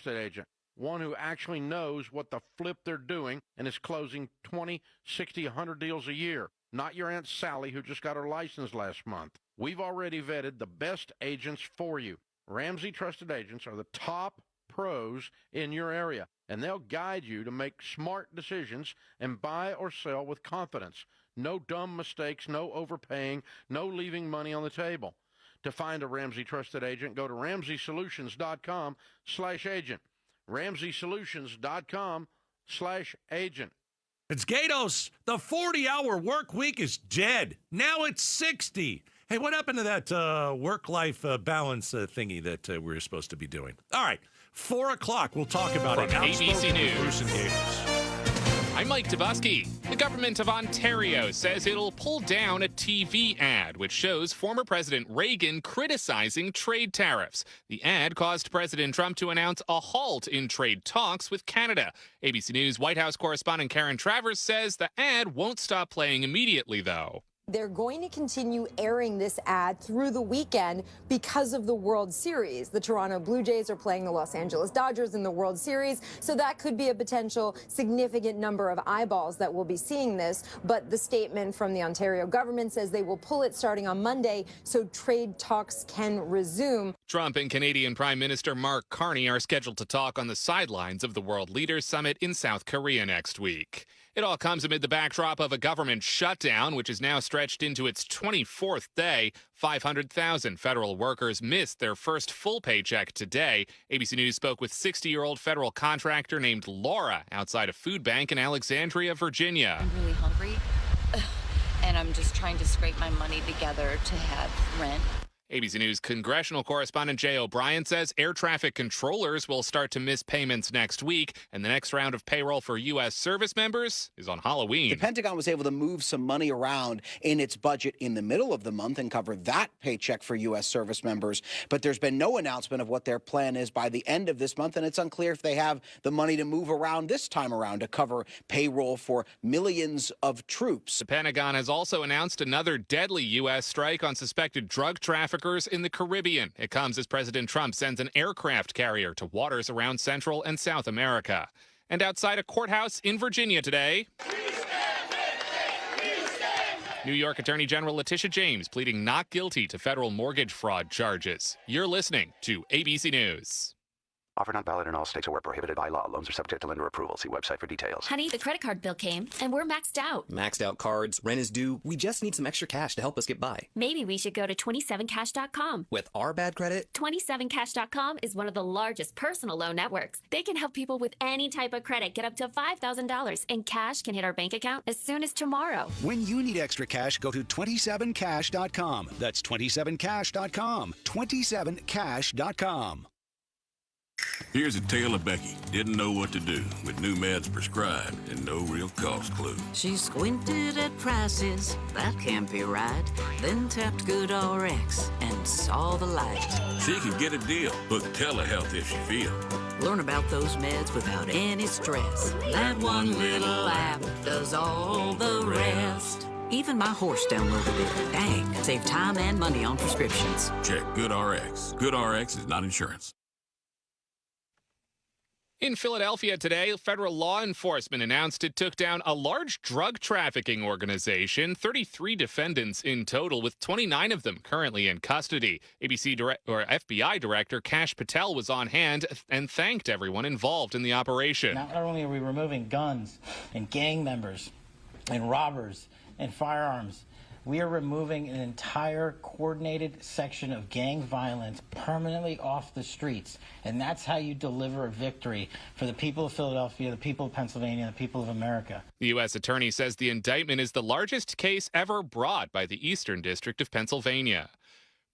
trusted agent, one who actually knows what the flip they're doing and is closing 20, 60, 100 deals a year. Not your Aunt Sally who just got her license last month. We've already vetted the best agents for you. Ramsey Trusted Agents are the top pros in your area, and they'll guide you to make smart decisions and buy or sell with confidence. No dumb mistakes, no overpaying, no leaving money on the table. To find a Ramsey Trusted Agent, go to RamseySolutions.com/agent. RamseySolutions.com/agent. It's Gatos. The 40-hour work week is dead. Now it's 60. Hey, what happened to that work-life balance thingy that we were supposed to be doing? All right, 4 o'clock, we'll talk about it. ABC News. I'm Mike Tavusky. The government of Ontario says it'll pull down a TV ad which shows former President Reagan criticizing trade tariffs. The ad caused President Trump to announce a halt in trade talks with Canada. ABC News White House correspondent Karen Travers says the ad won't stop playing immediately, though. They're going to continue airing this ad through the weekend because of the World Series. The Toronto Blue Jays are playing the Los Angeles Dodgers in the World Series, so that could be a potential significant number of eyeballs that will be seeing this. But the statement from the Ontario government says they will pull it starting on Monday so trade talks can resume. Trump and Canadian Prime Minister Mark Carney are scheduled to talk on the sidelines of the World Leaders Summit in South Korea next week. It all comes amid the backdrop of a government shutdown, which is now stretched into its 24th day. 500,000 federal workers missed their first full paycheck today. ABC News spoke with 60-year-old federal contractor named Laura outside a food bank in Alexandria, Virginia. I'm really hungry, and I'm just trying to scrape my money together to have rent. ABC News congressional correspondent Jay O'Brien says air traffic controllers will start to miss payments next week, and the next round of payroll for U.S. service members is on Halloween. The Pentagon was able to move some money around in its budget in the middle of the month and cover that paycheck for U.S. service members, but there's been no announcement of what their plan is by the end of this month, and it's unclear if they have the money to move around this time around to cover payroll for millions of troops. The Pentagon has also announced another deadly U.S. strike on suspected drug traffickers in the Caribbean. It comes as President Trump sends an aircraft carrier to waters around Central and South America. And outside a courthouse in Virginia today, New York Attorney General Letitia James pleading not guilty to federal mortgage fraud charges. You're listening to ABC News. Offer not valid in all states or where prohibited by law. Loans are subject to lender approval. See website for details. Honey, the credit card bill came, and we're maxed out. Maxed out cards, rent is due. We just need some extra cash to help us get by. Maybe we should go to 27cash.com. With our bad credit? 27cash.com is one of the largest personal loan networks. They can help people with any type of credit get up to $5,000, and cash can hit our bank account as soon as tomorrow. When you need extra cash, go to 27cash.com. That's 27cash.com. 27cash.com. Here's a tale of Becky. Didn't know what to do with new meds prescribed and no real cost clue. She squinted at prices, that can't be right. Then tapped GoodRx and saw the light. She can get a deal. Book telehealth if she feels. Learn about those meds without any stress. That one little app does all the rest. Even my horse downloaded it. Dang, save time and money on prescriptions. Check GoodRx. GoodRx is not insurance. In Philadelphia today, federal law enforcement announced it took down a large drug trafficking organization, 33 defendants in total, with 29 of them currently in custody. FBI Director Kash Patel was on hand and thanked everyone involved in the operation. Not only are we removing guns and gang members and robbers and firearms, we are removing an entire coordinated section of gang violence permanently off the streets. And that's how you deliver a victory for the people of Philadelphia, the people of Pennsylvania, the people of America. The U.S. Attorney says the indictment is the largest case ever brought by the Eastern District of Pennsylvania.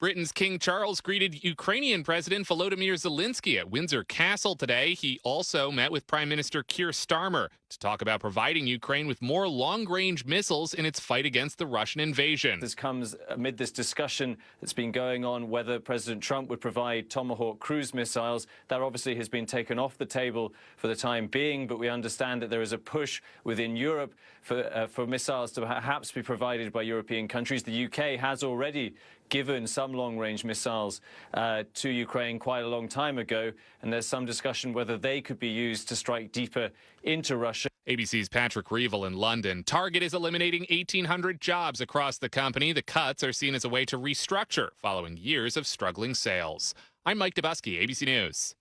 Britain's King Charles greeted Ukrainian President Volodymyr Zelensky at Windsor Castle today. He also met with Prime Minister Keir Starmer to talk about providing Ukraine with more long-range missiles in its fight against the Russian invasion. This comes amid this discussion that's been going on whether President Trump would provide Tomahawk cruise missiles. That obviously has been taken off the table for the time being, but we understand that there is a push within Europe for missiles to perhaps be provided by European countries. The UK has already given some long-range missiles to Ukraine quite a long time ago, and there's some discussion whether they could be used to strike deeper into Russia. ABC's Patrick Reevell in London. Target is eliminating 1,800 jobs across the company. The cuts are seen as a way to restructure following years of struggling sales. I'm Mike Dubusky, ABC News.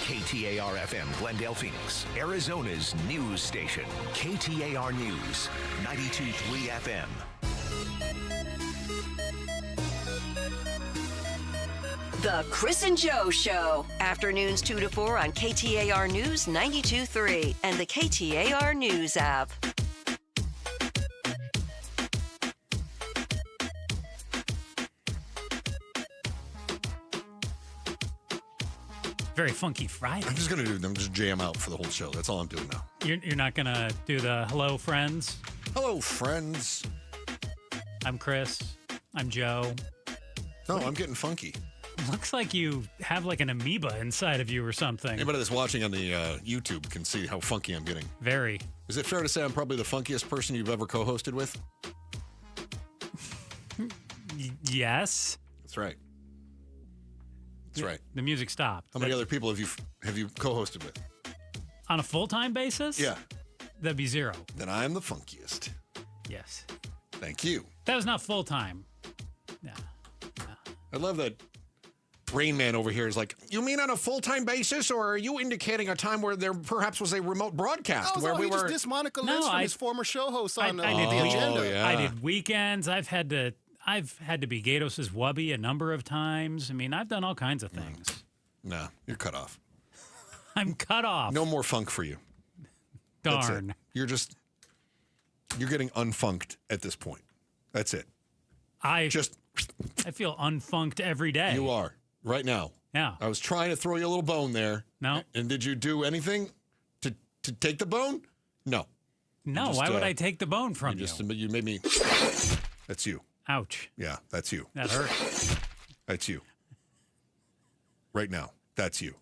KTAR-FM, Glendale, Phoenix, Arizona's news station. KTAR News, 92.3 FM. The Chris and Joe Show. Afternoons 2 to 4 on KTAR News 92.3 and the KTAR News app. Very funky Friday. I'm just jam out for the whole show. That's all I'm doing now. You're not going to do the hello, friends? Hello, friends. I'm Chris. I'm Joe. No, I'm getting funky. Looks like you have like an amoeba inside of you or something. Anybody that's watching on the YouTube can see how funky I'm getting. Very. Is it fair to say I'm probably the funkiest person you've ever co-hosted with? Yes. That's right. That's right. The music stopped. How many other people have you co-hosted with? On a full-time basis? Yeah. That'd be 0. Then I'm the funkiest. Yes. Thank you. That was not full-time. No. I love that Rain Man over here is like, you mean on a full-time basis, or are you indicating a time where there perhaps was a remote broadcast where we were? Just diss Monica Lynch from his former show host on I did the agenda. Yeah. I did weekends. I've had to be Gatos's wubby a number of times. I mean, I've done all kinds of things. No, you're cut off. I'm cut off. No more funk for you. Darn. You're getting unfunked at this point. That's it. I feel unfunked every day. You are right now. Yeah. I was trying to throw you a little bone there. No. And did you do anything to take the bone? No. No. Why would I take the bone from you? You made me. That's you. Ouch. Yeah, that's you. That hurt. That's you. Right now, that's you.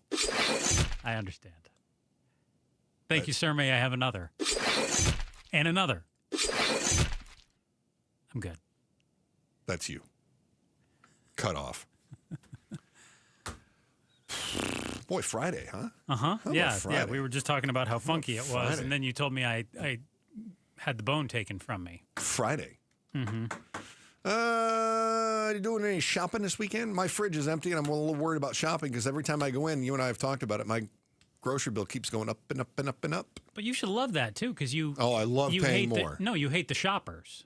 I understand. Thank you, sir. May I have another? And another. I'm good. That's you. Cut off. Boy, Friday, huh? Uh-huh. How Yeah, about Friday? yeah. We were just talking about how funky it was, Friday? and then you told me I had the bone taken from me. Friday. Mm-hmm. You doing any shopping this weekend? My fridge is empty, and I'm a little worried about shopping because every time I go in, you and I have talked about it, my grocery bill keeps going up and up and up and up. But you should love that, too, because you... Oh, I love paying more. You hate the shoppers.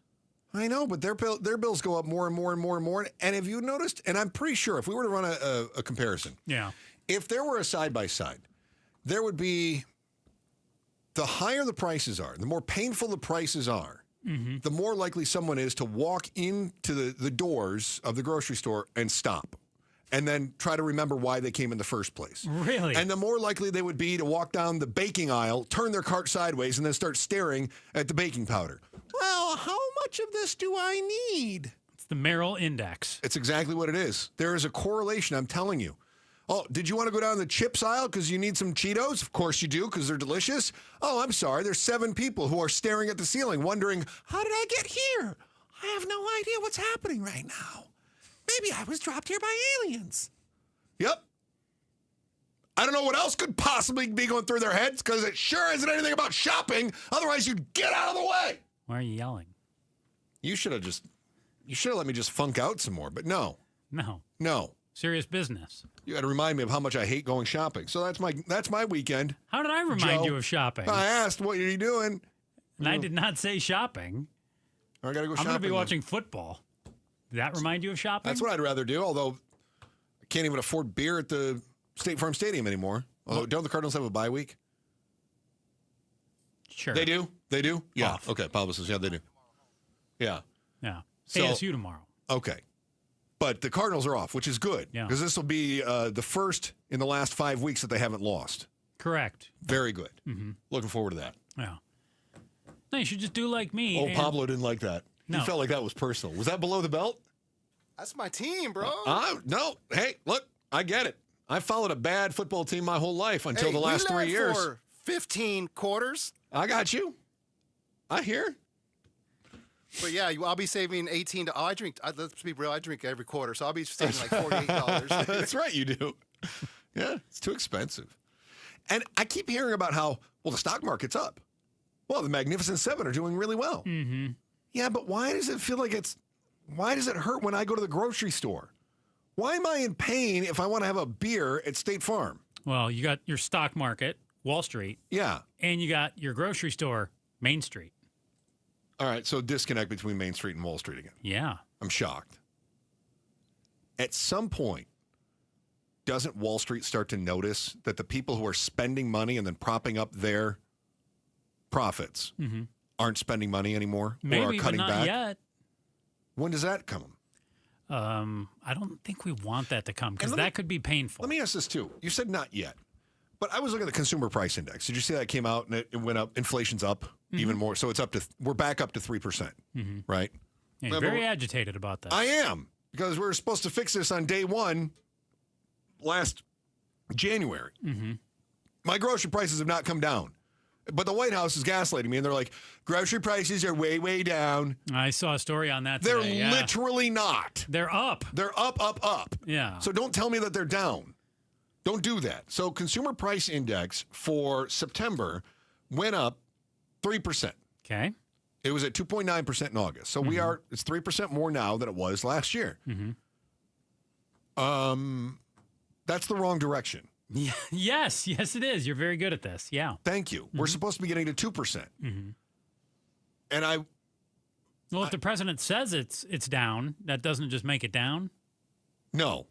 I know, but their bills go up more and more and more and more. And have you noticed, and I'm pretty sure if we were to run a comparison, yeah, if there were a side-by-side, there would be, the higher the prices are, the more painful the prices are, the more likely someone is to walk into the doors of the grocery store and stop and then try to remember why they came in the first place. Really? And the more likely they would be to walk down the baking aisle, turn their cart sideways, and then start staring at the baking powder. Well, how much of this do I need? It's the Merrill Index. It's exactly what it is. There is a correlation, I'm telling you. Oh, did you want to go down the chips aisle because you need some Cheetos? Of course you do, because they're delicious. Oh, I'm sorry. There's 7 people who are staring at the ceiling wondering, how did I get here? I have no idea what's happening right now. Maybe I was dropped here by aliens. Yep. I don't know what else could possibly be going through their heads because it sure isn't anything about shopping. Otherwise, you'd get out of the way. Why are you yelling? You should have let me just funk out some more, but no. No. Serious business. You got to remind me of how much I hate going shopping. So that's my weekend. How did I remind you of shopping? I asked, what are you doing? And I did not say shopping. I got to go shopping. I'm going to be watching football. Did that remind you of shopping? That's what I'd rather do, although I can't even afford beer at the State Farm Stadium anymore. Although, don't the Cardinals have a bye week? Sure. They do? They do? Yeah. Off. Okay, Paul says, yeah, they do. Yeah. Yeah. So, ASU tomorrow. Okay. But the Cardinals are off, which is good. Yeah. Because this will be the first in the last 5 weeks that they haven't lost. Correct. Very good. Mm-hmm. Looking forward to that. Yeah. No, you should just do like me. Oh, Pablo didn't like that. No. He felt like that was personal. Was that below the belt? That's my team, bro. No. Hey, look, I get it. I followed a bad football team my whole life until the last 3 years. For 15 quarters. I got you. I hear. But yeah, I'll be saving $18. Let's be real, I drink every quarter, so I'll be saving like $48. That's right, you do. Yeah, it's too expensive. And I keep hearing about how, well, the stock market's up. Well, the Magnificent Seven are doing really well. Mm-hmm. Yeah, but why does it feel like why does it hurt when I go to the grocery store? Why am I in pain if I want to have a beer at State Farm? Well, you got your stock market, Wall Street. Yeah. And you got your grocery store, Main Street. All right, so disconnect between Main Street and Wall Street again. Yeah. I'm shocked. At some point, doesn't Wall Street start to notice that the people who are spending money and then propping up their profits aren't spending money anymore Maybe, or are cutting but not back? yet. When does that come? I don't think we want that to come because that could be painful. Let me ask this too. You said not yet, but I was looking at the consumer price index. Did you see that came out and it went up? Inflation's up even more. So we're back up to 3%, right? Yeah, you're very agitated about that. I am, because we were supposed to fix this on day one last January. My grocery prices have not come down. But the White House is gaslighting me, and they're like, grocery prices are way, way down. I saw a story on that today. They're literally not. They're up. They're up. Yeah. So don't tell me that they're down. Don't do that. So consumer price index for September went up 3%. Okay. It was at 2.9% in August. So it's 3% more now than it was last year. That's the wrong direction. Yes, it is. You're very good at this. Yeah. Thank you. We're supposed to be getting to 2%. And well, if the president says it's down, that doesn't just make it down. No.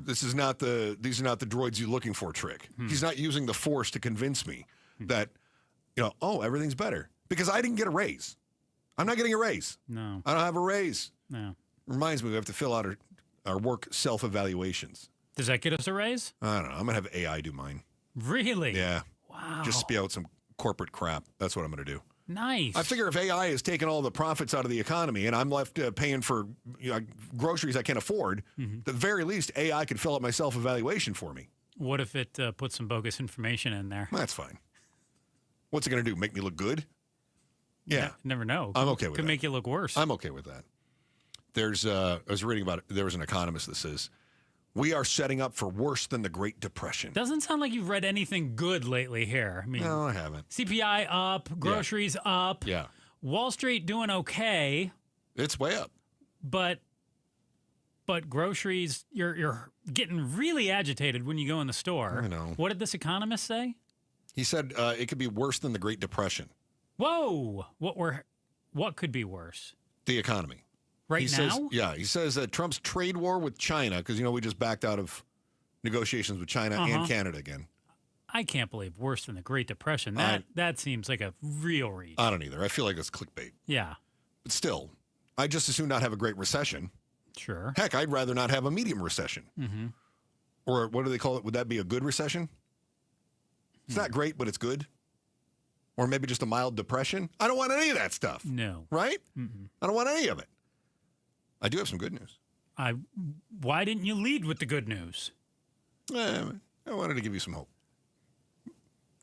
These are not the droids you're looking for trick. He's not using the force to convince me that, everything's better. Because I didn't get a raise. I'm not getting a raise. No. I don't have a raise. No. Reminds me we have to fill out our work self-evaluations. Does that get us a raise? I don't know. I'm going to have AI do mine. Really? Yeah. Wow. Just spew out some corporate crap. That's what I'm going to do. Nice. I figure if AI is taking all the profits out of the economy and I'm left paying for groceries I can't afford, at the very least, AI could fill out my self-evaluation for me. What if it puts some bogus information in there? That's fine. What's it going to do? Make me look good? Yeah. Never know. I'm okay with that. Could make you look worse. I'm okay with that. I was reading about it. There was an economist that says, we are setting up for worse than the Great Depression. Doesn't sound like you've read anything good lately here. I mean, no, I haven't. CPI up, groceries up. Yeah. Wall Street doing okay. It's way up. But groceries, you're getting really agitated when you go in the store. I know. What did this economist say? He said it could be worse than the Great Depression. Whoa! What could be worse? The economy. Right now? Says, he says that Trump's trade war with China, because, we just backed out of negotiations with China and Canada again. I can't believe worse than the Great Depression. That seems like a real reach. I don't either. I feel like it's clickbait. Yeah. But still, I'd just as soon not have a great recession. Sure. Heck, I'd rather not have a medium recession. Or what do they call it? Would that be a good recession? It's not great, but it's good. Or maybe just a mild depression. I don't want any of that stuff. No. Right? I don't want any of it. I do have some good news. Why didn't you lead with the good news? I wanted to give you some hope.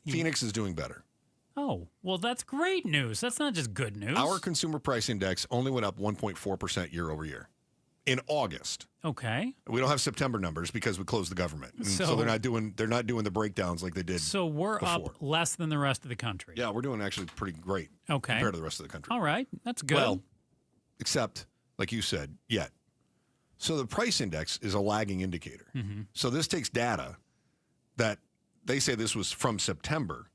Phoenix is doing better. Oh, well, that's great news. That's not just good news. Our consumer price index only went up 1.4% year over year in August. Okay. We don't have September numbers because we closed the government. And so they're not doing the breakdowns like they did. So we're before. Up less than the rest of the country. Yeah, we're doing actually pretty great compared to the rest of the country. All right. That's good. Well, except, like you said, yet. So the price index is a lagging indicator. So this takes data that they say this was from September.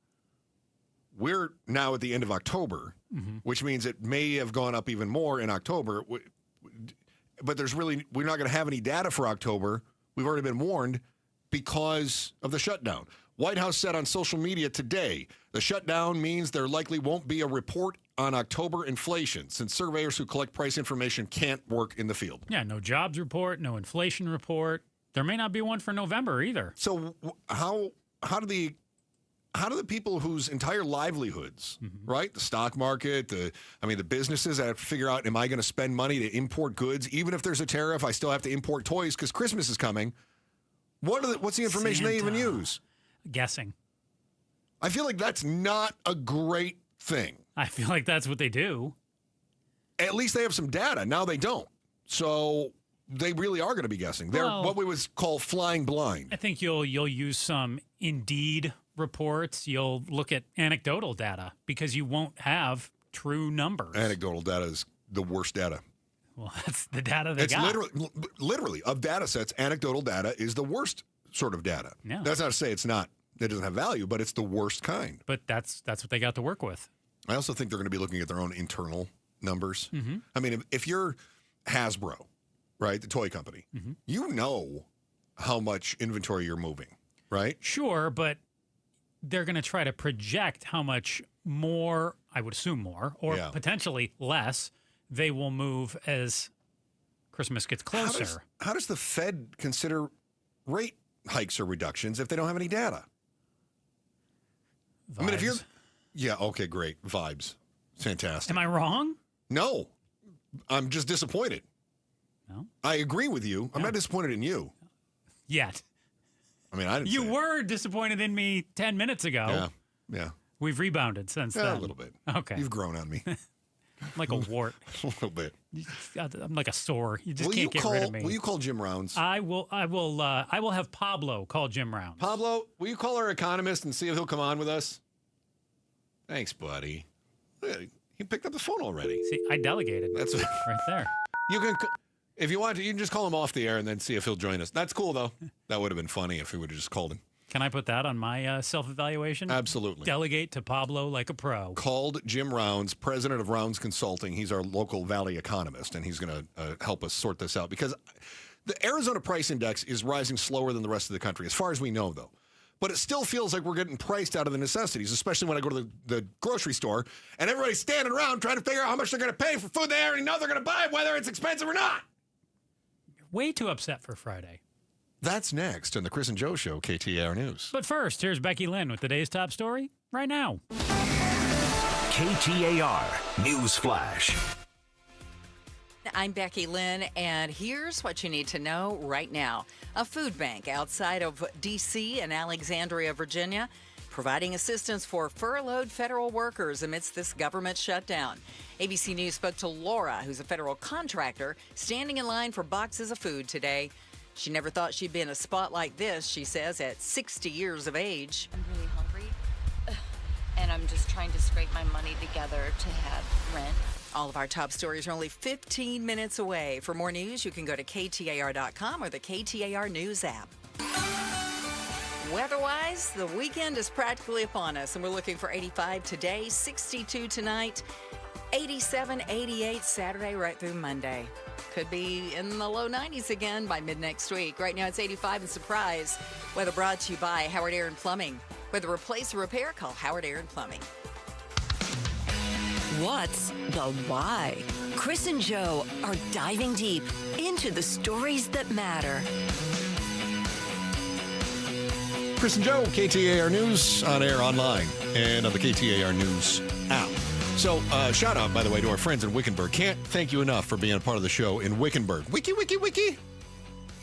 We're now at the end of October, which means it may have gone up even more in October. But we're not going to have any data for October. We've already been warned because of the shutdown. White House said on social media today, the shutdown means there likely won't be a report on October inflation since surveyors who collect price information can't work in the field. Yeah, no jobs report, no inflation report. There may not be one for November either. So how do the people whose entire livelihoods, right? The stock market, the businesses that have to figure out, am I going to spend money to import goods? Even if there's a tariff, I still have to import toys because Christmas is coming. What's the information they even use? Guessing. I feel like that's not a great thing. I feel like that's what they do. at least they have some data. Now they don't. So they really are going to be guessing. They're what we would call flying blind. I think you'll use some Indeed reports. You'll look at anecdotal data because you won't have true numbers. Anecdotal data is the worst data. Well, that's the data they got. Literally, of data sets, anecdotal data is the worst sort of data. Yeah. That's not to say it's not. It doesn't have value, but it's the worst kind. But that's what they got to work with. I also think they're going to be looking at their own internal numbers. Mm-hmm. I mean, if you're Hasbro, right, the toy company, you know how much inventory you're moving, right? Sure, but they're going to try to project how much more, I would assume more, or potentially less, they will move as Christmas gets closer. How does the Fed consider rate hikes or reductions if they don't have any data? Vibes. I mean, if you're... Yeah, okay, great. Vibes. Fantastic. Am I wrong? No. I'm just disappointed. No? I agree with you. I'm not disappointed in you. Yet. I mean, I didn't You say were disappointed in me 10 minutes ago. Yeah. We've rebounded since then. A little bit. Okay. You've grown on me. I'm like a wart. A little bit. I'm like a sore. You just can't get rid of me. Will you call Jim Rounds? I will have Pablo call Jim Rounds. Pablo, will you call our economist and see if he'll come on with us? Thanks, buddy. He picked up the phone already. See, I delegated. That's right there. You can, if you want to, you can just call him off the air and then see if he'll join us. That's cool, though. That would have been funny if he would have just called him. Can I put that on my self-evaluation? Absolutely. Delegate to Pablo like a pro. Called Jim Rounds, president of Rounds Consulting. He's our local Valley economist, and he's going to help us sort this out. Because the Arizona Price Index is rising slower than the rest of the country, as far as we know, though. But it still feels like we're getting priced out of the necessities, especially when I go to the grocery store, and everybody's standing around trying to figure out how much they're going to pay for food they already know they're going to buy, whether it's expensive or not. You're way too upset for Friday. That's next on the Chris and Joe Show, KTAR News. But first, here's Becky Lynn with today's top story right now. KTAR News Flash. I'm Becky Lynn, and here's what you need to know right now. A food bank outside of D.C. and Alexandria, Virginia, providing assistance for furloughed federal workers amidst this government shutdown. ABC News spoke to Laura, who's a federal contractor, standing in line for boxes of food today. She never thought she'd be in a spot like this, she says, at 60 years of age. I'm really hungry, and I'm just trying to scrape my money together to have rent. All of our top stories are only 15 minutes away. For more news, you can go to KTAR.com or the KTAR News app. Weather-wise, the weekend is practically upon us, and we're looking for 85 today, 62 tonight, 87, 88 Saturday right through Monday. Could be in the low 90s again by mid-next week. Right now, it's 85 and surprise. Weather brought to you by Howard Air and Plumbing. Whether replace or repair, call Howard Air and Plumbing. What's the why? Chris and Joe are diving deep into the stories that matter. Chris and Joe, KTAR News, on air, online, and on the KTAR News app. So, shout out, by the way, to our friends in Wickenburg. Can't thank you enough for being a part of the show in Wickenburg. Wiki, wiki, wiki.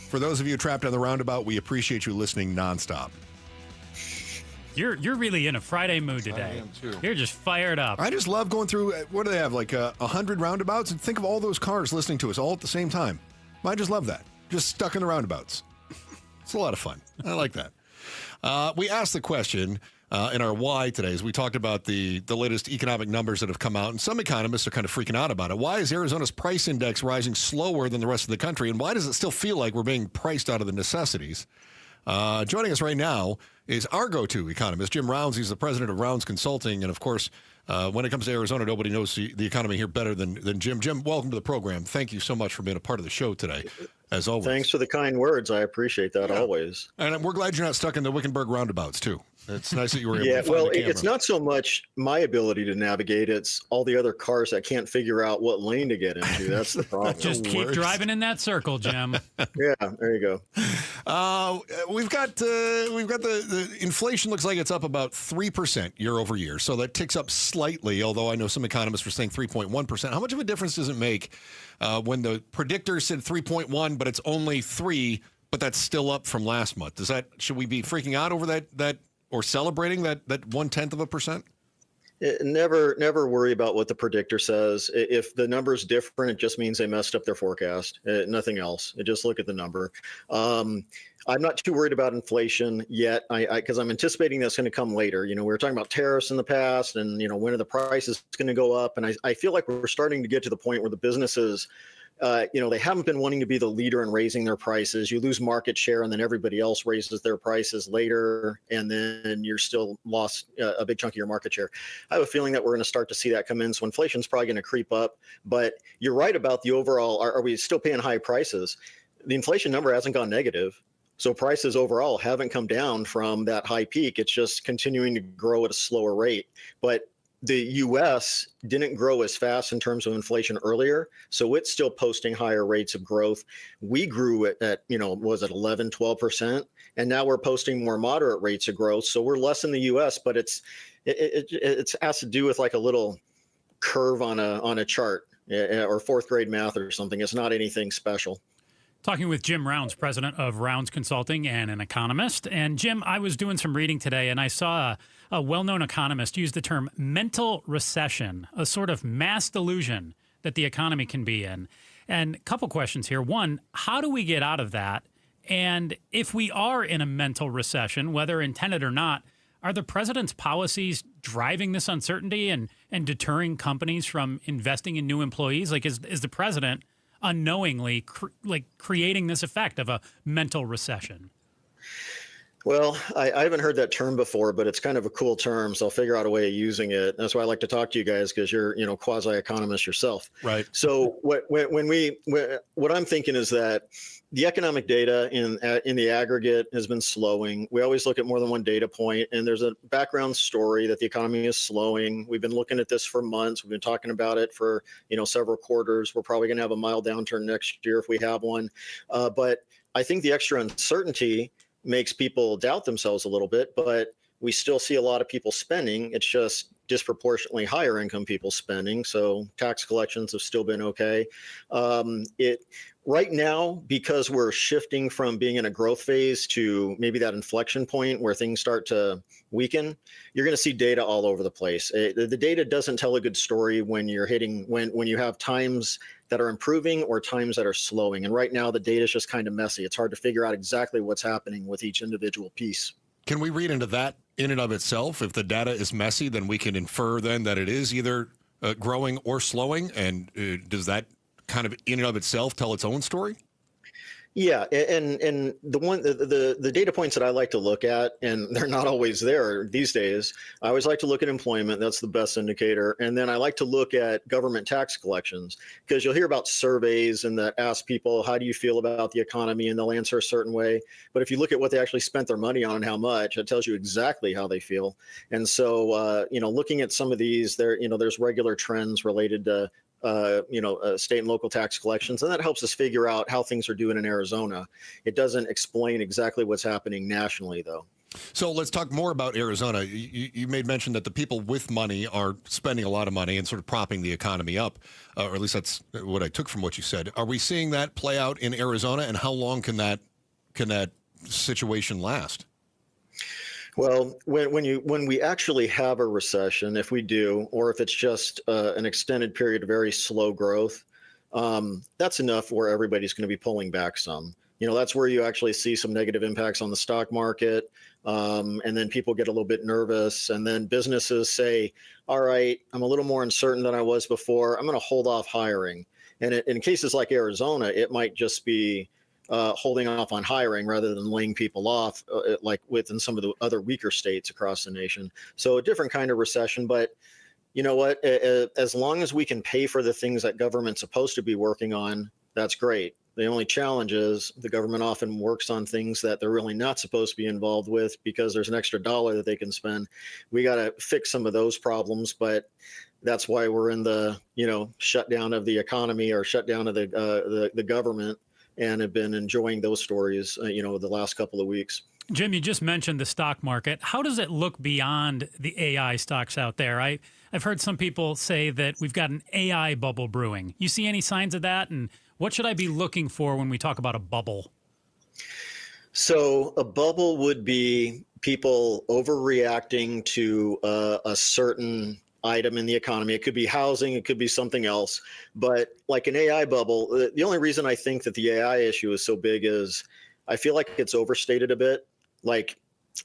For those of you trapped on the roundabout, we appreciate you listening nonstop. You're really in a Friday mood today. I am too. You're just fired up. I just love going through, what do they have, like 100 roundabouts? And think of all those cars listening to us all at the same time. I just love that. Just stuck in the roundabouts. It's a lot of fun. I like that. We asked the question in our why today as we talked about the latest economic numbers that have come out, and some economists are kind of freaking out about it. Why is Arizona's price index rising slower than the rest of the country, and why does it still feel like we're being priced out of the necessities? Joining us right now is our go-to economist, Jim Rounds. He's the president of Rounds Consulting, and of course, when it comes to Arizona, nobody knows the economy here better than Jim. Jim, welcome to the program. Thank you so much for being a part of the show today, as always. Thanks for the kind words. I appreciate that always. And we're glad you're not stuck in the Wickenburg roundabouts, too. It's nice that you were able to find the camera. It's not so much my ability to navigate. It's all the other cars that can't figure out what lane to get into. That's the problem. Just keep driving in that circle, Jim. Yeah, there you go. We've got the inflation looks like it's up about 3% year over year. So that ticks up slightly, although I know some economists were saying 3.1%. How much of a difference does it make when the predictor said 3.1, but it's only 3, but that's still up from last month? Should we be freaking out over that or celebrating that 0.1%? Never worry about what the predictor says. If the number's different, it just means they messed up their forecast. Nothing else. Just look at the number. I'm not too worried about inflation yet, because I'm anticipating that's going to come later. We were talking about tariffs in the past, and when are the prices going to go up? And I feel like we're starting to get to the point where the businesses, they haven't been wanting to be the leader in raising their prices. You lose market share, and then everybody else raises their prices later, and then you're still lost a big chunk of your market share. I have a feeling that we're going to start to see that come in. So inflation's probably going to creep up. But you're right about the overall. Are we still paying high prices? The inflation number hasn't gone negative. So prices overall haven't come down from that high peak. It's just continuing to grow at a slower rate. But the U.S. didn't grow as fast in terms of inflation earlier, so it's still posting higher rates of growth. We grew at was it 11, 12%, and now we're posting more moderate rates of growth. So we're less in the U.S., but it has to do with like a little curve on a chart or fourth grade math or something. It's not anything special. Talking with Jim Rounds, president of Rounds Consulting and an economist. And Jim, I was doing some reading today, and I saw a well-known economist use the term mental recession, a sort of mass delusion that the economy can be in. And a couple questions here. One, how do we get out of that? And if we are in a mental recession, whether intended or not, are the president's policies driving this uncertainty and deterring companies from investing in new employees? Like, is the president unknowingly creating this effect of a mental recession? Well, I haven't heard that term before, but it's kind of a cool term, so I'll figure out a way of using it. That's why I like to talk to you guys, because you're quasi-economist yourself. Right. So what I'm thinking is that the economic data in the aggregate has been slowing. We always look at more than one data point, and there's a background story that the economy is slowing. We've been looking at this for months. We've been talking about it for several quarters. We're probably going to have a mild downturn next year if we have one. But I think the extra uncertainty makes people doubt themselves a little bit, but we still see a lot of people spending. It's just disproportionately higher income people spending. So tax collections have still been okay. Right now, because we're shifting from being in a growth phase to maybe that inflection point where things start to weaken, you're going to see data all over the place. The data doesn't tell a good story when you have times that are improving or times that are slowing. And right now, the data is just kind of messy. It's hard to figure out exactly what's happening with each individual piece. Can we read into that in and of itself? If the data is messy, then we can infer then that it is either growing or slowing. And does that kind of in and of itself tell its own story? Yeah, and the data points that I like to look at, and they're not always there these days. I always like to look at employment. That's the best indicator. And then I like to look at government tax collections, because you'll hear about surveys and that ask people, how do you feel about the economy? And they'll answer a certain way. But if you look at what they actually spent their money on and how much, it tells you exactly how they feel. And so, looking at some of these, there's regular trends related to state and local tax collections, and that helps us figure out how things are doing in Arizona. It doesn't explain exactly what's happening nationally, though. So let's talk more about Arizona. You made mention that the people with money are spending a lot of money and sort of propping the economy up, or at least that's what I took from what you said. Are we seeing that play out in Arizona, and how long can that situation last? Well, when we actually have a recession, if we do, or if it's just an extended period of very slow growth, that's enough where everybody's going to be pulling back some. That's where you actually see some negative impacts on the stock market, and then people get a little bit nervous, and then businesses say, all right, I'm a little more uncertain than I was before. I'm going to hold off hiring. And in cases like Arizona, it might just be holding off on hiring rather than laying people off, like within some of the other weaker states across the nation. So a different kind of recession. But you know what? As long as we can pay for the things that government's supposed to be working on, that's great. The only challenge is the government often works on things that they're really not supposed to be involved with because there's an extra dollar that they can spend. We got to fix some of those problems, but that's why we're in the shutdown of the economy or shutdown of the government, and have been enjoying those stories, the last couple of weeks. Jim, you just mentioned the stock market. How does it look beyond the AI stocks out there? I've heard some people say that we've got an AI bubble brewing. You see any signs of that? And what should I be looking for when we talk about a bubble? So a bubble would be people overreacting to a certain item in the economy. It could be housing, it could be something else. But like an AI bubble, the only reason I think that the AI issue is so big is I feel like it's overstated a bit. Like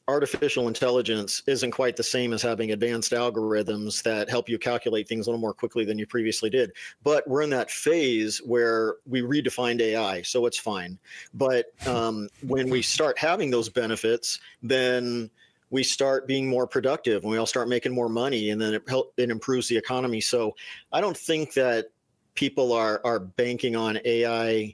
artificial intelligence isn't quite the same as having advanced algorithms that help you calculate things a little more quickly than you previously did. But we're in that phase where we redefined AI, so it's fine. But when we start having those benefits, then we start being more productive and we all start making more money, and then it improves the economy. So I don't think that people are banking on AI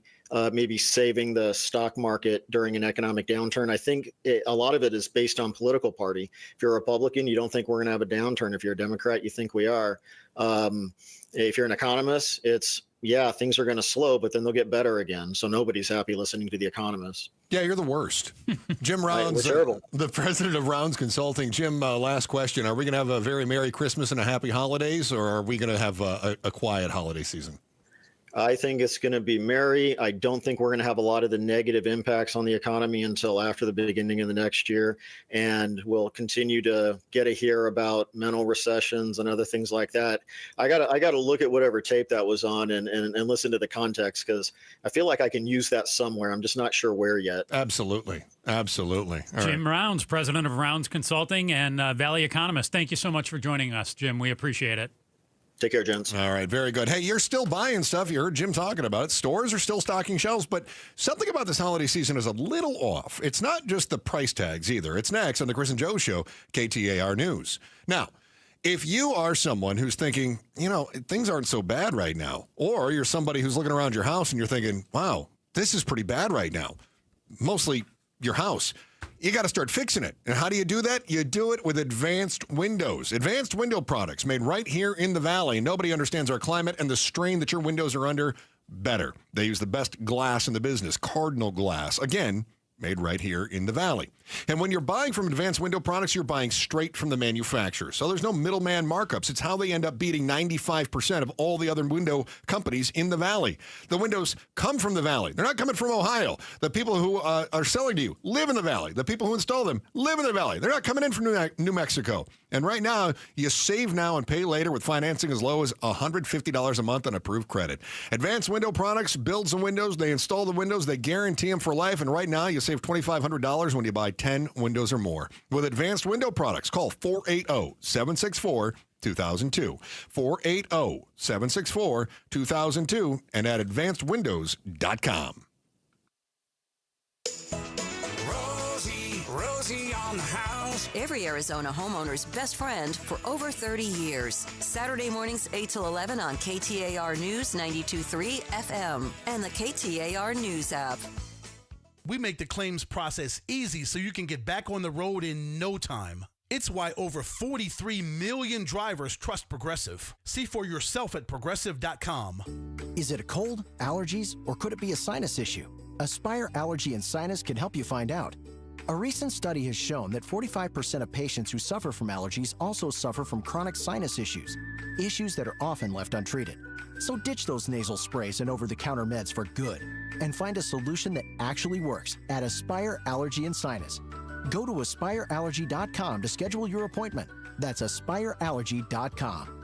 maybe saving the stock market during an economic downturn. I think a lot of it is based on political party. If you're a Republican, you don't think we're going to have a downturn. If you're a Democrat, you think we are. If you're an economist, it's, yeah, things are going to slow, but then they'll get better again. So nobody's happy listening to the economists. Yeah, you're the worst. Jim Rounds, the president of Rounds Consulting. Jim, last question. Are we going to have a very Merry Christmas and a Happy Holidays, or are we going to have a quiet holiday season? I think it's going to be merry. I don't think we're going to have a lot of the negative impacts on the economy until after the beginning of the next year. And we'll continue to get to hear about mental recessions and other things like that. I got to look at whatever tape that was on and listen to the context, because I feel like I can use that somewhere. I'm just not sure where yet. Absolutely. Absolutely. All Jim Rounds, president of Rounds Consulting and Valley Economist. Thank you so much for joining us, Jim. We appreciate it. Take care, gents. All right, very good. Hey, you're still buying stuff. You heard Jim talking about it. Stores are still stocking shelves, but something about this holiday season is a little off. It's not just the price tags either. It's next on the Chris and Joe Show, KTAR News. Now, if you are someone who's thinking, things aren't so bad right now, or you're somebody who's looking around your house and you're thinking, wow, this is pretty bad right now, mostly your house, you got to start fixing it. And how do you do that? You do it with Advanced Windows. Advanced Window products made right here in the Valley. Nobody understands our climate and the strain that your windows are under better. They use the best glass in the business, Cardinal glass. Again, made right here in the Valley. And when you're buying from Advanced Window products, you're buying straight from the manufacturer. So there's no middleman markups. It's how they end up beating 95% of all the other window companies in the Valley. The windows come from the Valley. They're not coming from Ohio. The people who are selling to you live in the Valley. The people who install them live in the Valley. They're not coming in from New Mexico. And right now, you save now and pay later with financing as low as $150 a month on approved credit. Advanced Window Products builds the windows. They install the windows. They guarantee them for life. And right now, you save $2,500 when you buy 10 windows or more. With Advanced Window Products, call 480-764-2002. 480-764-2002 and at advancedwindows.com. Rosie on the house. Every Arizona homeowner's best friend for over 30 years. Saturday mornings 8 till 11 on KTAR News 92.3 FM and the KTAR News app. We make the claims process easy so you can get back on the road in no time. It's why over 43 million drivers trust Progressive. See for yourself at Progressive.com. Is it a cold, allergies, or could it be a sinus issue? Aspire Allergy and Sinus can help you find out. A recent study has shown that 45% of patients who suffer from allergies also suffer from chronic sinus issues that are often left untreated. So ditch those nasal sprays and over-the-counter meds for good and find a solution that actually works at Aspire Allergy and Sinus. Go to aspireallergy.com to schedule your appointment. That's aspireallergy.com.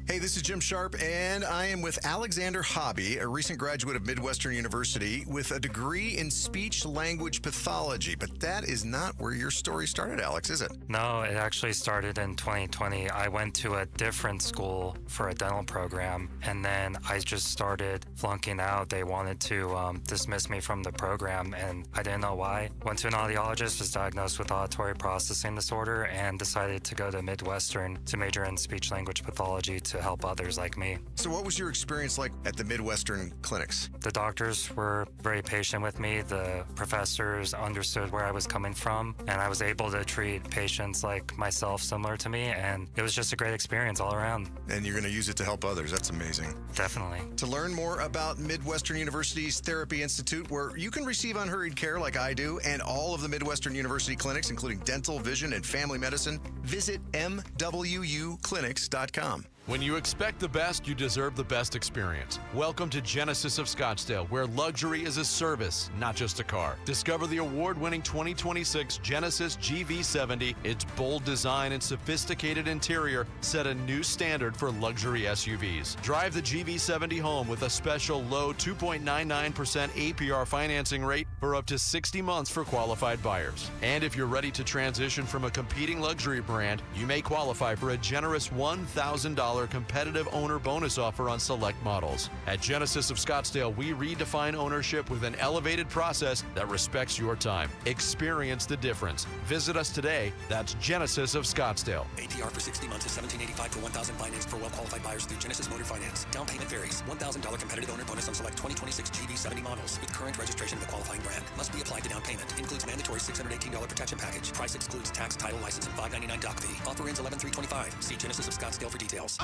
Hey, this is Jim Sharp, and I am with Alexander Hobby, a recent graduate of Midwestern University with a degree in speech-language pathology. But that is not where your story started, Alex, is it? No, it actually started in 2020. I went to a different school for a dental program, and then I just started flunking out. They wanted to dismiss me from the program, and I didn't know why. Went to an audiologist, was diagnosed with auditory processing disorder, and decided to go to Midwestern to major in speech-language pathology to help others like me. So what was your experience like at the Midwestern clinics? The doctors were very patient with me. The professors understood where I was coming from, and I was able to treat patients like myself similar to me, and it was just a great experience all around. And you're going to use it to help others. That's amazing. Definitely. To learn more about Midwestern University's Therapy Institute, where you can receive unhurried care like I do, and all of the Midwestern University clinics, including dental, vision, and family medicine, visit MWUclinics.com. When you expect the best, you deserve the best experience. Welcome to Genesis of Scottsdale, where luxury is a service, not just a car. Discover the award-winning 2026 Genesis GV70. Its bold design and sophisticated interior set a new standard for luxury SUVs. Drive the GV70 home with a special low 2.99% APR financing rate for up to 60 months for qualified buyers. And if you're ready to transition from a competing luxury brand, you may qualify for a generous $1,000 competitive owner bonus offer on select models. At Genesis of Scottsdale, we redefine ownership with an elevated process that respects your time. Experience the difference. Visit us today. That's Genesis of Scottsdale. APR for 60 months is $1,785 for $1,000 financed for well-qualified buyers through Genesis Motor Finance. Down payment varies. $1,000 competitive owner bonus on select 2026 GV70 models with current registration of a qualifying brand. Must be applied to down payment. Includes mandatory $618 protection package. Price excludes tax, title, license, and $599 doc fee. Offer ends 11/3/25. See Genesis of Scottsdale for details.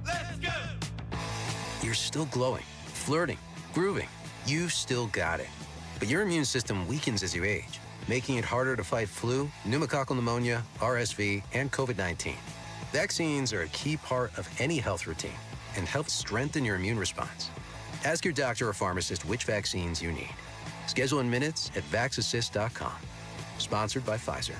Let's go! You're still glowing, flirting, grooving. You've still got it. But your immune system weakens as you age, making it harder to fight flu, pneumococcal pneumonia, RSV, and COVID-19. Vaccines are a key part of any health routine and help strengthen your immune response. Ask your doctor or pharmacist which vaccines you need. Schedule in minutes at vaxassist.com. Sponsored by Pfizer.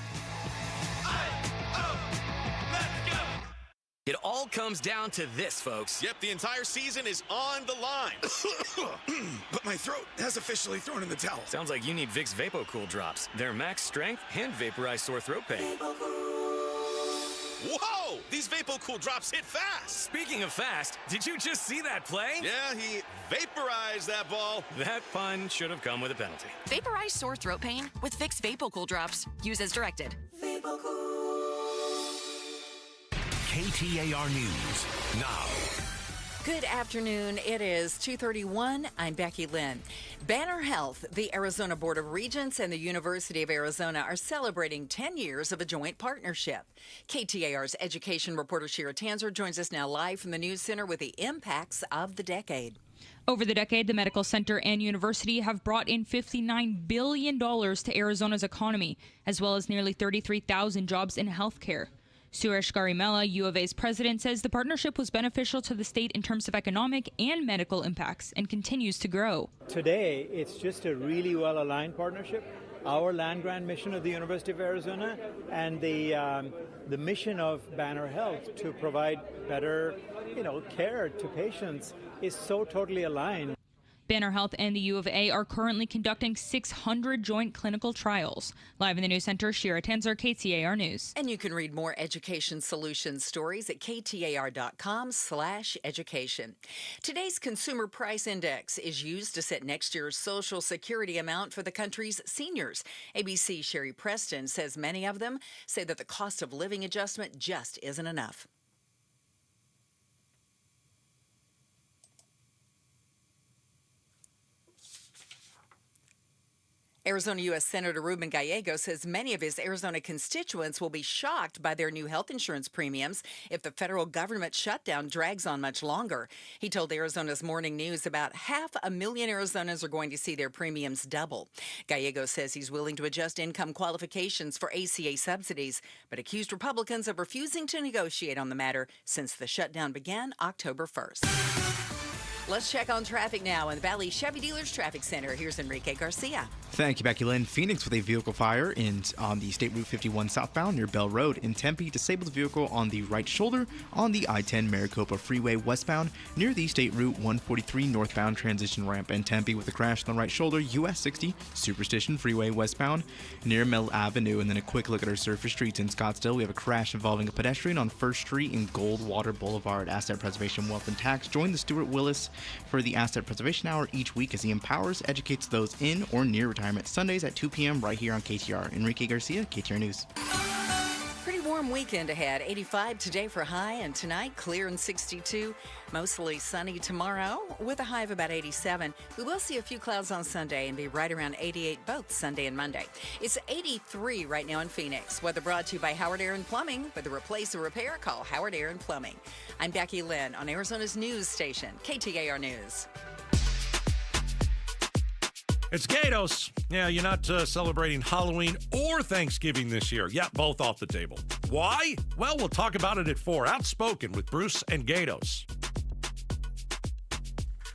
It all comes down to this, folks. Yep, the entire season is on the line. But my throat has officially thrown in the towel. Sounds like you need Vicks VapoCool drops. They're max strength and vaporize sore throat pain. Whoa! These VapoCool drops hit fast. Speaking of fast, did you just see that play? Yeah, he vaporized that ball. That pun should have come with a penalty. Vaporize sore throat pain with Vicks VapoCool drops. Use as directed. KTAR News now. Good afternoon. It is 2:31. I'm Becky Lynn. Banner Health, the Arizona Board of Regents, and the University of Arizona are celebrating 10 years of a joint partnership. KTAR's education reporter Shira Tanzer joins us now live from the News Center with the impacts of the decade. Over the decade, the medical center and university have brought in $59 billion to Arizona's economy, as well as nearly 33,000 jobs in healthcare. Suresh Garimella, U of A's president, says the partnership was beneficial to the state in terms of economic and medical impacts and continues to grow. Today, it's just a really well-aligned partnership. Our land-grant mission of the University of Arizona and the mission of Banner Health to provide better, care to patients is so totally aligned. Banner Health and the U of A are currently conducting 600 joint clinical trials. Live in the News Center, Shira Tanzer, KTAR News. And you can read more Education Solutions stories at ktar.com/education. Today's Consumer Price Index is used to set next year's Social Security amount for the country's seniors. ABC's Sherry Preston says many of them say that the cost of living adjustment just isn't enough. Arizona U.S. Senator Ruben Gallego says many of his Arizona constituents will be shocked by their new health insurance premiums if the federal government shutdown drags on much longer. He told Arizona's Morning News about 500,000 Arizonans are going to see their premiums double. Gallego says he's willing to adjust income qualifications for ACA subsidies, but accused Republicans of refusing to negotiate on the matter since the shutdown began October 1st. Let's check on traffic now in the Valley Chevy Dealers Traffic Center. Here's Enrique Garcia. Thank you, Becky Lynn. Phoenix with a vehicle fire on the State Route 51 southbound near Bell Road. In Tempe, disabled vehicle on the right shoulder on the I-10 Maricopa Freeway westbound near the State Route 143 northbound transition ramp. In Tempe with a crash on the right shoulder, US 60 Superstition Freeway westbound near Mill Avenue. And then a quick look at our surface streets in Scottsdale. We have a crash involving a pedestrian on 1st Street in Goldwater Boulevard. Asset Preservation, Wealth, and Tax. Join the Stuart Willis for the Asset Preservation Hour each week as he empowers, educates those in or near retirement. Sundays at 2 p.m. right here on KTR. Enrique Garcia, KTR News. Pretty warm weekend ahead. 85 today for high, and tonight clear and 62. Mostly sunny tomorrow with a high of about 87. We will see a few clouds on Sunday and be right around 88 both Sunday and Monday. It's 83 right now in Phoenix. Weather brought to you by Howard Air and Plumbing. For the replace or repair, call Howard Air and Plumbing. I'm Becky Lynn on Arizona's news station, KTAR News. It's Gatos. Yeah, you're not celebrating Halloween or Thanksgiving this year. Yeah, both off the table. Why? Well, we'll talk about it at 4. Outspoken with Bruce and Gatos.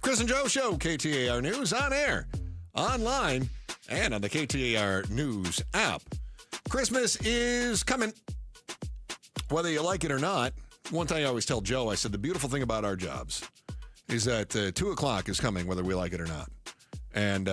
Chris and Joe Show, KTAR News, on air, online, and on the KTAR News app. Christmas is coming. Whether you like it or not, one thing I always tell Joe, I said, the beautiful thing about our jobs is that 2 o'clock is coming, whether we like it or not. And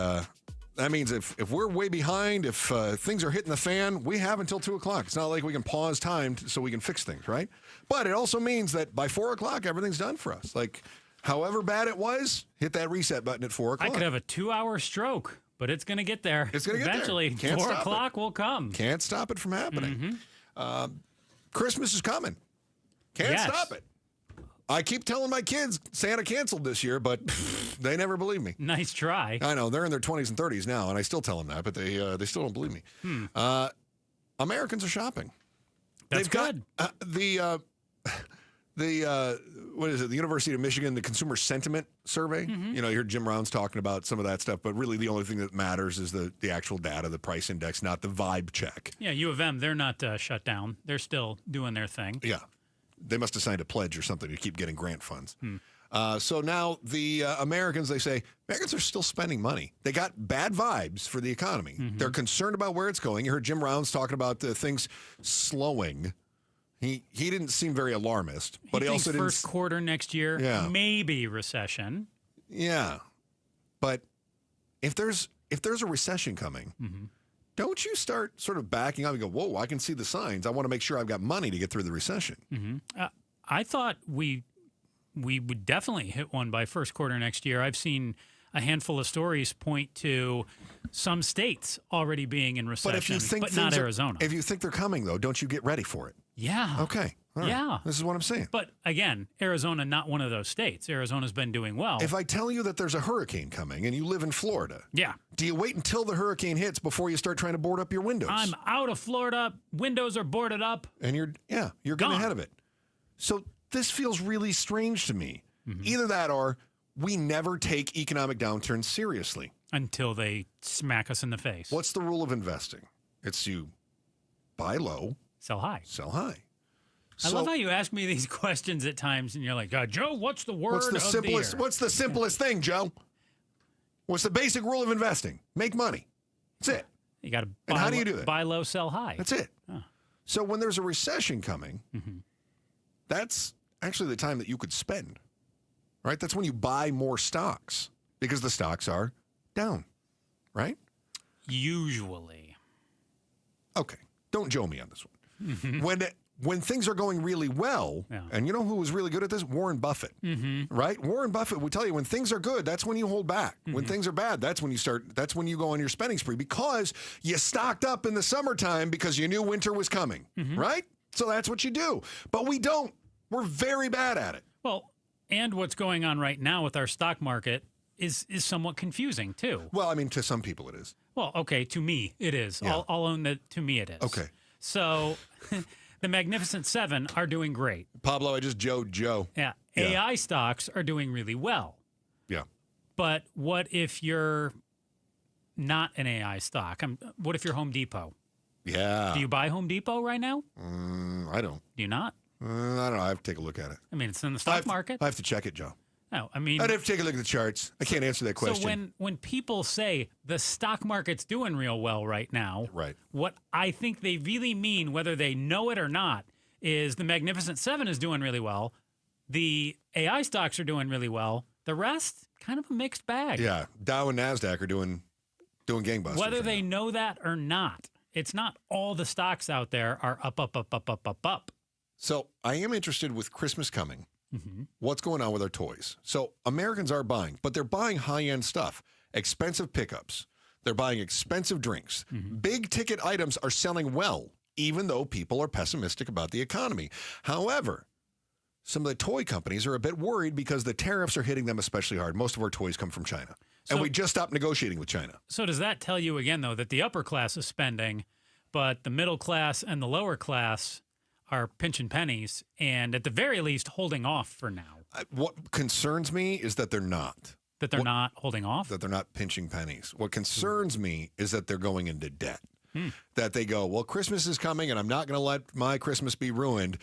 that means if we're way behind, if things are hitting the fan, we have until 2 o'clock. It's not like we can pause time so we can fix things, right? But it also means that by 4 o'clock, everything's done for us. Like, however bad it was, hit that reset button at 4 o'clock. I could have a 2-hour stroke, but it's going to get there. It's going to get eventually. there. Eventually, 4 o'clock will come. Can't stop it from happening. Christmas is coming. Can't stop it. I keep telling my kids Santa canceled this year, but they never believe me. Nice try. I know. They're in their 20s and 30s now, and I still tell them that, but they still don't believe me. Americans are shopping. That's good. What is it? The University of Michigan, the Consumer Sentiment Survey. You know, you heard Jim Rounds talking about some of that stuff, but really the only thing that matters is the actual data, the price index, not the vibe check. Yeah, U of M, they're not shut down. They're still doing their thing. Yeah. They must have signed a pledge or something to keep getting grant funds. So now the Americans, they say, Americans are still spending money. They got bad vibes for the economy. They're concerned about where it's going. You heard Jim Rounds talking about things slowing. He didn't seem very alarmist, but he also didn't. First quarter next year, maybe recession. Yeah, but if there's a recession coming, don't you start sort of backing up and go, whoa, I can see the signs. I want to make sure I've got money to get through the recession. I thought we would definitely hit one by first quarter next year. I've seen a handful of stories point to some states already being in recession, But if you think not Arizona. If you think they're coming, though, don't you get ready for it? Yeah. Okay. All right. Yeah. This is what I'm saying. But again, Arizona, not one of those states. Arizona's been doing well. If I tell you that there's a hurricane coming and you live in Florida, do you wait until the hurricane hits before you start trying to board up your windows? I'm out of Florida. Windows are boarded up. And you're getting ahead of it. So this feels really strange to me. Either that or we never take economic downturns seriously. Until they smack us in the face. What's the rule of investing? It's you buy low. Sell high. Sell high. I love how you ask me these questions at times, and you're like, Joe, what's the word of the year? What's the simplest thing, Joe? What's the basic rule of investing? Make money. That's it. You got to. And how do you do that? Buy low, sell high. That's it. So when there's a recession coming, that's actually the time that you could spend, right? That's when you buy more stocks because the stocks are down, right? Usually. Okay. Don't Joe me on this one. When things are going really well, and you know who was really good at this? Warren Buffett, right? Warren Buffett would tell you when things are good, that's when you hold back. When things are bad, that's when you go on your spending spree because you stocked up in the summertime because you knew winter was coming, right? So that's what you do. But we don't. We're very bad at it. Well, and what's going on right now with our stock market is somewhat confusing too. Well, I mean, to some people it is. Well, okay, to me it is. Yeah. I'll own that to me it is. Okay. So the Magnificent Seven are doing great. Pablo, I just Joe. Yeah. AI stocks are doing really well. Yeah. But what if you're not an AI stock? What if you're Home Depot? Yeah. Do you buy Home Depot right now? I don't. Do you not? I don't know. I have to take a look at it. I mean, it's in the stock market. I have to check it, Joe. No, I mean, I'd have to take a look at the charts. I can't answer that question. So when people say the stock market's doing real well right now, right? What I think they really mean, whether they know it or not, is the Magnificent Seven is doing really well. The AI stocks are doing really well. The rest, kind of a mixed bag. Yeah, Dow and NASDAQ are doing gangbusters. Whether they know that or not, it's not all the stocks out there are up. So I am interested with Christmas coming. What's going on with our toys? So Americans are buying, but they're buying high-end stuff, expensive pickups. They're buying expensive drinks. Big ticket items are selling well, even though people are pessimistic about the economy. However, some of the toy companies are a bit worried because the tariffs are hitting them especially hard. Most of our toys come from China. And we just stopped negotiating with China. So does that tell you again, though, that the upper class is spending, but the middle class and the lower class are pinching pennies and at the very least holding off for now? What concerns me is that they're not. That they're not holding off? That they're not pinching pennies. What concerns me is that they're going into debt. that they go, well, Christmas is coming and I'm not going to let my Christmas be ruined.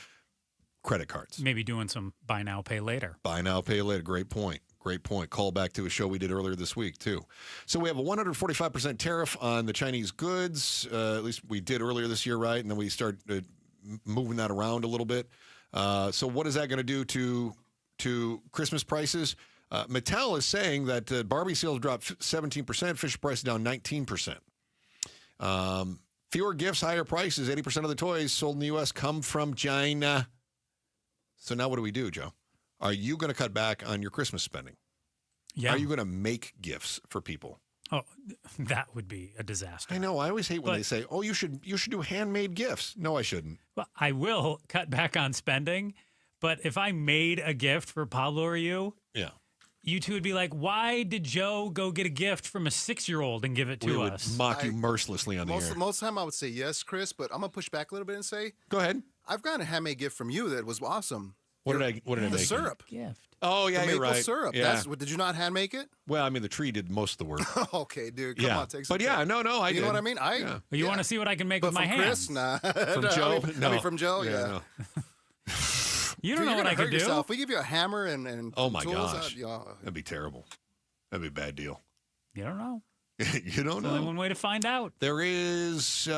Credit cards. Maybe doing some buy now, pay later. Buy now, pay later. Great point. Call back to a show we did earlier this week, too. So we have a 145% tariff on the Chinese goods. At least we did earlier this year, right? And then we start moving that around a little bit. So what is that going to do to Christmas prices? Mattel is saying that Barbie sales dropped 17%, Fisher Price down 19%. Fewer gifts, higher prices. 80% of the toys sold in the U.S. come from China. So now what do we do, Joe? Are you going to cut back on your Christmas spending? Yeah. Are you going to make gifts for people? Oh, that would be a disaster. I know. I always hate when they say, "Oh, you should do handmade gifts." No, I shouldn't. Well, I will cut back on spending, but if I made a gift for Pablo or you, you two would be like, "Why did Joe go get a gift from a 6-year-old and give it to us?" Would mock you mercilessly on the air. Most of the time, I would say yes, Chris, but I'm gonna push back a little bit and say, "Go ahead." I've got a handmade gift from you that was awesome. What did I make? The syrup. Gift. Oh, yeah, the you're maple right. syrup. Yeah. Did you not hand make it? Well, I mean, the tree did most of the work. Okay, dude. Come on, take some. But yeah, no, I did. You know what I mean? You want to see what I can make with my hands? Chris? Nah. From Joe? I mean, from Joe? Yeah. No. You don't know what I can do. Yourself. We give you a hammer and oh my tools. gosh, that'd be terrible. That'd be a bad deal. You don't know. You don't know. Only one way to find out. There is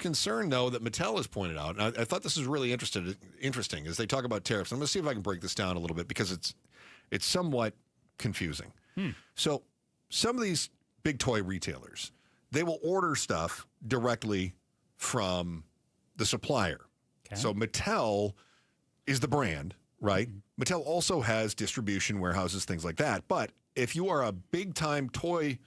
concern, though, that Mattel has pointed out. And I thought this was really interesting as they talk about tariffs. I'm going to see if I can break this down a little bit because it's somewhat confusing. So some of these big toy retailers, they will order stuff directly from the supplier. Okay. So Mattel is the brand, right? Mattel also has distribution warehouses, things like that. But if you are a big-time toy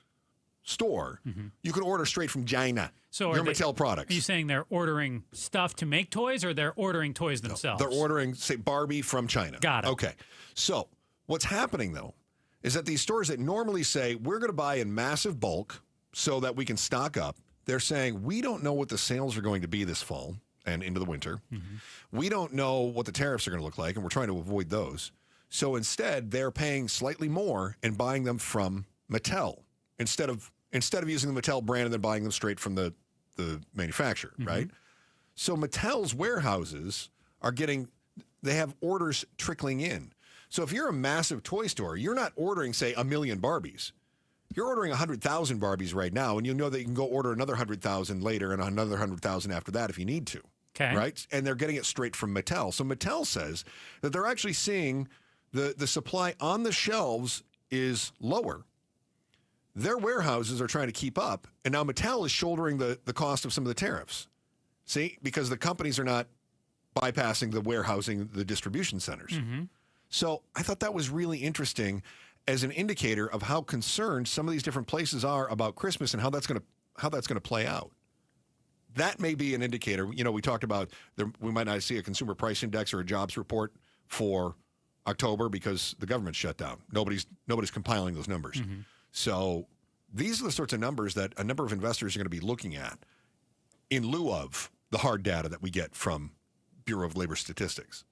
store, you can order straight from China. So your Mattel products. Are you saying they're ordering stuff to make toys, or they're ordering toys themselves? No, they're ordering, say, Barbie from China. Got it. Okay. So what's happening, though, is that these stores that normally say, we're going to buy in massive bulk so that we can stock up, they're saying, we don't know what the sales are going to be this fall and into the winter. We don't know what the tariffs are going to look like, and we're trying to avoid those. So instead, they're paying slightly more and buying them from Mattel instead of using the Mattel brand and then buying them straight from the manufacturer, right? So Mattel's warehouses they have orders trickling in. So if you're a massive toy store, you're not ordering, say, 1 million Barbies. You're ordering 100,000 Barbies right now, and you know that you can go order another 100,000 later and another 100,000 after that if you need to. Okay. Right? And they're getting it straight from Mattel. So Mattel says that they're actually seeing the supply on the shelves is lower. Their warehouses are trying to keep up, and now Mattel is shouldering the cost of some of the tariffs. See? Because the companies are not bypassing the warehousing, the distribution centers. So I thought that was really interesting as an indicator of how concerned some of these different places are about Christmas and how that's going to play out. That may be an indicator. You know, we talked about we might not see a consumer price index or a jobs report for October because the government's shut down. Nobody's compiling those numbers. So these are the sorts of numbers that a number of investors are going to be looking at in lieu of the hard data that we get from Bureau of Labor Statistics.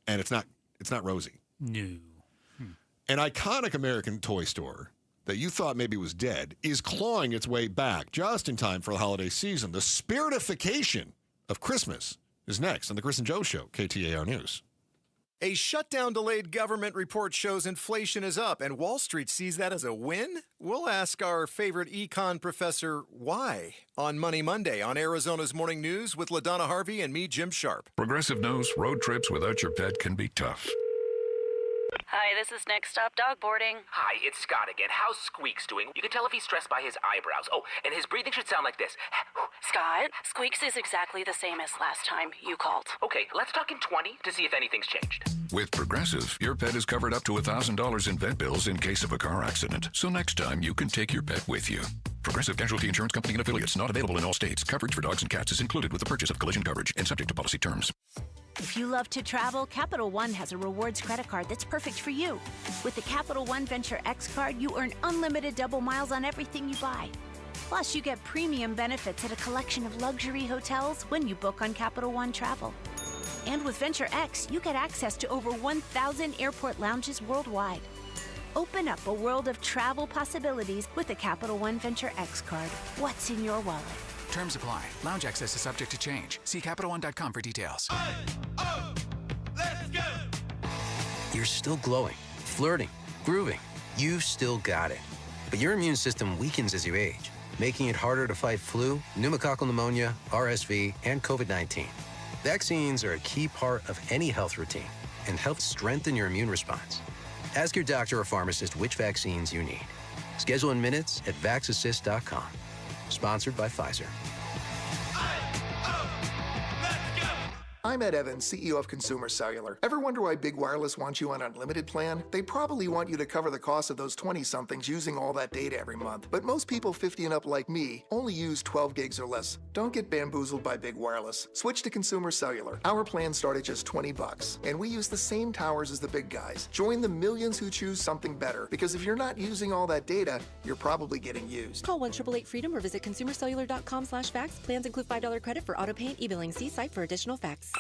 And it's not rosy. No. An iconic American toy store that you thought maybe was dead is clawing its way back just in time for the holiday season. The spiritification of Christmas is next on the Chris and Joe Show, KTAR News. A shutdown-delayed government report shows inflation is up, and Wall Street sees that as a win? We'll ask our favorite econ professor why on Money Monday on Arizona's Morning News with LaDonna Harvey and me, Jim Sharp. Progressive knows road trips without your pet can be tough. Hi, this is Next Stop Dog Boarding. Hi, it's Scott again. How's Squeaks doing? You can tell if he's stressed by his eyebrows. Oh, and his breathing should sound like this. Scott, Squeaks is exactly the same as last time you called. Okay, let's talk in 20 to see if anything's changed. With Progressive, your pet is covered up to $1,000 in vet bills in case of a car accident. So next time, you can take your pet with you. Progressive Casualty Insurance Company and affiliates, not available in all states. Coverage for dogs and cats is included with the purchase of collision coverage and subject to policy terms. If you love to travel, Capital One has a rewards credit card that's perfect for you. With the Capital One Venture X card, you earn unlimited double miles on everything you buy. Plus, you get premium benefits at a collection of luxury hotels when you book on Capital One Travel. And with Venture X, you get access to over 1,000 airport lounges worldwide. Open up a world of travel possibilities with the Capital One Venture X card. What's in your wallet? Terms apply. Lounge access is subject to change. See CapitalOne.com for details. Let's go! You're still glowing, flirting, grooving. You've still got it. But your immune system weakens as you age, making it harder to fight flu, pneumococcal pneumonia, RSV, and COVID-19. Vaccines are a key part of any health routine and help strengthen your immune response. Ask your doctor or pharmacist which vaccines you need. Schedule in minutes at vaxassist.com. Sponsored by Pfizer. I'm Ed Evans, CEO of Consumer Cellular. Ever wonder why Big Wireless wants you on an unlimited plan? They probably want you to cover the cost of those 20-somethings using all that data every month. But most people 50 and up like me only use 12 gigs or less. Don't get bamboozled by Big Wireless. Switch to Consumer Cellular. Our plans start at just $20, and we use the same towers as the big guys. Join the millions who choose something better, because if you're not using all that data, you're probably getting used. Call 1-888-FREEDOM or visit consumercellular.com/facts. Plans include $5 credit for auto pay and e-billing. See site for additional facts.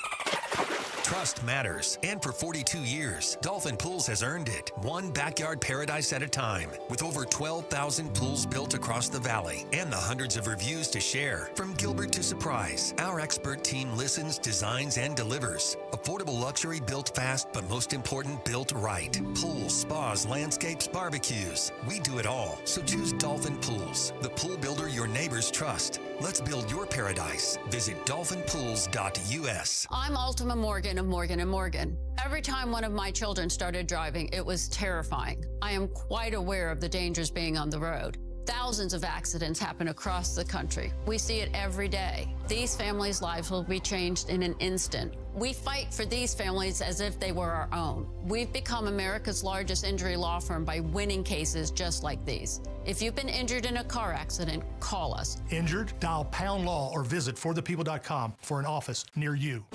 Trust matters, and for 42 years, Dolphin Pools has earned it, one backyard paradise at a time. With over 12,000 pools built across the valley and the hundreds of reviews to share. From Gilbert to Surprise, our expert team listens, designs, and delivers. Affordable luxury built fast, but most important, built right. Pools, spas, landscapes, barbecues. We do it all, so choose Dolphin Pools, the pool builder your neighbors trust. Let's build your paradise. Visit dolphinpools.us. I'm Ultima Morgan of Morgan & Morgan. Every time one of my children started driving, it was terrifying. I am quite aware of the dangers being on the road. Thousands of accidents happen across the country. We see it every day. These families' lives will be changed in an instant. We fight for these families as if they were our own. We've become America's largest injury law firm by winning cases just like these. If you've been injured in a car accident, call us. Injured? Dial #law or visit forthepeople.com for an office near you.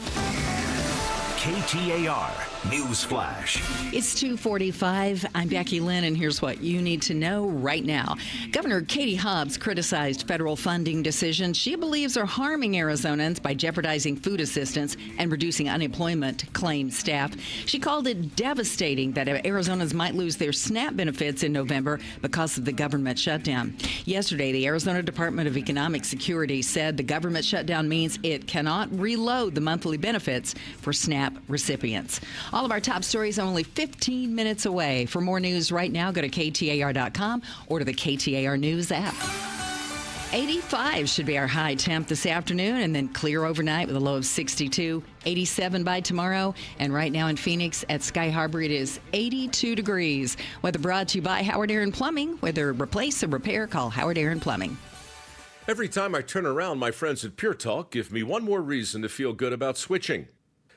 KTAR News Flash. It's 2:45. I'm Becky Lynn, and here's what you need to know right now. Governor Katie Hobbs criticized federal funding decisions she believes are harming Arizonans by jeopardizing food assistance and reducing unemployment claim staff. She called it devastating that Arizonans might lose their SNAP benefits in November because of the government shutdown. Yesterday, the Arizona Department of Economic Security said the government shutdown means it cannot reload the monthly benefits for SNAP recipients. All of our top stories are only 15 minutes away. For more news right now, go to KTAR.com or to the KTAR News app. 85 should be our high temp this afternoon, and then clear overnight with a low of 62. 87 by tomorrow, and right now in Phoenix at Sky Harbor it is 82 degrees. Weather brought to you by Howard Aaron Plumbing. Whether replace or repair, call Howard Aaron Plumbing. Every time I turn around, my friends at Pure Talk give me one more reason to feel good about switching.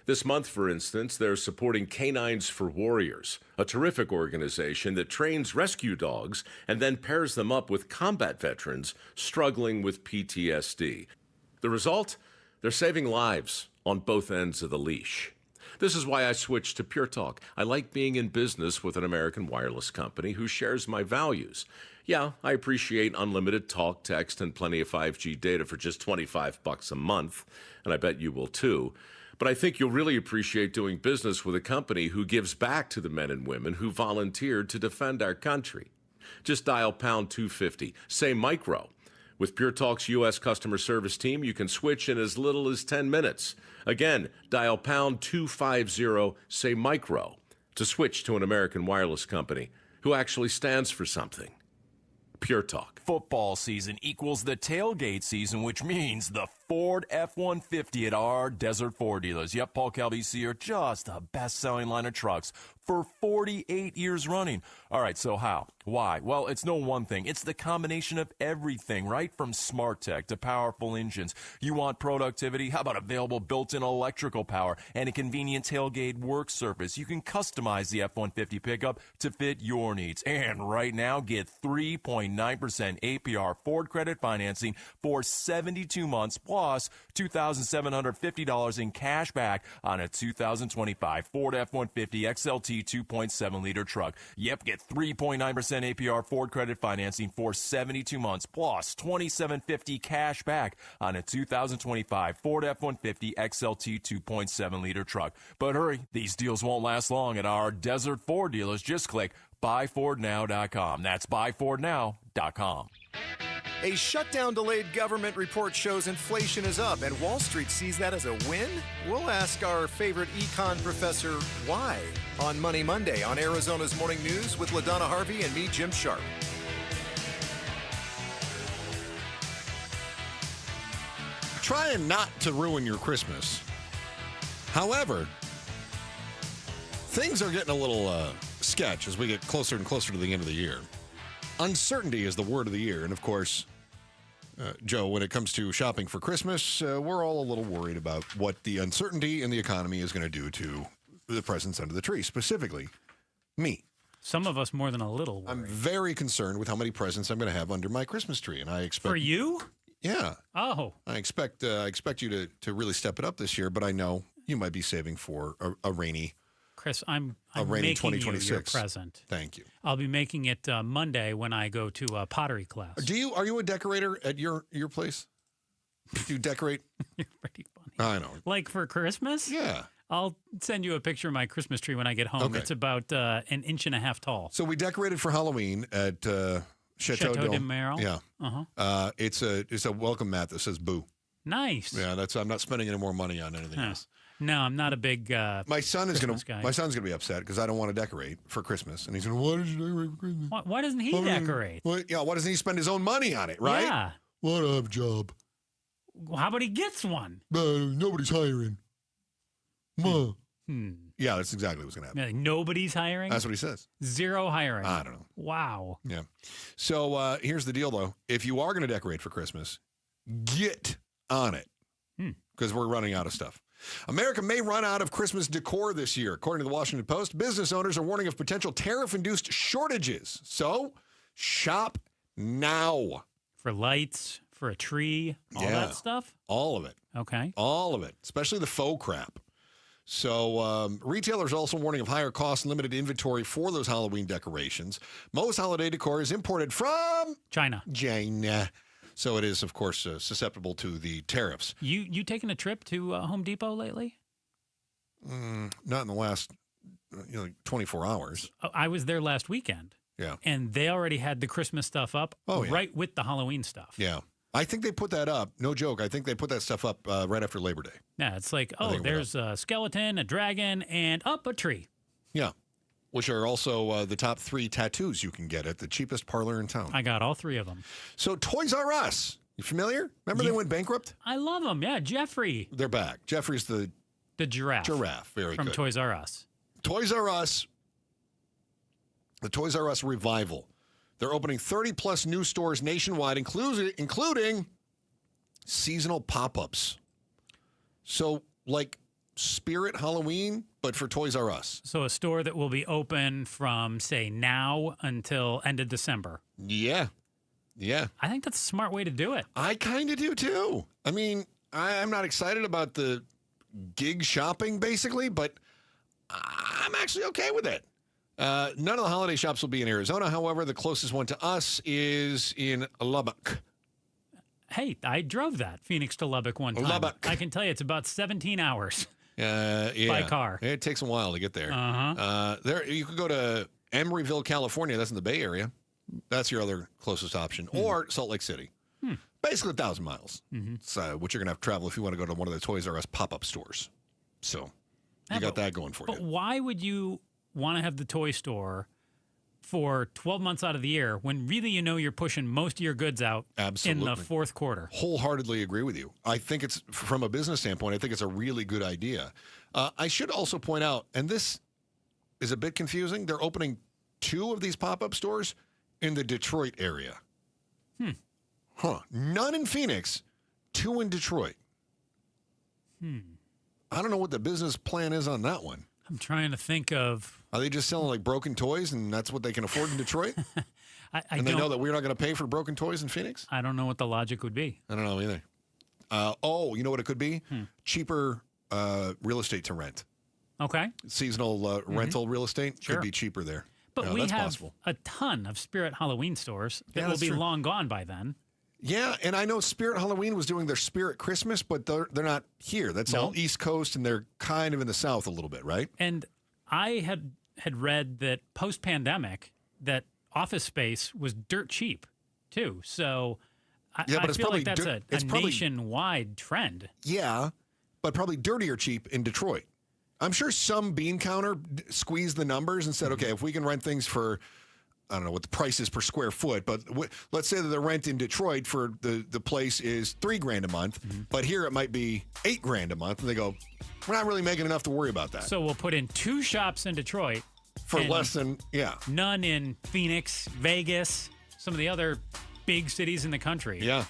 This month, for instance, they're supporting Canines for Warriors, a terrific organization that trains rescue dogs and then pairs them up with combat veterans struggling with PTSD. The result? They're saving lives on both ends of the leash. This is why I switched to Pure Talk. I like being in business with an American wireless company who shares my values. Yeah, I appreciate unlimited talk, text, and plenty of 5G data for just $25 a month, and I bet you will too. But I think you'll really appreciate doing business with a company who gives back to the men and women who volunteered to defend our country. Just dial pound 250, say micro. With Pure Talk's U.S. customer service team, you can switch in as little as 10 minutes. Again, dial pound 250, say micro, to switch to an American wireless company who actually stands for something. Pure Talk. Football season equals the tailgate season, which means the Ford F-150 at our Desert Ford dealers. Yep, Paul Calvisi are just the best-selling line of trucks for 48 years running. All right, so how? Why? Well, it's no one thing. It's the combination of everything, right? From smart tech to powerful engines. You want productivity? How about available built-in electrical power and a convenient tailgate work surface? You can customize the F-150 pickup to fit your needs. And right now, get 3.9% APR Ford credit financing for 72 months plus $2,750 in cash back on a 2025 Ford F-150 XLT 2.7-liter truck. Yep, get 3.9% APR Ford credit financing for 72 months plus $2,750 cash back on a 2025 Ford F-150 XLT 2.7-liter truck. But hurry, these deals won't last long at our Desert Ford dealers. Just click buyfordnow.com. That's buyfordnow.com. A shutdown-delayed government report shows inflation is up, and Wall Street sees that as a win? We'll ask our favorite econ professor why on Money Monday on Arizona's Morning News with LaDonna Harvey and me, Jim Sharp. Trying not to ruin your Christmas. However, things are getting a little sketch as we get closer and closer to the end of the year. Uncertainty is the word of the year. And of course, Joe, when it comes to shopping for Christmas, we're all a little worried about what the uncertainty in the economy is going to do to the presents under the tree, specifically me. Some of us more than a little worried. I'm very concerned with how many presents I'm going to have under my Christmas tree. And I expect... For you? Yeah. Oh. I expect you to really step it up this year, but I know you might be saving for a rainy... Chris, I'm rainy making 2026. you your present. Thank you. I'll be making it Monday when I go to pottery class. Are you a decorator at your place? Do you decorate? You're pretty funny. I know. Like for Christmas? Yeah. I'll send you a picture of my Christmas tree when I get home. Okay. It's about 1.5 inches tall. So we decorated for Halloween at Chateau de Merle. Yeah. Uh-huh. It's a welcome mat that says boo. Nice. Yeah, I'm not spending any more money on anything else. No, I'm not a big my son is Christmas guy. My son's gonna be upset because I don't want to decorate for Christmas, and he's going, "Why did you decorate for Christmas? Why doesn't he decorate? Why doesn't he spend his own money on it? Right? Yeah. What a job. Well, how about he gets one? Nobody's hiring. Yeah, that's exactly what's gonna happen. Yeah, nobody's hiring? That's what he says. Zero hiring. I don't know. Wow. Yeah. So here's the deal, though. If you are going to decorate for Christmas, get on it because we're running out of stuff. America may run out of Christmas decor this year. According to the Washington Post, business owners are warning of potential tariff-induced shortages. So shop now. For lights, for a tree, all that stuff? All of it. Okay. All of it, especially the faux crap. So retailers are also warning of higher costs and limited inventory for those Halloween decorations. Most holiday decor is imported from China. So it is, of course, susceptible to the tariffs. You taken a trip to Home Depot lately? Not in the last 24 hours. I was there last weekend. Yeah. And they already had the Christmas stuff up right with the Halloween stuff. Yeah. I think they put that up. No joke. I think they put that stuff up right after Labor Day. Yeah, it's like, there's a skeleton, a dragon, and a tree. Yeah. Which are also the top 3 tattoos you can get at the cheapest parlor in town. I got all 3 of them. So Toys R Us, you familiar? Remember they went bankrupt? I love them. Yeah, Jeffrey. They're back. Jeffrey's the giraffe. Giraffe, very from good. Toys R Us. Toys R Us, the Toys R Us revival. They're opening 30-plus new stores nationwide, including seasonal pop-ups. So, like Spirit Halloween, but for Toys R Us. So a store that will be open from, say, now until end of December. Yeah. Yeah. I think that's a smart way to do it. I kind of do, too. I mean, I'm not excited about the gig shopping, basically, but I'm actually okay with it. None of the holiday shops will be in Arizona. However, the closest one to us is in Lubbock. Hey, I drove that Phoenix to Lubbock one time. Lubbock. I can tell you it's about 17 hours. Yeah. By car. It takes a while to get there. Uh-huh. There, you could go to Emeryville, California. That's in the Bay Area. That's your other closest option. Or Salt Lake City. Basically 1,000 miles. So, which you're going to have to travel if you want to go to one of the Toys R Us pop-up stores. So, you got that going for you. But why would you want to have the toy store for 12 months out of the year when really you're pushing most of your goods out in the fourth quarter? Wholeheartedly agree with you. I think it's, from a business standpoint, I think it's a really good idea. I should also point out, and this is a bit confusing, they're opening 2 of these pop-up stores in the Detroit area. None in Phoenix, 2 in Detroit. I don't know what the business plan is on that one. I'm trying to think of... Are they just selling like broken toys and that's what they can afford in Detroit? And they know that we're not going to pay for broken toys in Phoenix? I don't know what the logic would be. I don't know either. You know what it could be? Cheaper real estate to rent. Okay. Seasonal rental real estate could be cheaper there. But we that's have possible. a ton of Spirit Halloween stores that will that's be true. long gone by then. Yeah, and I know Spirit Halloween was doing their Spirit Christmas, but they're not here. That's all East Coast, and they're kind of in the South a little bit, right? And I had read that post-pandemic that office space was dirt cheap, too. So I feel like that's a nationwide trend. Yeah, but probably dirtier cheap in Detroit. I'm sure some bean counter squeezed the numbers and said, okay, if we can rent things for, I don't know what the price is per square foot, but let's say that the rent in Detroit for the place is $3,000 a month, but here it might be $8,000 a month, and they go, we're not really making enough to worry about that. So we'll put in 2 shops in Detroit for less than none in Phoenix, Vegas, some of the other big cities in the country. Yeah,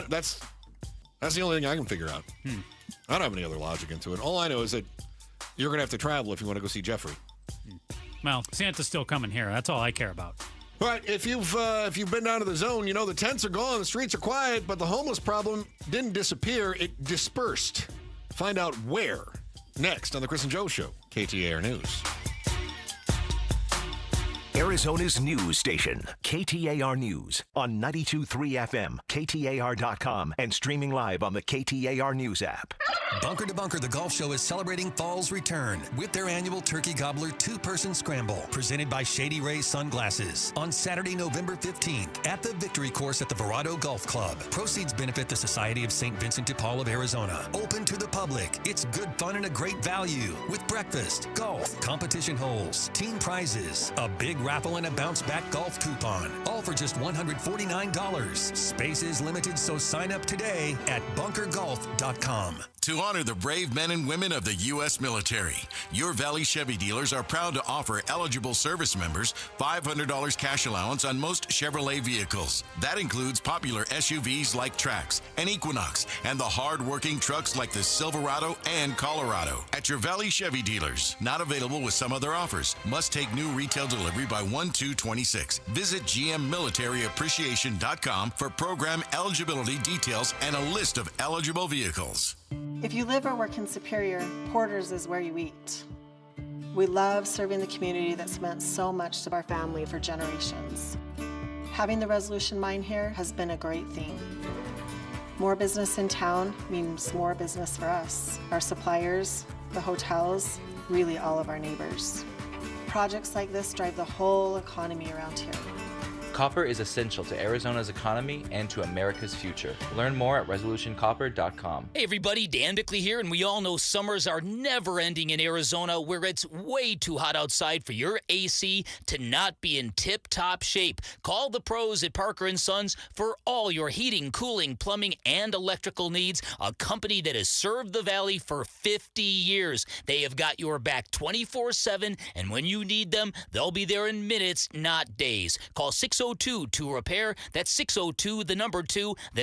that's the only thing I can figure out. I don't have any other logic into it. All I know is that you're going to have to travel if you want to go see Jeffrey. Well, Santa's still coming here. That's all I care about. But if you've been down to the zone, you know the tents are gone, the streets are quiet, but the homeless problem didn't disappear. It dispersed. Find out where. Next on the Chris and Joe Show, KTAR News. Arizona's news station, KTAR News, on 92.3 FM, KTAR.com, and streaming live on the KTAR News app. Bunker to Bunker, the golf show is celebrating fall's return with their annual Turkey Gobbler 2-person scramble, presented by Shady Ray Sunglasses, on Saturday, November 15th at the Victory Course at the Verado Golf Club. Proceeds benefit the Society of St. Vincent de Paul of Arizona. Open to the public. It's good fun and a great value with breakfast, golf, competition holes, team prizes, a big raffle, and a bounce-back golf coupon. All for just $149. Space is limited, so sign up today at bunkergolf.com. To honor the brave men and women of the U.S. military, your Valley Chevy dealers are proud to offer eligible service members $500 cash allowance on most Chevrolet vehicles. That includes popular SUVs like Trax and Equinox and the hard-working trucks like the Silverado and Colorado. At your Valley Chevy dealers, not available with some other offers. Must take new retail delivery by 1/2/26. Visit GMMilitaryAppreciation.com for program eligibility details and a list of eligible vehicles. If you live or work in Superior, Porter's is where you eat. We love serving the community that's meant so much to our family for generations. Having the Resolution Mine here has been a great thing. More business in town means more business for us, our suppliers, the hotels, really all of our neighbors. Projects like this drive the whole economy around here. Copper is essential to Arizona's economy and to America's future. Learn more at resolutioncopper.com. Hey everybody, Dan Bickley here, and we all know summers are never ending in Arizona, where it's way too hot outside for your AC to not be in tip-top shape. Call the pros at Parker & Sons for all your heating, cooling, plumbing, and electrical needs, a company that has served the Valley for 50 years. They have got your back 24/7, and when you need them, they'll be there in minutes, not days. Call 602-2-REPAIR. That's 602-2, then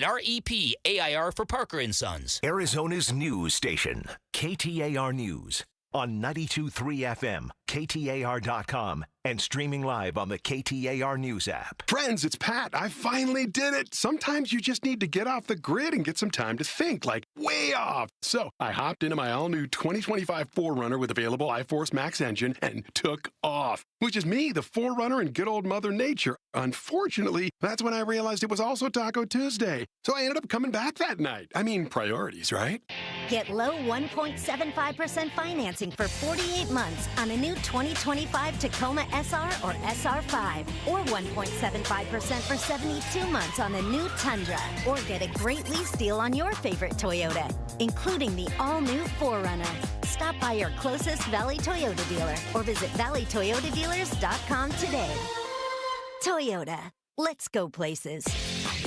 REP AIR for Parker & Sons. Arizona's news station, KTAR News, on 92.3 FM, KTAR.com, and streaming live on the KTAR News app. Friends, it's Pat. I finally did it. Sometimes you just need to get off the grid and get some time to think, like way off. So I hopped into my all-new 2025 4Runner with available iForce Max engine and took off, which is me, the 4Runner, and good old Mother Nature. Unfortunately, that's when I realized it was also Taco Tuesday. So I ended up coming back that night. I mean, priorities, right? Get low 1.75% financing for 48 months on a new 2025 Tacoma SR or SR5, or 1.75% for 72 months on a new Tundra, or get a great lease deal on your favorite Toyota, including the all-new 4Runner. Stop by your closest Valley Toyota dealer or visit valleytoyotadealers.com today. Toyota, let's go places.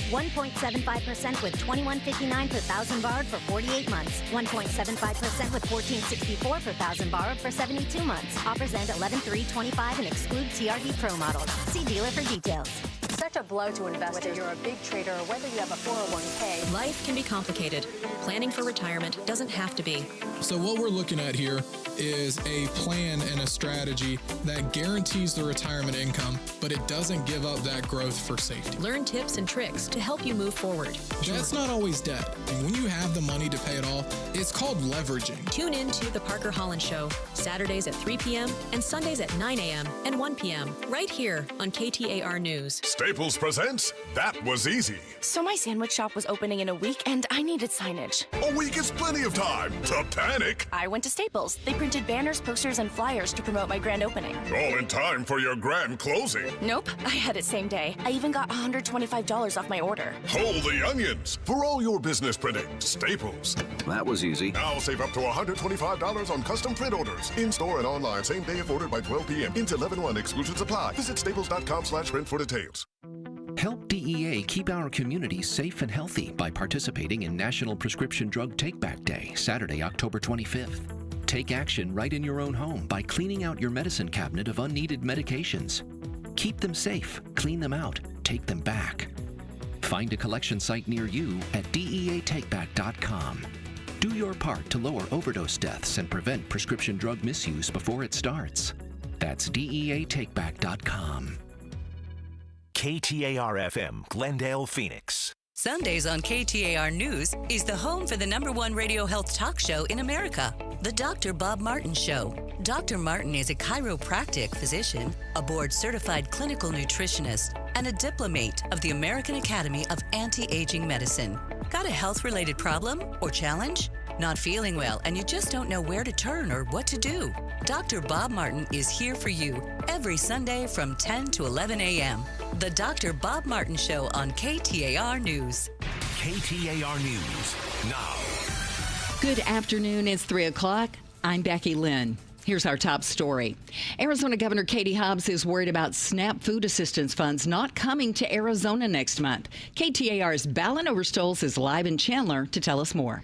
1.75% with $21.59 per thousand borrowed for 48 months. 1.75% with $14.64 per thousand borrowed for 72 months. Offers end 11/3/25 and exclude TRD Pro models. See dealer for details. Such a blow to investors. Whether you're a big trader or whether you have a 401k. Life can be complicated. Planning for retirement doesn't have to be. So what we're looking at here is a plan and a strategy that guarantees the retirement income, but it doesn't give up that growth for safety. Learn tips and tricks to help you move forward. That's not always debt. And when you have the money to pay it off, it's called leveraging. Tune in to The Parker Holland Show, Saturdays at 3 p.m. and Sundays at 9 a.m. and 1 p.m. right here on KTAR News. Staples presents That Was Easy. So my sandwich shop was opening in a week and I needed signage. change? A week is plenty of time to panic. I went to Staples. They printed banners, posters, and flyers to promote my grand opening. All in time for your grand closing. Nope, I had it same day. I even got $125 off my order. Hold the onions. For all your business printing, Staples. That was easy. Now save up to $125 on custom print orders. In-store and online, same day if ordered by 12 p.m. Into 11/1. Exclusions apply. Visit staples.com/print for details. Help DEA keep our community safe and healthy by participating in National Prescription Drug Take-Back Day, Saturday, October 25th. Take action right in your own home by cleaning out your medicine cabinet of unneeded medications. Keep them safe, clean them out, take them back. Find a collection site near you at DEATakeback.com. Do your part to lower overdose deaths and prevent prescription drug misuse before it starts. That's DEATakeback.com. KTAR-FM, Glendale, Phoenix. Sundays on KTAR News is the home for the #1 radio health talk show in America, The Dr. Bob Martin Show. Dr. Martin is a chiropractic physician, a board-certified clinical nutritionist, and a diplomate of the American Academy of Anti-Aging Medicine. Got a health-related problem or challenge? Not feeling well and you just don't know where to turn or what to do? Dr. Bob Martin is here for you every Sunday from 10 to 11 a.m. The Dr. Bob Martin Show on KTAR News. KTAR News now. Good afternoon. It's 3 o'clock. I'm Becky Lynn. Here's our top story. Arizona Governor Katie Hobbs is worried about SNAP food assistance funds not coming to Arizona next month. KTAR's Ballin Overstoles is live in Chandler to tell us more.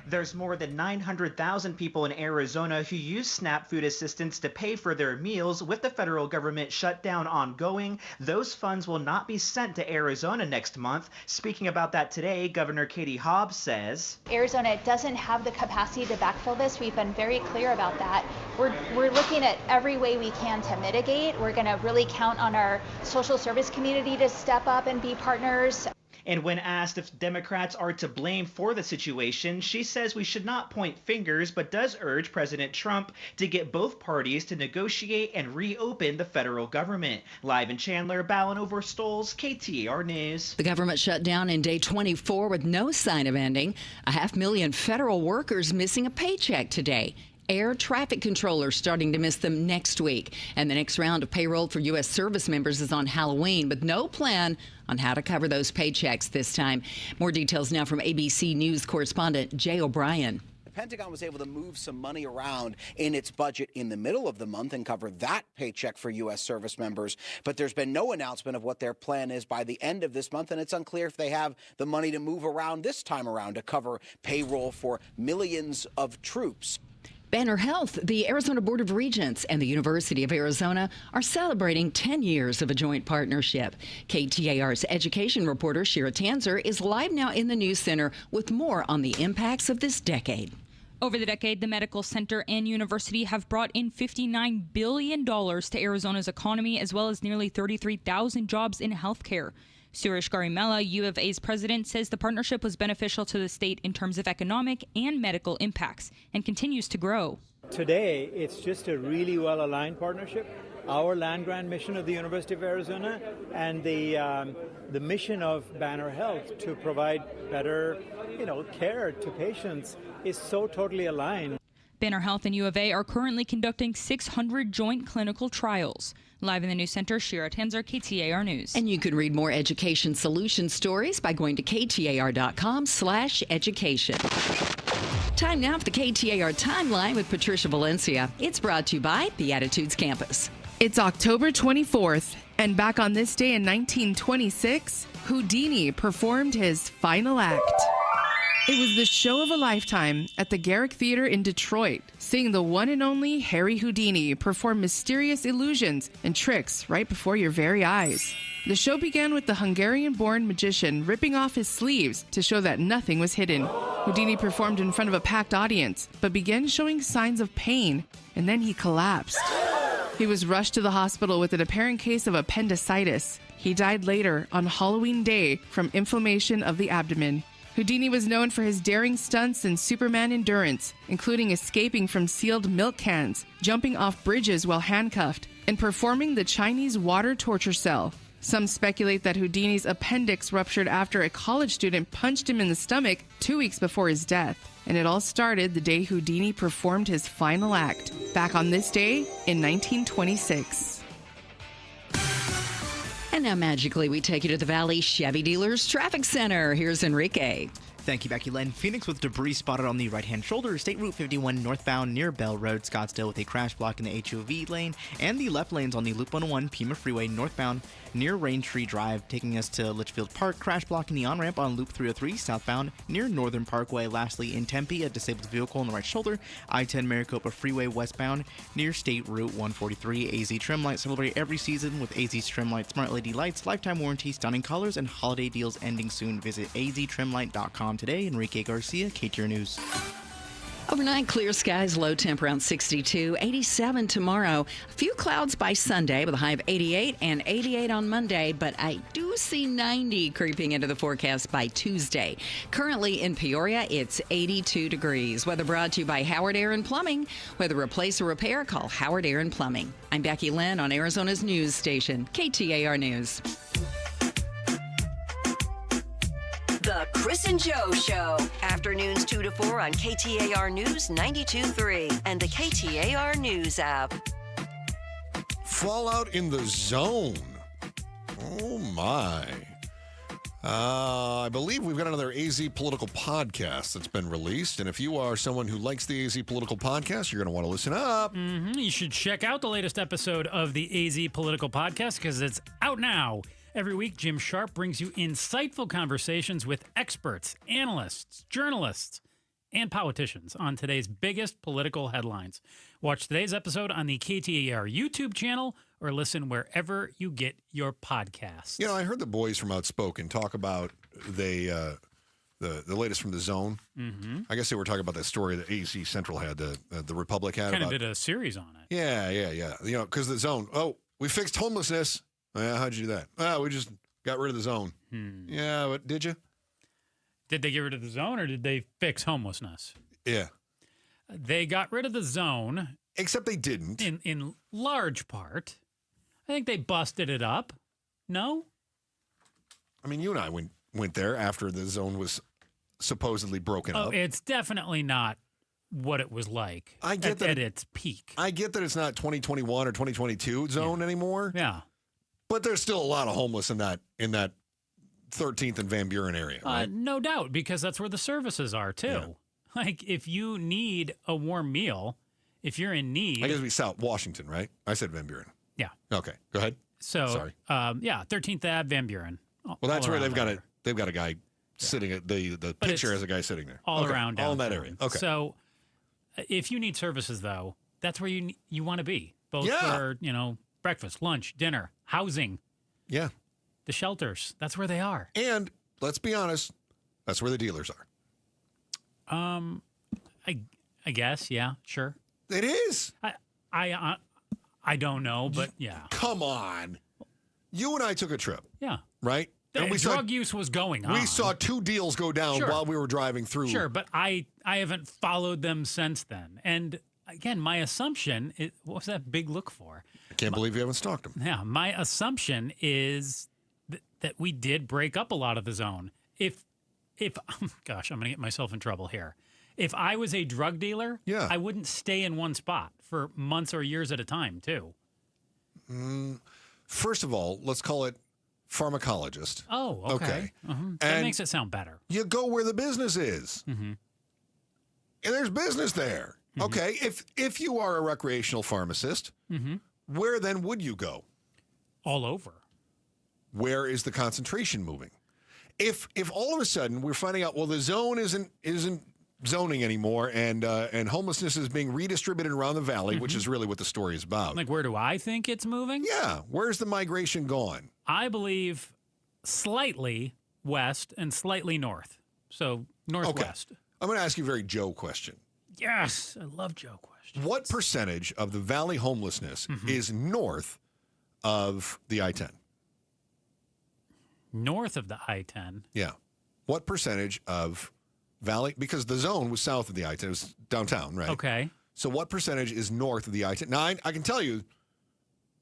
There's more than 900,000 people in Arizona who use SNAP food assistance to pay for their meals. With the federal government shutdown ongoing, those funds will not be sent to Arizona next month. Speaking about that today, Governor Katie Hobbs says, Arizona doesn't have the capacity to backfill this. We've been very clear about that. We're looking at every way we can to mitigate. We're going to really count on our social service community to step up and be partners. And when asked if Democrats are to blame for the situation, she says we should not point fingers, but does urge President Trump to get both parties to negotiate and reopen the federal government. Live in Chandler, Ballin Overstoles, KTAR News. The government shut down in day 24 with no sign of ending. 500,000 federal workers missing a paycheck today. Air traffic controllers starting to miss them next week. And the next round of payroll for U.S. service members is on Halloween, with no plan on how to cover those paychecks this time. More details now from ABC News correspondent Jay O'Brien. The Pentagon was able to move some money around in its budget in the middle of the month and cover that paycheck for U.S. service members. But there's been no announcement of what their plan is by the end of this month, and it's unclear if they have the money to move around this time around to cover payroll for millions of troops. Banner Health, the Arizona Board of Regents, and the University of Arizona are celebrating 10 years of a joint partnership. KTAR's education reporter Shira Tanzer is live now in the News Center with more on the impacts of this decade. Over the decade, the medical center and university have brought in $59 billion to Arizona's economy, as well as nearly 33,000 jobs in healthcare. Suresh Garimella, U of A's president, says the partnership was beneficial to the state in terms of economic and medical impacts and continues to grow. Today, it's just a really well-aligned partnership. Our land-grant mission of the University of Arizona and the mission of Banner Health to provide better, care to patients is so totally aligned. Banner Health and U of A are currently conducting 600 joint clinical trials. Live in the News Center, Shira Tanzer, KTAR News. And you can read more education solution stories by going to KTAR.com/education. Time now for the KTAR Timeline with Patricia Valencia. It's brought to you by the Attitudes Campus. It's October 24th, and back on this day in 1926, Houdini performed his final act. It was the show of a lifetime at the Garrick Theater in Detroit, seeing the one and only Harry Houdini perform mysterious illusions and tricks right before your very eyes. The show began with the Hungarian-born magician ripping off his sleeves to show that nothing was hidden. Houdini performed in front of a packed audience, but began showing signs of pain, and then he collapsed. He was rushed to the hospital with an apparent case of appendicitis. He died later on Halloween Day from inflammation of the abdomen. Houdini was known for his daring stunts and Superman endurance, including escaping from sealed milk cans, jumping off bridges while handcuffed, and performing the Chinese water torture cell. Some speculate that Houdini's appendix ruptured after a college student punched him in the stomach 2 weeks before his death. And it all started the day Houdini performed his final act, back on this day in 1926. And now magically we take you to the Valley Chevy Dealers Traffic Center. Here's Enrique. Thank you, Becky Lynn. Phoenix with debris spotted on the right-hand shoulder. State Route 51 northbound near Bell Road. Scottsdale with a crash block in the HOV lane. And the left lanes on the Loop 101 Pima Freeway northbound near Rain Tree Drive. Taking us to Litchfield Park. Crash block in the on-ramp on Loop 303 southbound near Northern Parkway. Lastly, in Tempe, a disabled vehicle on the right shoulder. I-10 Maricopa Freeway westbound near State Route 143. AZ Trim Light. Celebrate every season with AZ Trim Light Smart LED lights. Lifetime warranty, stunning colors, and holiday deals ending soon. Visit aztrimlight.com today. Enrique Garcia, KTAR News. Overnight, clear skies, low temp around 62, 87 tomorrow. A few clouds by Sunday with a high of 88 and 88 on Monday, but I do see 90 creeping into the forecast by Tuesday. Currently in Peoria, it's 82 degrees. Weather brought to you by Howard Air and Plumbing. Whether replace or repair, call Howard Air and Plumbing. I'm Becky Lynn on Arizona's news station, KTAR News. The Chris and Joe Show. Afternoons 2 to 4 on KTAR News 92.3 and the KTAR News app. Fallout in the Zone. Oh, my. I believe we've got another AZ Political podcast that's been released. And if you are someone who likes the AZ Political podcast, you're going to want to listen up. You should check out the latest episode of the AZ Political podcast because it's out now. Every week, Jim Sharp brings you insightful conversations with experts, analysts, journalists, and politicians on today's biggest political headlines. Watch today's episode on the KTAR YouTube channel or listen wherever you get your podcasts. You know, I heard the boys from Outspoken talk about the latest from the Zone. Mm-hmm. I guess they were talking about that story that AZ Central had, the Republic had. Kind of did a series on it. Yeah. You know, because the Zone, we fixed homelessness. How'd you do that? We just got rid of the Zone. Yeah, but did you? Did they get rid of the Zone or did they fix homelessness? Yeah. They got rid of the Zone. Except they didn't. In large part. I think they busted it up. No? I mean, you and I went there after the Zone was supposedly broken up. It's definitely not what it was like at its peak. I get that it's not 2021 or 2022 Zone anymore. Yeah. But there's still a lot of homeless in that 13th and Van Buren area, right? No doubt, because that's where the services are, too. Yeah. Like, if you need a warm meal, if you're in need... I guess we South Washington, right? I said Van Buren. Yeah. Okay, go ahead. So, sorry. 13th Ave, Van Buren. Well, that's where they've got a guy sitting at the picture has a guy sitting there. All around all in that area. Okay. So, if you need services, though, that's where you want to be. Both for, breakfast, lunch, dinner, housing. Yeah. The shelters. That's where they are. And let's be honest, that's where the dealers are. I guess, yeah, sure. It is. I don't know, but yeah. Come on. You and I took a trip. Yeah. Right? And drug use was going on. We saw 2 deals go down while we were driving through. Sure, but I haven't followed them since then. And again, my assumption is, what was that big look for? I can't believe you haven't stalked them. Yeah, my assumption is that we did break up a lot of the Zone. If gosh, I'm going to get myself in trouble here. If I was a drug dealer, I wouldn't stay in one spot for months or years at a time, too. First of all, let's call it pharmacologist. Oh, okay. That makes it sound better. You go where the business is. Mm-hmm. And there's business there. Mm-hmm. Okay, if you are a recreational pharmacist, where then would you go? All over. Where is the concentration moving? If all of a sudden we're finding out, well, the Zone isn't zoning anymore, and homelessness is being redistributed around the valley, which is really what the story is about. Like, where do I think it's moving? Yeah, where's the migration gone? I believe slightly west and slightly north. So northwest. Okay. I'm going to ask you a very Joe question. Yes, I love Joe questions. What percentage of the valley homelessness is north of the I-10? North of the I-10? Yeah. What percentage of valley, because the Zone was south of the I-10, it was downtown, right? Okay. So what percentage is north of the I-10? Now, I can tell you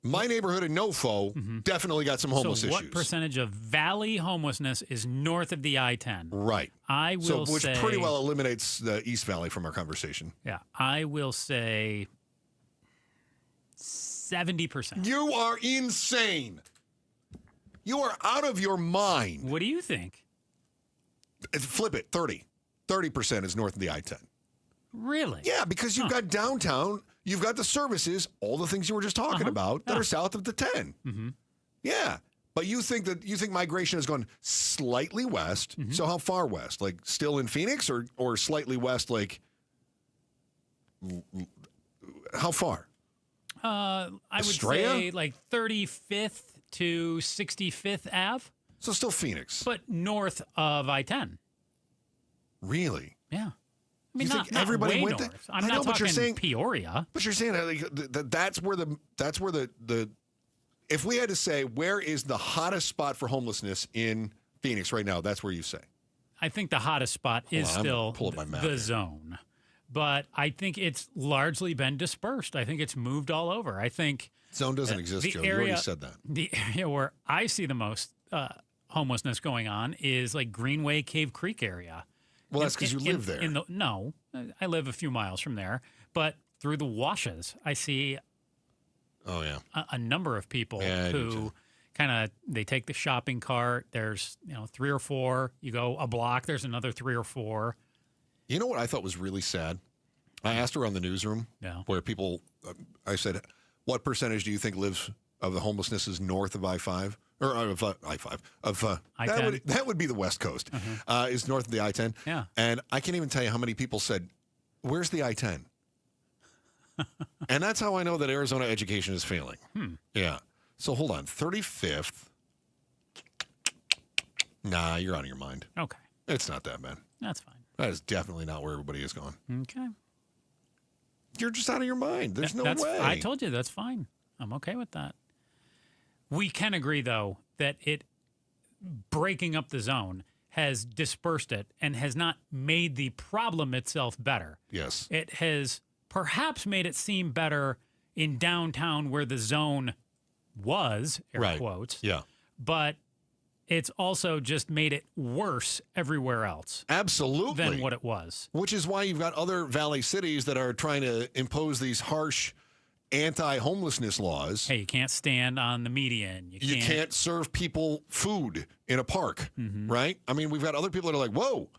My neighborhood in Nofo definitely got some homeless so what issues. Percentage of valley homelessness is north of the I-10? Right. I will which say, pretty well eliminates the East Valley from our conversation. Yeah, I will say 70%. You are insane. You are out of your mind. What do you think? Flip it, 30. 30% is north of the I-10. Really? Yeah, because you've got downtown, you've got the services, all the things you were just talking about that are south of the 10. Mm-hmm. Yeah. But you think migration has gone slightly west. So how far west? Like still in Phoenix or slightly west, like how far? I would say like 35th to 65th Ave. So still Phoenix. But north of I-10. Really? Yeah. I mean, you not, think everybody way went north. there? I'm not talking Peoria. But you're saying that's where the if we had to say where is the hottest spot for homelessness in Phoenix right now, that's where you say. I think the hottest spot is still pull up my map the here. zone. But I think it's largely been dispersed. I think it's moved all over. I think zone doesn't exist, Joe. You already said that. The area where I see the most homelessness going on is like Greenway, Cave Creek area. Well, that's because you live there. No, I live a few miles from there. But through the washes, I see a number of people who kind of, they take the shopping cart. There's 3 or 4. You go a block, there's another 3 or 4. You know what I thought was really sad? I asked around the newsroom where people, I said, what percentage do you think lives of the homelessness is north of I-5? Or of I-5. I-10. That would be the West Coast, is north of the I-10. Yeah. And I can't even tell you how many people said, where's the I-10? And that's how I know that Arizona education is failing. Yeah. So hold on. 35th. Nah, you're out of your mind. Okay. It's not that bad. That's fine. That is definitely not where everybody is going. Okay. You're just out of your mind. There's no way. I told you that's fine. I'm okay with that. We can agree, though, that it breaking up the zone has dispersed it and has not made the problem itself better. Yes. It has perhaps made it seem better in downtown where the zone was, air quotes. Yeah. But it's also just made it worse everywhere else. Absolutely. Than what it was. Which is why you've got other valley cities that are trying to impose these harsh anti-homelessness laws. Hey, you can't stand on the median. You can't serve people food in a park, right? I mean, we've got other people that are like, whoa,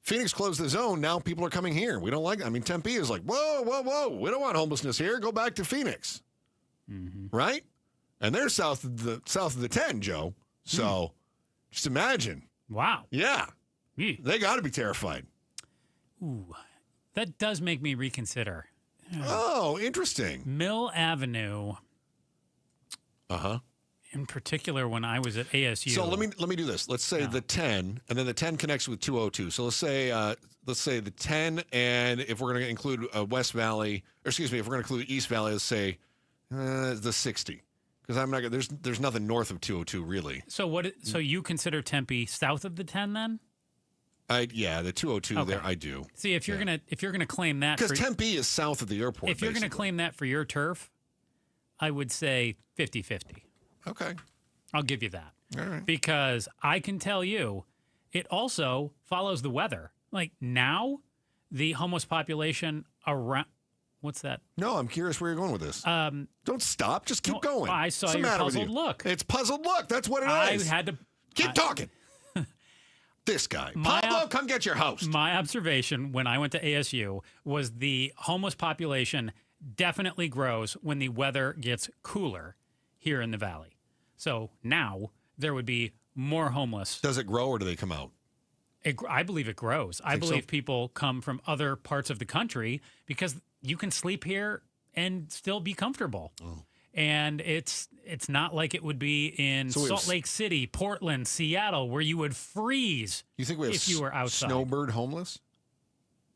Phoenix closed the zone. Now people are coming here. We don't like it. I mean, Tempe is like, whoa, whoa, whoa. We don't want homelessness here. Go back to Phoenix, right? And they're south of the 10, Joe. So just imagine. Wow. Yeah. They got to be terrified. Ooh, that does make me reconsider. Oh, interesting. Mill Avenue. Uh-huh. In particular, when I was at ASU. So let me do this. Let's say the 10, and then the 10 connects with 202. So let's say the 10, and if we're going to include West Valley, or excuse me, if we're going to include East Valley, let's say the 60, because I'm not gonna, there's nothing north of 202 really. So so you consider Tempe south of the 10 then? The 202 there I do. See, if you're gonna claim that, because Tempe is south of the airport. If you're gonna claim that for your turf, I would say 50-50. Okay, I'll give you that. All right. Because I can tell you, it also follows the weather. Like now, the homeless population around. What's that? No, I'm curious where you're going with this. Don't stop. Just keep going. I saw What's the your matter with puzzled you? look. It's puzzled look. That's what it is. I had to keep talking. This guy. Pablo, come get your host. My observation when I went to ASU was the homeless population definitely grows when the weather gets cooler here in the valley. So now there would be more homeless. Does it grow or do they come out? I believe it grows. I believe people come from other parts of the country because you can sleep here and still be comfortable. Oh. And it's not like it would be in Salt Lake City, Portland, Seattle, where you would freeze. You think we have if you were outside? Snowbird homeless?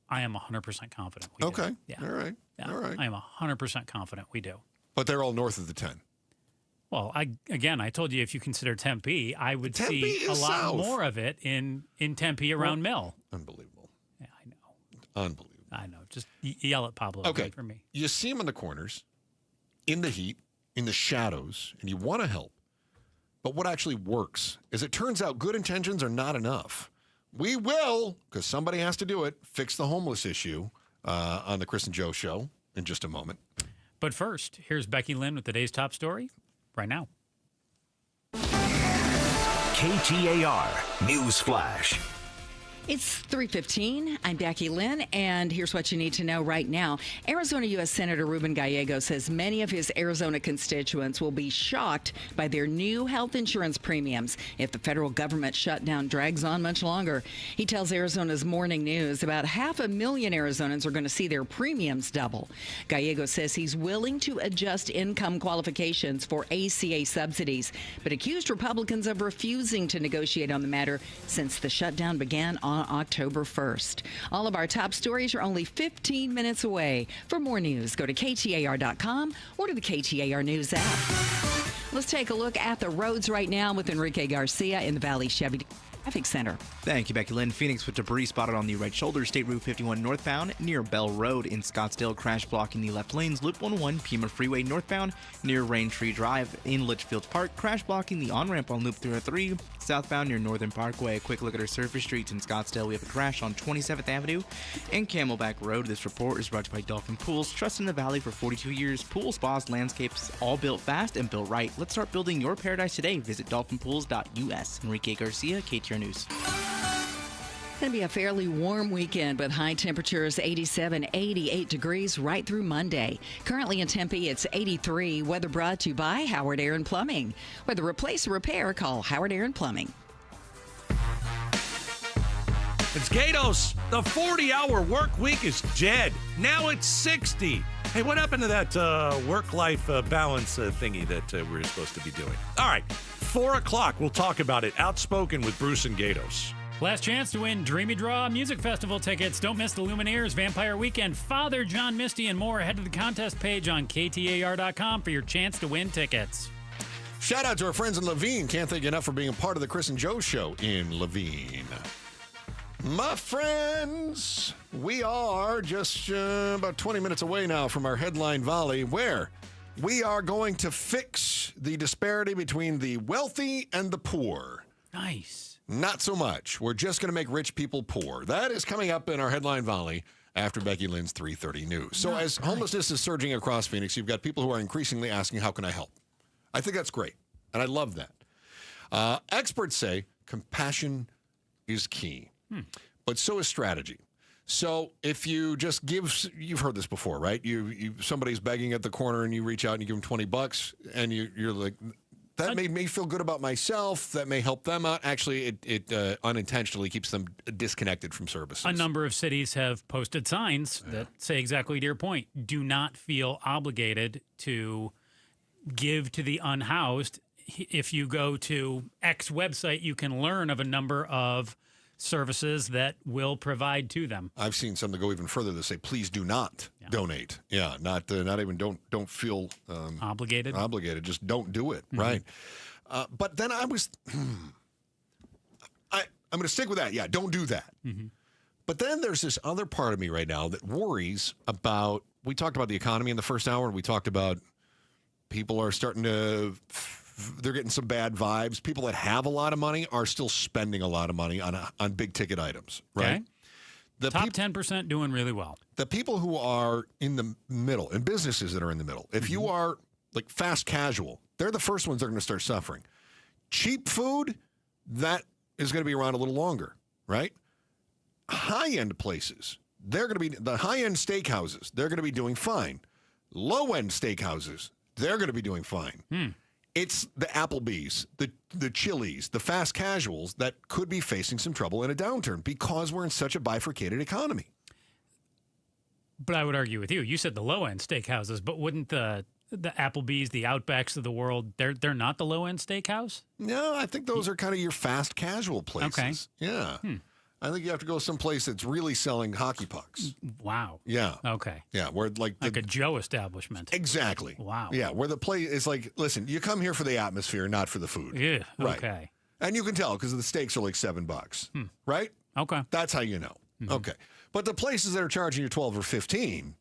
I am 100% confident we do. Okay. Yeah. All right. Yeah. All right. I am 100% confident we do. But they're all north of the 10. Well, I told you if you consider Tempe, I would see a lot more of it in Tempe around Mill. Unbelievable. Yeah, I know. Unbelievable. I know. Just yell at Pablo okay. for me. You see them in the corners, in the heat, in the shadows and you want to help. But what actually works is it turns out good intentions are not enough. We will, because somebody has to do it, fix the homeless issue on the Chris and Joe Show in just a moment. But first, here's Becky Lynn with today's top story right now. KTAR News Flash. It's 3:15. I'm Becky Lynn, and here's what you need to know right now. Arizona U.S. Senator Ruben Gallego says many of his Arizona constituents will be shocked by their new health insurance premiums if the federal government shutdown drags on much longer. He tells Arizona's Morning News about 500,000 Arizonans are going to see their premiums double. Gallego says he's willing to adjust income qualifications for ACA subsidies, but accused Republicans of refusing to negotiate on the matter since the shutdown began on October 1st. All of our top stories are only 15 minutes away. For more news, go to KTAR.com or to the KTAR News app. Let's take a look at the roads right now with Enrique Garcia in the Valley Chevy Traffic Center. Thank you, Becky Lynn. Phoenix with debris spotted on the right shoulder, State Route 51 northbound near Bell Road. In Scottsdale, crash blocking the left lanes, Loop 101 Pima Freeway northbound near Rain Tree Drive. In Litchfield Park, crash blocking the on-ramp on Loop 303 southbound near Northern Parkway. A quick look at our surface streets in Scottsdale. We have a crash on 27th Avenue and Camelback Road. This report is brought to you by Dolphin Pools. Trust in the Valley for 42 years. Pool spas, landscapes, all built fast and built right. Let's start building your paradise today. Visit dolphinpools.us. Enrique Garcia, KTAR News. It's going to be a fairly warm weekend with high temperatures 87, 88 degrees right through Monday. Currently in Tempe, it's 83. Weather brought to you by Howard Aaron Plumbing. Whether replace or repair, call Howard Aaron Plumbing. It's Gatos. The 40-hour work week is dead. Now it's 60. Hey, what happened to that work-life balance thingy that we were supposed to be doing? All right, 4 o'clock, we'll talk about it. Outspoken with Bruce and Gatos. Last chance to win Dreamy Draw Music Festival tickets. Don't miss the Lumineers, Vampire Weekend, Father John Misty, and more. Head to the contest page on KTAR.com for your chance to win tickets. Shout out to our friends in Laveen. Can't thank you enough for being a part of the Chris and Joe Show in Laveen. My friends, we are just about 20 minutes away now from our headline volley, where we are going to fix the disparity between the wealthy and the poor. Nice. Not so much. We're just going to make rich people poor. That is coming up in our headline volley after Becky Lynn's 3:30 news. So as homelessness is surging across Phoenix, you've got people who are increasingly asking, how can I help? I think that's great, and I love that. Experts say compassion is key, but so is strategy. So if you just you've heard this before, right? Somebody's begging at the corner and you reach out and you give them $20 and you're like, that made me feel good about myself. That may help them out. Actually, it unintentionally keeps them disconnected from services. A number of cities have posted signs that say exactly to your point. Do not feel obligated to give to the unhoused. If you go to X website, you can learn of a number of services that will provide to them. I've seen some that go even further that say, please do not donate. Yeah, not even don't feel obligated. Just don't do it, right? But then I was, I'm going to stick with that. Yeah, don't do that. But then there's this other part of me right now that worries about, we talked about the economy in the first hour, and we talked about people are starting to, they're getting some bad vibes. People that have a lot of money are still spending a lot of money on big ticket items, right? Okay. The top 10% doing really well. The people who are in the middle, and businesses that are in the middle, if you are like fast casual, they're the first ones that are going to start suffering. Cheap food, that is going to be around a little longer, right? High-end places, they're going to be, the high-end steakhouses, they're going to be doing fine. Low-end steakhouses, they're going to be doing fine. It's the Applebee's, the Chili's, the fast casuals that could be facing some trouble in a downturn because we're in such a bifurcated economy. But I would argue with you. You said the low-end steakhouses, but wouldn't the Applebee's, the Outbacks of the world, they're not the low-end steakhouse? No, I think those are kind of your fast casual places. Okay. Yeah. I think you have to go someplace that's really selling hockey pucks. Wow. Yeah. Okay. Yeah, where like a Joe establishment. Exactly. Wow. Yeah, where the place is like, listen, you come here for the atmosphere, not for the food. Yeah. Right. Okay. And you can tell because the steaks are like $7, right? Okay. That's how you know. Okay. But the places that are charging you 12 or 15,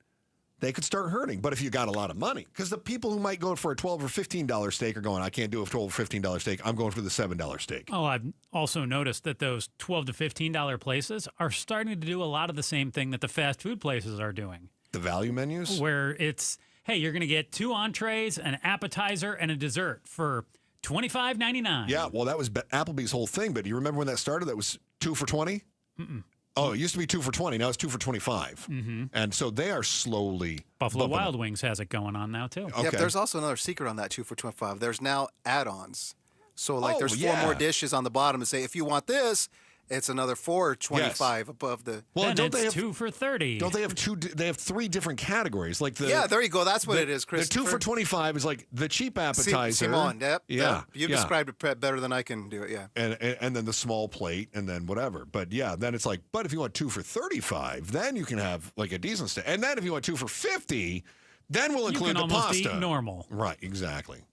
they could start hurting. But if you got a lot of money, because the people who might go for a $12 or $15 steak are going, I can't do a $12 or $15 steak. I'm going for the $7 steak. Oh, I've also noticed that those $12 to $15 places are starting to do a lot of the same thing that the fast food places are doing. The value menus? Where it's, hey, you're going to get 2 entrees, an appetizer, and a dessert for $25.99. Yeah, well, that was Applebee's whole thing. But do you remember when that started? That was 2 for $20? Mm-mm. Oh, it used to be 2 for $20. Now it's 2 for $25. Mm-hmm. And so they are slowly Buffalo bumping Wild up. Wings has it going on now, too. Okay. Yeah, but there's also another secret on that 2 for $25. There's now add-ons. So, like, Oh, there's 4 yeah. more dishes on the bottom to say, if you want this, it's another $4.25 above the. Well, Then don't it's they have 2 for $30. Don't they have They have 3 different categories. Like the Yeah, there you go. That's what it is, The 2 Christopher. for $25 is like the cheap appetizer. Simon, yep. Yeah, You yeah. described it better than I can do it, yeah. And then the small plate, and then whatever. But yeah, then it's like, but if you want 2 for $35, then you can have like a decent steak. And then if you want 2 for $50, then we'll You include can the almost pasta. eat normal. Right, exactly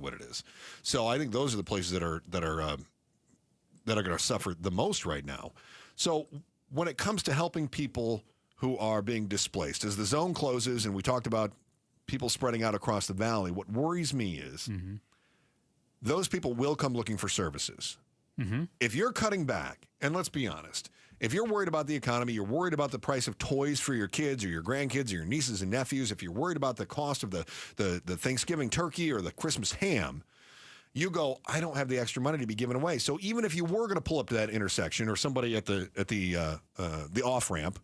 what it is. So I think those are the places that are going to suffer the most right now. So when it comes to helping people who are being displaced, as the zone closes, and we talked about people spreading out across the valley, what worries me is those people will come looking for services. Mm-hmm. If you're cutting back, and let's be honest, if you're worried about the economy, you're worried about the price of toys for your kids or your grandkids or your nieces and nephews, if you're worried about the cost of the Thanksgiving turkey or the Christmas ham, you go, I don't have the extra money to be giving away. So even if you were going to pull up to that intersection or somebody at the off-ramp,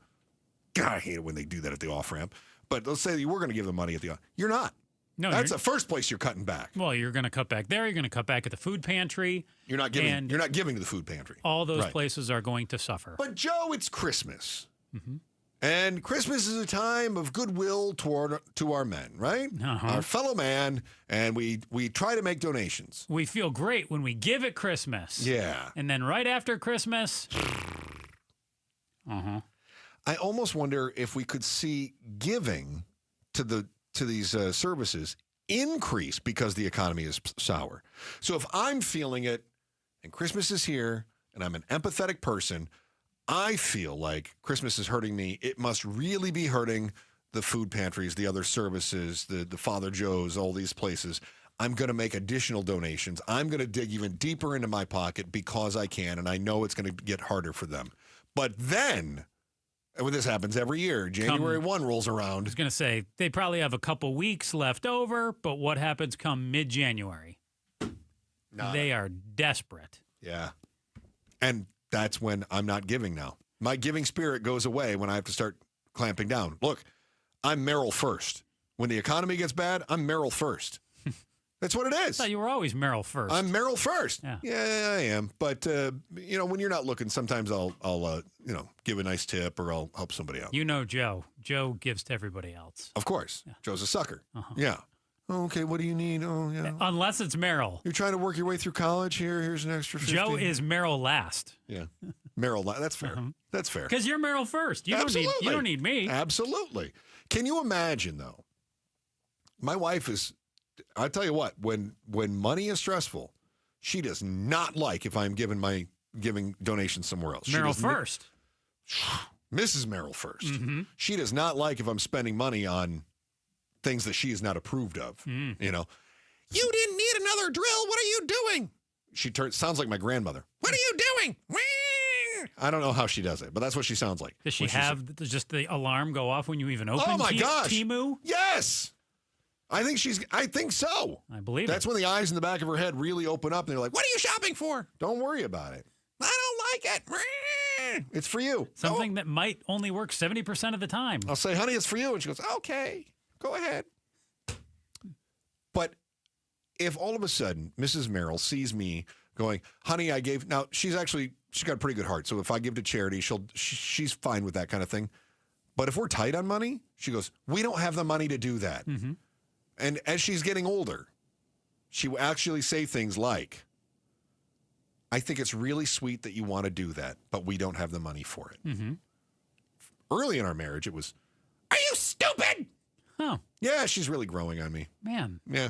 God, I hate it when they do that at the off-ramp, but let's say that you were going to give them money at the you're not. No, that's the first place you're cutting back. Well, you're going to cut back there. You're going to cut back at the food pantry. You're not giving to the food pantry. All those Right. places are going to suffer. But Joe, it's Christmas. Mm-hmm. And Christmas is a time of goodwill to our men, right? Uh-huh. Our fellow man, and we try to make donations. We feel great when we give at Christmas. Yeah. And then right after Christmas, I almost wonder if we could see giving to these services increase because the economy is sour. So if I'm feeling it, and Christmas is here, and I'm an empathetic person, I feel like Christmas is hurting me. It must really be hurting the food pantries, the other services, the Father Joe's, all these places. I'm going to make additional donations. I'm going to dig even deeper into my pocket because I can, and I know it's going to get harder for them. But then, and when this happens every year, January 1 rolls around. I was going to say, they probably have a couple weeks left over, but what happens come mid-January? They are desperate. Yeah. And that's when I'm not giving now. My giving spirit goes away when I have to start clamping down. Look, I'm Merrill first. When the economy gets bad, I'm Merrill first. That's what it is. I thought you were always Merrill first. I'm Merrill first. Yeah, I am. But, when you're not looking, sometimes I'll give a nice tip or I'll help somebody out. You know Joe. Joe gives to everybody else. Of course. Yeah. Joe's a sucker. Uh-huh. Yeah. Oh, okay, what do you need? Oh, yeah. Unless it's Merrill. You're trying to work your way through college? Here's an extra 50. Joe is Merrill last. Yeah. Merrill, that's fair. That's fair. Because you're Merrill first. You don't need me. Absolutely. Can you imagine, though? My wife is, I tell you what, when money is stressful, she does not like if I'm giving donations somewhere else. Merrill first. Mrs. Merrill first. Mm-hmm. She does not like if I'm spending money on things that she is not approved of. Mm. You didn't need another drill. What are you doing? She sounds like my grandmother. What are you doing? I don't know how she does it, but that's what she sounds like. Does she have just the alarm go off when you even open gosh. Temu? Yes. I think so. I believe that's it. when the eyes in the back of her head really open up and they're like, what are you shopping for? Don't worry about it. I don't like it. It's for you. Something that might only work 70% of the time. I'll say, honey, it's for you. And she goes, okay, go ahead. But if all of a sudden Mrs. Merrill sees me going, honey, now she's got a pretty good heart. So if I give to charity, she's fine with that kind of thing. But if we're tight on money, she goes, we don't have the money to do that. Mm-hmm. And as she's getting older, she will actually say things like, I think it's really sweet that you want to do that, but we don't have the money for it. Mm-hmm. Early in our marriage, it was, are you stupid? Oh. Yeah, she's really growing on me. Man. Yeah.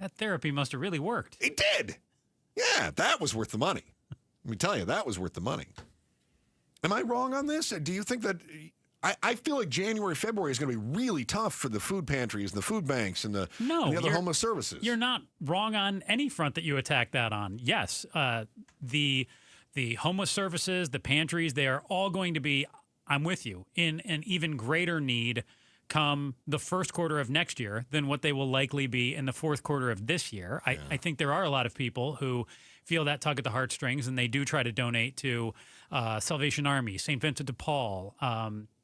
That therapy must have really worked. It did. Yeah, that was worth the money. Let me tell you, that was worth the money. Am I wrong on this? Do you think that I feel like January, February is going to be really tough for the food pantries and the food banks and the other homeless services. You're not wrong on any front that you attack that on. Yes, the homeless services, the pantries, they are all going to be, I'm with you, in an even greater need come the first quarter of next year than what they will likely be in the fourth quarter of this year. I think there are a lot of people who feel that tug at the heartstrings, and they do try to donate to Salvation Army, St. Vincent de Paul,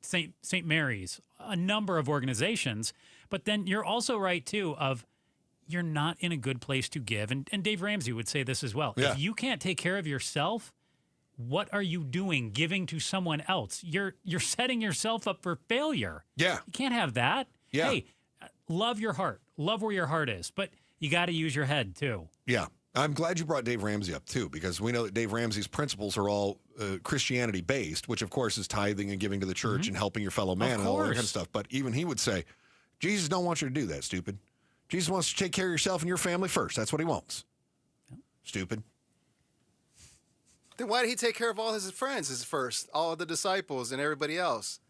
St. Mary's, a number of organizations. But then you're also right, too, of you're not in a good place to give. And Dave Ramsey would say this as well. Yeah. If you can't take care of yourself, what are you doing giving to someone else? You're setting yourself up for failure. Yeah. You can't have that. Yeah. Hey, love your heart. Love where your heart is. But you got to use your head, too. Yeah. I'm glad you brought Dave Ramsey up, too, because we know that Dave Ramsey's principles are all Christianity-based, which, of course, is tithing and giving to the church and helping your fellow man and all that kind of stuff. But even he would say, Jesus don't want you to do that, stupid. Jesus wants you to take care of yourself and your family first. That's what he wants. Yeah. Stupid. Then why did he take care of all his friends first, all the disciples and everybody else?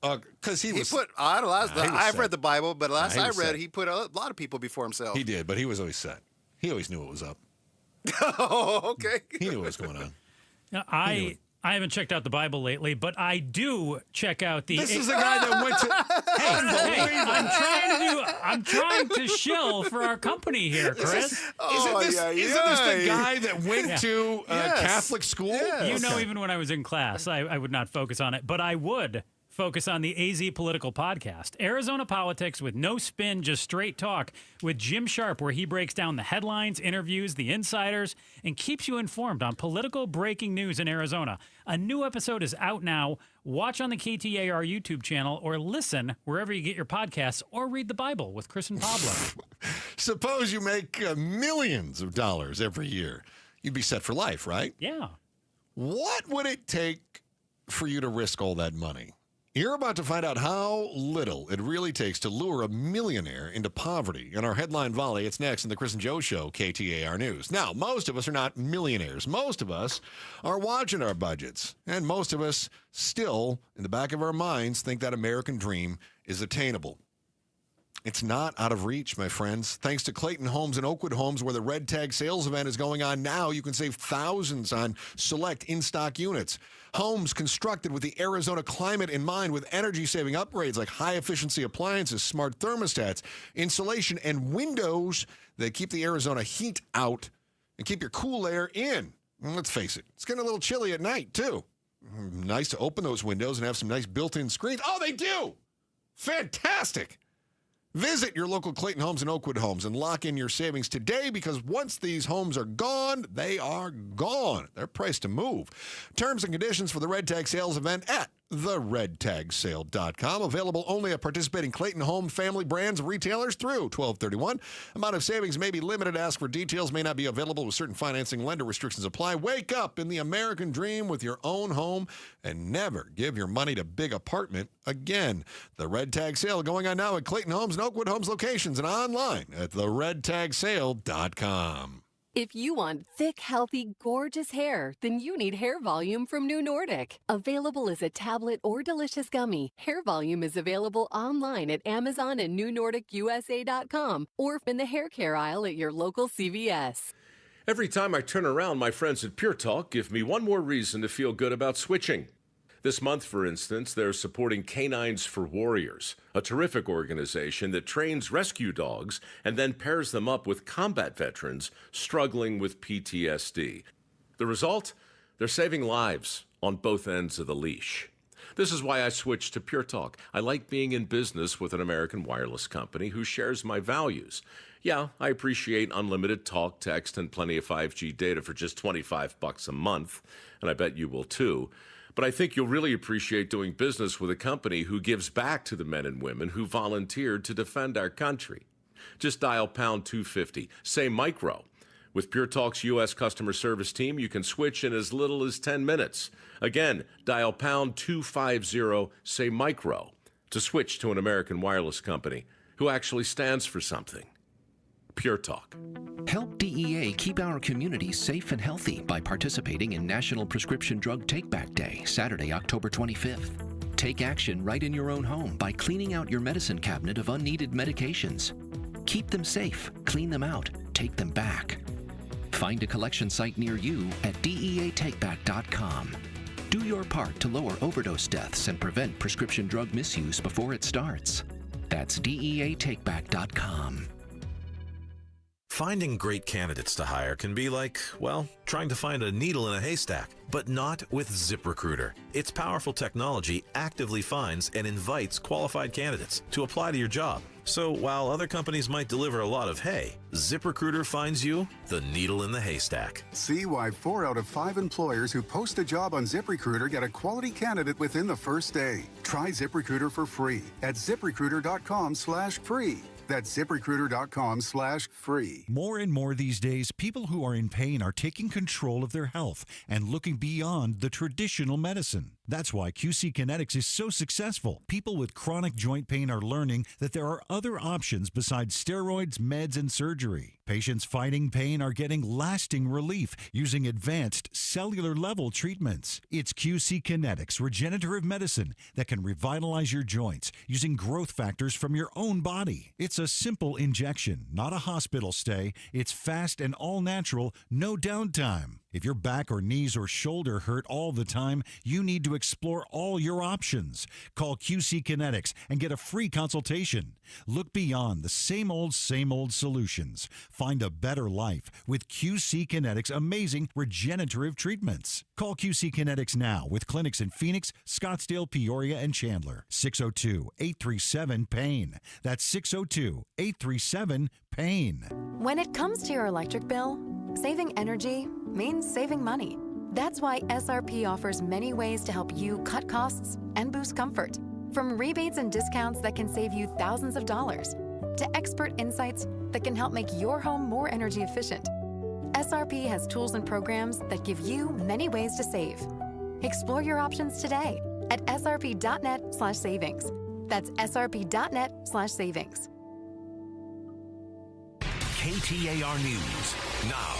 Because he put. I've read the Bible, but last I read, he put a lot of people before himself. He did, but he was always set. He always knew what was up. Oh, okay. He knew what was going on. I haven't checked out the Bible lately, but I do check out the. This is the guy that went to. I'm trying to shill for our company here, Chris. Isn't this the guy that went to Catholic school? Yes. You know, even when I was in class, I would not focus on it, but I would focus on the AZ Political Podcast. Arizona politics with no spin, just straight talk with Jim Sharp, where he breaks down the headlines, interviews the insiders, and keeps you informed on political breaking news in Arizona. A new episode is out now. Watch on the KTAR YouTube channel or listen wherever you get your podcasts or read the Bible with Chris and Pablo. Suppose you make millions of dollars every year. You'd be set for life, right? Yeah. What would it take for you to risk all that money? You're about to find out how little it really takes to lure a millionaire into poverty. In our headline volley, it's next in the Chris and Joe Show, KTAR News. Now, most of us are not millionaires. Most of us are watching our budgets. And most of us still, in the back of our minds, think that American dream is attainable. It's not out of reach, my friends. Thanks to Clayton Homes and Oakwood Homes, where the Red Tag sales event is going on now, you can save thousands on select in-stock units. Homes constructed with the Arizona climate in mind, with energy-saving upgrades like high-efficiency appliances, smart thermostats, insulation, and windows that keep the Arizona heat out and keep your cool air in. And let's face it, it's getting a little chilly at night, too. Nice to open those windows and have some nice built-in screens. Oh, they do! Fantastic! Visit your local Clayton Homes and Oakwood Homes and lock in your savings today, because once these homes are gone, they are gone. They're priced to move. Terms and conditions for the Red Tag sales event at theredtagsale.com. Available only at participating Clayton Home family brands and retailers through 12/31. Amount of savings may be limited. Ask for details. May not be available with certain financing. Lender restrictions apply. Wake up in the American dream with your own home and never give your money to big apartment again. The Red Tag sale going on now at Clayton Homes and Oakwood Homes locations and online at theredtagsale.com. If you want thick, healthy, gorgeous hair, then you need Hair Volume from New Nordic. Available as a tablet or delicious gummy, Hair Volume is available online at Amazon and NewNordicUSA.com or in the hair care aisle at your local CVS. Every time I turn around, my friends at Pure Talk give me one more reason to feel good about switching. This month, for instance, they're supporting Canines for Warriors, a terrific organization that trains rescue dogs and then pairs them up with combat veterans struggling with PTSD. The result? They're saving lives on both ends of the leash. This is why I switched to Pure Talk. I like being in business with an American wireless company who shares my values. Yeah, I appreciate unlimited talk, text, and plenty of 5G data for just $25 a month, and I bet you will too. But I think you'll really appreciate doing business with a company who gives back to the men and women who volunteered to defend our country. Just dial pound 250, say micro. With Pure Talk's U.S. customer service team, you can switch in as little as 10 minutes. Again, dial pound 250, say micro, to switch to an American wireless company who actually stands for something. Pure Talk. Help DEA keep our communities safe and healthy by participating in National Prescription Drug Take-Back Day, Saturday, October 25th. Take action right in your own home by cleaning out your medicine cabinet of unneeded medications. Keep them safe, clean them out, take them back. Find a collection site near you at DEATakeback.com. Do your part to lower overdose deaths and prevent prescription drug misuse before it starts. That's DEATakeback.com. Finding great candidates to hire can be like, well, trying to find a needle in a haystack, but not with ZipRecruiter. Its powerful technology actively finds and invites qualified candidates to apply to your job. So while other companies might deliver a lot of hay, ZipRecruiter finds you the needle in the haystack. See why 4 out of 5 employers who post a job on ZipRecruiter get a quality candidate within the first day. Try ZipRecruiter for free at ZipRecruiter.com/free. That's ZipRecruiter.com/free. More and more these days, people who are in pain are taking control of their health and looking beyond the traditional medicine. That's why QC Kinetics is so successful. People with chronic joint pain are learning that there are other options besides steroids, meds, and surgery. Patients fighting pain are getting lasting relief using advanced cellular-level treatments. It's QC Kinetics regenerative medicine that can revitalize your joints using growth factors from your own body. It's a simple injection, not a hospital stay. It's fast and all-natural, no downtime. If your back or knees or shoulder hurt all the time, you need to explore all your options. Call QC Kinetics and get a free consultation. Look beyond the same old solutions. Find a better life with QC Kinetics' amazing regenerative treatments. Call QC Kinetics now with clinics in Phoenix, Scottsdale, Peoria, and Chandler. 602-837-PAIN. That's 602-837-PAIN. When it comes to your electric bill, saving energy means saving money. That's why SRP offers many ways to help you cut costs and boost comfort. From rebates and discounts that can save you thousands of dollars, to expert insights that can help make your home more energy efficient. SRP has tools and programs that give you many ways to save. Explore your options today at srp.net/savings. That's srp.net/savings. KTAR News now.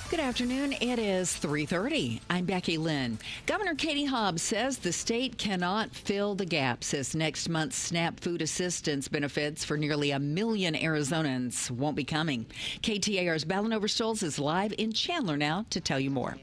Good afternoon. It is 3:30. I'm Becky Lynn. Governor Katie Hobbs says the state cannot fill the gaps as next month's SNAP food assistance benefits for nearly 1 million Arizonans won't be coming. KTAR's Ballin Overstolz is live in Chandler now to tell you more.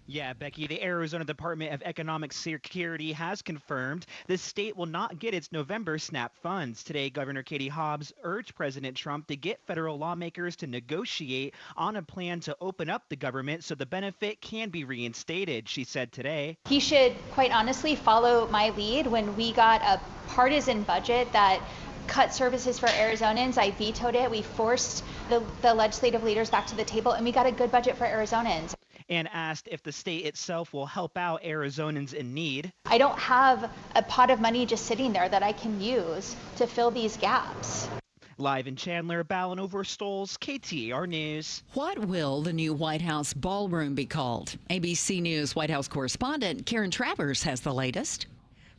Yeah, Becky, the Arizona Department of Economic Security has confirmed the state will not get its November SNAP funds. Today, Governor Katie Hobbs urged President Trump to get federal lawmakers to negotiate on a plan to open up the government so the benefit can be reinstated, she said today. He should, quite honestly, follow my lead. When we got a partisan budget that cut services for Arizonans, I vetoed it. We forced the legislative leaders back to the table, and we got a good budget for Arizonans. And asked if the state itself will help out Arizonans in need. I don't have a pot of money just sitting there that I can use to fill these gaps. Live in Chandler, Ballin Overstolz, KTAR News. What will the new White House ballroom be called? ABC News White House correspondent Karen Travers has the latest.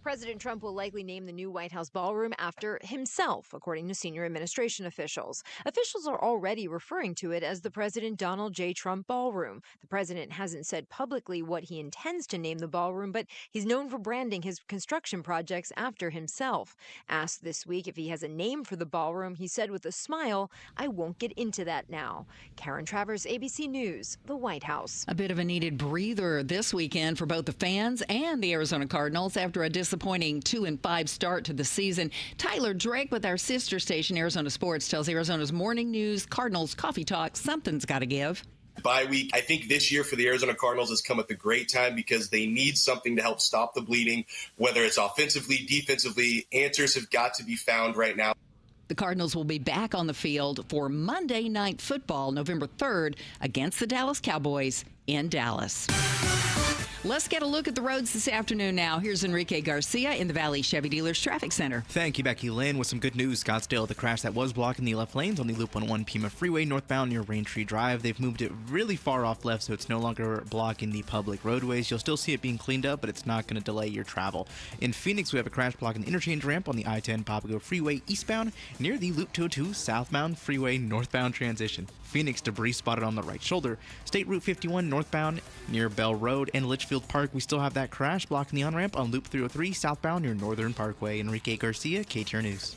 President Trump will likely name the new White House ballroom after himself, according to senior administration officials. Officials are already referring to it as the President Donald J. Trump Ballroom. The president hasn't said publicly what he intends to name the ballroom, but he's known for branding his construction projects after himself. Asked this week if he has a name for the ballroom, he said with a smile, "I won't get into that now." Karen Travers, ABC News, the White House. A bit of a needed breather this weekend for both the fans and the Arizona Cardinals after a disappointing 2-5 start to the season. Tyler Drake with our sister station, Arizona Sports, tells Arizona's Morning News Cardinals Coffee Talk something's got to give. Bye week, I think this year for the Arizona Cardinals has come at the great time because they need something to help stop the bleeding, whether it's offensively, defensively. Answers have got to be found right now. The Cardinals will be back on the field for Monday Night Football, November 3rd, against the Dallas Cowboys in Dallas. Let's get a look at the roads this afternoon now. Here's Enrique Garcia in the Valley Chevy Dealers Traffic Center. Thank you, Becky Lynn. With some good news, Scottsdale, the crash that was blocking the left lanes on the Loop 101 Pima Freeway northbound near Raintree Drive. They've moved it really far off left, so it's no longer blocking the public roadways. You'll still see it being cleaned up, but it's not going to delay your travel. In Phoenix, we have a crash blocking the interchange ramp on the I-10 Papago Freeway eastbound near the Loop 202 southbound freeway northbound transition. Phoenix, debris spotted on the right shoulder. State Route 51 northbound near Bell Road and Litchfield Park. We still have that crash blocking the on-ramp on Loop 303 southbound near Northern Parkway. Enrique Garcia, KTAR News.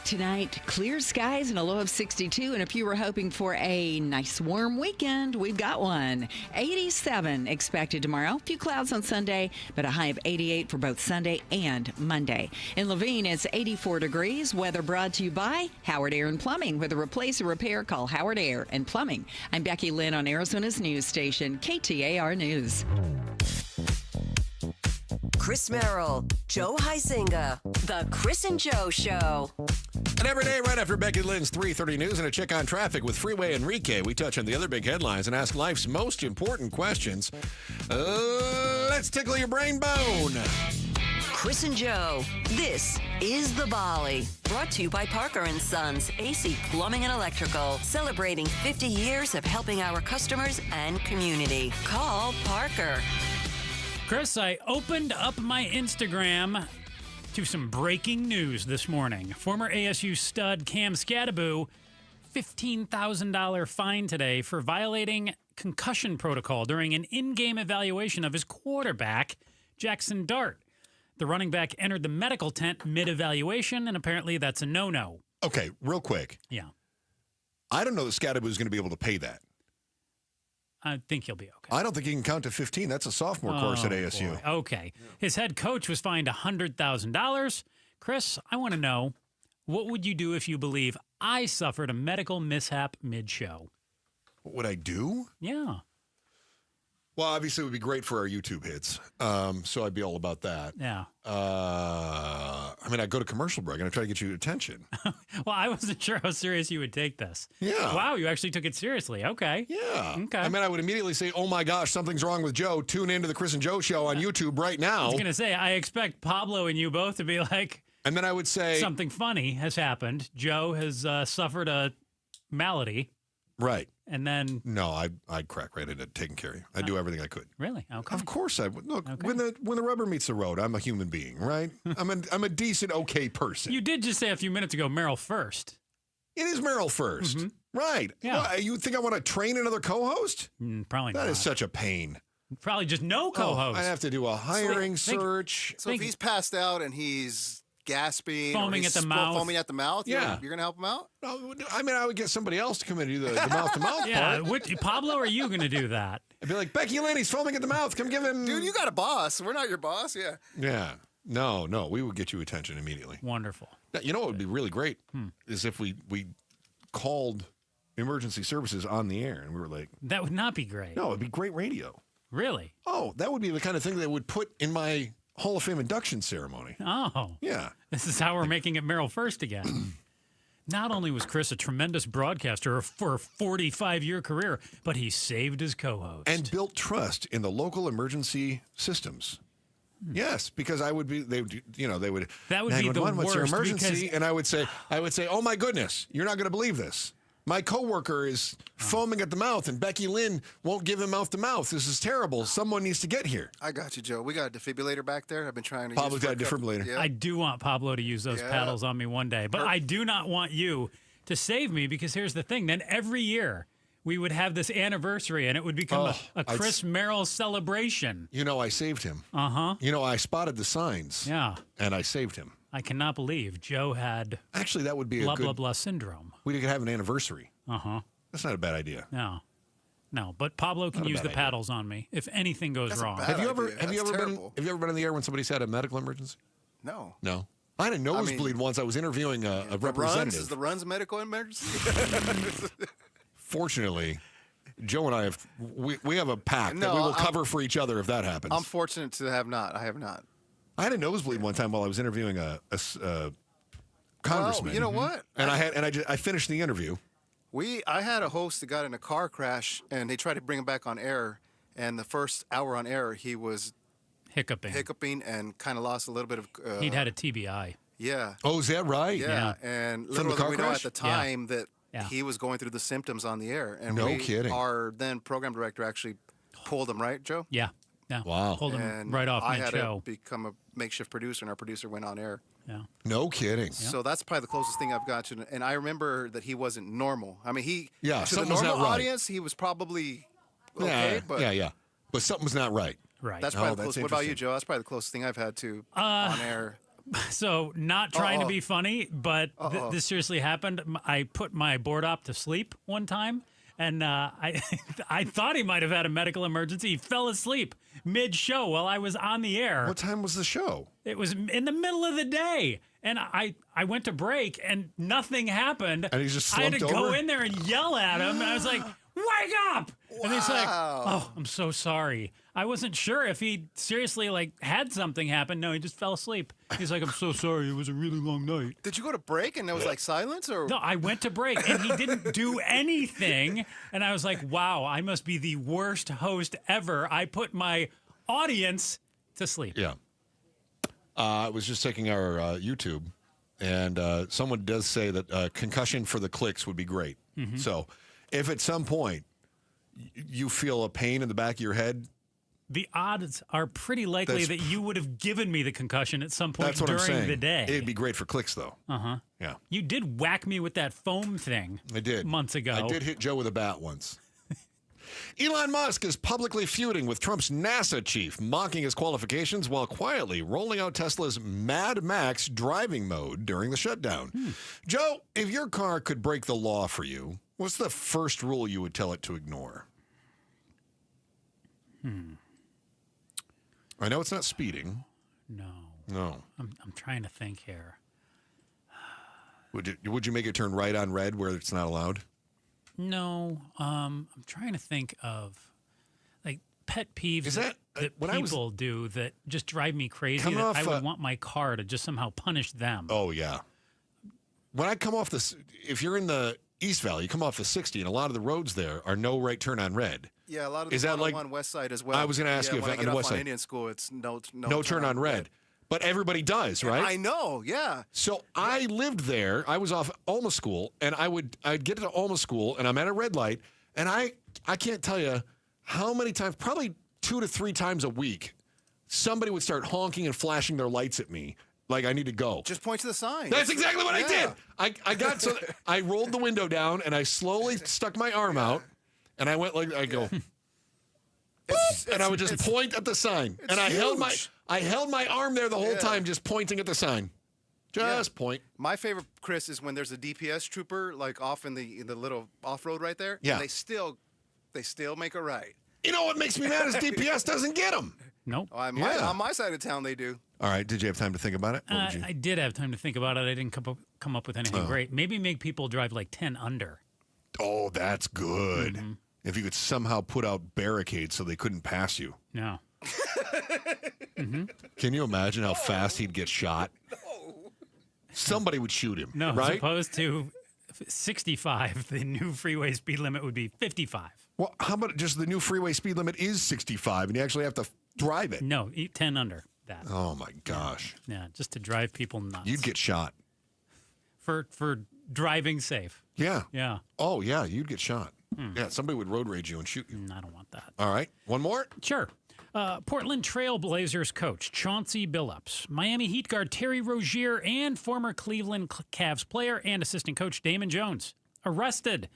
Tonight, clear skies and a low of 62. And if you were hoping for a nice warm weekend, we've got one. 87 expected tomorrow. A few clouds on Sunday, but a high of 88 for both Sunday and Monday. In Levine, it's 84 degrees. Weather brought to you by Howard Air and Plumbing. With a replace or repair, call Howard Air and Plumbing. I'm Becky Lynn on Arizona's news station, KTAR News. Chris Merrill, Joe Huizinga, The Chris and Joe Show. And every day right after Becky Lynn's 3:30 news and a check on traffic with Freeway Enrique, we touch on the other big headlines and ask life's most important questions. Let's tickle your brain bone. Chris and Joe, this is The Volley. Brought to you by Parker & Sons, AC Plumbing and Electrical. Celebrating 50 years of helping our customers and community. Call Parker. Chris, I opened up my Instagram to some breaking news this morning. Former ASU stud Cam Scadaboo, $15,000 fine today for violating concussion protocol during an in-game evaluation of his quarterback, Jackson Dart. The running back entered the medical tent mid-evaluation, and apparently that's a no-no. Okay, real quick. Yeah. I don't know that Scadaboo is going to be able to pay that. I think he'll be okay. I don't think he can count to 15. That's a sophomore course at ASU. Boy. Okay. His head coach was fined $100,000. Chris, I want to know, what would you do if you believe I suffered a medical mishap mid-show? What would I do? Yeah. Well, obviously, it would be great for our YouTube hits. So I'd be all about that. Yeah. I mean, I'd go to commercial break and I'd try to get you attention. Well, I wasn't sure how serious you would take this. Yeah. Wow, you actually took it seriously. Okay. Yeah. Okay. I mean, I would immediately say, oh my gosh, something's wrong with Joe. Tune into the Chris and Joe show on YouTube right now. I was going to say, I expect Pablo and you both to be like, and then I would say, something funny has happened. Joe has suffered a malady. Right. And then no, I'd crack right into taking care of you. I'd do everything I could. Really? Okay. Of course I would. Look, when the rubber meets the road, I'm a human being, right? I'm a decent, okay person. You did just say a few minutes ago, Merrill first. It is Merrill first, right? Yeah. Well, you think I want to train another co-host? Probably not. That is such a pain. Probably just no co-host. I have to do a hiring search. So if he's passed out and he's gasping, foaming at the mouth. Foaming at the mouth. Yeah. You're going to help him out? No, I mean, I would get somebody else to come in and do the mouth-to-mouth yeah, part. Pablo, are you going to do that? I'd be like, Becky Lynn, he's foaming at the mouth. Come give him... Dude, you got a boss. We're not your boss, yeah. Yeah. No, we would get you attention immediately. Wonderful. Now, you know what would be really great is if we called emergency services on the air and we were like... That would not be great. No, it'd be great radio. Really? Oh, that would be the kind of thing they would put in my Hall of Fame induction ceremony. Oh. Yeah. This is how we're making it Merrill first again. Not only was Chris a tremendous broadcaster for a 45-year career, but he saved his co-host. And built trust in the local emergency systems. Yes, because they would, That would be the 911, what's your worst, emergency? because- And I would say, oh my goodness, you're not going to believe this. My coworker is foaming at the mouth, and Becky Lynn won't give him mouth to mouth. This is terrible. Someone needs to get here. I got you, Joe. We got a defibrillator back there. I've been trying to Pablo's use got a defibrillator. Yeah. I do want Pablo to use those paddles on me one day, but I do not want you to save me, because here's the thing. Then every year we would have this anniversary, and it would become a Chris Merrill celebration. You know, I saved him. Uh-huh. You know, I spotted the signs. Yeah. And I saved him. I cannot believe Joe had actually that would be blah, a good blah, blah syndrome. We could have an anniversary. Uh-huh. That's not a bad idea. No, but Pablo can use the paddles on me if anything goes wrong. Have you ever been in the air when somebody's had a medical emergency? No. No. I had a nosebleed once. I was interviewing a representative. Is the runs medical emergency? Fortunately, Joe and I have a pact that we will cover for each other if that happens. I'm fortunate to have not. I have not. I had a nosebleed one time while I was interviewing a congressman. Well, you know what? And I finished the interview. I had a host that got in a car crash, and they tried to bring him back on air. And the first hour on air, he was hiccuping and kind of lost a little bit of. He'd had a TBI. Yeah. Oh, is that right? Yeah. And From the little car did we know crash? at the time that he was going through the symptoms on the air. And No kidding. Our then program director actually pulled him, right, Joe? Yeah. Yeah. Wow. Pulled him And right off I had mid-show. to become a makeshift producer, and our producer went on air. Yeah. No kidding. So that's probably the closest thing I've got to. And I remember that he wasn't normal. I mean, to the something's normal not right. audience, he was probably okay. But yeah. But something's not right. Right. That's probably the closest. What about you, Joe? That's probably the closest thing I've had to on air. So, not trying to be funny, but this seriously happened. I put my board op to sleep one time, and I thought he might have had a medical emergency. He fell asleep mid-show while I was on the air. What time was the show? It was in the middle of the day, and I went to break, and nothing happened. And he just I had to slumped go over? in there and yell at him, and I was like, wake up! And he's like, oh, I'm so sorry. I wasn't sure if he seriously had something happen. No, he just fell asleep. He's like, I'm so sorry. It was a really long night. Did you go to break and there was silence, or no? I went to break and he didn't do anything, and I was like, wow, I must be the worst host ever. I put my audience to sleep. Yeah. I was just checking our YouTube, and someone does say that concussion for the clicks would be great. Mm-hmm. So if at some point you feel a pain in the back of your head, the odds are pretty likely that you would have given me the concussion at some point that's what I'm during saying. the day. It'd be great for clicks, though. Uh-huh. Yeah. You did whack me with that foam thing. I did. Months ago. I did hit Joe with a bat once. Elon Musk is publicly feuding with Trump's NASA chief, mocking his qualifications while quietly rolling out Tesla's Mad Max driving mode during the shutdown. Joe, if your car could break the law for you, what's the first rule you would tell it to ignore? I know it's not speeding. No. I'm trying to think here. Would you make it turn right on red where it's not allowed? No. I'm trying to think of pet peeves that people do that just drive me crazy. That I would want my car to just somehow punish them. Oh, yeah. When I come off this, if you're in the East Valley, you come off the 60, and a lot of the roads there are no right turn on red. Yeah, a lot of Is the that like on West Side as well. I was going to ask you if when I on get the off West on Side, Indian School, it's no turn on red. But everybody does, right? I know, yeah. So I lived there. I was off Alma School, and I'd get to Alma School, and I'm at a red light, and I can't tell you how many times, probably 2 to 3 times a week, somebody would start honking and flashing their lights at me like I need to go. Just point to the sign. That's exactly what I did. I rolled the window down, and I slowly stuck my arm out, and I went I go, and I would just point at the sign, and I held my arm there the whole time, just pointing at the sign. Just point. My favorite, Chris, is when there's a DPS trooper off in the little off road right there. Yeah. And they still make a right. You know what makes me mad is DPS doesn't get them. Nope. On my side of town, they do. All right. Did you have time to think about it? I did have time to think about it. I didn't come up with anything great. Maybe make people drive 10 under. Oh, that's good. Mm-hmm. If you could somehow put out barricades so they couldn't pass you. No. Mm-hmm. Can you imagine how fast he'd get shot? No. Somebody would shoot him. No, right? As opposed to 65, the new freeway speed limit would be 55. Well, how about just the new freeway speed limit is 65 and you actually have to drive it? No, 10 under that. Oh, my gosh. Yeah, just to drive people nuts. You'd get shot. For driving safe. Yeah. Yeah. Oh, yeah, you'd get shot. Yeah, somebody would road rage you and shoot you. I don't want that. All right. One more? Sure. Portland Trail Blazers coach Chauncey Billups, Miami Heat guard Terry Rozier, and former Cleveland Cavs player and assistant coach Damon Jones arrested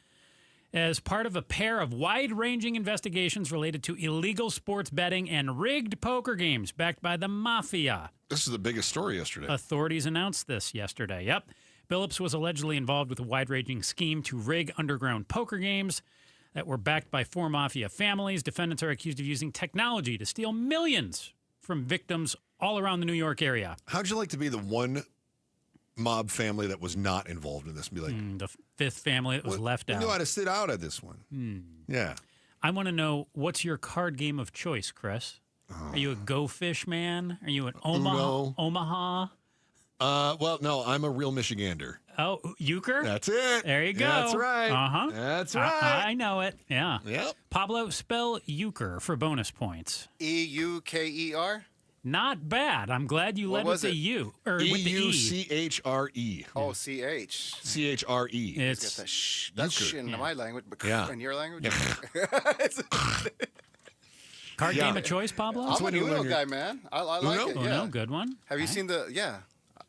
as part of a pair of wide-ranging investigations related to illegal sports betting and rigged poker games backed by the mafia. This is the biggest story yesterday. Authorities announced this yesterday. Yep. Billups was allegedly involved with a wide-ranging scheme to rig underground poker games that were backed by 4 mafia families. Defendants are accused of using technology to steal millions from victims all around the New York area. How'd you like to be the one mob family that was not involved in this? Be like the 5th family that was left out. You knew how to sit out at this one. Yeah. I want to know, what's your card game of choice, Chris? Are you a Go Fish man? Are you an Omaha? Well, no, I'm a real Michigander. Oh, euchre? That's it. There you go. That's right. Uh-huh. That's right. I know it. Yeah. Yep. Pablo, spell euchre for bonus points. EUKER? Not bad. I'm glad you led with the U. Or with the E. EUCHRE. Oh, CH. CHRE. It's that's in my language, but Yeah. in your language? Card game of choice, Pablo? I'm an Uno guy, man. I like it. Yeah. Uno, good one. Have you seen the? Yeah,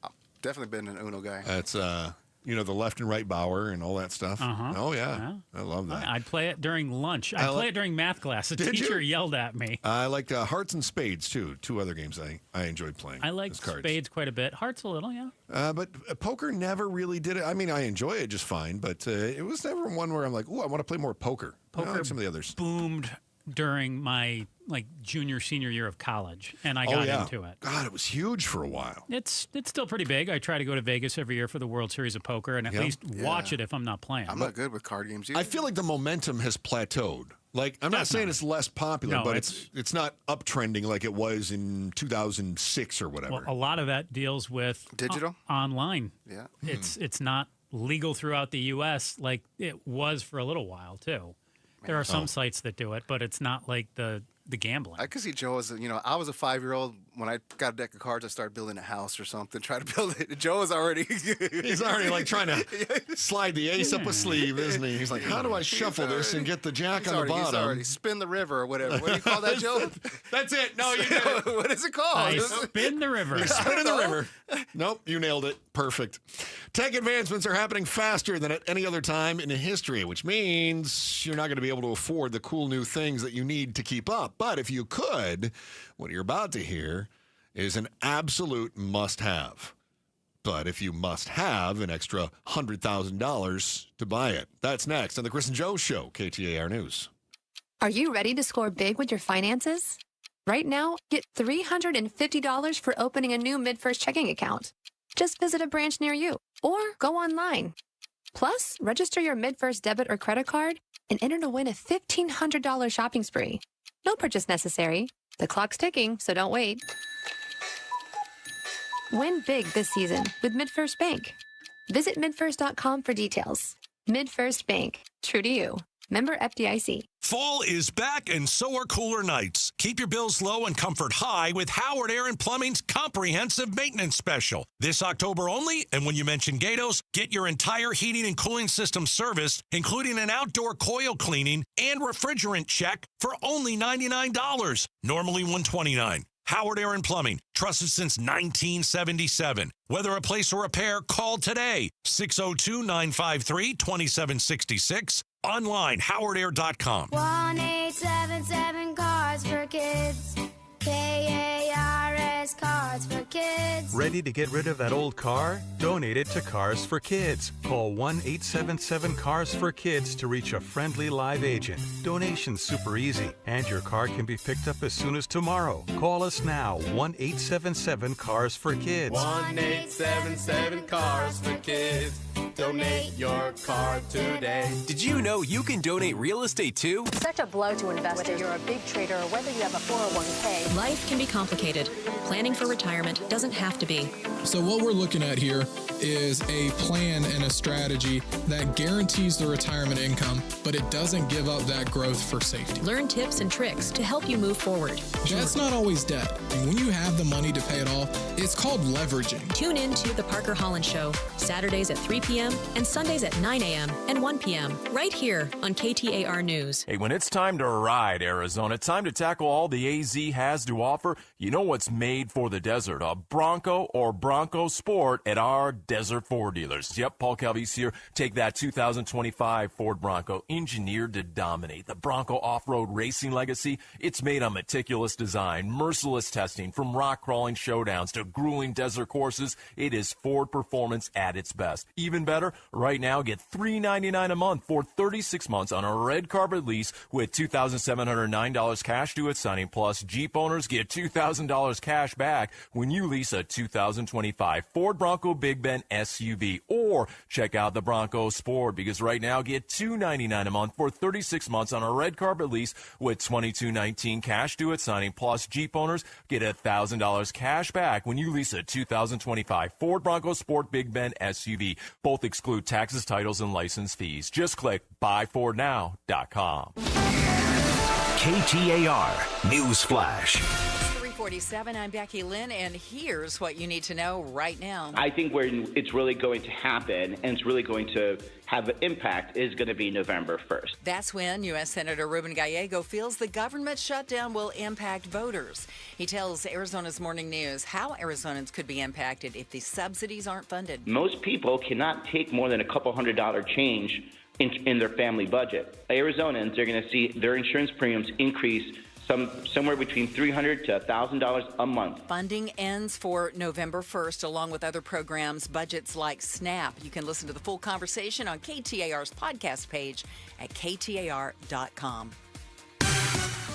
I've definitely been an Uno guy. That's the left and right Bauer and all that stuff. Oh yeah, I love that. I'd play it during lunch. I'd play it during math class. The teacher yelled at me. I liked Hearts and Spades too. Two other games I enjoyed playing. I liked Spades quite a bit. Hearts a little, yeah. But poker never really did it. I mean, I enjoy it just fine, but it was never one where I'm like, oh, I want to play more poker. Poker like some of the others boomed during my junior, senior year of college, and I got into it. God, it was huge for a while. It's still pretty big. I try to go to Vegas every year for the World Series of Poker and at least watch it if I'm not playing. I'm not good with card games either. I feel like the momentum has plateaued. Like, I'm not saying it's less popular, but it's not uptrending like it was in 2006 or whatever. Well, a lot of that deals with digital online. Yeah, it's not legal throughout the U.S. like it was for a little while too. There are some sites that do it, but it's not like the gambling. I could see Joe as I was a 5-year-old when I got a deck of cards. I started building a house or something. Try to build it. Joe is already he's already like trying to slide the ace up a sleeve, isn't he? He's like, how do I shuffle this and get the jack on the bottom? He's already spin the river or whatever. What do you call that, Joe? That's it. No, you did it. What is it called? I spin the river. You're spinning the river. Nope, you nailed it. Perfect. Tech advancements are happening faster than at any other time in history, which means you're not going to be able to afford the cool new things that you need to keep up. But if you could, what you're about to hear is an absolute must-have. But if you must have an extra $100,000 to buy it. That's next on the Chris and Joe Show, KTAR News. Are you ready to score big with your finances? Right now, get $350 for opening a new MidFirst checking account. Just visit a branch near you or go online. Plus, register your MidFirst debit or credit card and enter to win a $1,500 shopping spree. No purchase necessary. The clock's ticking, so don't wait. Win big this season with MidFirst Bank. Visit midfirst.com for details. MidFirst Bank. True to you. Member FDIC. Fall is back and so are cooler nights. Keep your bills low and comfort high with Howard Air and Plumbing's comprehensive maintenance special. This October only, and when you mention Gatos, get your entire heating and cooling system serviced, including an outdoor coil cleaning and refrigerant check for only $99. Normally $129. Howard Air and Plumbing, trusted since 1977. Whether a place or repair, call today. 602-953-2766. Online, howardair.com. 1-877 Cards for Kids. KARS Cards for Kids. Ready to get rid of that old car? Donate it to Cars for Kids. Call 1-877-CARS-FOR-KIDS to reach a friendly live agent. Donation's super easy, and your car can be picked up as soon as tomorrow. Call us now, 1-877-CARS-FOR-KIDS. 1-877-CARS-FOR-KIDS. Donate your car today. Did you know you can donate real estate too? Such a blow to investors, whether you're a big trader or whether you have a 401k. Life can be complicated. Planning for retirement doesn't have to be. So what we're looking at here is a plan and a strategy that guarantees the retirement income, but it doesn't give up that growth for safety. Learn tips and tricks to help you move forward. That's not always debt. And when you have the money to pay it off, it's called leveraging. Tune in to The Parker Holland Show, Saturdays at 3 p.m. and Sundays at 9 a.m. and 1 p.m. right here on KTAR News. Hey, when it's time to ride, Arizona, time to tackle all the AZ has to offer. You know what's made for the desert, a Bronco or Bronco Sport at our Desert Ford dealers. Yep, Paul Calvise here. Take that 2025 Ford Bronco, engineered to dominate. The Bronco off-road racing legacy, it's made on meticulous design, merciless testing, from rock-crawling showdowns to grueling desert courses. It is Ford performance at its best. Even better, right now, get $399 a month for 36 months on a red carpet lease with $2,709 cash due at signing. Plus, Jeep owners get $2,000 cash back when you lease a 2025 Ford Bronco Big Bend SUV. Or check out the Bronco Sport, because right now, get $299 a month for 36 months on a red carpet lease with $2,219 cash due at signing. Plus, Jeep owners get $1,000 cash back when you lease a 2025 Ford Bronco Sport Big Bend SUV. Both exclude taxes, titles, and license fees. Just click buyfordnow.com. KTAR News Flash. 8:47. I'm Becky Lynn, and here's what you need to know right now. I think where it's really going to happen and it's really going to have an impact is going to be November 1st. That's when U.S. Senator Ruben Gallego feels the government shutdown will impact voters. He tells Arizona's Morning News how Arizonans could be impacted if the subsidies aren't funded. Most people cannot take more than a couple $100 change in their family budget. Arizonans are going to see their insurance premiums increase somewhere between $300 to $1,000 a month. Funding ends for November 1st, along with other programs, budgets like SNAP. You can listen to the full conversation on KTAR's podcast page at KTAR.com.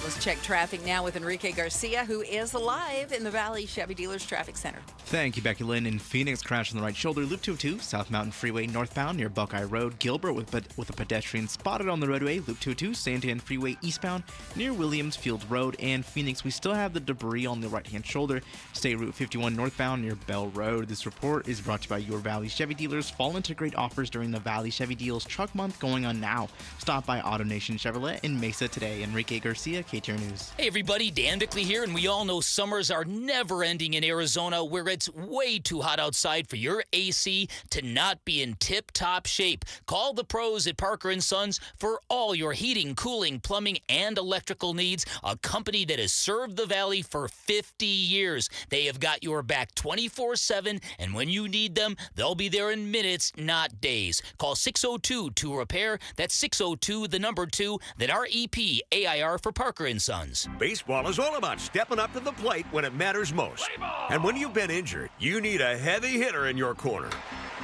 Let's check traffic now with Enrique Garcia, who is live in the Valley Chevy Dealers Traffic Center. Thank you, Becky Lynn. In Phoenix, crash on the right shoulder, Loop 202, South Mountain Freeway northbound near Buckeye Road. Gilbert with a pedestrian spotted on the roadway. Loop 202, Santan Freeway eastbound near Williams Field Road. And Phoenix, we still have the debris on the right-hand shoulder. State Route 51 northbound near Bell Road. This report is brought to you by your Valley Chevy Dealers. Fall into great offers during the Valley Chevy Deals Truck Month going on now. Stop by AutoNation Chevrolet in Mesa today. Enrique Garcia, KTAR News. Hey everybody, Dan Bickley here, and we all know summers are never ending in Arizona, where it's way too hot outside for your AC to not be in tip-top shape. Call the pros at Parker & Sons for all your heating, cooling, plumbing, and electrical needs, a company that has served the Valley for 50 years. They have got your back 24/7, and when you need them, they'll be there in minutes, not days. Call 602-2-REPAIR. That's 602-2, then REPAIR for Parker & Sons. Baseball is all about stepping up to the plate when it matters most. And when you've been injured, you need a heavy hitter in your corner.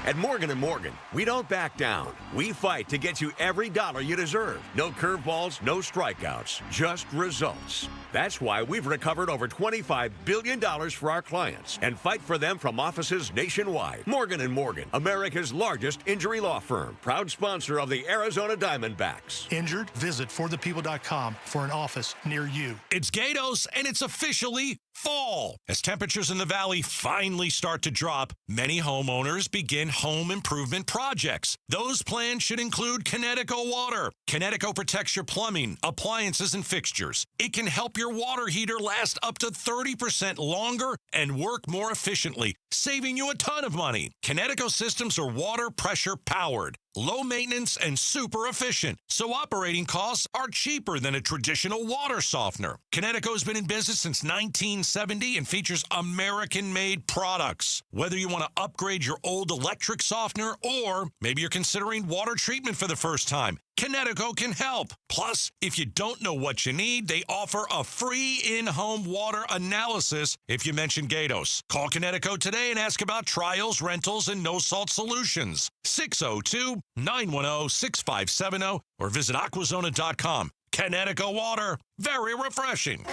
At Morgan & Morgan, we don't back down. We fight to get you every dollar you deserve. No curveballs, no strikeouts, just results. That's why we've recovered over $25 billion for our clients and fight for them from offices nationwide. Morgan & Morgan, America's largest injury law firm, proud sponsor of the Arizona Diamondbacks. Injured? Visit forthepeople.com for an office near you. It's Gatos, and it's officially fall. As temperatures in the valley finally start to drop, many homeowners begin home improvement projects. Those plans should include Kinetico Water. Kinetico protects your plumbing, appliances, and fixtures. It can help your water heater last up to 30% longer and work more efficiently, saving you a ton of money. Kinetico systems are water pressure powered, low maintenance, and super efficient, so operating costs are cheaper than a traditional water softener. Kinetico's been in business since 1970 and features American-made products. Whether you want to upgrade your old electric softener or maybe you're considering water treatment for the first time, Kinetico can help. Plus, if you don't know what you need, they offer a free in-home water analysis if you mention Gatos. Call Kinetico today and ask about trials, rentals, and no-salt solutions. 602-910-6570 or visit aquazona.com. Kinetico Water, very refreshing.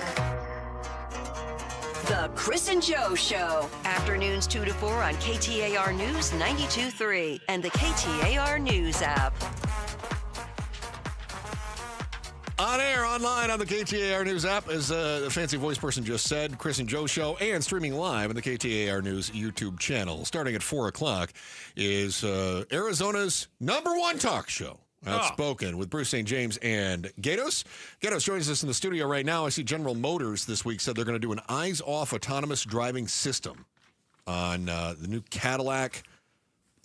The Chris and Joe Show. Afternoons 2 to 4 on KTAR News 92.3 and the KTAR News app. On air, online, on the KTAR News app, as the fancy voice person just said, Chris and Joe Show, and streaming live on the KTAR News YouTube channel. Starting at 4 o'clock is Arizona's #1 talk show, Outspoken, with Bruce St. James and Gatos. Gatos joins us in the studio right now. I see General Motors this week said they're going to do an eyes-off autonomous driving system on the new Cadillac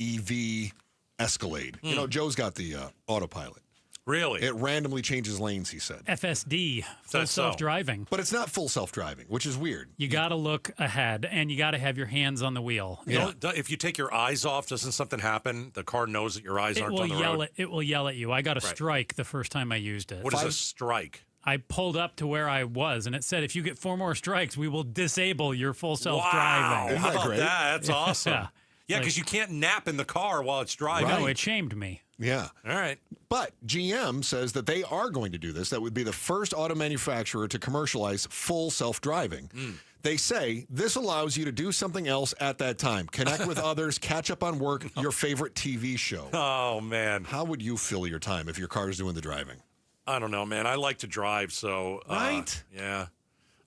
EV Escalade. You know, Joe's got the autopilot. Really? It randomly changes lanes, he said. FSD, full self-driving. But it's not full self-driving, which is weird. You got to look ahead, and you got to have your hands on the wheel. Yeah. If you take your eyes off, doesn't something happen? The car knows that your eyes aren't on the road? It will yell at you. I got a strike the first time I used it. What is a strike? I pulled up to where I was, and it said, if you get 4 more strikes, we will disable your full self-driving. Wow. How about that? That's awesome. Yeah, because Like- you can't nap in the car while it's driving. No, it shamed me. Yeah. All right. But GM says that they are going to do this. That would be the first auto manufacturer to commercialize full self-driving. They say this allows you to do something else at that time. Connect with others, catch up on work, your favorite TV show. Oh, man. How would you fill your time if your car is doing the driving? I don't know, man. I like to drive, so... Right? Yeah.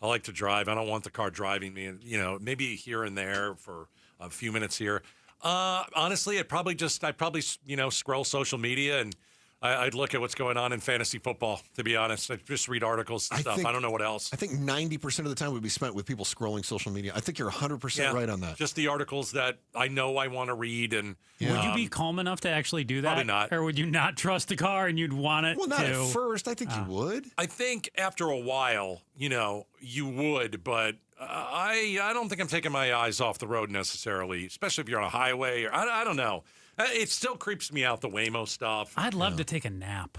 I like to drive. I don't want the car driving me. You know, maybe here and there for a few minutes here. Honestly, I'd probably scroll social media and I'd look at what's going on in fantasy football, to be honest. I'd just read articles and stuff. I don't know what else. I think 90% of the time would be spent with people scrolling social media. I think you're 100% right on that. Just the articles that I know I want to read. And would you be calm enough to actually do that? Probably not. Or would you not trust the car and you'd want it Well, not at first. I think you would. I think after a while, you would, but I don't think I'm taking my eyes off the road necessarily, especially if you're on a highway. Or I don't know. It still creeps me out, the Waymo stuff. I'd love to take a nap.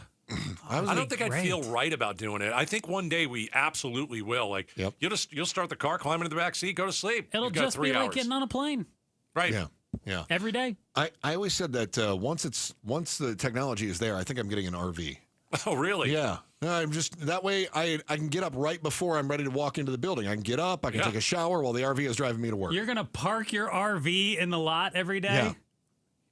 I don't think I'd feel right about doing it. I think one day we absolutely will. Like, you'll start the car, climb into the back seat, go to sleep. It'll just be like getting on a plane. Right. Yeah. Every day. I always said that once the technology is there, I think I'm getting an RV. Oh, really? Yeah. I'm just that way. I can get up right before I'm ready to walk into the building. I can get up. I can take a shower while the RV is driving me to work. You're gonna park your RV in the lot every day.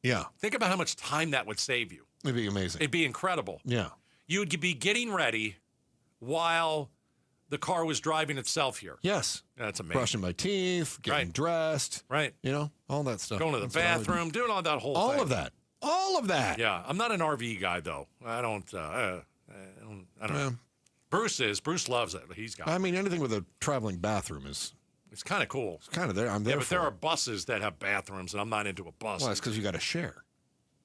Yeah. Think about how much time that would save you. It'd be amazing. It'd be incredible. Yeah. You would be getting ready while the car was driving itself here. Yes. That's amazing. Brushing my teeth, getting dressed. Right. All that stuff. Going to the bathroom, doing all that whole thing. All of that. Yeah. I'm not an RV guy, though. I don't know. Bruce is. Bruce loves it. He's got it. I mean, anything with a traveling bathroom is... It's kind of cool. It's kind of there. I'm there but there are buses that have bathrooms, and I'm not into a bus. Well, that's because you got to share.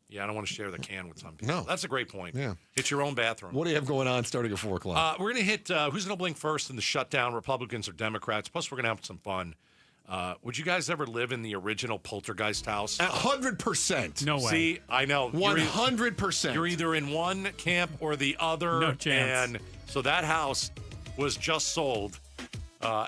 Yeah, I don't want to share the can with some people. No. That's a great point. Yeah. It's your own bathroom. What do you have going on starting at 4 o'clock? We're going to hit who's going to blink first in the shutdown, Republicans or Democrats. Plus, we're going to have some fun. Would you guys ever live in the original Poltergeist house? 100%. No way. See, I know. 100%. You're either in one camp or the other. No chance. And so that house was just sold.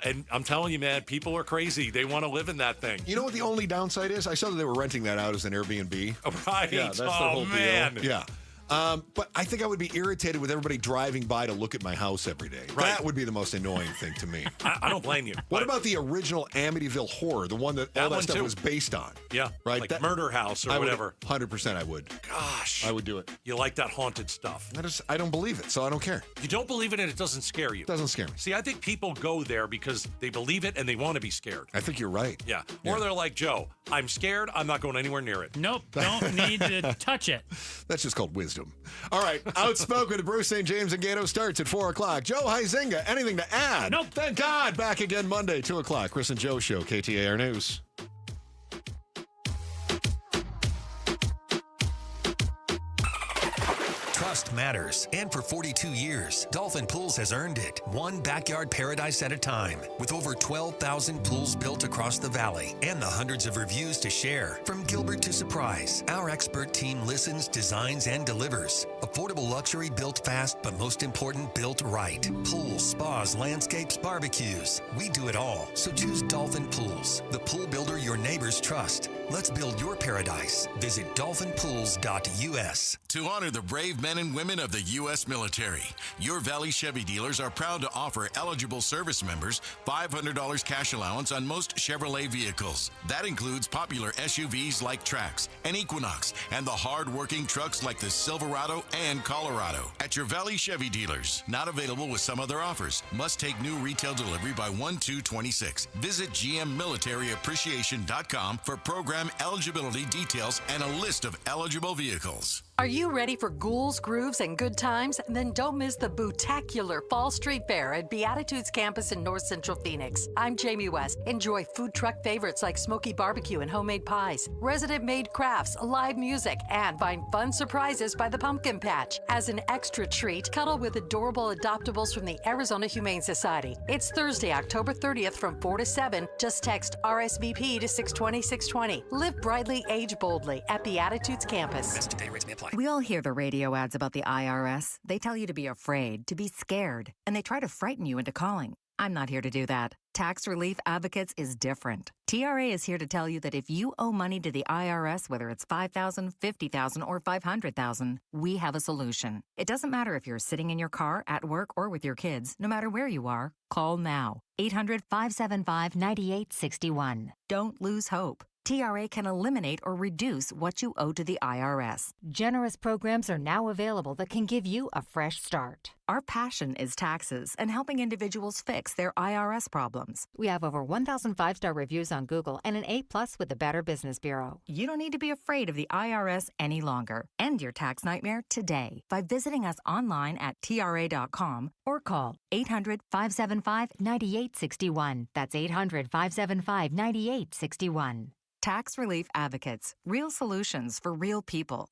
And I'm telling you, man, people are crazy. They want to live in that thing. You know what the only downside is? I saw that they were renting that out as an Airbnb. Oh, right. Yeah, that's the whole deal. Yeah. But I think I would be irritated with everybody driving by to look at my house every day. Right. That would be the most annoying thing to me. I don't blame you. What about the original Amityville Horror, the one that all that stuff was based on? Yeah. Right? Like Murder House or whatever. 100% I would. Gosh. I would do it. You like that haunted stuff. I don't believe it, so I don't care. You don't believe it and it doesn't scare you. It doesn't scare me. See, I think people go there because they believe it and they want to be scared. I think you're right. Yeah. Or they're like, Joe, I'm scared. I'm not going anywhere near it. Nope. Don't need to touch it. That's just called wisdom. All right. Outspoken Bruce St. James and Gato starts at 4 o'clock. Joe Huizinga, anything to add? Nope. Thank God. Back again Monday, 2 o'clock. Chris and Joe Show, KTAR News. Trust matters, and for 42 years, Dolphin Pools has earned it, one backyard paradise at a time. With over 12,000 pools built across the valley and the hundreds of reviews to share. From Gilbert to Surprise, our expert team listens, designs, and delivers. Affordable luxury built fast, but most important, built right. Pools, spas, landscapes, barbecues. We do it all, so choose Dolphin Pools, the pool builder your neighbors trust. Let's build your paradise. Visit dolphinpools.us. To honor the brave men and women of the U.S. military, your Valley Chevy dealers are proud to offer eligible service members $500 cash allowance on most Chevrolet vehicles. That includes popular SUVs like Trax and Equinox and the hard-working trucks like the Silverado and Colorado. At your Valley Chevy dealers, not available with some other offers. Must take new retail delivery by 1/2/26. Visit GMMilitaryappreciation.com for program eligibility details and a list of eligible vehicles. Are you ready for ghouls, grooves, and good times? Then don't miss the Bootacular Fall Street Fair at Beatitudes Campus in North Central Phoenix. I'm Jamie West. Enjoy food truck favorites like smoky barbecue and homemade pies, resident-made crafts, live music, and find fun surprises by the Pumpkin Patch. As an extra treat, cuddle with adorable adoptables from the Arizona Humane Society. It's Thursday, October 30th from 4 to 7. Just text RSVP to 620-620. Live brightly, age boldly at Beatitudes Campus. We all hear the radio ads about the IRS. They tell you to be afraid, to be scared, and they try to frighten you into calling. I'm not here to do that. Tax Relief Advocates is different. TRA is here to tell you that if you owe money to the IRS, whether it's $5,000, $50,000, or $500,000, we have a solution. It doesn't matter if you're sitting in your car, at work, or with your kids. No matter where you are, call now. 800-575-9861. Don't lose hope. TRA can eliminate or reduce what you owe to the IRS. Generous programs are now available that can give you a fresh start. Our passion is taxes and helping individuals fix their IRS problems. We have over 1,000 5-star reviews on Google and an A+ with the Better Business Bureau. You don't need to be afraid of the IRS any longer. End your tax nightmare today by visiting us online at TRA.com or call 800-575-9861. That's 800-575-9861. Tax Relief Advocates. Real solutions for real people.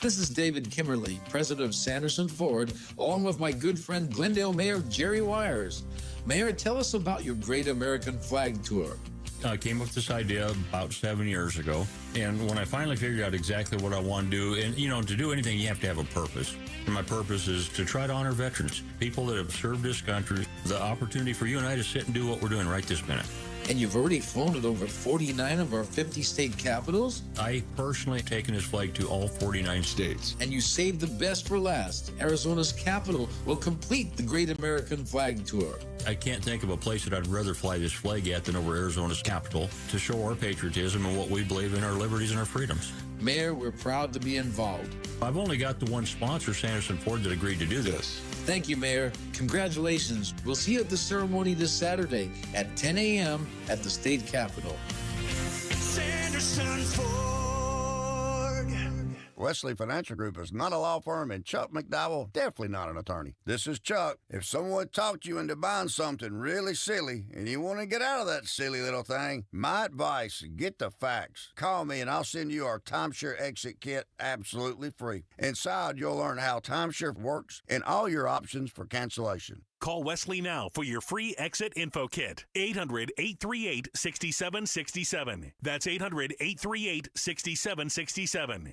This is David Kimmerly, president of Sanderson Ford, along with my good friend Glendale Mayor Jerry Wires. Mayor, tell us about your Great American Flag Tour. I came up with this idea about 7 years ago, and when I finally figured out exactly what I want to do, and to do anything, you have to have a purpose. And my purpose is to try to honor veterans, people that have served this country, the opportunity for you and I to sit and do what we're doing right this minute. And you've already flown at over 49 of our 50 state capitals? I personally have taken this flag to all 49 states. And you saved the best for last. Arizona's capital will complete the Great American Flag Tour. I can't think of a place that I'd rather fly this flag at than over Arizona's capital to show our patriotism and what we believe in, our liberties and our freedoms. Mayor, we're proud to be involved. I've only got the one sponsor, Sanderson Ford, that agreed to do this. Thank you, Mayor. Congratulations. We'll see you at the ceremony this Saturday at 10 a.m. at the state capitol. Sanderson Ford. Wesley Financial Group is not a law firm, and Chuck McDowell definitely not an attorney. This is Chuck. If someone talked you into buying something really silly and you want to get out of that silly little thing, my advice, get the facts. Call me and I'll send you our timeshare exit kit absolutely free. Inside, you'll learn how timeshare works and all your options for cancellation. Call Wesley now for your free exit info kit. 800-838-6767. That's 800-838-6767.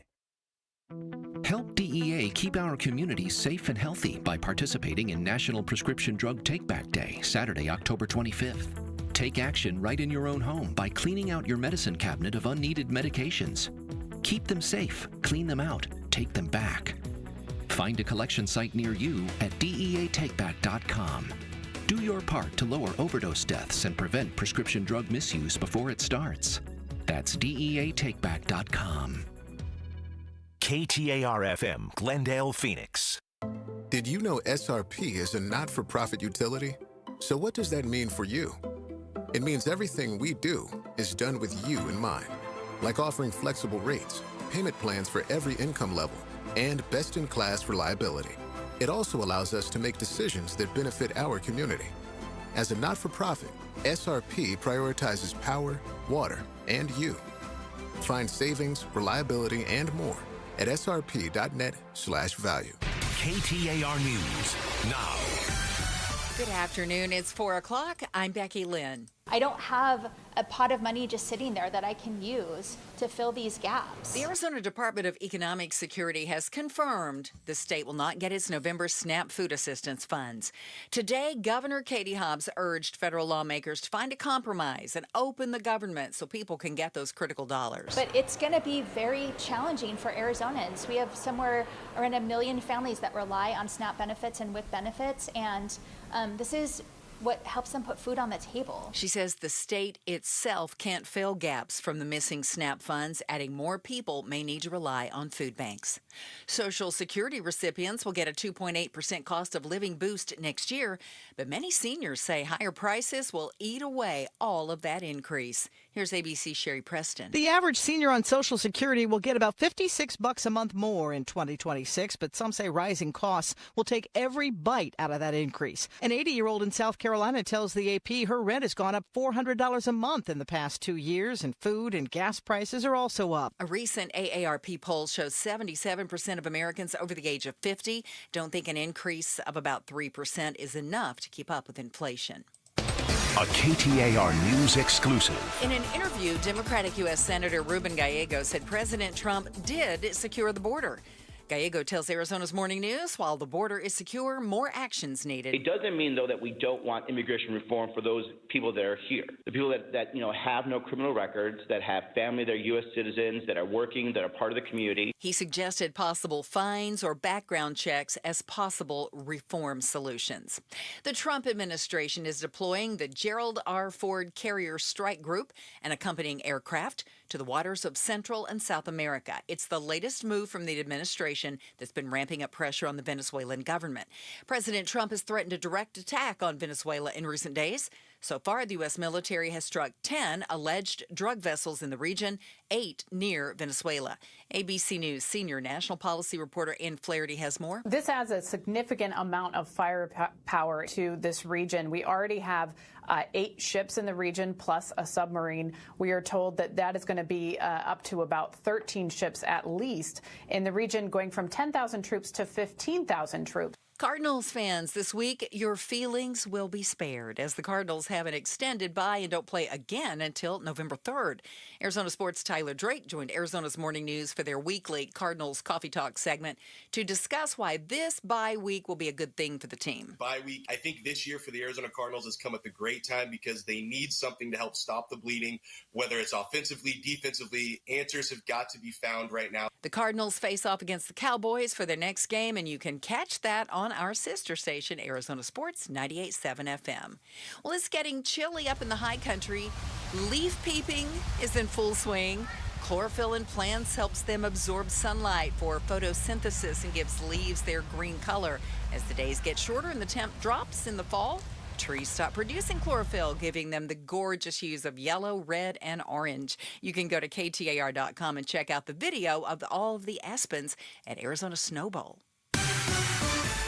Help DEA keep our communities safe and healthy by participating in National Prescription Drug Take-Back Day, Saturday, October 25th. Take action right in your own home by cleaning out your medicine cabinet of unneeded medications. Keep them safe, clean them out, take them back. Find a collection site near you at DEATakeback.com. Do your part to lower overdose deaths and prevent prescription drug misuse before it starts. That's DEATakeback.com. KTAR-FM, Glendale, Phoenix. Did you know SRP is a not-for-profit utility? So what does that mean for you? It means everything we do is done with you in mind, like offering flexible rates, payment plans for every income level, and best-in-class reliability. It also allows us to make decisions that benefit our community. As a not-for-profit, SRP prioritizes power, water, and you. Find savings, reliability, and more at srp.net/value. KTAR News now. Good afternoon. It's 4 o'clock. I'm Becky Lynn. I don't have a pot of money just sitting there that I can use to fill these gaps. The Arizona Department of Economic Security has confirmed the state will not get its November SNAP food assistance funds. Today, Governor Katie Hobbs urged federal lawmakers to find a compromise and open the government so people can get those critical dollars. But it's going to be very challenging for Arizonans. We have somewhere around 1 million families that rely on SNAP benefits and WIC benefits, and this is what helps them put food on the table. She says the state itself can't fill gaps from the missing SNAP funds, adding more people may need to rely on food banks. Social Security recipients will get a 2.8% cost of living boost next year, but many seniors say higher prices will eat away all of that increase. Here's ABC's Sherry Preston. The average senior on Social Security will get about $56 a month more in 2026, but some say rising costs will take every bite out of that increase. An 80-year-old in South Carolina tells the AP her rent has gone up $400 a month in the past 2 years, and food and gas prices are also up. A recent AARP poll shows 77% of Americans over the age of 50 don't think an increase of about 3% is enough to keep up with inflation. A KTAR News exclusive. In an interview, Democratic U.S. Senator Ruben Gallego said President Trump did secure the border. Gallego tells Arizona's Morning News, while the border is secure, more action's needed. It doesn't mean, though, that we don't want immigration reform for those people that are here. The people that have no criminal records, that have family, they're U.S. citizens, that are working, that are part of the community. He suggested possible fines or background checks as possible reform solutions. The Trump administration is deploying the Gerald R. Ford Carrier Strike Group and accompanying aircraft to the waters of Central and South America. It's the latest move from the administration that's been ramping up pressure on the Venezuelan government. President Trump has threatened a direct attack on Venezuela in recent days. So far, the U.S. military has struck 10 alleged drug vessels in the region, 8 near Venezuela. ABC News senior national policy reporter Ann Flaherty has more. This adds a significant amount of firepower to this region. We already have 8 ships in the region plus a submarine. We are told that that is going to be up to about 13 ships at least in the region, going from 10,000 troops to 15,000 troops. Cardinals fans, this week, your feelings will be spared as the Cardinals have an extended bye and don't play again until November 3rd. Arizona Sports' Tyler Drake joined Arizona's Morning News for their weekly Cardinals Coffee Talk segment to discuss why this bye week will be a good thing for the team. Bye week, I think this year for the Arizona Cardinals has come at the great time because they need something to help stop the bleeding, whether it's offensively, defensively. Answers have got to be found right now. The Cardinals face off against the Cowboys for their next game, and you can catch that on our sister station, Arizona Sports 98.7 FM. Well, it's getting chilly up in the high country. Leaf peeping is in full swing. Chlorophyll in plants helps them absorb sunlight for photosynthesis and gives leaves their green color. As the days get shorter and the temp drops in the fall, trees stop producing chlorophyll, giving them the gorgeous hues of yellow, red, and orange. You can go to KTAR.com and check out the video of all of the aspens at Arizona Snow Bowl.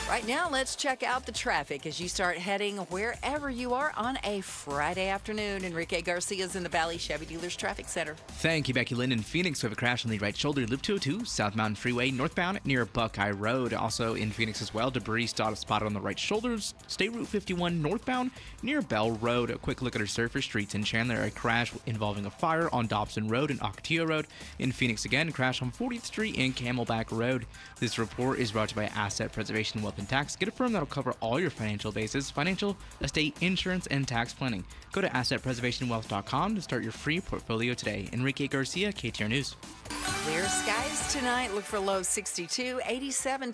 Right now, let's check out the traffic as you start heading wherever you are on a Friday afternoon. Enrique Garcia's in the Valley Chevy Dealers Traffic Center. Thank you, Becky Lynn. In Phoenix, we have a crash on the right shoulder, Loop 202, South Mountain Freeway, northbound near Buckeye Road. Also in Phoenix as well, debris spotted on the right shoulders, State Route 51 northbound near Bell Road. A quick look at our surface streets in Chandler, a crash involving a fire on Dobson Road and Ocotillo Road. In Phoenix again, crash on 40th Street and Camelback Road. This report is brought to you by Asset Preservation Wealth and Tax. Get a firm that'll cover all your financial bases, financial, estate, insurance, and tax planning. Go to assetpreservationwealth.com to start your free portfolio today. Enrique Garcia, KTAR News. Clear skies tonight. Look for low 62, 87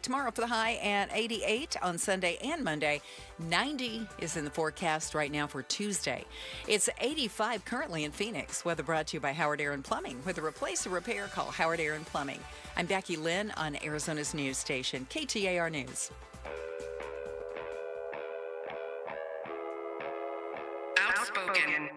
tomorrow for the high, and 88 on Sunday and Monday. 90 is in the forecast right now for Tuesday. It's 85 currently in Phoenix. Weather brought to you by Howard Aaron Plumbing. With a replace or repair, call Howard Aaron Plumbing. I'm Becky Lynn on Arizona's news station, KTAR News. Outspoken.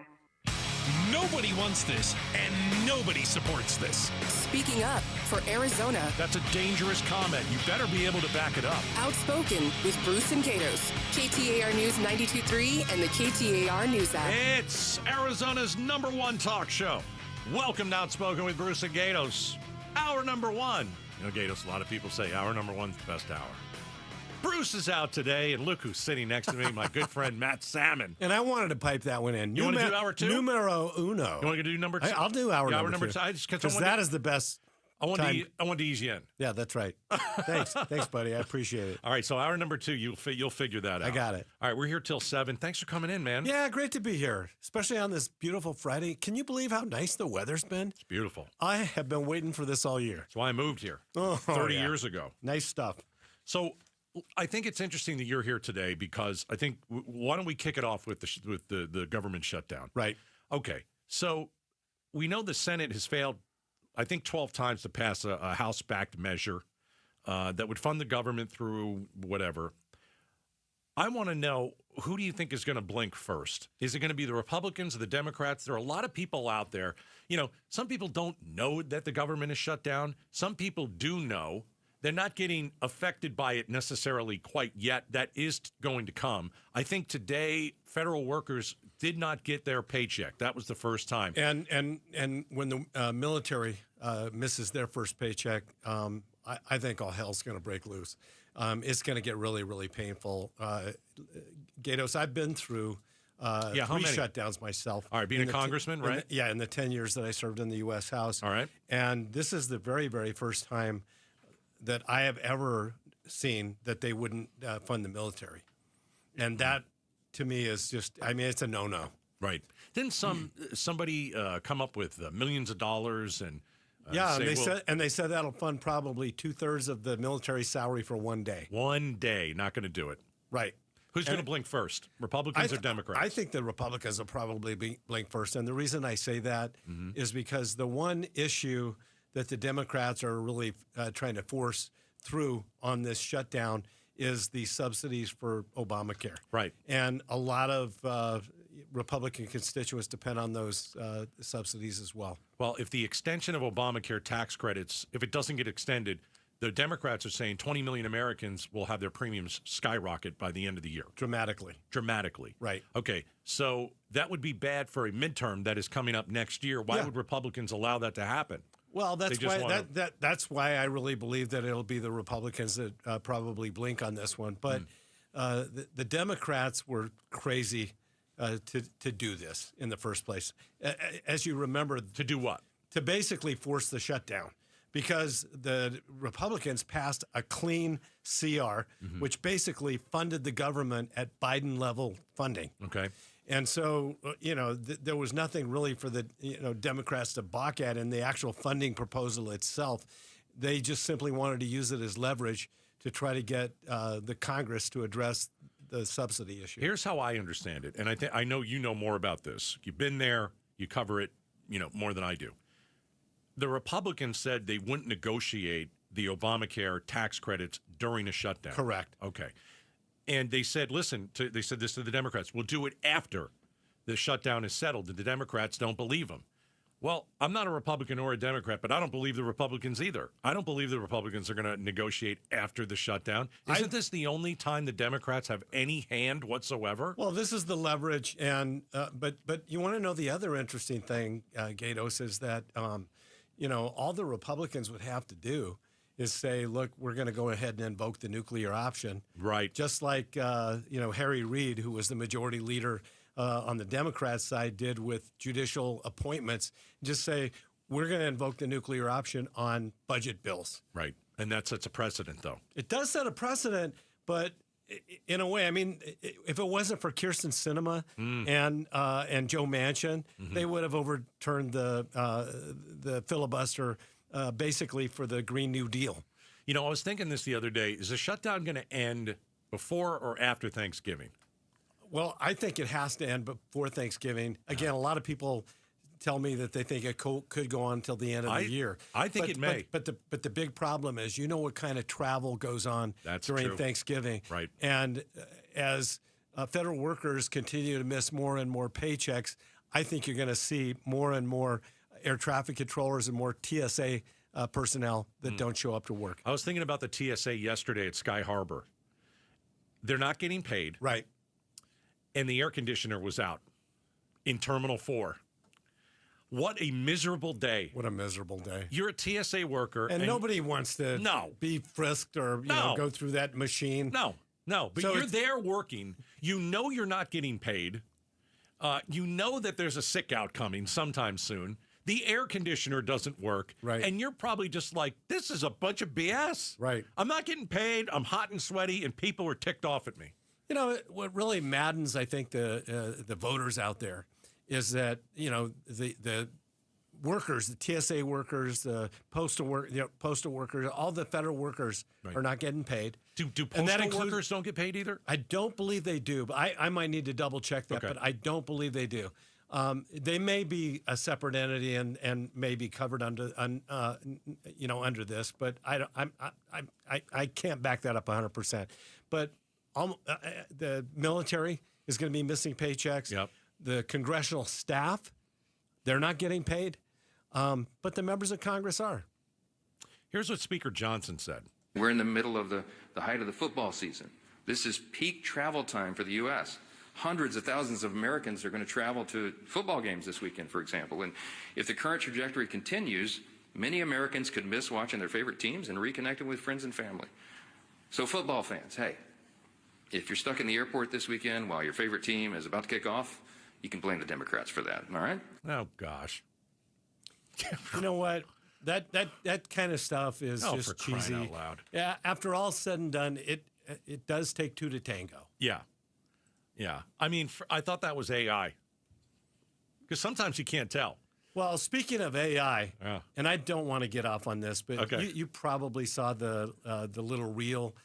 Nobody wants this, and nobody supports this. Speaking up for Arizona. That's a dangerous comment. You better be able to back it up. Outspoken with Bruce and Gatos. KTAR News 92.3 and the KTAR News app. It's Arizona's #1 talk show. Welcome to Outspoken with Bruce and Gatos. Hour number 1. You know, Gatos, a lot of people say hour number 1's the best hour. Bruce is out today, and look who's sitting next to me, my good friend Matt Salmon. And I wanted to pipe that one in. You want to do hour 2? Numero uno. You want to do number 2? I'll do hour number 2. Because that is the best. I want to ease you in. Yeah, that's right. Thanks, buddy. I appreciate it. All right, so hour number 2, you'll figure that out. I got it. All right, we're here till 7. Thanks for coming in, man. Yeah, great to be here, especially on this beautiful Friday. Can you believe how nice the weather's been? It's beautiful. I have been waiting for this all year. That's why I moved here 30 years ago. Nice stuff. So I think it's interesting that you're here today because I think why don't we kick it off with the government shutdown? Right. Okay. So we know the Senate has failed, I think, 12 times to pass a House-backed measure that would fund the government through whatever. I want to know, who do you think is going to blink first? Is it going to be the Republicans or the Democrats? There are a lot of people out there. You know, some people don't know that the government is shut down. Some people do know. They're not getting affected by it necessarily quite yet. That is going to come. I think today federal workers did not get their paycheck. That was the first time. And when the military misses their first paycheck, I think all hell's going to break loose. It's going to get really, really painful. Gatos, I've been through 3 shutdowns myself. All right, being a congressman, right? In the 10 years that I served in the U.S. House. All right. And this is the very, very first time that I have ever seen that they wouldn't fund the military. And that, to me, is just, I mean, it's a no-no. Right. Didn't somebody come up with millions of dollars and they said that'll fund probably 2/3 of the military salary for one day. One day, not going to do it. Right. Who's going to blink first, Republicans or Democrats? I think the Republicans will probably blink first. And the reason I say that is because the one issue that the Democrats are really trying to force through on this shutdown is the subsidies for Obamacare. Right. And a lot of Republican constituents depend on those subsidies as well. Well, if the extension of Obamacare tax credits, if it doesn't get extended, the Democrats are saying 20 million Americans will have their premiums skyrocket by the end of the year. Dramatically. Right. Okay, so that would be bad for a midterm that is coming up next year. Why would Republicans allow that to happen? Well, that's why that's why I really believe that it'll be the Republicans that probably blink on this one. But the Democrats were crazy to do this in the first place. As you remember, to do what? To basically force the shutdown. Because the Republicans passed a clean CR, which basically funded the government at Biden-level funding. Okay. And so, there was nothing really for the Democrats to balk at in the actual funding proposal itself. They just simply wanted to use it as leverage to try to get the Congress to address the subsidy issue. Here's how I understand it, and I know you know more about this. You've been there, you cover it, more than I do. The Republicans said they wouldn't negotiate the Obamacare tax credits during a shutdown. Correct. Okay. And they said, they said this to the Democrats, we'll do it after the shutdown is settled. And the Democrats don't believe them. Well, I'm not a Republican or a Democrat, but I don't believe the Republicans either. I don't believe the Republicans are going to negotiate after the shutdown. Isn't this the only time the Democrats have any hand whatsoever? Well, this is the leverage. And but you want to know the other interesting thing, Gatos, is that all the Republicans would have to do is say, look, we're going to go ahead and invoke the nuclear option. Right. Just like, Harry Reid, who was the majority leader on the Democrat side, did with judicial appointments. Just say, we're going to invoke the nuclear option on budget bills. Right. And that sets a precedent, though. It does set a precedent, but in a way, I mean, if it wasn't for Kyrsten Sinema and Joe Manchin, they would have overturned the filibuster basically for the Green New Deal. I was thinking this the other day. Is the shutdown going to end before or after Thanksgiving? Well, I think it has to end before Thanksgiving. Again, a lot of people tell me that they think it could go on until the end of the year. I think it may. But the big problem is, what kind of travel goes on during Thanksgiving. Right. And as federal workers continue to miss more and more paychecks, I think you're going to see more and more air traffic controllers and more TSA personnel that don't show up to work. I was thinking about the TSA yesterday at Sky Harbor. They're not getting paid. Right. And the air conditioner was out in Terminal 4. What a miserable day. What a miserable day. You're a TSA worker. And nobody wants to be frisked or go through that machine. No. But so you're there working. You know you're not getting paid. You know that there's a sick out coming sometime soon. The air conditioner doesn't work. Right. And you're probably just like, this is a bunch of BS. Right. I'm not getting paid. I'm hot and sweaty, and people are ticked off at me. What really maddens, I think, the voters out there is that, the workers, the TSA workers, the postal workers, all the federal workers are not getting paid. Do postal workers don't get paid either? I don't believe they do, but I might need to double check that, but I don't believe they do. They may be a separate entity and may be covered under this, but I can't back that up 100%. But the military is going to be missing paychecks. Yep. The congressional staff, they're not getting paid, but the members of Congress are. Here's what Speaker Johnson said. We're in the middle of the height of the football season. This is peak travel time for the U.S. Hundreds of thousands of Americans are going to travel to football games this weekend, for example. And if the current trajectory continues, many Americans could miss watching their favorite teams and reconnecting with friends and family. So football fans, hey, if you're stuck in the airport this weekend while your favorite team is about to kick off, you can blame the Democrats for that, all right? Oh, gosh. You know what? That kind of stuff is just cheesy. Crying out loud. Yeah, after all said and done, it does take two to tango. Yeah. I mean, I thought that was AI. Because sometimes you can't tell. Well, speaking of AI, and I don't want to get off on this, but you probably saw the little reel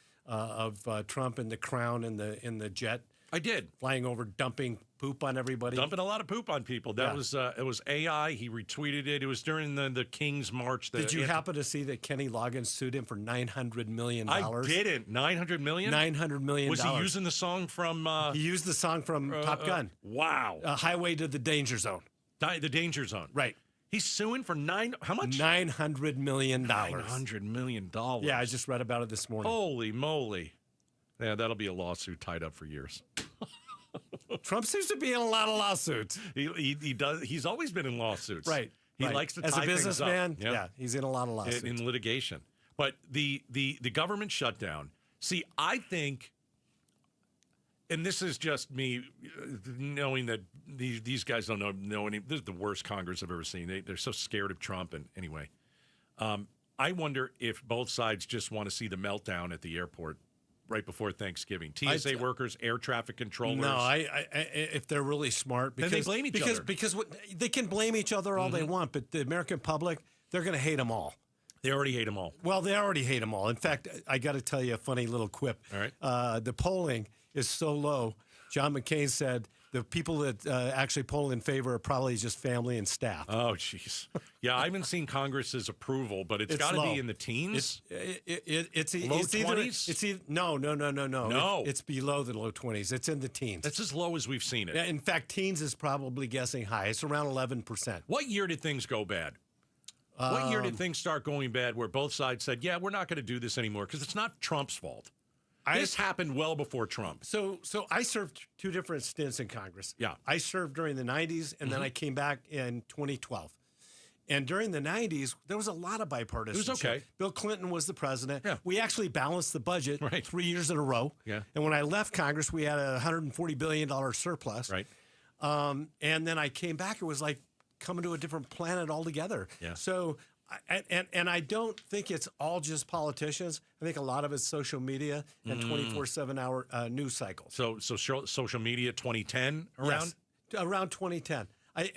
Trump in the Crown in the jet. I did. Flying over, dumping poop on everybody. Dumping a lot of poop on people. That was it was AI. He retweeted it. It was during the King's March. Did you happen to see that Kenny Loggins sued him for $900 million? I didn't. $900 million? $900 million. Was he using the song from... he used the song from Top Gun. Wow. Highway to the Danger Zone. The Danger Zone. Right. He's suing for how much? $900 million. $900 million. Yeah, I just read about it this morning. Holy moly. Yeah, that'll be a lawsuit tied up for years. Trump seems to be in a lot of lawsuits. He does. He's always been in lawsuits. Right. He likes to tie as a businessman. things up. Yeah, he's in a lot of lawsuits. In litigation. But the government shutdown. See, I think, and this is just me knowing that these guys don't know any. This is the worst Congress I've ever seen. They're so scared of Trump. And anyway, I wonder if both sides just want to see the meltdown at the airport right before Thanksgiving. TSA workers, air traffic controllers. No, if they're really smart, because then they blame each other. Because they can blame each other all they want, but the American public, they're going to hate them all. They already hate them all. Well, they already hate them all. In fact, I got to tell you a funny little quip. All right. The polling is so low. John McCain said the people that actually poll in favor are probably just family and staff. Oh, jeez. Yeah, I haven't seen Congress's approval, but it's got to be in the teens. It's low 20s? No. No. It's below the low 20s. It's in the teens. That's as low as we've seen it. Yeah, in fact, teens is probably guessing high. It's around 11%. What year did things go bad? What year did things start going bad where both sides said, yeah, we're not going to do this anymore because it's not Trump's fault? This happened well before Trump. So I served 2 different stints in Congress. Yeah. I served during the 90s, and then I came back in 2012. And during the 90s, there was a lot of bipartisanship. It was okay. Bill Clinton was the president. Yeah. We actually balanced the budget 3 years in a row. Yeah. And when I left Congress, we had a $140 billion surplus. Right. And then I came back, it was like coming to a different planet altogether. Yeah. So... And I don't think it's all just politicians. I think a lot of it's social media and 24/7 hour news cycles. So social media 2010 around? Yes, around 2010.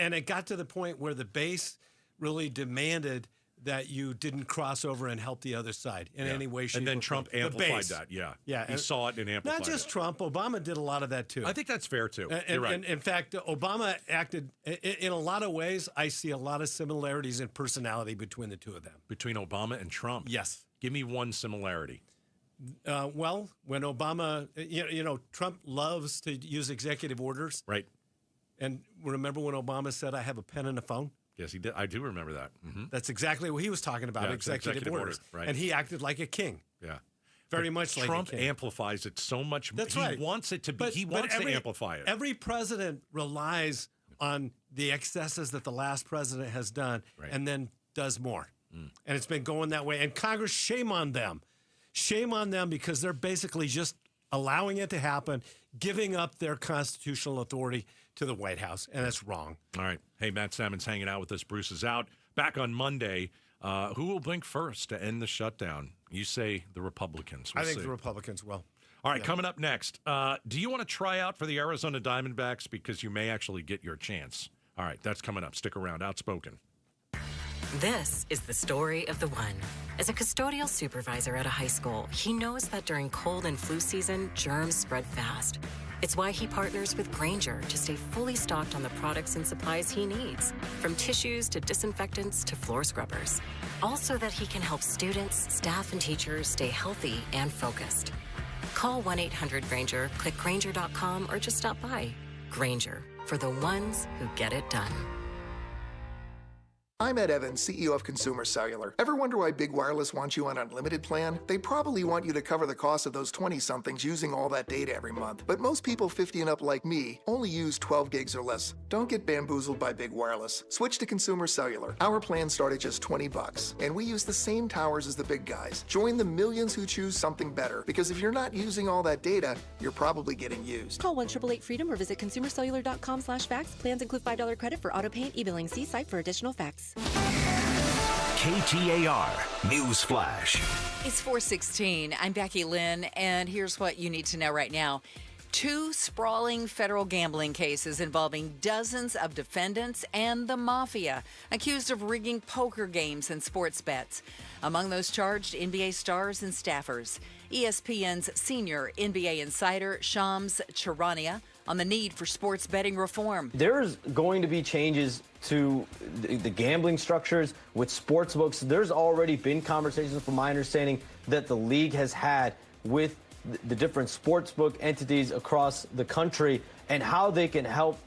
And it got to the point where the base really demanded that you didn't cross over and help the other side in any way, shape, or form. And then Trump amplified that, yeah. He saw it and amplified it. Not just Trump. Obama did a lot of that, too. I think that's fair, too. You're right. And in fact, Obama acted, in a lot of ways, I see a lot of similarities in personality between the two of them. Between Obama and Trump? Yes. Give me one similarity. Well, when Obama, Trump loves to use executive orders. Right. And remember when Obama said, I have a pen and a phone? Yes, he did. I do remember that. Mm-hmm. That's exactly what he was talking about, executive orders. Right. And he acted like a king. Yeah. Very much like Trump a king. amplifies it so much. That's he right. wants it to be. He wants to amplify it. Every president relies on the excesses that the last president has done and then does more. And it's been going that way. And Congress, shame on them. Shame on them because they're basically just allowing it to happen, giving up their constitutional authority to the White House, and that's wrong. All right. Hey, Matt Salmon's hanging out with us. Bruce is out. Back on Monday. Who will blink first to end the shutdown? You say the Republicans. I think the Republicans will. All right, coming up next. Do you want to try out for the Arizona Diamondbacks? Because you may actually get your chance. All right, that's coming up. Stick around. Outspoken. This is the story of the one. As a custodial supervisor at a high school, he knows that during cold and flu season, germs spread fast. It's why he partners with Grainger to stay fully stocked on the products and supplies he needs, from tissues to disinfectants to floor scrubbers. Also that he can help students, staff, and teachers stay healthy and focused. Call 1-800-GRAINGER, click Grainger.com, or just stop by. Grainger, for the ones who get it done. I'm Ed Evans, CEO of Consumer Cellular. Ever wonder why Big Wireless wants you on an unlimited plan? They probably want you to cover the cost of those 20-somethings using all that data every month. But most people 50 and up like me only use 12 gigs or less. Don't get bamboozled by Big Wireless. Switch to Consumer Cellular. Our plans start at just $20, and we use the same towers as the big guys. Join the millions who choose something better, because if you're not using all that data, you're probably getting used. Call 1-888-FREEDOM or visit consumercellular.com/facts. Plans include $5 credit for auto pay and e-billing. See site for additional facts. KTAR News Flash. It's 4:16. I'm Becky Lynn, and here's what you need to know right now. 2 sprawling federal gambling cases involving dozens of defendants and the mafia, accused of rigging poker games and sports bets. Among those charged, NBA stars and staffers. ESPN's senior NBA insider Shams Charania on the need for sports betting reform. There's going to be changes to the gambling structures with sports books. There's already been conversations, from my understanding, that the league has had with the different sports book entities across the country and how they can help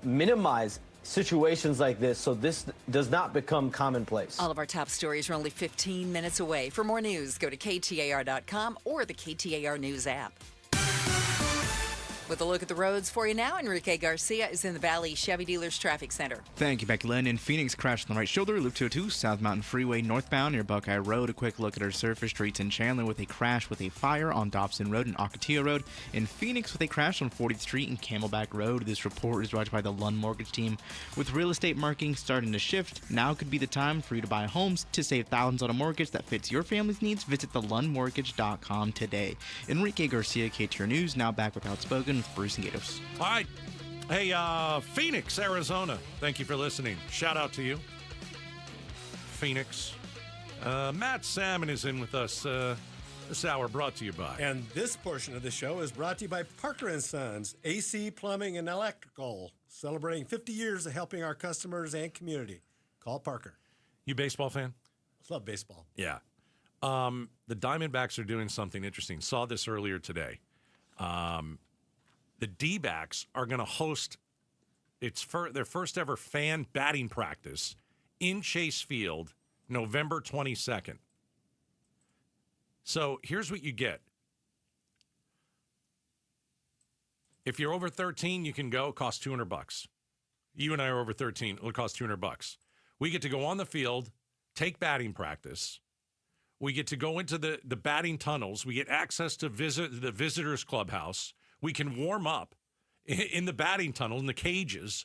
minimize situations like this so this does not become commonplace. All of our top stories are only 15 minutes away. For more news, go to KTAR.com or the KTAR News app. With a look at the roads for you now, Enrique Garcia is in the Valley Chevy Dealers Traffic Center. Thank you, Becky Lynn. In Phoenix, crash on the right shoulder, Loop 202, South Mountain Freeway northbound near Buckeye Road. A quick look at our surface streets in Chandler with a crash with a fire on Dobson Road and Ocotillo Road. In Phoenix with a crash on 40th Street and Camelback Road. This report is brought to you by the Lund Mortgage Team. With real estate markets starting to shift, now could be the time for you to buy homes. To save thousands on a mortgage that fits your family's needs, visit thelundmortgage.com today. Enrique Garcia, KTAR News, now back with Outspoken with Bruce and Gatos. All right. Hey, Phoenix, Arizona. Thank you for listening. Shout out to you. Phoenix. Matt Salmon is in with us this hour, brought to you by. And this portion of the show is brought to you by Parker & Sons, AC, Plumbing, and Electrical, celebrating 50 years of helping our customers and community. Call Parker. You baseball fan? Love baseball. Yeah. The Diamondbacks are doing something interesting. Saw this earlier today. The D-backs are going to host their first ever fan batting practice in Chase Field, November 22nd. So here's what you get. If you're over 13, you can go. It costs $200. You and I are over 13. It'll cost $200. We get to go on the field, take batting practice. We get to go into the batting tunnels. We get access to the visitors clubhouse. We can warm up in the batting tunnel, in the cages,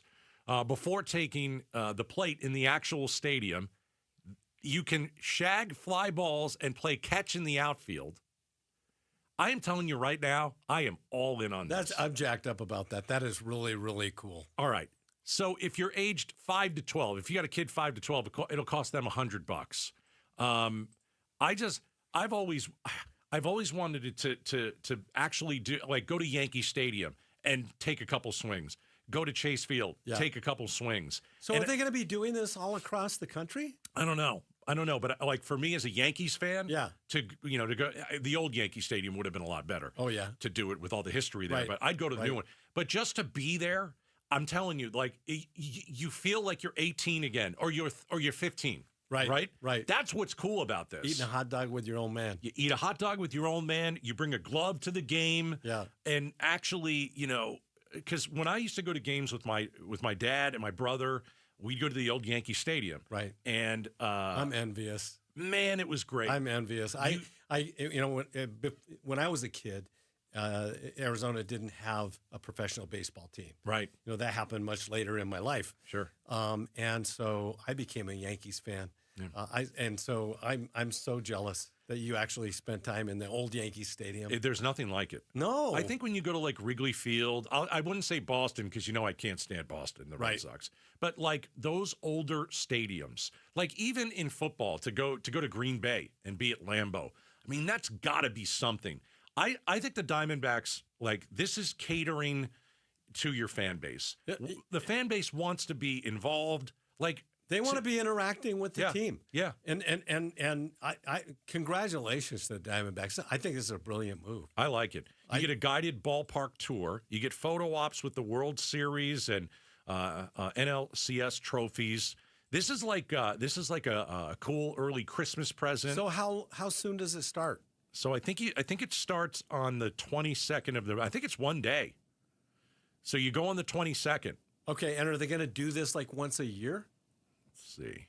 before taking the plate in the actual stadium. You can shag fly balls and play catch in the outfield. I am telling you right now, I am all in on this. I'm jacked up about that. That is really, really cool. All right. So if you're aged 5 to 12, if you got a kid 5 to 12, it'll cost them $100. I've always wanted it to actually do, like, go to Yankee Stadium and take a couple swings. Go to Chase Field, take a couple swings. So are they going to be doing this all across the country? I don't know. But like, for me as a Yankees fan, to go, the old Yankee Stadium would have been a lot better. Oh yeah, to do it with all the history there. Right. But I'd go to the new one. But just to be there, I'm telling you, like, you feel like you're 18 again, or you're 15. Right. That's what's cool about this. Eating a hot dog with your old man. You eat a hot dog with your old man. You bring a glove to the game. Yeah. And actually, because when I used to go to games with my dad and my brother, we'd go to the old Yankee Stadium. Right. And I'm envious. Man, it was great. I'm envious. When I was a kid, Arizona didn't have a professional baseball team. Right. That happened much later in my life. Sure. And so I became a Yankees fan. Yeah. I'm so jealous that you actually spent time in the old Yankee Stadium. There's nothing like it. No. I think when you go to, like, Wrigley Field, I wouldn't say Boston, because I can't stand Boston, the Red Sox. But, like, those older stadiums, like, even in football, to go to Green Bay and be at Lambeau, I mean, that's got to be something. I think the Diamondbacks, like, this is catering to your fan base. The fan base wants to be involved. Like, they want to be interacting with the team. Yeah. And I congratulations to the Diamondbacks. I think this is a brilliant move. I like it. You get a guided ballpark tour. You get photo ops with the World Series and NLCS trophies. This is like a cool early Christmas present. So how soon does it start? So I think it starts on the 22nd of I think it's one day. So you go on the 22nd. Okay, and are they going to do this like once a year? Let's see.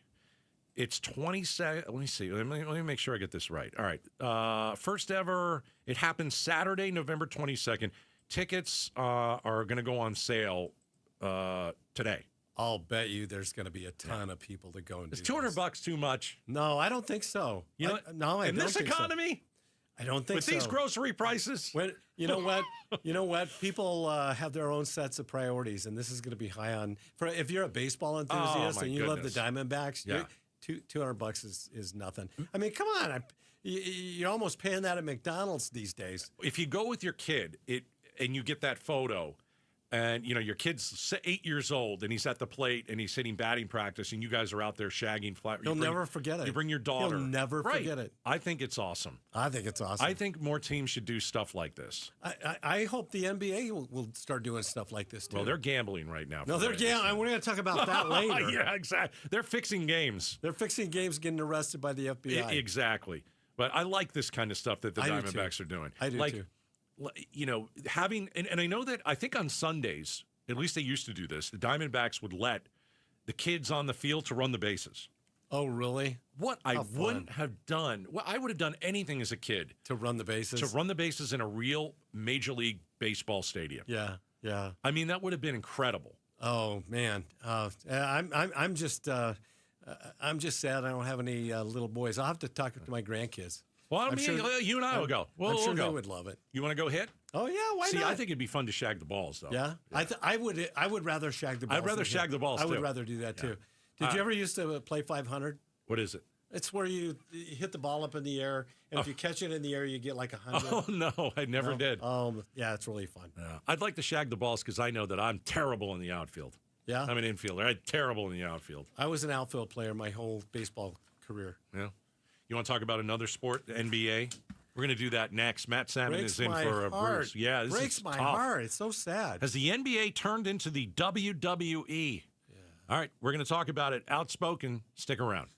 It's 22nd. Let me see. Let me make sure I get this right. All right. First ever. It happens Saturday, November 22nd. Tickets are going to go on sale today. I'll bet you there's going to be a ton of people to go and do this. $200 too much? No, I don't think so. I don't think so. In this economy? I don't think with so. These grocery prices? You know what? People have their own sets of priorities, and this is going to be high on. If you're a baseball enthusiast and you love the Diamondbacks, $200 is nothing. I mean, come on. You're almost paying that at McDonald's these days. If you go with your kid and you get that photo, and your kid's 8 years old and he's at the plate and he's hitting batting practice and you guys are out there shagging flat. You'll never forget it. You bring your daughter. You'll never forget it. I think it's awesome. I think it's awesome. I think more teams should do stuff like this. I hope the NBA will start doing stuff like this too. Well, they're gambling right now. No, they're gambling. We're going to talk about that later. Yeah, exactly. They're fixing games. They're fixing games, getting arrested by the FBI. Exactly. But I like this kind of stuff that the Diamondbacks are doing. I do too. Having, and I know that I think on Sundays, at least they used to do this, the Diamondbacks would let the kids on the field to run the bases. Oh, really? What I wouldn't have done, I would have done anything as a kid. To run the bases? To run the bases in a real Major League Baseball stadium. Yeah. I mean, that would have been incredible. Oh, man. I'm just sad I don't have any little boys. I'll have to talk to my grandkids. Well, you and I will go. I'm sure they would love it. You want to go hit? Oh yeah, why not? See, I think it'd be fun to shag the balls, though. Yeah? I would rather shag the balls. I'd rather shag the balls, I too. would rather do that, too. Did you ever used to play 500? What is it? It's where you hit the ball up in the air, and if you catch it in the air, you get like 100. Oh, no, I never did. Yeah, it's really fun. Yeah. I'd like to shag the balls because I know that I'm terrible in the outfield. Yeah? I'm an infielder. I'm terrible in the outfield. I was an outfield player my whole baseball career. Yeah. You want to talk about another sport, the NBA? We're going to do that next. Matt Salmon is in for a Bruce. Yeah, this breaks is my tough. heart. It's so sad. Has the NBA turned into the WWE? Yeah. All right, we're going to talk about it. Outspoken. Stick around.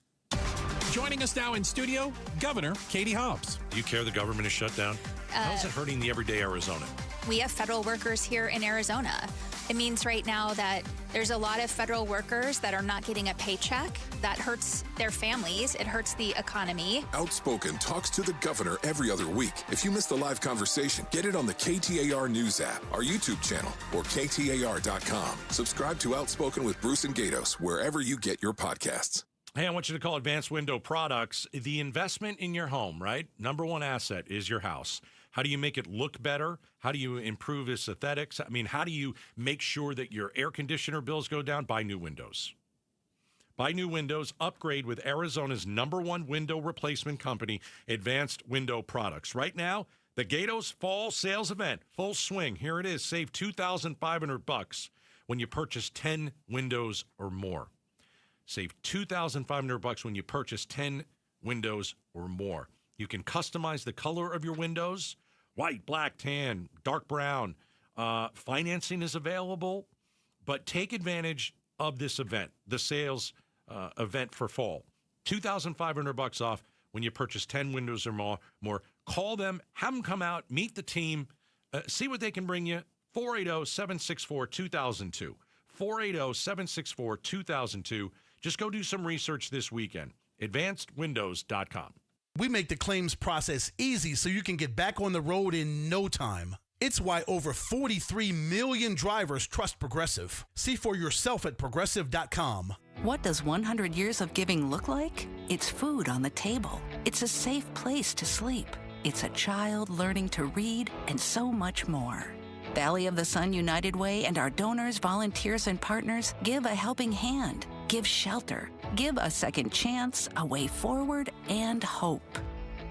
Joining us now in studio, Governor Katie Hobbs. Do you care the government is shut down? How is it hurting the everyday Arizonan? We have federal workers here in Arizona. It means right now that there's a lot of federal workers that are not getting a paycheck. That hurts their families. It hurts the economy. Outspoken talks to the governor every other week. If you missed the live conversation, get it on the KTAR News app, our YouTube channel, or KTAR.com. Subscribe to Outspoken with Bruce and Gatos wherever you get your podcasts. Hey, I want you to call Advanced Window Products the investment in your home, right? Number one asset is your house. How do you make it look better? How do you improve its aesthetics? I mean, how do you make sure that your air conditioner bills go down? Buy new windows. Buy new windows. Upgrade with Arizona's #1 window replacement company, Advanced Window Products. Right now, the Gatos Fall Sales Event, full swing. Here it is. Save $2,500 when you purchase 10 windows or more. Save $2,500 when you purchase 10 windows or more. You can customize the color of your windows, white, black, tan, dark brown. Financing is available, but take advantage of this event, the sales event for fall. $2,500 off when you purchase 10 windows or more. Call them, have them come out, meet the team, see what they can bring you. 480-764-2002. 480-764-2002. Just go do some research this weekend. AdvancedWindows.com. We make the claims process easy so you can get back on the road in no time. It's why over 43 million drivers trust Progressive. See for yourself at Progressive.com. What does 100 years of giving look like? It's food on the table. It's a safe place to sleep. It's a child learning to read and so much more. Valley of the Sun United Way and our donors, volunteers, and partners give a helping hand, give shelter, give a second chance, a way forward, and hope.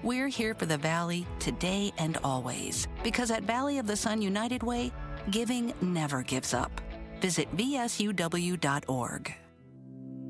We're here for the Valley today and always, because at Valley of the Sun United Way, giving never gives up. Visit vsuw.org.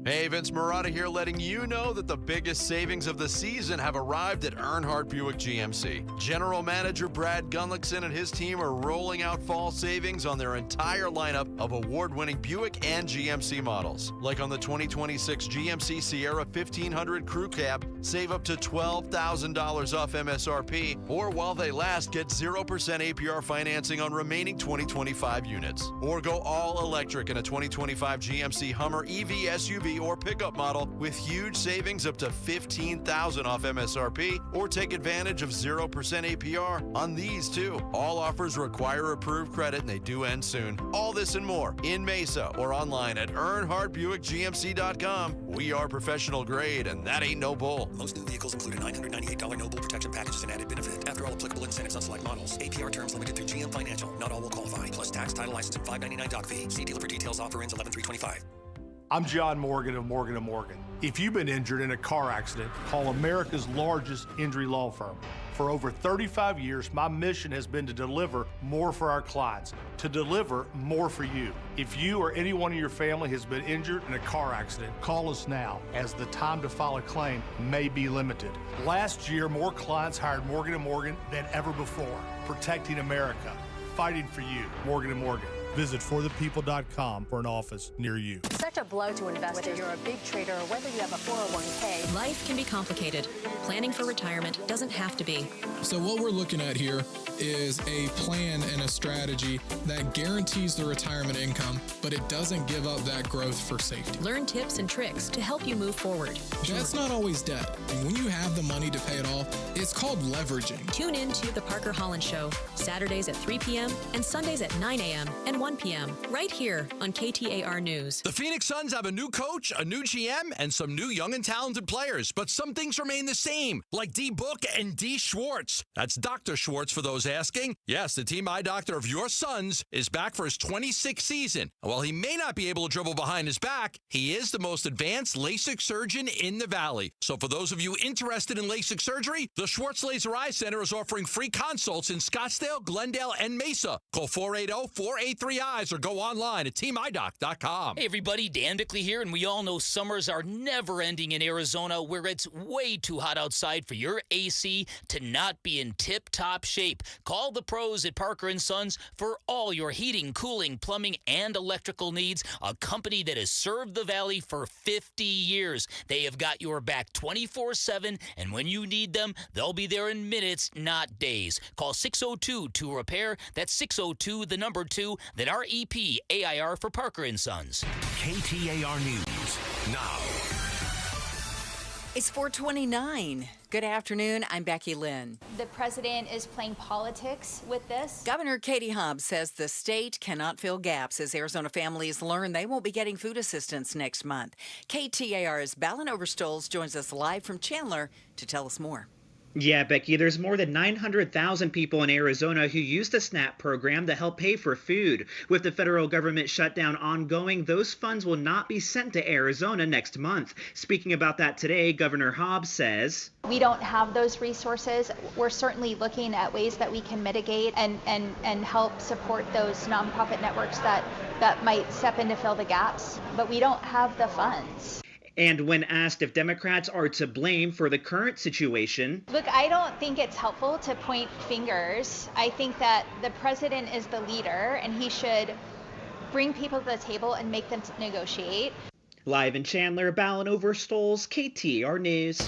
Hey, Vince Marotta here, letting you know that the biggest savings of the season have arrived at Earnhardt Buick GMC. General Manager Brad Gunlickson and his team are rolling out fall savings on their entire lineup of award-winning Buick and GMC models. Like on the 2026 GMC Sierra 1500 Crew Cab, save up to $12,000 off MSRP, or while they last, get 0% APR financing on remaining 2025 units. Or go all electric in a 2025 GMC Hummer EV SUV or pickup model with huge savings up to $15,000 off MSRP, or take advantage of 0% APR on these too. All offers require approved credit and they do end soon. All this and more in Mesa or online at EarnhardtBuickGMC.com. We are professional grade and that ain't no bull. Most new vehicles include a $998 no bull protection package as an added benefit. After all applicable incentives on select models. APR terms limited through GM Financial. Not all will qualify. Plus tax, title, license, and $599 doc fee. See dealer for details. Offer ends 11/3/25. I'm John Morgan of Morgan & Morgan. If you've been injured in a car accident, call America's largest injury law firm. For over 35 years, my mission has been to deliver more for our clients, to deliver more for you. If you or anyone in your family has been injured in a car accident, call us now, as the time to file a claim may be limited. Last year, more clients hired Morgan & Morgan than ever before, protecting America, fighting for you. Morgan & Morgan. Visit forthepeople.com for an office near you. Such a blow to investors. Whether you're a big trader or whether you have a 401k. Life can be complicated. Planning for retirement doesn't have to be. So what we're looking at here is a plan and a strategy that guarantees the retirement income, but it doesn't give up that growth for safety. Learn tips and tricks to help you move forward. That's not always debt. And when you have the money to pay it off, it's called leveraging. Tune in to The Parker Holland Show, Saturdays at 3 p.m. and Sundays at 9 a.m. and 1 p.m. right here on KTAR News. The Phoenix Suns have a new coach, a new GM, and some new young and talented players, but some things remain the same, like D. Book and D. Schwartz. That's Dr. Schwartz for those asking. Yes, the team eye doctor of your Suns is back for his 26th season. While he may not be able to dribble behind his back, he is the most advanced LASIK surgeon in the Valley. So for those of you interested in LASIK surgery, the Schwartz Laser Eye Center is offering free consults in Scottsdale, Glendale, and Mesa. Call 480-483-EYES or go online at teamidoc.com. Hey everybody, Dan Bickley here, and we all know summers are never ending in Arizona, where it's way too hot outside for your AC to not be in tip-top shape. Call the pros at Parker & Sons for all your heating, cooling, plumbing, and electrical needs, a company that has served the Valley for 50 years. They have got your back 24/7, and when you need them, they'll be there in minutes, not days. Call 602-2-REPAIR. That's 602, the number 2, then REP AIR for Parker & Sons. KTAR News now. It's 4:29. Good afternoon. I'm Becky Lynn. The president is playing politics with this. Governor Katie Hobbs says the state cannot fill gaps as Arizona families learn they won't be getting food assistance next month. KTAR's Balin Overstoles joins us live from Chandler to tell us more. Yeah, Becky, there's more than 900,000 people in Arizona who use the SNAP program to help pay for food. With the federal government shutdown ongoing, those funds will not be sent to Arizona next month. Speaking about that today, Governor Hobbs says, We don't have those resources. We're certainly looking at ways that we can mitigate and help support those nonprofit networks that might step in to fill the gaps, but we don't have the funds. And when asked if Democrats are to blame for the current situation, look, I don't think it's helpful to point fingers. I think that the president is the leader and he should bring people to the table and make them negotiate. Live in Chandler, Balin Overstoles, KTAR News.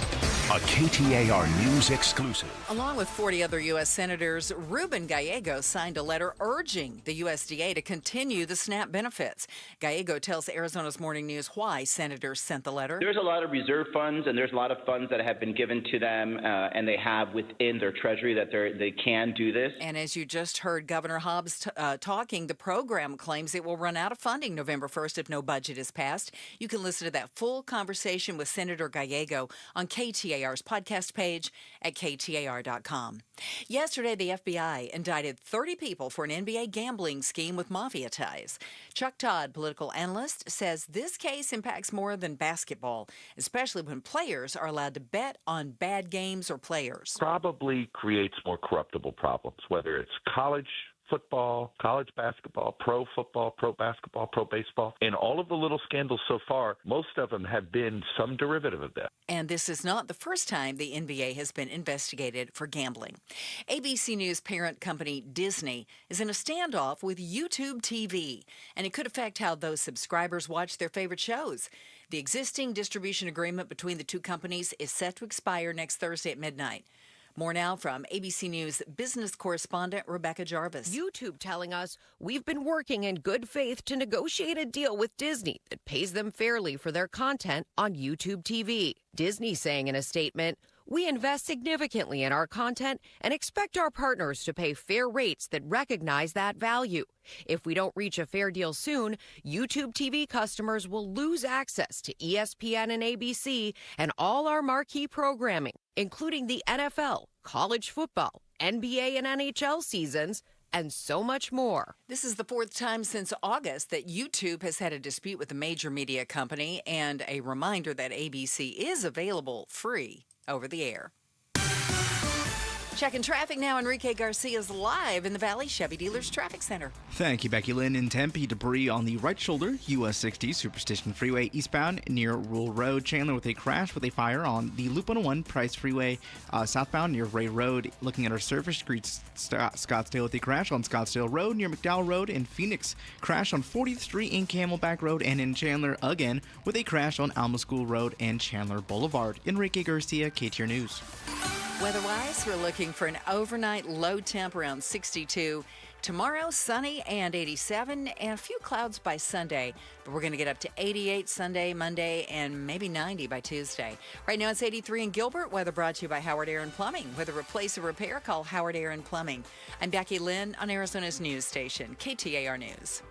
A KTAR News exclusive. Along with 40 other U.S. senators, Ruben Gallego signed a letter urging the USDA to continue the SNAP benefits. Gallego tells Arizona's Morning News why senators sent the letter. There's a lot of reserve funds, and there's a lot of funds that have been given to them, and they have within their treasury that they can do this. And as you just heard Governor Hobbs talking, the program claims it will run out of funding November 1st if no budget is passed. You can listen to that full conversation with Senator Gallego on KTAR's podcast page at KTAR.com. Yesterday, the FBI indicted 30 people for an NBA gambling scheme with mafia ties. Chuck Todd, political analyst, says this case impacts more than basketball, especially when players are allowed to bet on bad games or players. Probably creates more corruptible problems, whether it's college football, college basketball, pro football, pro basketball, pro baseball. In all of the little scandals so far, most of them have been some derivative of that. And this is not the first time the NBA has been investigated for gambling. ABC News parent company Disney is in a standoff with YouTube TV, and it could affect how those subscribers watch their favorite shows. The existing distribution agreement between the two companies is set to expire next Thursday at midnight. More now from ABC News business correspondent Rebecca Jarvis. YouTube telling us we've been working in good faith to negotiate a deal with Disney that pays them fairly for their content on YouTube TV. Disney saying in a statement, we invest significantly in our content and expect our partners to pay fair rates that recognize that value. If we don't reach a fair deal soon, YouTube TV customers will lose access to ESPN and ABC and all our marquee programming, including the NFL, college football, NBA, and NHL seasons, and so much more. This is the fourth time since August that YouTube has had a dispute with a major media company, and a reminder that ABC is available free over the air. Checking traffic now. Enrique Garcia's live in the Valley Chevy Dealers Traffic Center. Thank you, Becky Lynn. In Tempe, debris on the right shoulder, US 60 Superstition Freeway eastbound near Rule Road. Chandler with a crash with a fire on the Loop 101 Price Freeway southbound near Ray Road. Looking at our surface streets, Scottsdale with a crash on Scottsdale Road near McDowell Road. In Phoenix, crash on 40th Street in Camelback Road. And in Chandler, again, with a crash on Alma School Road and Chandler Boulevard. Enrique Garcia, KTAR News. Weather-wise, we're looking for an overnight low temp around 62. Tomorrow, sunny and 87, and a few clouds by Sunday. But we're going to get up to 88 Sunday, Monday, and maybe 90 by Tuesday. Right now, it's 83 in Gilbert. Weather brought to you by Howard Air and Plumbing. Whether replace or repair, call Howard Air and Plumbing. I'm Becky Lynn on Arizona's news station, KTAR News.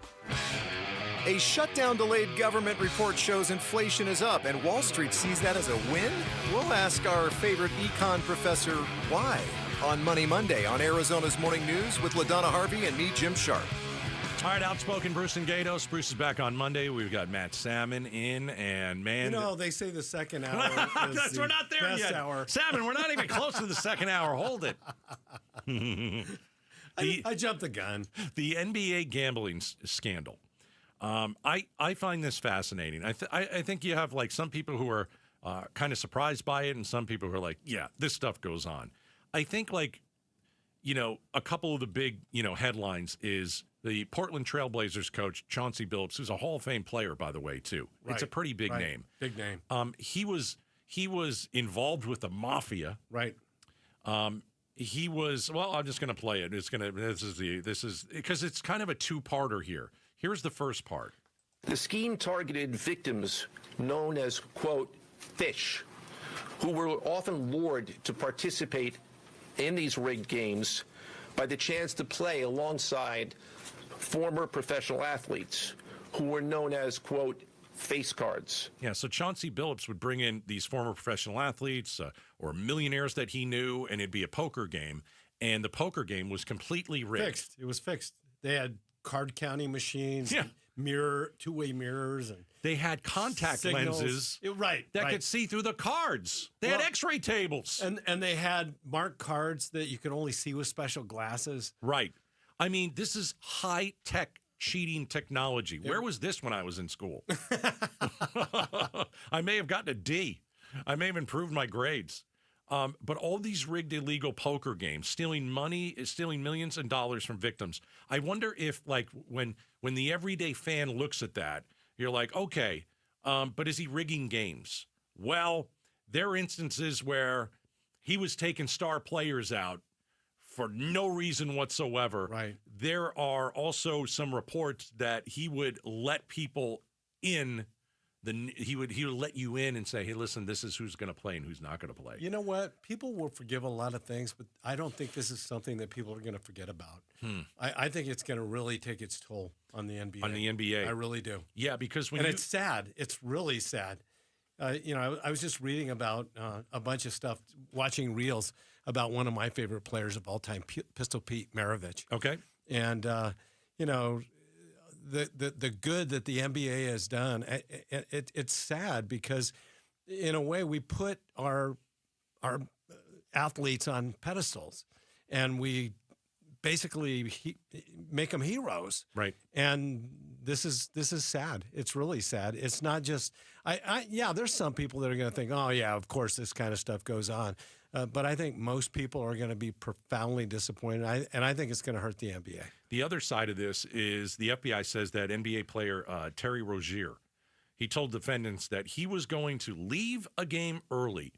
A shutdown-delayed government report shows inflation is up, and Wall Street sees that as a win? We'll ask our favorite econ professor why on Money Monday on Arizona's Morning News with LaDonna Harvey and me, Jim Sharp. All right, outspoken Bruce and Gatos. Bruce is back on Monday. We've got Matt Salmon in, and man, you know they say the second hour is we're not there yet. Hour. Salmon, we're not even close to the second hour. Hold it. I jumped the gun. The NBA gambling scandal. I find this fascinating. I think you have like some people who are kind of surprised by it, and some people who are like, yeah, this stuff goes on. I think like, you know, a couple of the big, you know, headlines is the Portland Trailblazers coach, Chauncey Billups, who's a Hall of Fame player, by the way, too. Right, it's a pretty big name. Big name. He was involved with the mafia. Right. He was, well, I'm just going to play it. This is because it's kind of a two-parter here. Here's the first part. The scheme targeted victims known as, quote, fish, who were often lured to participate in these rigged games by the chance to play alongside former professional athletes who were known as, quote, face cards. Yeah, so Chauncey Billups would bring in these former professional athletes or millionaires that he knew, and it'd be a poker game. And the poker game was completely rigged. Fixed. It was fixed. They had card counting machines, two-way mirrors, and they had contact signals. Lenses that could see through the cards. They had x-ray tables. And they had marked cards that you could only see with special glasses. Right. I mean, this is high-tech cheating technology. Yeah. Where was this when I was in school? I may have gotten a D. I may have improved my grades. But all these rigged illegal poker games, stealing money, stealing millions of dollars from victims. I wonder if, like, when the everyday fan looks at that, you're like, okay, but is he rigging games? Well, there are instances where he was taking star players out for no reason whatsoever. Right. There are also some reports that he would let people in. He would let you in and say, hey, listen, this is who's going to play and who's not going to play. You know what? People will forgive a lot of things, but I don't think this is something that people are going to forget about. I think it's going to really take its toll on the NBA. On the NBA. I really do. Yeah, because it's sad. It's really sad. I was just reading about a bunch of stuff, watching reels about one of my favorite players of all time, Pistol Pete Maravich. Okay. And, the good that the NBA has done, it's sad because, in a way, we put our athletes on pedestals, and we basically make them heroes. Right. And this is sad. It's really sad. It's not just there's some people that are going to think, oh yeah, of course this kind of stuff goes on. But I think most people are going to be profoundly disappointed, and I think it's going to hurt the NBA. The other side of this is the FBI says that NBA player Terry Rozier, he told defendants that he was going to leave a game early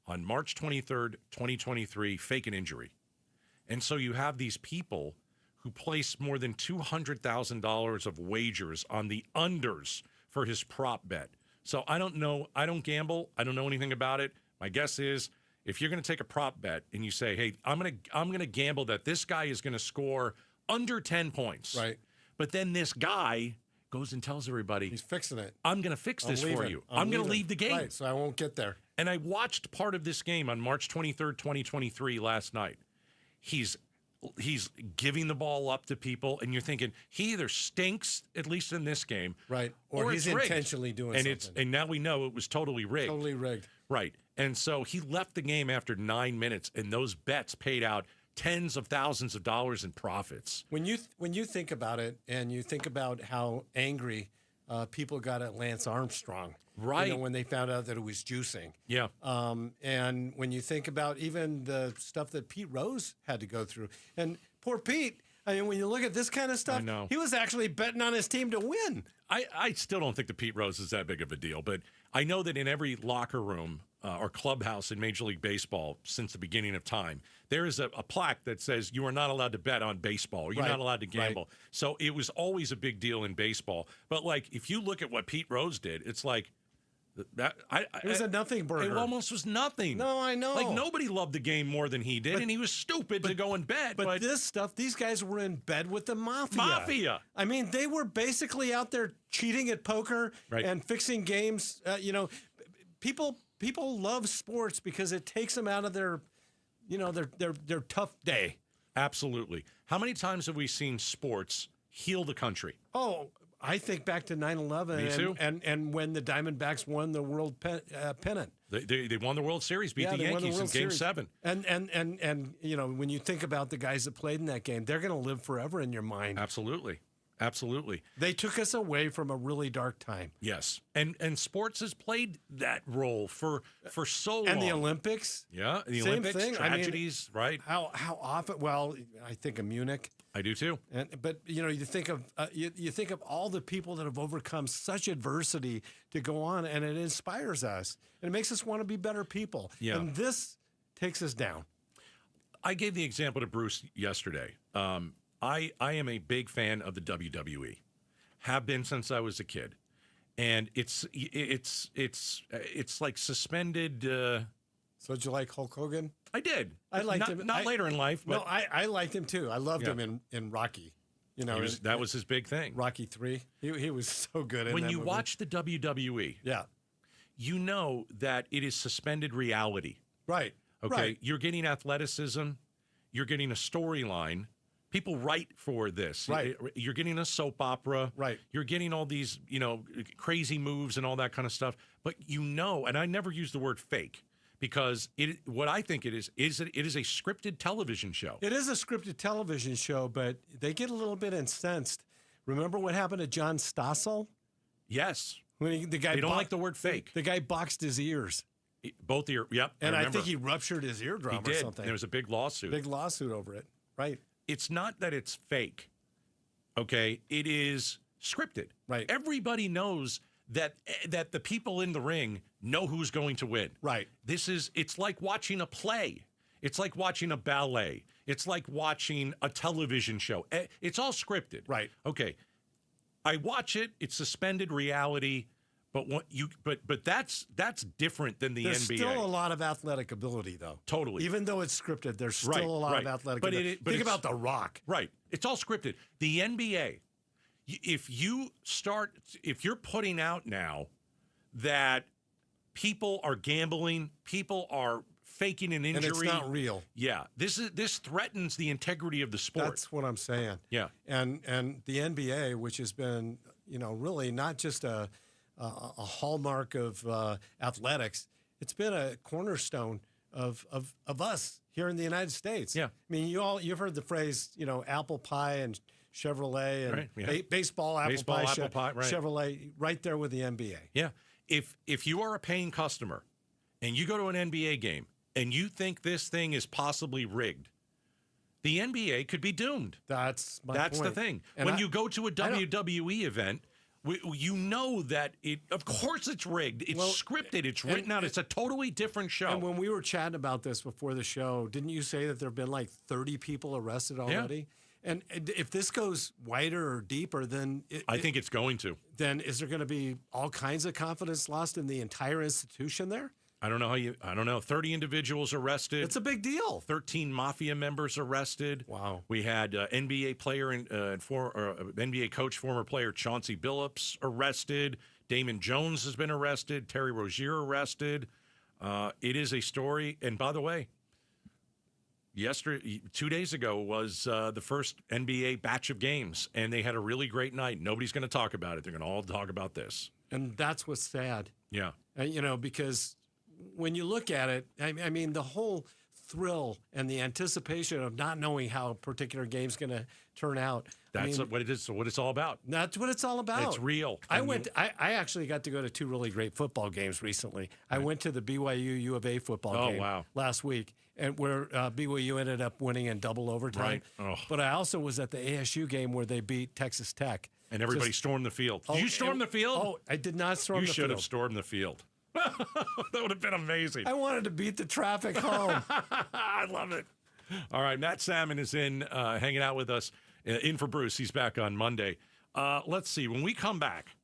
on March 23rd, 2023, fake an injury. And so you have these people who place more than $200,000 of wagers on the unders for his prop bet. So I don't know. I don't gamble. I don't know anything about it. My guess is, if you're going to take a prop bet and you say, hey, I'm going to gamble that this guy is going to score under 10 points. Right. But then this guy goes and tells everybody, he's fixing it. I'm going to fix this for you. I'm going to leave the game. Right, so I won't get there. And I watched part of this game on March 23rd, 2023 last night. He's He's giving the ball up to people, and you're thinking he either stinks, at least in this game, right, or he's it's rigged. intentionally doing something. And now we know it was totally rigged. Totally rigged. Right. And so he left the game after 9 minutes, and those bets paid out tens of thousands of dollars in profits. When you think about it, and you think about how angry people got at Lance Armstrong, right? When they found out that it was juicing, yeah. And when you think about even the stuff that Pete Rose had to go through, and poor Pete. I mean, when you look at this kind of stuff, he was actually betting on his team to win. I still don't think the Pete Rose is that big of a deal, but I know that in every locker room or clubhouse in Major League Baseball since the beginning of time, there is a plaque that says you are not allowed to bet on baseball, or you're not allowed to gamble. Right. So it was always a big deal in baseball. But like, if you look at what Pete Rose did, it's like that. It was a nothing burger. It almost was nothing. No, I know. Like, nobody loved the game more than he did, and he was stupid to go and bet. But this stuff, these guys were in bed with the mafia. Mafia. I mean, they were basically out there cheating at poker and fixing games. People love sports because it takes them out of their tough day. Absolutely. How many times have we seen sports heal the country? Oh, I think back to 9/11. Me too. And when the Diamondbacks won the world pennant. They won the World Series, beat the Yankees in Game 7. And when you think about the guys that played in that game, they're going to live forever in your mind. Absolutely. Absolutely. They took us away from a really dark time. Yes. And sports has played that role for so long. And the Olympics. Yeah. The Same Olympics, thing. tragedies, right? How often? Well, I think of Munich. I do too. But you think of you think of all the people that have overcome such adversity to go on, and it inspires us. And it makes us want to be better people. Yeah. And this takes us down. I gave the example to Bruce yesterday. I am a big fan of the WWE. Have been since I was a kid, and it's like suspended. So did you like Hulk Hogan? I did. I liked him. Not later in life, but no, I liked him too. I loved him in Rocky. That was his big thing. Rocky 3. He was so good in that when you movie. watch the WWE, you know that it is suspended reality. Right. Okay. Right. You're getting athleticism. You're getting a storyline. People write for this. Right. You're getting a soap opera. Right. You're getting all these, crazy moves and all that kind of stuff. But and I never use the word fake because what I think it is that it is a scripted television show. It is a scripted television show, but they get a little bit incensed. Remember what happened to John Stossel? Yes. When they don't like the word fake. The guy boxed his ears. Both ears. Yep. And I think he ruptured his eardrum or something. There was a big lawsuit. Big lawsuit over it. Right. It's not that it's fake, okay? It is scripted. Right. Everybody knows that the people in the ring know who's going to win. Right. It's like watching a play. It's like watching a ballet. It's like watching a television show. It's all scripted. Right. Okay. I watch it. It's suspended reality. But that's different than the There's NBA. There's still a lot of athletic ability, though. Totally. Even though it's scripted, there's still a lot of athletic ability. Think about The Rock. Right. It's all scripted. The NBA, if you're putting out now that people are gambling, people are faking an injury. And it's not real. Yeah. This threatens the integrity of the sport. That's what I'm saying. Yeah. And the NBA, which has been, really not just a hallmark of athletics. It's been a cornerstone of us here in the United States. Yeah. I mean, you've heard the phrase, apple pie and Chevrolet and right. Yeah. baseball, apple pie, right. Chevrolet, right there with the NBA. Yeah. If you are a paying customer and you go to an NBA game and you think this thing is possibly rigged, the NBA could be doomed. That's the thing. And when you go to a WWE event, you know that of course it's rigged. It's scripted. It's written out. It's a totally different show. And when we were chatting about this before the show, didn't you say that there have been like 30 people arrested already? Yeah. And if this goes wider or deeper, then I think it's going to. Then is there going to be all kinds of confidence lost in the entire institution there? I don't know. 30 individuals arrested. It's a big deal. 13 mafia members arrested. Wow. We had NBA player and NBA coach, former player Chauncey Billups arrested. Damon Jones has been arrested. Terry Rozier arrested. It is a story. And by the way, Yesterday, 2 days ago, was the first NBA batch of games, and they had a really great night. Nobody's going to talk about it. They're going to all talk about this. And that's what's sad. Yeah. Because when you look at it, I mean, the whole thrill and the anticipation of not knowing how a particular game's going to turn out. That's what it is. What it's all about. That's what it's all about. It's real. I actually got to go to 2 really great football games recently. Right. I went to the BYU U of A football game last week, and where BYU ended up winning in double overtime. Right. Oh. But I also was at the ASU game where they beat Texas Tech. And everybody stormed the field. Did you storm the field? Oh, I did not storm the field. You should have stormed the field. That would have been amazing. I wanted to beat the traffic home. I love it. All right, Matt Salmon is hanging out with us, in for Bruce. He's back on Monday. Let's see. When we come back,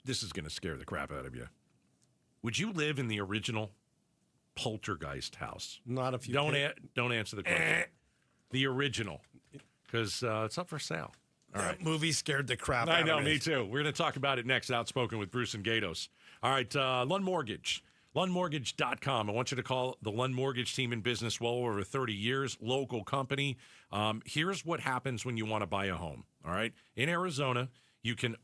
this is going to scare the crap out of you. Would you live in the original Poltergeist house? Not if you don't answer the question. The original, because it's up for sale. All right. That movie scared the crap out of me. I know, me too. We're going to talk about it next. Outspoken with Bruce and Gatos. All right, Lund Mortgage. LundMortgage.com. I want you to call the Lund Mortgage team in business well over 30 years, local company. Here's what happens when you want to buy a home, all right? In Arizona, you can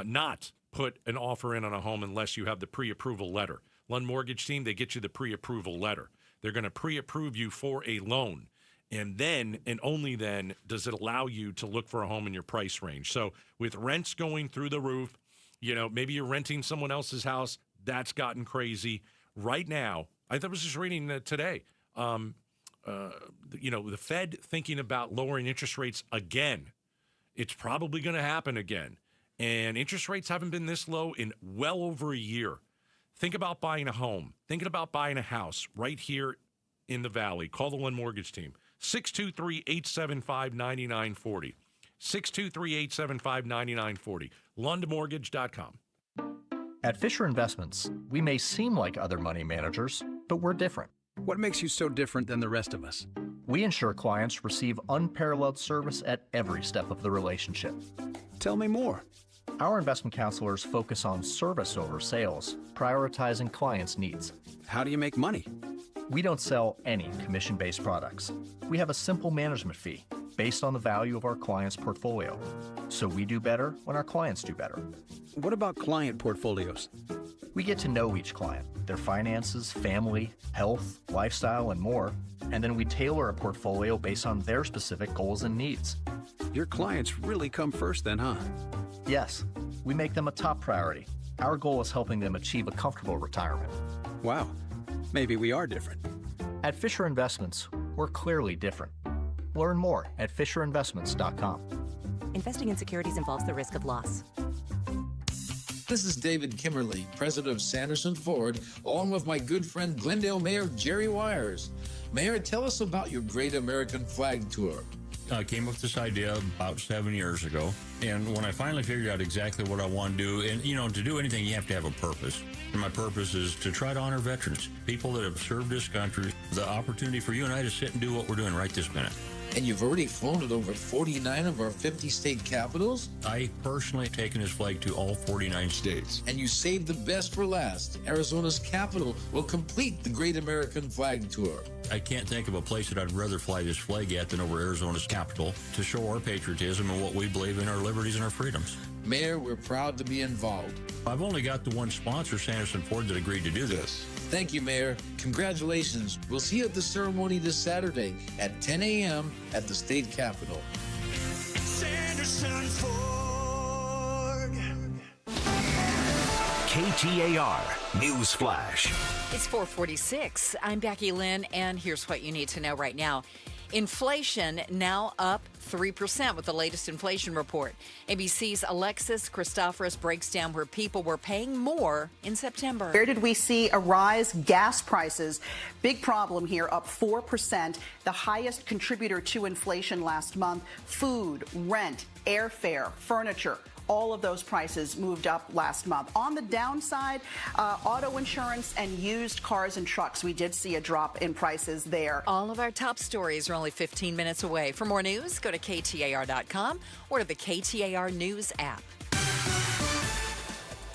not put an offer in on a home unless you have the pre-approval letter. Lund Mortgage team, they get you the pre-approval letter. They're going to pre-approve you for a loan. And then, and only then, does it allow you to look for a home in your price range. So with rents going through the roof, maybe you're renting someone else's house. That's gotten crazy. Right now, I was just reading today, the Fed thinking about lowering interest rates again. It's probably going to happen again. And interest rates haven't been this low in well over a year. Think about buying a home. Thinking about buying a house right here in the Valley. Call the Lund Mortgage team. 623-875-9940. 623-875-9940. LundMortgage.com. At Fisher Investments, we may seem like other money managers, but we're different. What makes you so different than the rest of us? We ensure clients receive unparalleled service at every step of the relationship. Tell me more. Our investment counselors focus on service over sales, prioritizing clients' needs. How do you make money? We don't sell any commission-based products. We have a simple management fee based on the value of our client's portfolio. So we do better when our clients do better. What about client portfolios? We get to know each client, their finances, family, health, lifestyle, and more, and then we tailor a portfolio based on their specific goals and needs. Your clients really come first then, huh? Yes, we make them a top priority. Our goal is helping them achieve a comfortable retirement. Wow, maybe we are different. At Fisher Investments, we're clearly different. Learn more at FisherInvestments.com. Investing in securities involves the risk of loss. This is David Kimmerly, president of Sanderson Ford, along with my good friend Glendale Mayor Jerry Wires. Mayor, tell us about your Great American Flag Tour. I came up with this idea about 7 years ago, and when I finally figured out exactly what I want to do, and to do anything, you have to have a purpose. And my purpose is to try to honor veterans, people that have served this country, the opportunity for you and I to sit and do what we're doing right this minute. And you've already flown at over 49 of our 50 state capitals? I personally have taken this flag to all 49 states. And you saved the best for last. Arizona's capital will complete the Great American Flag Tour. I can't think of a place that I'd rather fly this flag at than over Arizona's capital to show our patriotism and what we believe in, our liberties and our freedoms. Mayor, we're proud to be involved. I've only got the one sponsor, Sanderson Ford, that agreed to do this. Thank you, Mayor. Congratulations. We'll see you at the ceremony this Saturday at 10 a.m. at the state capitol. Sanderson Ford. KTAR News Flash. It's 4:46. I'm Becky Lynn, and here's what you need to know right now. Inflation now up 3% with the latest inflation report. ABC's Alexis Christoforous breaks down where people were paying more in September. Where did we see a rise? Gas prices. Big problem here, up 4%, the highest contributor to inflation last month. Food, rent, airfare, furniture. All of those prices moved up last month. On the downside, auto insurance and used cars and trucks. We did see a drop in prices there. All of our top stories are only 15 minutes away. For more news, go to KTAR.com or to the KTAR News app.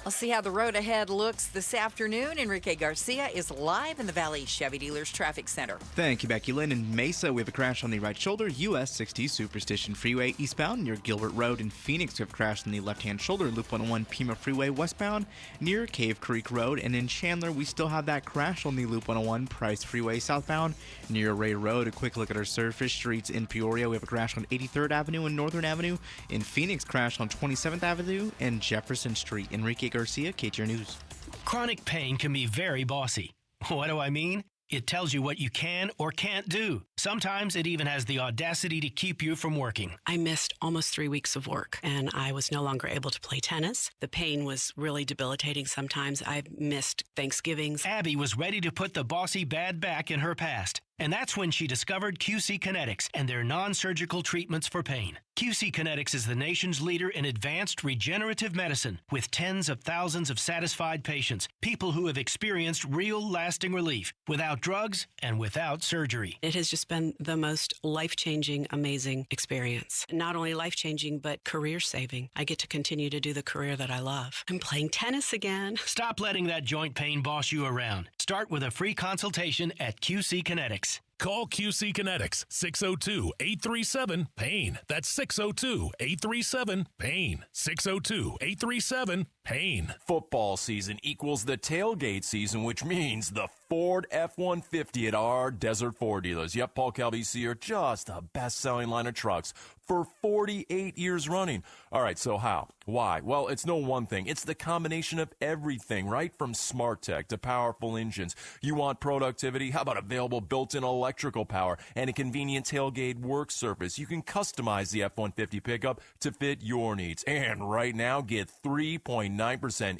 I'll see how the road ahead looks this afternoon. Enrique Garcia is live in the Valley Chevy Dealers Traffic Center. Thank you, Becky Lynn. In Mesa, we have a crash on the right shoulder, US 60 Superstition Freeway eastbound near Gilbert Road. In Phoenix, we have a crash on the left-hand shoulder, Loop 101 Pima Freeway westbound near Cave Creek Road. And in Chandler, we still have that crash on the Loop 101 Price Freeway southbound near Ray Road. A quick look at our surface streets in Peoria. We have a crash on 83rd Avenue and Northern Avenue. In Phoenix, crash on 27th Avenue and Jefferson Street. Enrique Garcia, KTAR News. Chronic pain can be very bossy. What do I mean? It tells you what you can or can't do. Sometimes it even has the audacity to keep you from working. I missed almost 3 weeks of work, and I was no longer able to play tennis. The pain was really debilitating sometimes. I missed Thanksgivings. Abby was ready to put the bossy bad back in her past. And that's when she discovered QC Kinetics and their non-surgical treatments for pain. QC Kinetics is the nation's leader in advanced regenerative medicine with tens of thousands of satisfied patients, people who have experienced real lasting relief without drugs and without surgery. It has just been the most life-changing, amazing experience. Not only life-changing, but career-saving. I get to continue to do the career that I love. I'm playing tennis again. Stop letting that joint pain boss you around. Start with a free consultation at QC Kinetics. Call QC Kinetics, 602-837-PAIN. That's 602-837-PAIN. 602-837-PAIN. Football season equals the tailgate season, which means the Ford F-150 at our Desert Ford dealers. Yep, Paul Calvisi are just the best-selling line of trucks for 48 years running. All right, so how? Why? Well, it's no one thing. It's the combination of everything, right? From smart tech to powerful engines. You want productivity? How about available built-in electrical power and a convenient tailgate work surface? You can customize the F-150 pickup to fit your needs. And right now, get 3.9%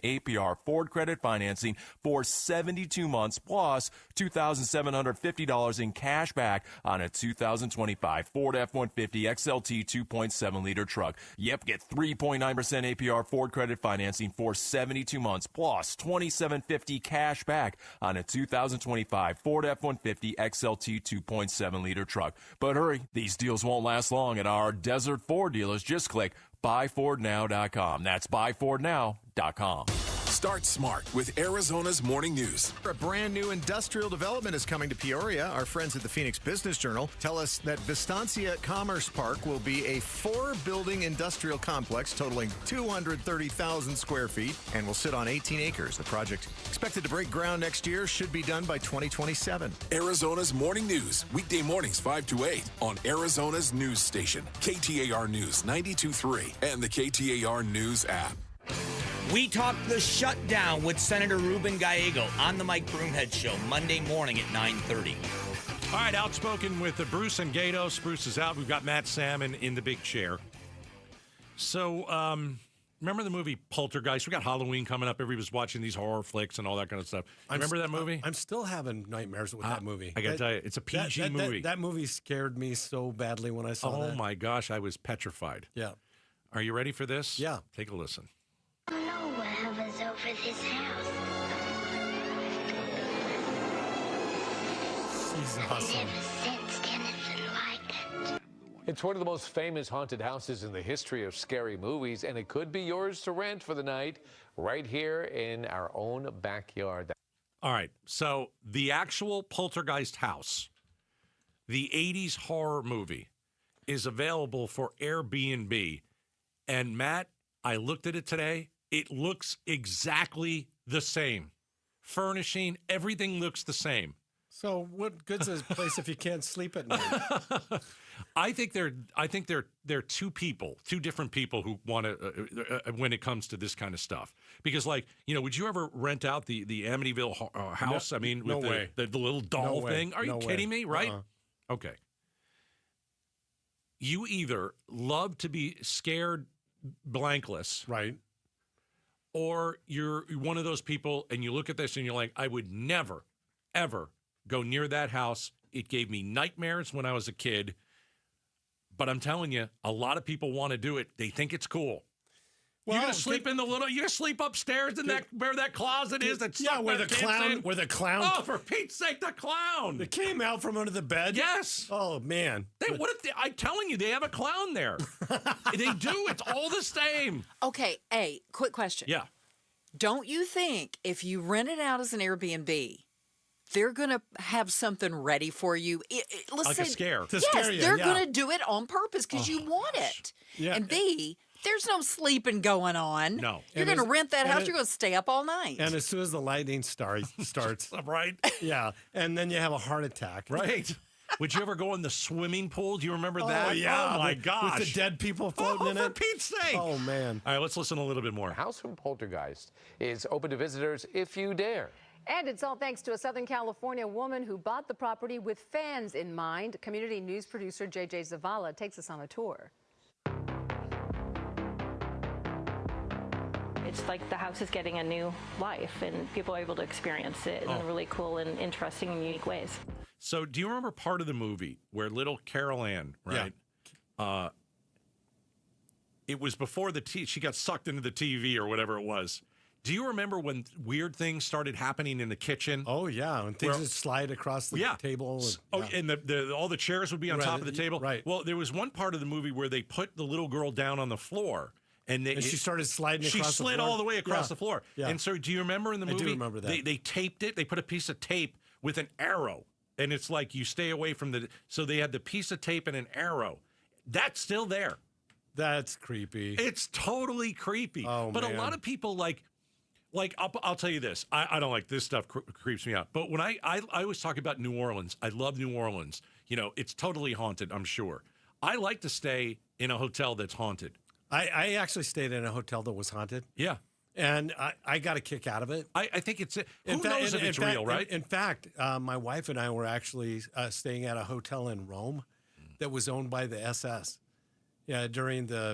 APR Ford credit financing for 72 months plus $2,750 in cash back on a 2025 Ford F-150 XLT 2.7-liter truck. Yep, get 3.9% APR Ford credit financing for 72 months plus $2,750 cash back on a 2025 Ford F-150 XLT 2.7-liter truck. But hurry, these deals won't last long at our Desert Ford dealers. Just click buyfordnow.com. That's buyfordnow.com. Start smart with Arizona's Morning News. A brand new industrial development is coming to Peoria. Our friends at the Phoenix Business Journal tell us that Vistancia Commerce Park will be a 4-building industrial complex totaling 230,000 square feet and will sit on 18 acres. The project, expected to break ground next year, should be done by 2027. Arizona's Morning News, weekday mornings 5 to 8 on Arizona's news station, KTAR News 92.3 and the KTAR News app. We talk the shutdown with Senator Ruben Gallego on the Mike Broomhead Show Monday morning at 9:30. All right, Outspoken with Bruce and Gatos. Bruce is out. We've got Matt Salmon in the big chair. So, remember the movie Poltergeist? We got Halloween coming up. Everybody's watching these horror flicks and all that kind of stuff. Remember that movie? I'm still having nightmares with that movie. I got to tell you, it's a PG movie. That movie scared me so badly when I saw that. Oh, my gosh. I was petrified. Yeah. Are you ready for this? Yeah. Take a listen. I don't know what hovers over this house. She's awesome. I've never sensed anything like it. It's one of the most famous haunted houses in the history of scary movies, and it could be yours to rent for the night right here in our own backyard. All right, so the actual Poltergeist house, the 80s horror movie, is available for Airbnb. And Matt, I looked at it today. It looks exactly the same. Furnishing, everything looks the same. So what good's a place if you can't sleep at night? I think they're two different people who want to when it comes to this kind of stuff. Because, like, would you ever rent out the Amityville house? No, I mean, no with way. the little doll thing? Are you kidding me? Right? Okay. You either love to be scared blankless, right? Or you're one of those people and you look at this and you're like, I would never, ever go near that house. It gave me nightmares when I was a kid. But I'm telling you, a lot of people want to do it. They think it's cool. Well, you're gonna sleep you're gonna sleep upstairs in where that closet is. Where the clown. Oh, for Pete's sake, the clown! It came out from under the bed. Yes. Oh man. I'm telling you, they have a clown there. They do. It's all the same. Okay. Quick question. Yeah. Don't you think if you rent it out as an Airbnb, they're going to have something ready for you? Let's like say, a scare. To yes, scare you, they're yeah. going to do it on purpose because you want it. Yeah. And B, there's no sleeping going on. No. You're And going to rent that and house. it- You're going to stay up all night. And as soon as the lightning starts, Right? yeah, and then you have a heart attack. Right. Would you ever go in the swimming pool? Do you remember Oh, that? yeah. Oh, my with, gosh. With the dead people floating in for it. Pete's sake. Oh, man. All right, let's listen a little bit more. House from Poltergeist is open to visitors if you dare. And it's all thanks to a Southern California woman who bought the property with fans in mind. Community news producer JJ Zavala takes us on a tour. It's like the house is getting a new life, and people are able to experience it in really cool and interesting and unique ways. So do you remember part of the movie where little Carol Ann, right? Yeah. It was before she got sucked into the TV or whatever it was. Do you remember when weird things started happening in the kitchen? Oh, yeah. When things would slide across the table. And all the chairs would be on top of the table. Right. Well, there was one part of the movie where they put the little girl down on the floor. And she started sliding across the floor. She slid all the way across the floor. Yeah. And so do you remember in the movie? I do remember that. They taped it. They put a piece of tape with an arrow. And it's like you stay away from the... So they had the piece of tape and an arrow. That's still there. That's creepy. It's totally creepy. Oh, but man. a lot of people like I'll tell you this. I don't like this stuff. Creeps me out. But when I always talk about New Orleans, I love New Orleans. You know, it's totally haunted, I'm sure. I like to stay in a hotel that's haunted. I actually stayed in a hotel that was haunted. Yeah. And I got a kick out of it. I think it's... Who knows if it's real, right? In fact, my wife and I were actually staying at a hotel in Rome that was owned by the SS. Yeah, during the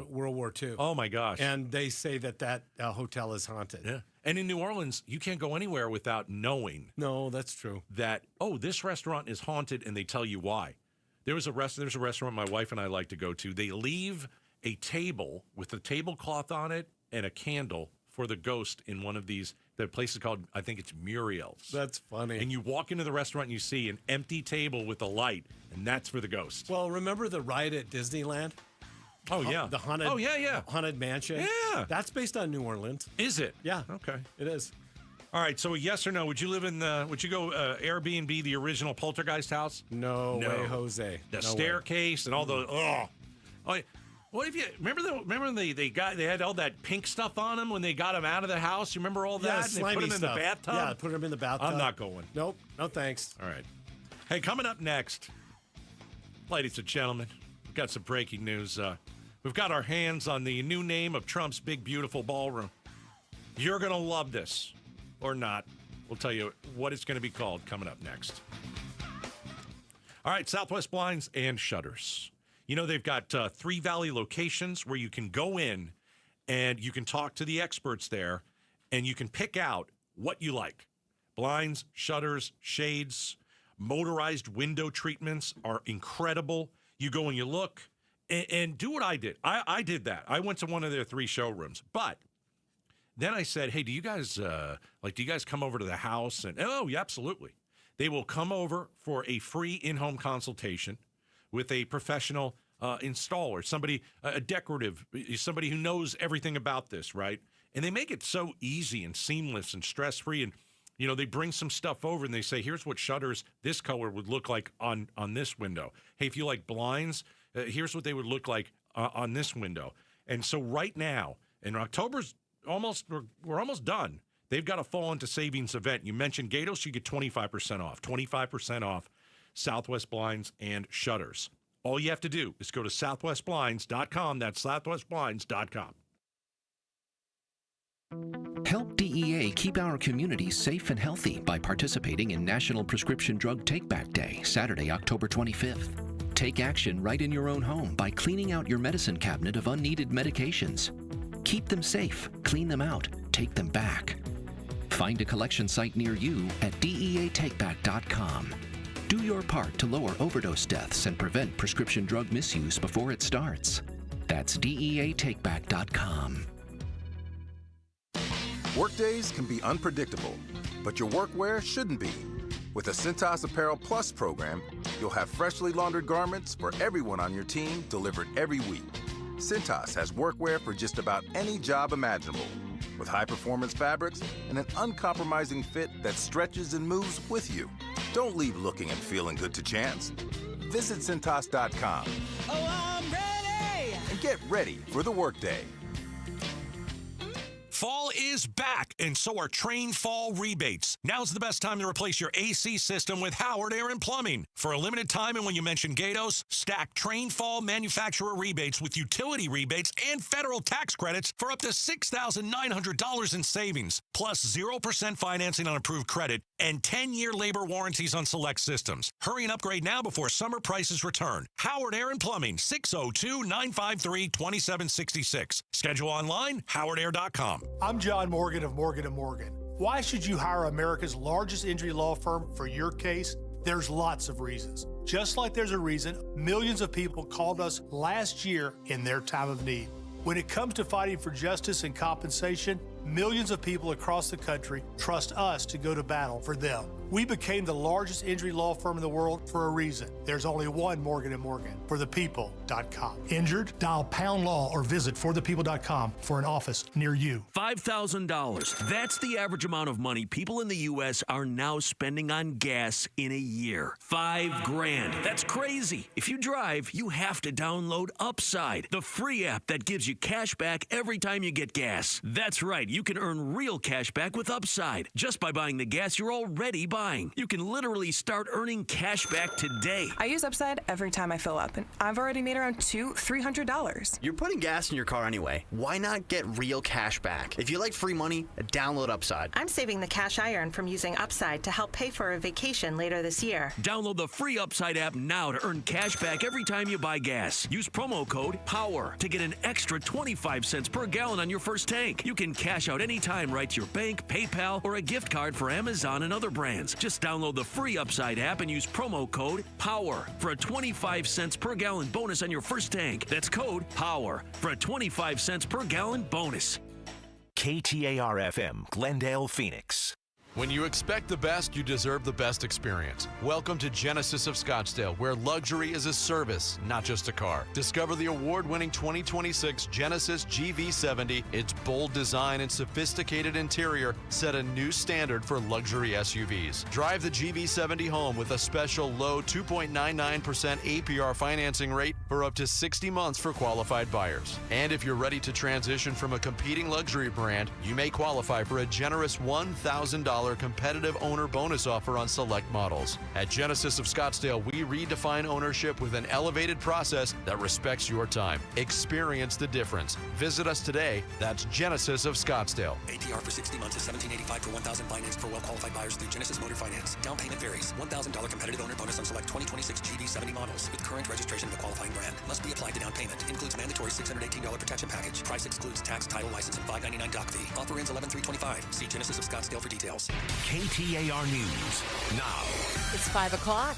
World War II. Oh, my gosh. And they say that hotel is haunted. Yeah. And in New Orleans, you can't go anywhere without knowing. No, that's true. That, this restaurant is haunted, and they tell you why. There's a restaurant my wife and I like to go to. They leave a table with a tablecloth on it and a candle for the ghost in one of these. The place is called, I think it's Muriel's. That's funny. And you walk into the restaurant and you see an empty table with a light, and that's for the ghost. Well, remember the ride at Disneyland? Oh, yeah. The haunted. Oh, yeah. Haunted mansion. Yeah. That's based on New Orleans. Is it? Yeah. Okay. It is. All right. So, yes or no? Would you live in would you go Airbnb the original Poltergeist house? No way, Jose. The No staircase and all the what if you remember they had all that pink stuff on them when they got them out of the house? You remember all that? Yeah, and they slimy put them in stuff. the bathtub. Yeah, put them in the bathtub. I'm not going. Nope. No thanks. All right. Hey, coming up next, ladies and gentlemen, we've got some breaking news. We've got our hands on the new name of Trump's big, beautiful ballroom. You're going to love this, or not. We'll tell you what it's going to be called coming up next. All right, Southwest Blinds and Shutters. You know, they've got 3 Valley locations where you can go in and you can talk to the experts there and you can pick out what you like. Blinds, shutters, shades, motorized window treatments are incredible. You go and you look and do what I did. I did that. I went to one of their 3 showrooms, but then I said, hey, do you guys come over to the house? And oh, yeah, absolutely. They will come over for a free in-home consultation with a professional installer, somebody, a decorative, somebody who knows everything about this, right? And they make it so easy and seamless and stress-free. And, you know, they bring some stuff over and they say, here's what shutters this color would look like on this window. Hey, if you like blinds, here's what they would look like on this window. And so right now, and October's we're almost done. They've got a fall into savings event. You mentioned Gatos, you get 25% off. 25% off Southwest Blinds and Shutters. All you have to do is go to southwestblinds.com. That's southwestblinds.com. Help DEA keep our communities safe and healthy by participating in National Prescription Drug Take-Back Day, Saturday, October 25th. Take action right in your own home by cleaning out your medicine cabinet of unneeded medications. Keep them safe, clean them out, take them back. Find a collection site near you at DEATakeback.com. Do your part to lower overdose deaths and prevent prescription drug misuse before it starts. That's DEATakeback.com. Workdays can be unpredictable, but your workwear shouldn't be. With the Cintas Apparel Plus program, you'll have freshly laundered garments for everyone on your team delivered every week. Cintas has workwear for just about any job imaginable, with high-performance fabrics and an uncompromising fit that stretches and moves with you. Don't leave looking and feeling good to chance. Visit Cintas.com. Oh, I'm ready! And get ready for the workday. Fall is back, and so are Train Fall rebates. Now's the best time to replace your AC system with Howard Air and Plumbing. For a limited time, and when you mention Gatos, stack Train Fall manufacturer rebates with utility rebates and federal tax credits for up to $6,900 in savings, plus 0% financing on approved credit and 10-year labor warranties on select systems. Hurry and upgrade now before summer prices return. Howard Air and Plumbing, 602-953-2766. Schedule online, howardair.com. I'm John Morgan of Morgan & Morgan. Why should you hire America's largest injury law firm for your case? There's lots of reasons. Just like there's a reason millions of people called us last year in their time of need. When it comes to fighting for justice and compensation, millions of people across the country trust us to go to battle for them. We became the largest injury law firm in the world for a reason. There's only one Morgan & Morgan, forthepeople.com. Injured? Dial #law or visit forthepeople.com for an office near you. $5,000. That's the average amount of money people in the U.S. are now spending on gas in a year. $5,000. That's crazy. If you drive, you have to download Upside, the free app that gives you cash back every time you get gas. That's right. You can earn real cash back with Upside just by buying the gas you're already buying. You can literally start earning cash back today. I use Upside every time I fill up, and I've already made around $200-$300. You're putting gas in your car anyway. Why not get real cash back? If you like free money, download Upside. I'm saving the cash I earn from using Upside to help pay for a vacation later this year. Download the free Upside app now to earn cash back every time you buy gas. Use promo code POWER to get an extra 25 cents per gallon on your first tank. You can cash out anytime right to your bank, PayPal, or a gift card for Amazon and other brands. Just download the free Upside app and use promo code POWER for a 25 cents per gallon bonus on your first tank. That's code POWER for a 25 cents per gallon bonus. KTAR-FM, Glendale, Phoenix. When you expect the best, you deserve the best experience. Welcome to Genesis of Scottsdale, where luxury is a service, not just a car. Discover the award-winning 2026 Genesis GV70. Its bold design and sophisticated interior set a new standard for luxury SUVs. Drive the GV70 home with a special low 2.99% APR financing rate for up to 60 months for qualified buyers. And if you're ready to transition from a competing luxury brand, you may qualify for a generous $1,000 competitive owner bonus offer on select models. At Genesis of Scottsdale, we redefine ownership with an elevated process that respects your time. Experience the difference. Visit us today. That's Genesis of Scottsdale. APR for 60 months is $1,785 per $1,000 financed for well-qualified buyers through Genesis Motor Finance. Down payment varies. $1,000 competitive owner bonus on select 2026 GV70 models with current registration of a qualifying brand. Must be applied to down payment. Includes mandatory $618 protection package. Price excludes tax, title, license, and $599 doc fee. Offer ends 11/3/25. See Genesis of Scottsdale for details. KTAR News now. It's 5 o'clock.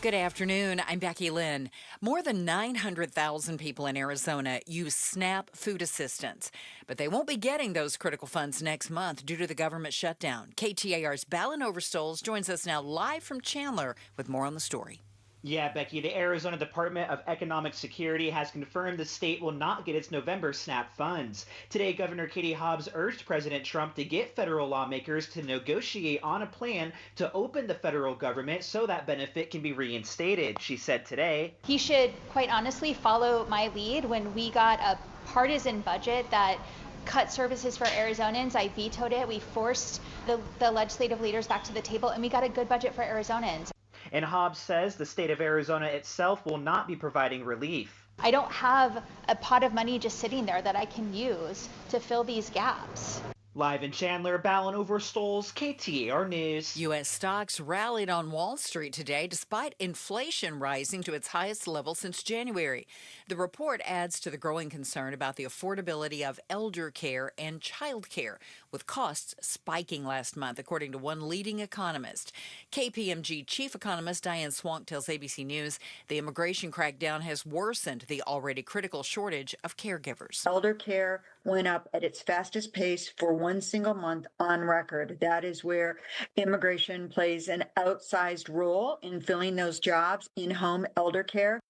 Good afternoon. I'm Becky Lynn. More than 900,000 people in Arizona use SNAP food assistance, but they won't be getting those critical funds next month due to the government shutdown. KTAR's Balin Overstoles joins us now live from Chandler with more on the story. Yeah, Becky, the Arizona Department of Economic Security has confirmed the state will not get its November SNAP funds. Today, Governor Katie Hobbs urged President Trump to get federal lawmakers to negotiate on a plan to open the federal government so that benefit can be reinstated, she said today. He should, quite honestly, follow my lead. When we got a partisan budget that cut services for Arizonans, I vetoed it. We forced the legislative leaders back to the table, and we got a good budget for Arizonans. And Hobbs says the state of Arizona itself will not be providing relief. I don't have a pot of money just sitting there that I can use to fill these gaps. Live in Chandler, Balin Overstoles, KTAR News. U.S. stocks rallied on Wall Street today despite inflation rising to its highest level since January. The report adds to the growing concern about the affordability of elder care and child care, with costs spiking last month, according to one leading economist. KPMG chief economist Diane Swank tells ABC News the immigration crackdown has worsened the already critical shortage of caregivers. Elder care went up at its fastest pace for one single month on record. That is where immigration plays an outsized role in filling those jobs in home elder care.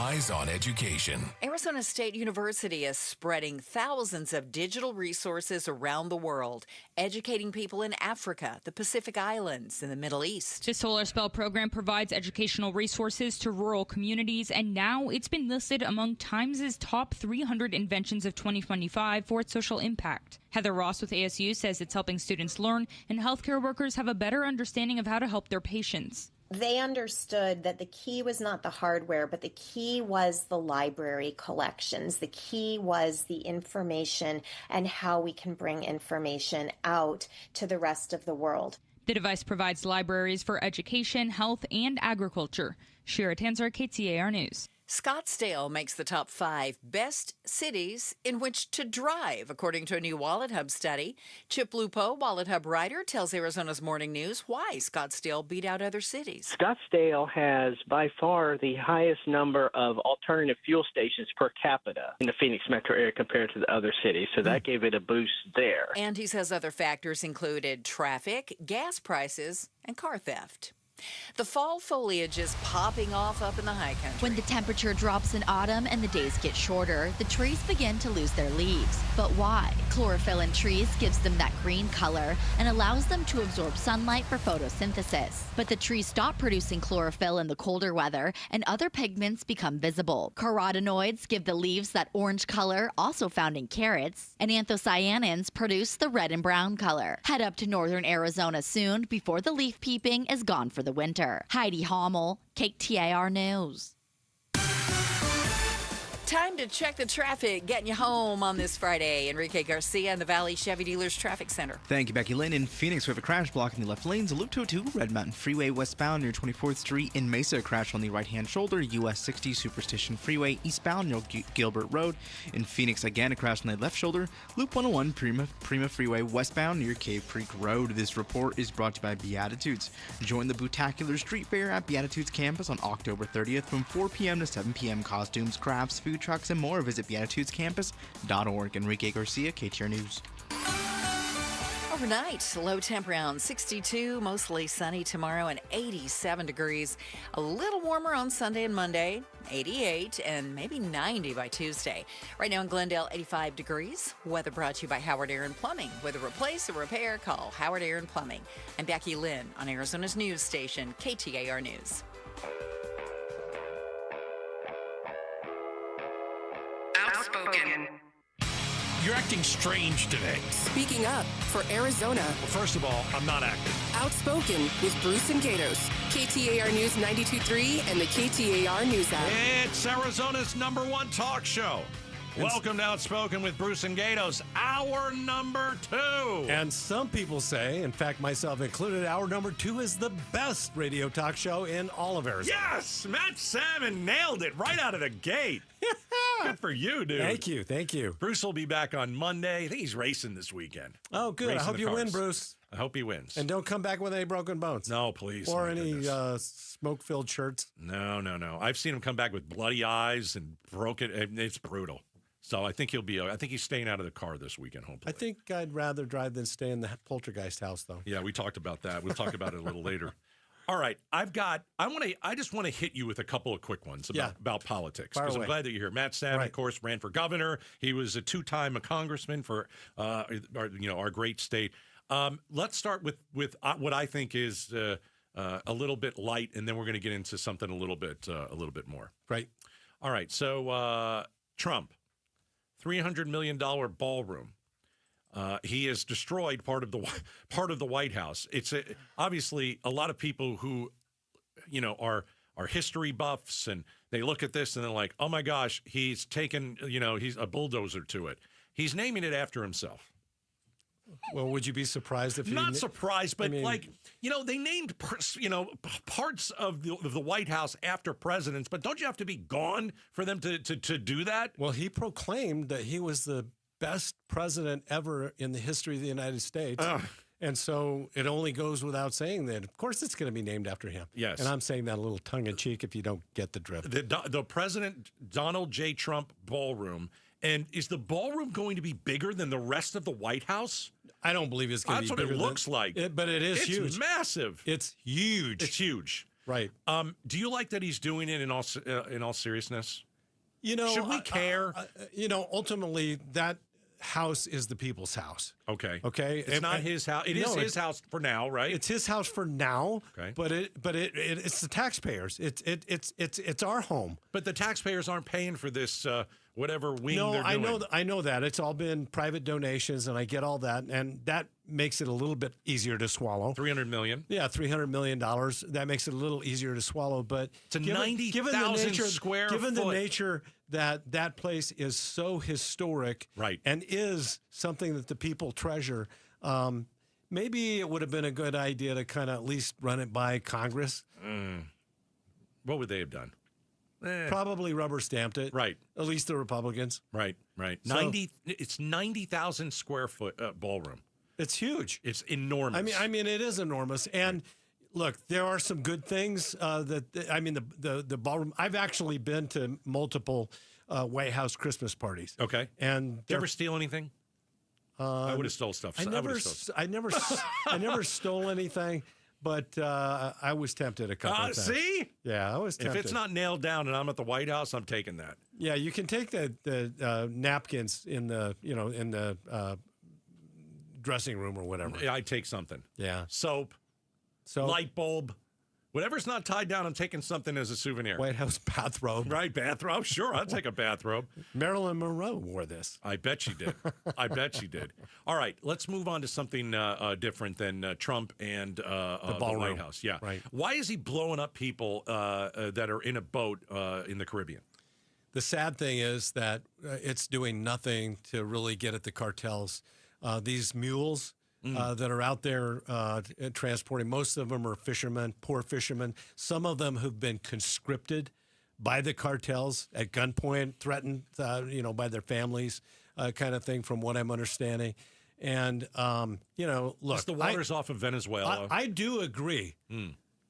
eyes on education. Arizona State University is spreading thousands of digital resources around the world, educating people in Africa, the Pacific Islands, and the Middle East. The Solar Spell program provides educational resources to rural communities, and now it's been listed among Times' top 300 inventions of 2025 for its social impact. Heather Ross with ASU says it's helping students learn, and healthcare workers have a better understanding of how to help their patients. They understood that the key was not the hardware, but the key was the library collections. The key was the information and how we can bring information out to the rest of the world. The device provides libraries for education, health, and agriculture. Shira Tanzer, KTAR News. Scottsdale makes the top 5 best cities in which to drive, according to a new Wallet Hub study. Chip Lupo, Wallet Hub writer, tells Arizona's Morning News why Scottsdale beat out other cities. Scottsdale has by far the highest number of alternative fuel stations per capita in the Phoenix metro area compared to the other cities, so that gave it a boost there. And he says other factors included traffic, gas prices, and car theft. The fall foliage is popping off up in the high country. When the temperature drops in autumn and the days get shorter, the trees begin to lose their leaves. But why? Chlorophyll in trees gives them that green color and allows them to absorb sunlight for photosynthesis. But the trees stop producing chlorophyll in the colder weather and other pigments become visible. Carotenoids give the leaves that orange color, also found in carrots, and anthocyanins produce the red and brown color. Head up to northern Arizona soon before the leaf peeping is gone for the winter. Heidi Hommel, KTAR News. Time to check the traffic, getting you home on this Friday. Enrique Garcia in the Valley Chevy Dealers Traffic Center. Thank you, Becky Lynn. In Phoenix, we have a crash blocking the left lanes. Loop 202, Red Mountain Freeway westbound near 24th Street. In Mesa, a crash on the right-hand shoulder. US 60 Superstition Freeway eastbound near Gilbert Road. In Phoenix, again, a crash on the left shoulder. Loop 101, Prima Freeway westbound near Cave Creek Road. This report is brought to you by Beatitudes. Join the Bootaccular Street Fair at Beatitudes campus on October 30th from 4 p.m. to 7 p.m. Costumes, crafts, food trucks, and more. Visit beatitudescampus.org. Enrique Garcia, KTAR News. Overnight, low temp around 62, mostly sunny tomorrow and 87 degrees. A little warmer on Sunday and Monday, 88 and maybe 90 by Tuesday. Right now in Glendale, 85 degrees. Weather brought to you by Howard Aaron Plumbing. Whether replace or repair, call Howard Aaron Plumbing. I'm Becky Lynn on Arizona's news station, KTAR News. Outspoken. You're acting strange today. Speaking up for Arizona. Well, first of all, I'm not acting. Outspoken with Bruce and Gatos. KTAR News 92.3 and the KTAR News app. It's Arizona's #1 talk show. Welcome to Outspoken with Bruce and Gatos, hour number 2. And some people say, in fact, myself included, hour number 2 is the best radio talk show in all of Arizona. Yes! Matt Salmon nailed it right out of the gate. Good for you, dude. Thank you. Bruce will be back on Monday. I think he's racing this weekend. Oh, good. I hope you win, Bruce. I hope he wins. And don't come back with any broken bones. No, please. Or any smoke-filled shirts. No. I've seen him come back with bloody eyes and broken. It's brutal. So I think he'll be. I think he's staying out of the car this weekend. Hopefully. I think I'd rather drive than stay in the poltergeist house, though. Yeah, we talked about that. We'll talk about it a little later. All right, I just want to hit you with a couple of quick ones about politics, because I'm glad that you're here. Matt Salmon, of course, ran for governor. He was a 2-time congressman for our great state. Let's start with what I think is a little bit light, and then we're going to get into something a little bit more. Right. All right. So Trump. $300 million ballroom. He has destroyed part of the White House. It's obviously a lot of people who, are history buffs, and they look at this and they're like, oh my gosh, he's taken, he's a bulldozer to it. He's naming it after himself. Well, would you be surprised if Not surprised, but they named parts of the White House after presidents, but don't you have to be gone for them to do that? Well, he proclaimed that he was the best president ever in the history of the United States. And so it only goes without saying that, of course, it's going to be named after him. Yes. And I'm saying that a little tongue-in-cheek if you don't get the drift. The President Donald J. Trump ballroom. And is the ballroom going to be bigger than the rest of the White House? I don't believe it's going to be bigger. That's what it looks like. But it is huge. It's massive. It's huge. It's huge. Right. Do you like that he's doing it in all seriousness? Should we care? Ultimately, that house is the people's house. Okay. Okay. It's not his house. It is his house for now, right? It's his house for now. Okay. But it's the taxpayers. It's our home. But the taxpayers aren't paying for this whatever wing No, they're doing. I know that. It's all been private donations, and I get all that, and that makes it a little bit easier to swallow. $300 million. Yeah, $300 million. That makes it a little easier to swallow. But it's a 90,000 square given foot. the nature that place is so historic, right, and is something that the people treasure, maybe it would have been a good idea to kind of at least run it by Congress. What would they have done? Probably rubber stamped it. Right. At least the Republicans. Right. So, It's 90,000 square foot ballroom. It's huge. It's enormous. I mean, it is enormous. And look, there are some good things the ballroom. I've actually been to multiple White House Christmas parties. Okay. And did you ever steal anything? I would have stole stuff. I never stole anything. But I was tempted a couple of times. See? Yeah, I was tempted. If it's not nailed down and I'm at the White House, I'm taking that. Yeah, you can take the napkins in the dressing room or whatever. Yeah, I take something. Yeah. Soap, light bulb. Whatever's not tied down, I'm taking something as a souvenir. White House bathrobe. Right, bathrobe. Sure, I'll take a bathrobe. Marilyn Monroe wore this. I bet she did. I bet she did. All right, let's move on to something different than Trump and the White House. Yeah. Right. Why is he blowing up people that are in a boat in the Caribbean? The sad thing is that it's doing nothing to really get at the cartels. These mules that are out there transporting, most of them are fishermen, poor fishermen. Some of them have been conscripted by the cartels at gunpoint, threatened, by their families, kind of thing, from what I'm understanding. And, look. The water's off of Venezuela. I do agree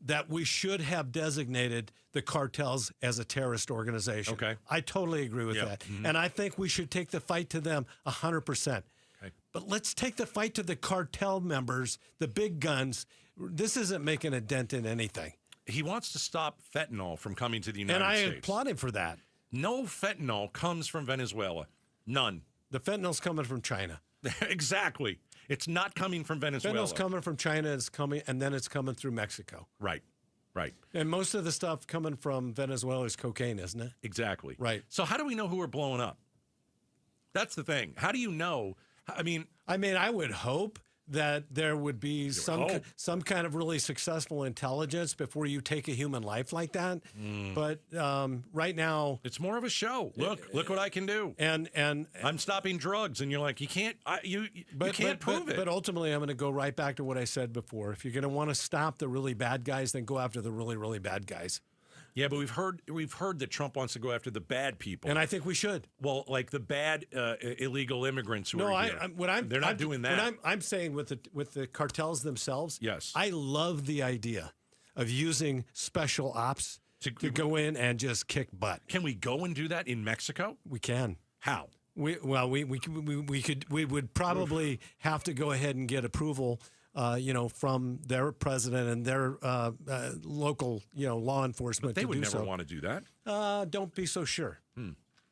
that we should have designated the cartels as a terrorist organization. Okay. I totally agree with that. Mm-hmm. And I think we should take the fight to them 100%. Okay. But let's take the fight to the cartel members, the big guns. This isn't making a dent in anything. He wants to stop fentanyl from coming to the United States. States. And I applaud him for that. No fentanyl comes from Venezuela. None. The fentanyl's coming from China. Exactly. It's not coming from Venezuela. Fentanyl's coming from China, and then it's coming through Mexico. Right. And most of the stuff coming from Venezuela is cocaine, isn't it? Exactly. Right. So how do we know who we're blowing up? That's the thing. How do you know? I mean, I would hope that there would be some kind of really successful intelligence before you take a human life like that. But right now, it's more of a show. Look what I can do. And I'm stopping drugs, and you're like, you can't. You can't prove it. But ultimately, I'm going to go right back to what I said before. If you're going to want to stop the really bad guys, then go after the really, really bad guys. Yeah, but we've heard that Trump wants to go after the bad people, and I think we should. Well, like the bad illegal immigrants who are here. They're not doing that. I'm saying with the cartels themselves. Yes, I love the idea of using special ops to go in and just kick butt. Can we go and do that in Mexico? We can. How? We would probably have to go ahead and get approval. From their president and their local, law enforcement. But they would do never so. want to do that. Don't be so sure.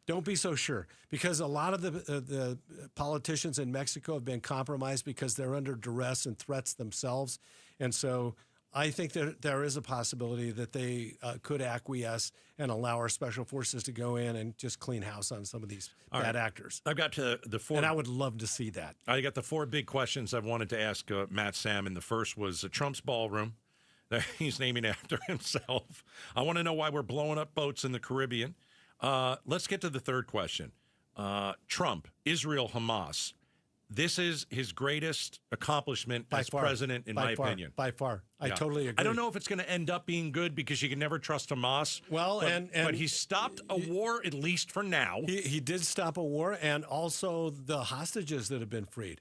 Don't be so sure, because a lot of the politicians in Mexico have been compromised because they're under duress and threats themselves, and so I think that there is a possibility that they could acquiesce and allow our special forces to go in and just clean house on some of these bad actors. I've got the four, and I would love to see that. I got the four big questions I wanted to ask Matt Salmon. The first was Trump's ballroom that he's naming after himself. I want to know why we're blowing up boats in the Caribbean. Let's get to the third question. Trump, Israel, Hamas. This is his greatest accomplishment as president, in my opinion. By far. I totally agree. I don't know if it's going to end up being good because you can never trust Hamas. Well, but he stopped a war, at least for now. He did stop a war, and also the hostages that have been freed.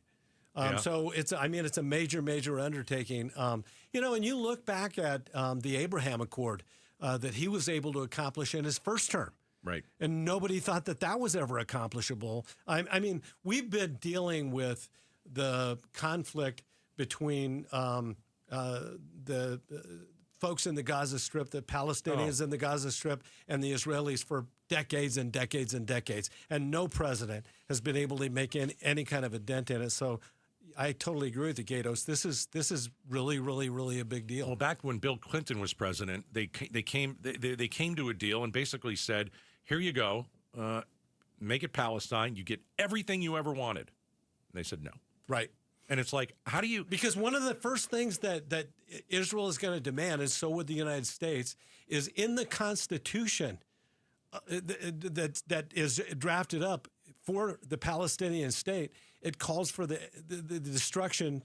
So it's a major, major undertaking. And you look back at the Abraham Accord that he was able to accomplish in his first term. Right. And nobody thought that was ever accomplishable. I mean, we've been dealing with the conflict between the folks in the Gaza Strip, the Palestinians in the Gaza Strip, and the Israelis for decades and decades and decades. And no president has been able to make any kind of a dent in it. So I totally agree with you, Gatos. This is really, really, really a big deal. Well, back when Bill Clinton was president, they came to a deal and basically said, here you go, make it Palestine. You get everything you ever wanted. And they said no. Right. And it's like, how do you... Because one of the first things that Israel is going to demand, and so would the United States, is in the Constitution that is drafted up for the Palestinian state, it calls for the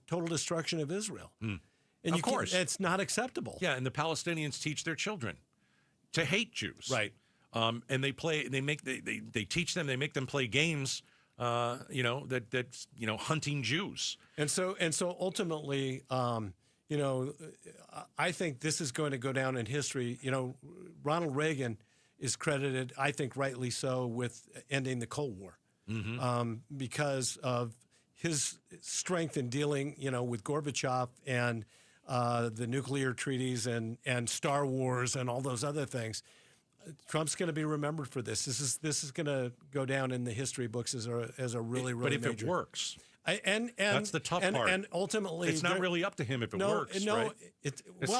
total destruction of Israel. Mm. And of course. It's not acceptable. Yeah, and the Palestinians teach their children to hate Jews. Right. And they teach them, they make them play games, that's hunting Jews. And so ultimately, I think this is going to go down in history. Ronald Reagan is credited, I think rightly so, with ending the Cold War because of his strength in dealing, with Gorbachev and the nuclear treaties and Star Wars and all those other things. Trump's going to be remembered for this. This is going to go down in the history books as a really, really But if it works. And that's the tough part. And ultimately, it's not really up to him if it works. Right?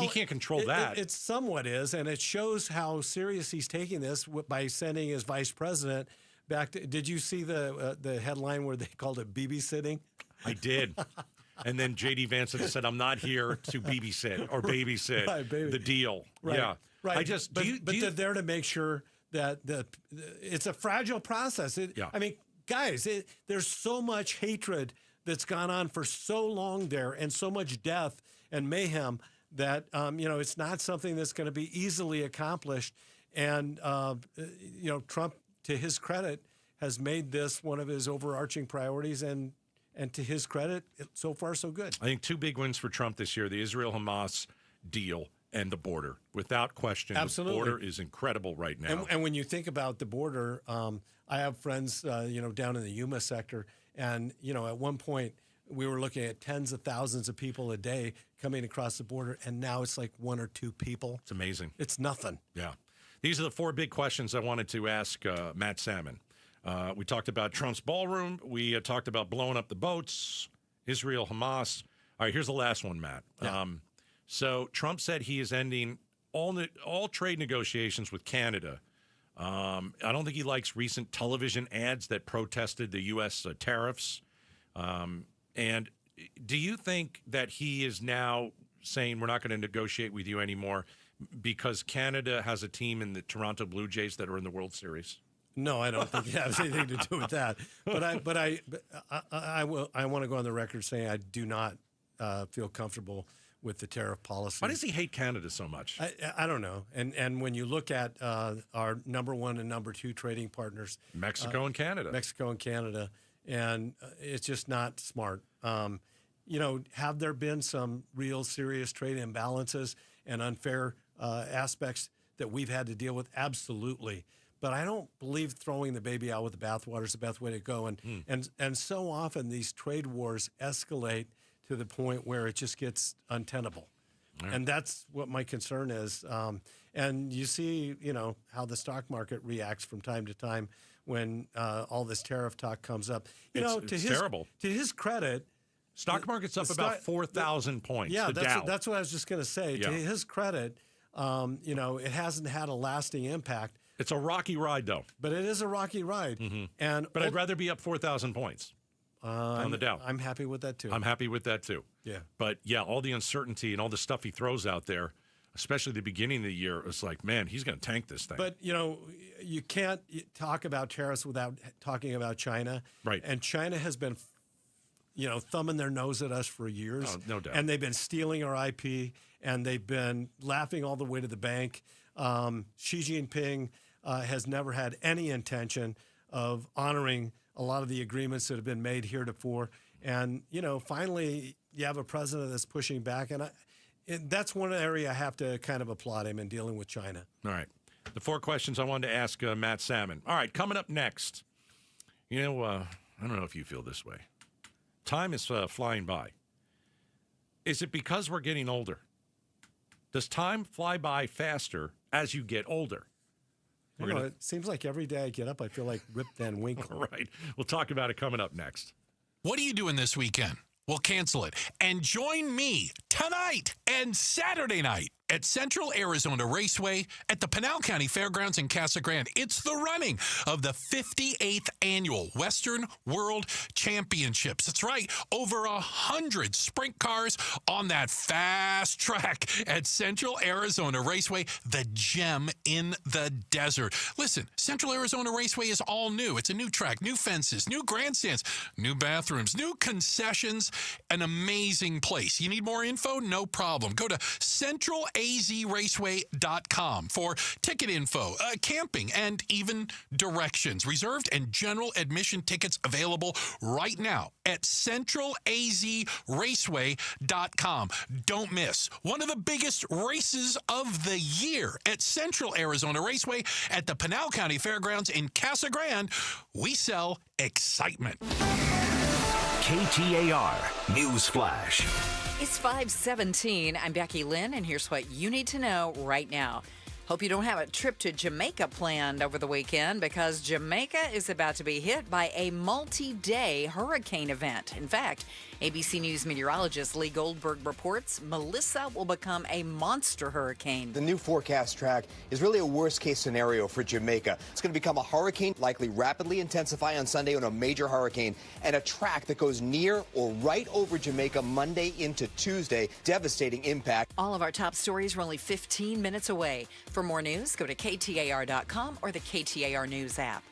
He can't control that. It somewhat is, and it shows how serious he's taking this by sending his vice president back to. Did you see the headline where they called it babysitting? I did. And then J.D. Vance said, "I'm not here to babysit or babysit the deal." Right. Yeah, right. But they're there to make sure that it's a fragile process. I mean. Guys, there's so much hatred that's gone on for so long there and so much death and mayhem that, it's not something that's going to be easily accomplished. And, Trump, to his credit, has made this one of his overarching priorities. And to his credit, so far, so good. I think two big wins for Trump this year, the Israel-Hamas deal and the border. Without question, Absolutely. The border is incredible right now. And when you think about the border, I have friends, down in the Yuma sector, and, at one point we were looking at tens of thousands of people a day coming across the border, and now it's like one or two people. It's amazing. It's nothing. Yeah. These are the four big questions I wanted to ask Matt Salmon. We talked about Trump's ballroom. We talked about blowing up the boats, Israel, Hamas. All right, here's the last one, Matt. Yeah. So Trump said he is ending all trade negotiations with Canada. I don't think he likes recent television ads that protested the U.S. Tariffs. And do you think that he is now saying we're not going to negotiate with you anymore because Canada has a team in the Toronto Blue Jays that are in the World Series? No, I don't think it has anything to do with that. But I want to go on the record saying I do not feel comfortable with the tariff policy. Why does he hate Canada so much? I don't know. And when you look at our number one and number two trading partners, Mexico and Canada, and it's just not smart. Have there been some real serious trade imbalances and unfair aspects that we've had to deal with? Absolutely. But I don't believe throwing the baby out with the bathwater is the best way to go. And so often these trade wars escalate to the point where it just gets untenable. Yeah. And that's what my concern is. And you see, how the stock market reacts from time to time when all this tariff talk comes up. It's terrible. To his credit, stock market's up about 4,000 points. Yeah, the Dow. That's what I was just going to say. Yeah. To his credit, it hasn't had a lasting impact. It's a rocky ride, though. But it is a rocky ride. Mm-hmm. But I'd rather be up 4,000 points. On the Dow. I'm happy with that, too. I'm happy with that, too. Yeah. But, yeah, all the uncertainty and all the stuff he throws out there, especially the beginning of the year, it's like, man, he's going to tank this thing. But, you can't talk about tariffs without talking about China. Right. And China has been, thumbing their nose at us for years. Oh, no doubt. And they've been stealing our IP, and they've been laughing all the way to the bank. Xi Jinping has never had any intention of honoring a lot of the agreements that have been made heretofore. And, finally, you have a president that's pushing back. And that's one area I have to kind of applaud him in dealing with China. All right. The four questions I wanted to ask Matt Salmon. All right, coming up next. I don't know if you feel this way. Time is flying by. Is it because we're getting older? Does time fly by faster as you get older? It seems like every day I get up, I feel like Rip Van Winkle. Right. We'll talk about it coming up next. What are you doing this weekend? Well, cancel it and join me tonight and Saturday night at Central Arizona Raceway at the Pinal County Fairgrounds in Casa Grande. It's the running of the 58th Annual Western World Championships. That's right, over 100 sprint cars on that fast track at Central Arizona Raceway, the gem in the desert. Listen, Central Arizona Raceway is all new. It's a new track, new fences, new grandstands, new bathrooms, new concessions, an amazing place. You need more info? No problem. Go to centralazraceway.com for ticket info, camping, and even directions. Reserved and general admission tickets available right now at centralazraceway.com. Don't miss one of the biggest races of the year at Central Arizona Raceway at the Pinal County Fairgrounds in Casa Grande. We sell excitement. KTAR News Flash. It's 5:17. I'm Becky Lynn, and here's what you need to know right now. Hope you don't have a trip to Jamaica planned over the weekend because Jamaica is about to be hit by a multi-day hurricane event. In fact, ABC News meteorologist Lee Goldberg reports Melissa will become a monster hurricane. The new forecast track is really a worst-case scenario for Jamaica. It's going to become a hurricane, likely rapidly intensify on Sunday on a major hurricane, and a track that goes near or right over Jamaica Monday into Tuesday. Devastating impact. All of our top stories are only 15 minutes away. For more news, go to KTAR.com or the KTAR News app.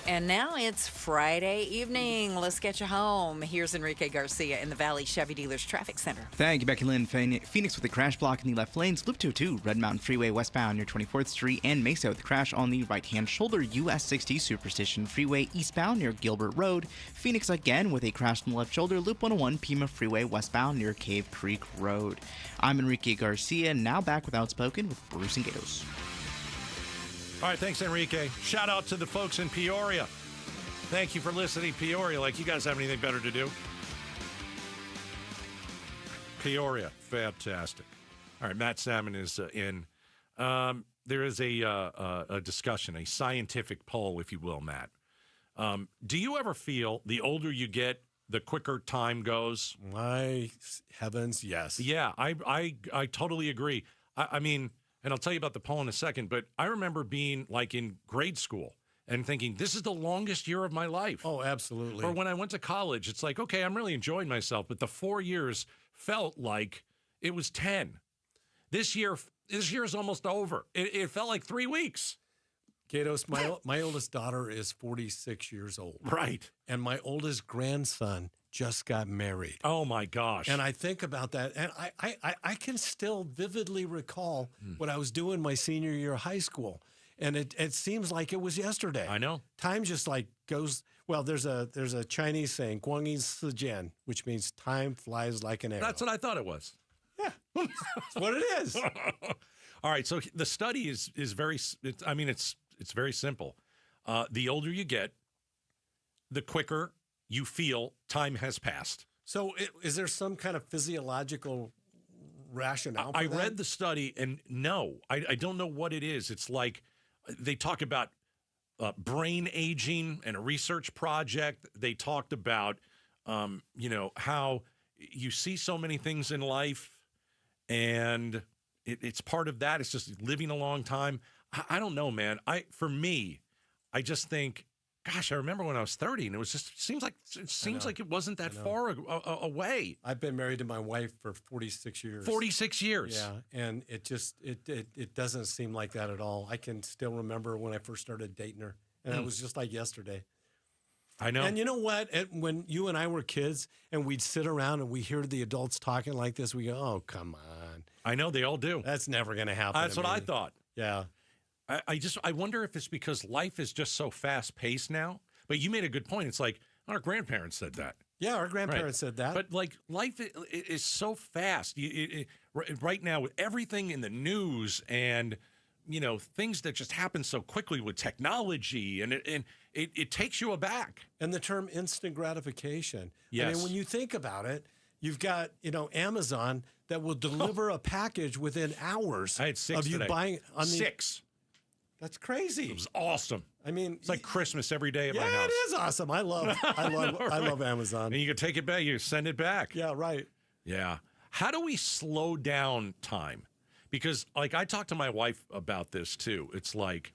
And now it's Friday evening. Let's get you home. Here's Enrique Garcia in the Valley Chevy Dealers Traffic Center. Thank you, Becky Lynn. Phoenix with a crash block in the left lanes. Loop 202, Red Mountain Freeway westbound near 24th Street. And Mesa with a crash on the right-hand shoulder, US 60 Superstition Freeway eastbound near Gilbert Road. Phoenix again with a crash on the left shoulder, Loop 101, Pima Freeway westbound near Cave Creek Road. I'm Enrique Garcia, now back with Outspoken with Bruce and Gatos. All right, thanks, Enrique. Shout out to the folks in Peoria. Thank you for listening, Peoria. Like, you guys have anything better to do? Peoria, fantastic. All right, Matt Salmon is in. There is a discussion, a scientific poll, if you will, Matt. Do you ever feel the older you get, the quicker time goes? My heavens, yes. Yeah, I totally agree. I mean, and I'll tell you about the poll in a second, but I remember being like in grade school and thinking, this is the longest year of my life. Oh, absolutely. Or when I went to college, it's like, okay, I'm really enjoying myself, but the 4 years felt like it was 10. This year is almost over. It felt like 3 weeks. Gatos, my oldest daughter is 46 years old. Right. And my oldest grandson just got married. Oh, my gosh. And I think about that, and I can still vividly recall what I was doing my senior year of high school. And it seems like it was yesterday. I know. Time just like goes. Well, there's a Chinese saying, "Guang Yi Si Jian," which means time flies like an arrow. That's what I thought it was. Yeah, that's what it is. All right. So the study is very. It's very simple. The older you get, the quicker you feel time has passed. So is there some kind of physiological rationale for I that? read the study, and no, I don't know what it is. It's like they talk about brain aging and a research project. They talked about, how you see so many things in life, and it's part of that. It's just living a long time. I don't know, man. For me, I just think, gosh, I remember when I was 30, and it seems like it wasn't that far away. I've been married to my wife for 46 years. 46 years. Yeah, and it doesn't seem like that at all. I can still remember when I first started dating her, and it was just like yesterday. I know. And you know what? When you and I were kids, and we'd sit around and we hear the adults talking like this, we go, "Oh, come on." I know, they all do. That's never going to happen. That's what I thought. Yeah. I wonder if it's because life is just so fast paced now. But you made a good point. It's like our grandparents said that. Yeah, our grandparents said that. But like life is so fast. Right now, with everything in the news and things that just happen so quickly with technology, and it takes you aback. And the term instant gratification. Yes. I mean, when you think about it, You've got, Amazon that will deliver a package within hours. I had 6 of you today. buying on 6. That's crazy. It was awesome. I mean, it's like Christmas every day at my house. Yeah, it is awesome. I love Amazon. And you can take it back. You send it back. Yeah, right. Yeah. How do we slow down time? Because, like, I talked to my wife about this too. It's like,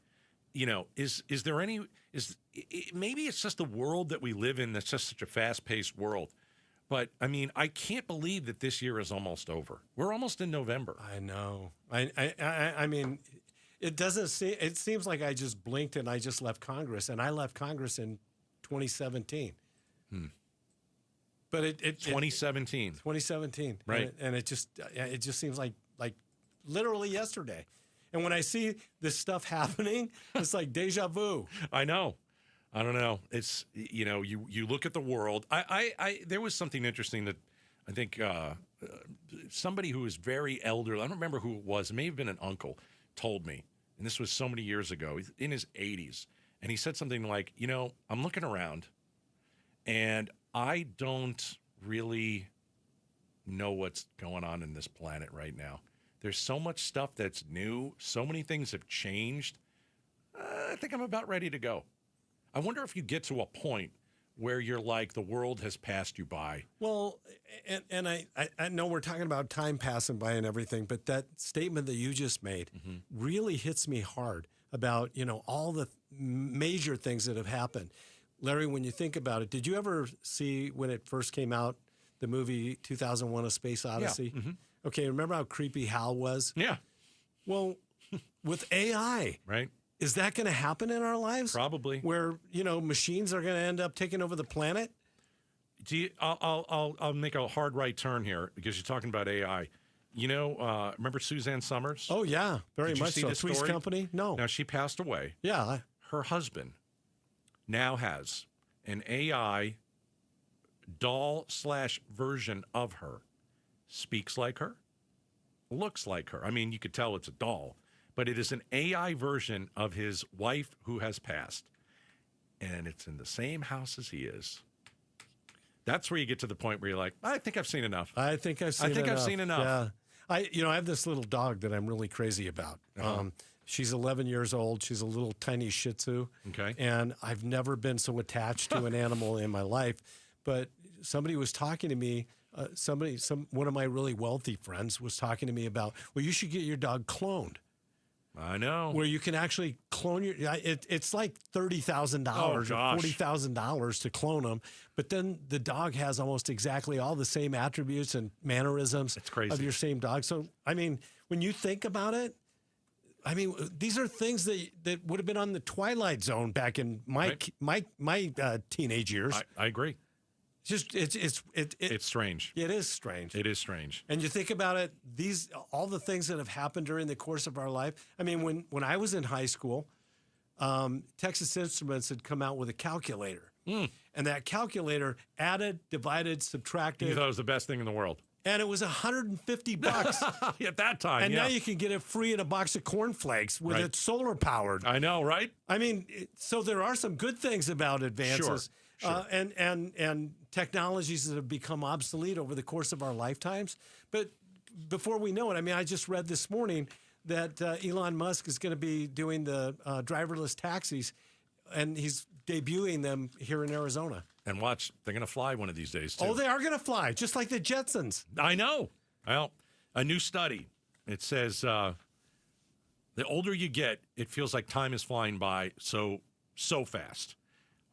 is there any? Maybe it's just the world that we live in that's just such a fast-paced world. But I mean, I can't believe that this year is almost over. We're almost in November. I know. I mean. It doesn't seem. It seems like I just blinked and I just left Congress, and I left Congress in 2017. But it 2017. 2017, right? And it just seems like literally yesterday. And when I see this stuff happening, it's like deja vu. I know. I don't know. It's you look at the world. There was something interesting that I think somebody who was very elderly. I don't remember who it was. It may have been an uncle. Told me. And this was so many years ago. He's in his 80s. And he said something like, I'm looking around and I don't really know what's going on in this planet right now. There's so much stuff that's new. So many things have changed. I think I'm about ready to go. I wonder if you get to a point where you're like the world has passed you by. Well, and I know we're talking about time passing by and everything, but that statement that you just made really hits me hard about, all the major things that have happened. Larry, when you think about it, did you ever see when it first came out, the movie 2001: A Space Odyssey? Yeah. Okay, remember how creepy Hal was? Yeah. Well, with AI, right? Is that going to happen in our lives? Probably. Where, machines are going to end up taking over the planet? I'll make a hard right turn here because you're talking about AI. Remember Suzanne Summers? Oh, yeah. Very Did you much see so. this Three's story? Company? No. Now, she passed away. Yeah. Her husband now has an AI doll/version of her. Speaks like her. Looks like her. I mean, you could tell it's a doll. But it is an AI version of his wife who has passed. And it's in the same house as he is. That's where you get to the point where you're like, I think I've seen enough. I think I've seen enough. Yeah. I have this little dog that I'm really crazy about. She's 11 years old. She's a little tiny Shih Tzu. Okay. And I've never been so attached to an animal in my life. But somebody was talking to me. One of my really wealthy friends was talking to me about, well, you should get your dog cloned. I know. Where you can actually clone it's like $30,000 or $40,000 to clone them. But then the dog has almost exactly all the same attributes and mannerisms of your same dog. So, I mean, when you think about it, these are things that would have been on the Twilight Zone back in my teenage years. I agree. It's strange. It is strange. It is strange. And you think about it, all the things that have happened during the course of our life. I mean, when I was in high school, Texas Instruments had come out with a calculator. And that calculator added, divided, subtracted. You thought it was the best thing in the world. And it was $150 at that time. And now you can get it free in a box of cornflakes with it solar powered. I know, right? I mean, so there are some good things about advances. Sure. And technologies that have become obsolete over the course of our lifetimes. But before we know it, I mean, I just read this morning that Elon Musk is going to be doing the driverless taxis, and he's debuting them here in Arizona. And watch, they're going to fly one of these days, too. Oh, they are going to fly, just like the Jetsons. I know. Well, a new study, it says the older you get, it feels like time is flying by so fast.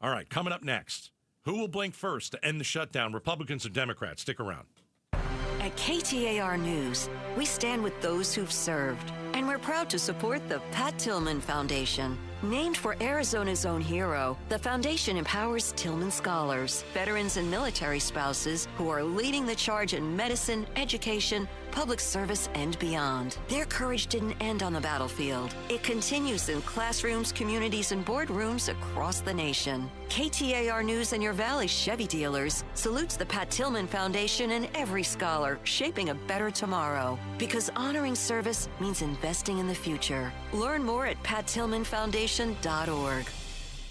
All right, coming up next, who will blink first to end the shutdown, Republicans or Democrats? Stick around. At KTAR News, we stand with those who've served, and we're proud to support the Pat Tillman Foundation. Named for Arizona's own hero, the foundation empowers Tillman scholars, veterans, and military spouses who are leading the charge in medicine, education, public service, and beyond. Their courage didn't end on the battlefield. It continues in classrooms, communities, and boardrooms across the nation. KTAR News and your Valley Chevy dealers salutes the Pat Tillman Foundation and every scholar shaping a better tomorrow. Because honoring service means investing in the future. Learn more at PatTillmanFoundation.org.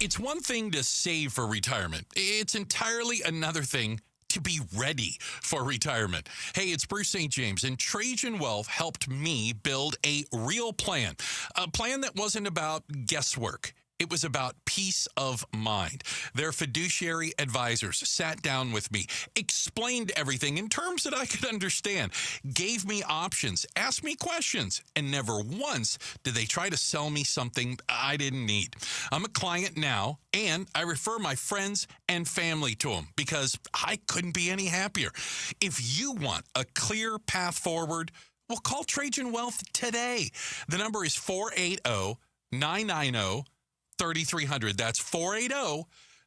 It's one thing to save for retirement. It's entirely another thing to be ready for retirement. Hey, it's Bruce St. James, and Trajan Wealth helped me build a real plan, a plan that wasn't about guesswork. It was about peace of mind. Their fiduciary advisors sat down with me, explained everything in terms that I could understand, gave me options, asked me questions, and never once did they try to sell me something I didn't need. I'm a client now, and I refer my friends and family to them because I couldn't be any happier. If you want a clear path forward, well, call Trajan Wealth today. The number is 480-990-3300. That's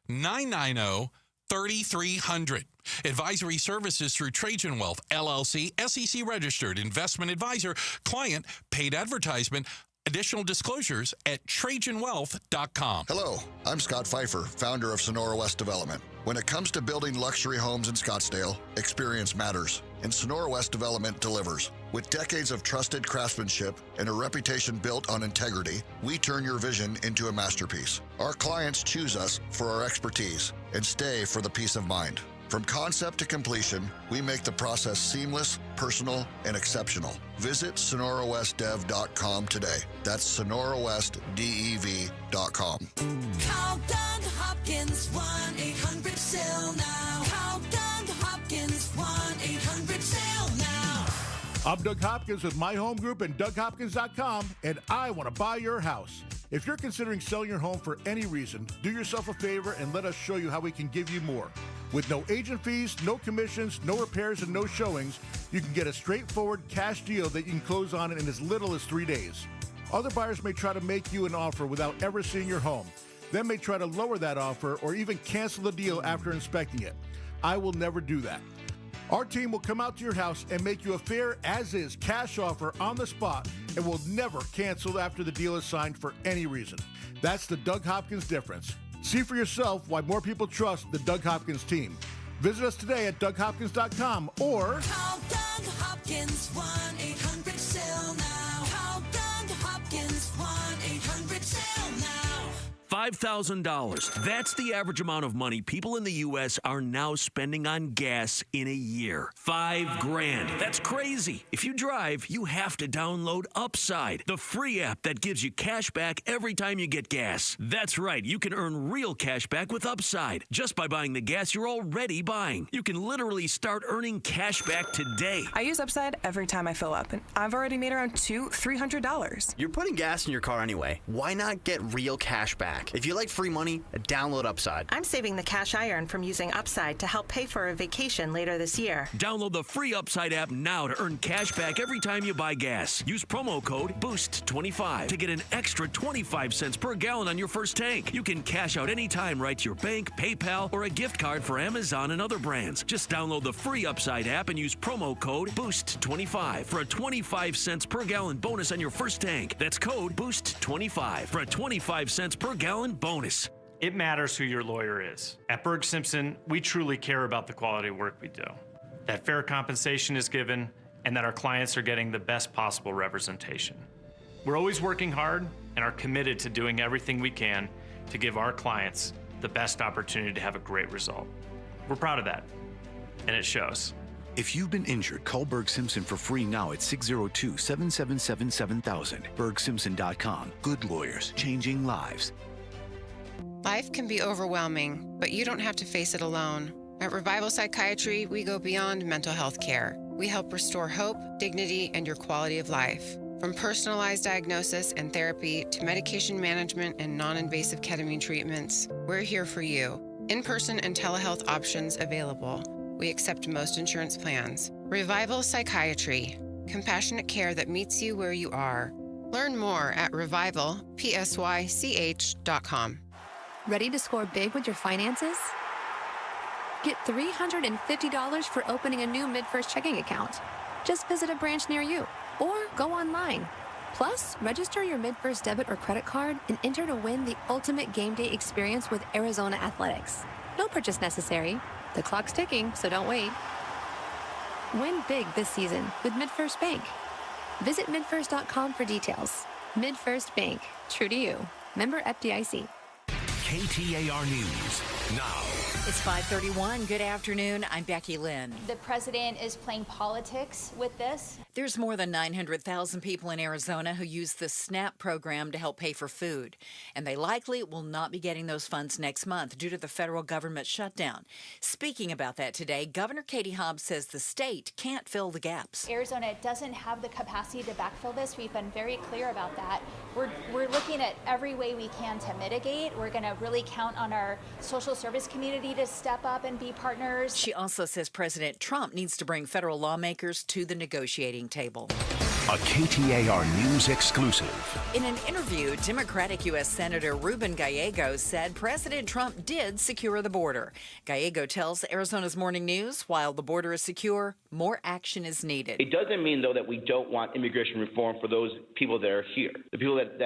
480-990-3300. Advisory services through Trajan Wealth, LLC, SEC registered, investment advisor, client, paid advertisement. Additional disclosures at TrajanWealth.com. Hello, I'm Scott Pfeiffer, founder of Sonora West Development. When it comes to building luxury homes in Scottsdale, experience matters, and Sonora West Development delivers. With decades of trusted craftsmanship and a reputation built on integrity, we turn your vision into a masterpiece. Our clients choose us for our expertise and stay for the peace of mind. From concept to completion, we make the process seamless, personal, and exceptional. Visit SonoraWestDev.com today. That's SonoraWestDev.com. Call Doug Hopkins, 1-800-SAIL now. Call Doug Hopkins, 1-800-SAIL now. I'm Doug Hopkins with My Home Group and DougHopkins.com, and I want to buy your house. If you're considering selling your home for any reason, do yourself a favor and let us show you how we can give you more. With no agent fees, no commissions, no repairs, and no showings, you can get a straightforward cash deal that you can close on in as little as 3 days. Other buyers may try to make you an offer without ever seeing your home. They may try to lower that offer or even cancel the deal after inspecting it. I will never do that. Our team will come out to your house and make you a fair as-is cash offer on the spot and will never cancel after the deal is signed for any reason. That's the Doug Hopkins difference. See for yourself why more people trust the Doug Hopkins team. Visit us today at DougHopkins.com or call Doug Hopkins, 1-800-SAIL now. Call Doug Hopkins, 1-800-SAIL now. $5,000. That's the average amount of money people in the U.S. are now spending on gas in a year. $5,000. That's crazy. If you drive, you have to download Upside, the free app that gives you cash back every time you get gas. That's right. You can earn real cash back with Upside just by buying the gas you're already buying. You can literally start earning cash back today. I use Upside every time I fill up, and I've already made around $300. You're putting gas in your car anyway. Why not get real cash back? If you like free money, download Upside. I'm saving the cash I earn from using Upside to help pay for a vacation later this year. Download the free Upside app now to earn cash back every time you buy gas. Use promo code BOOST25 to get an extra 25 cents per gallon on your first tank. You can cash out anytime right to your bank, PayPal, or a gift card for Amazon and other brands. Just download the free Upside app and use promo code BOOST25 for a 25 cents per gallon bonus on your first tank. That's code BOOST25 for a 25 cents per gallon bonus. It matters who your lawyer is. At Berg Simpson, we truly care about the quality of work we do, that fair compensation is given, and that our clients are getting the best possible representation. We're always working hard and are committed to doing everything we can to give our clients the best opportunity to have a great result. We're proud of that, and it shows. If you've been injured, call Berg Simpson for free now at 602-777-7000. BergSimpson.com. Good lawyers, changing lives. Life can be overwhelming, but you don't have to face it alone. At Revival Psychiatry, we go beyond mental health care. We help restore hope, dignity, and your quality of life. From personalized diagnosis and therapy to medication management and non-invasive ketamine treatments, we're here for you. In-person and telehealth options available. We accept most insurance plans. Revival Psychiatry. Compassionate care that meets you where you are. Learn more at revivalpsych.com. Ready to score big with your finances? Get $350 for opening a new MidFirst checking account. Just visit a branch near you or go online. Plus, register your MidFirst debit or credit card and enter to win the ultimate game day experience with Arizona Athletics. No purchase necessary. The clock's ticking, so don't wait. Win big this season with MidFirst Bank. Visit midfirst.com for details. MidFirst Bank. True to you. Member FDIC. KTAR News. Now. It's 5:31. Good afternoon. I'm Becky Lynn. The president is playing politics with this. There's more than 900,000 people in Arizona who use the SNAP program to help pay for food, and they likely will not be getting those funds next month due to the federal government shutdown. Speaking about that today, Governor Katie Hobbs says the state can't fill the gaps. Arizona doesn't have the capacity to backfill this. We've been very clear about that. We're looking at every way we can to mitigate. We're going to really count on our social service community to step up and be partners. She also says President Trump needs to bring federal lawmakers to the negotiating table. A KTAR News exclusive. In an interview, Democratic U.S. Senator Ruben Gallego said President Trump did secure the border. Gallego tells Arizona's Morning News, while the border is secure, more action is needed. It doesn't mean, though, that we don't want immigration reform for those people that are here. The people that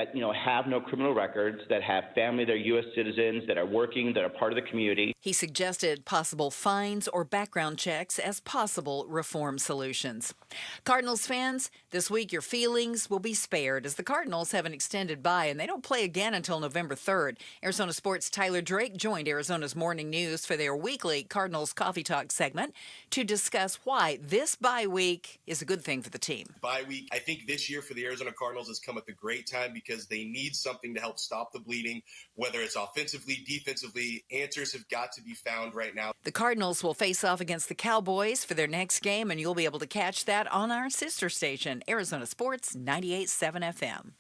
have no criminal records, that have family, that are U.S. citizens, that are working, that are part of the community. He suggested possible fines or background checks as possible reform solutions. Cardinals fans, this week your feelings will be spared as the Cardinals have an extended bye and they don't play again until November 3rd. Arizona Sports' Tyler Drake joined Arizona's Morning News for their weekly Cardinals Coffee Talk segment to discuss why this bye week is a good thing for the team. Bye week, I think this year for the Arizona Cardinals has come at the great time because they need something to help stop the bleeding, whether it's offensively, defensively. Answers have got to be found right now. The Cardinals will face off against the Cowboys for their next game, and you'll be able to catch that on our sister station, Arizona Sports 98.7 FM.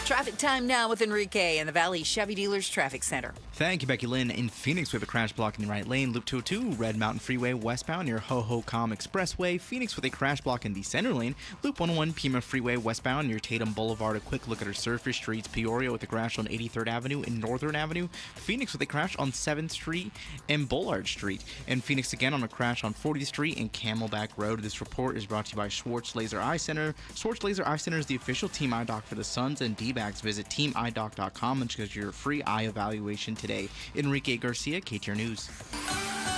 Traffic time now with Enrique in the Valley Chevy Dealers Traffic Center. Thank you, Becky Lynn. In Phoenix, we have a crash block in the right lane. Loop 202, Red Mountain Freeway westbound near Ho-Ho-Com Expressway. Phoenix with a crash block in the center lane. Loop 101, Pima Freeway westbound near Tatum Boulevard. A quick look at our surface streets. Peoria with a crash on 83rd Avenue and Northern Avenue. Phoenix with a crash on 7th Street and Bullard Street. And Phoenix again on a crash on 40th Street and Camelback Road. This report is brought to you by Schwartz Laser Eye Center. Schwartz Laser Eye Center is the official team eye doc for the Suns and D-backs. Visit teamidoc.com and schedule your free eye evaluation today. Enrique Garcia, KTAR News.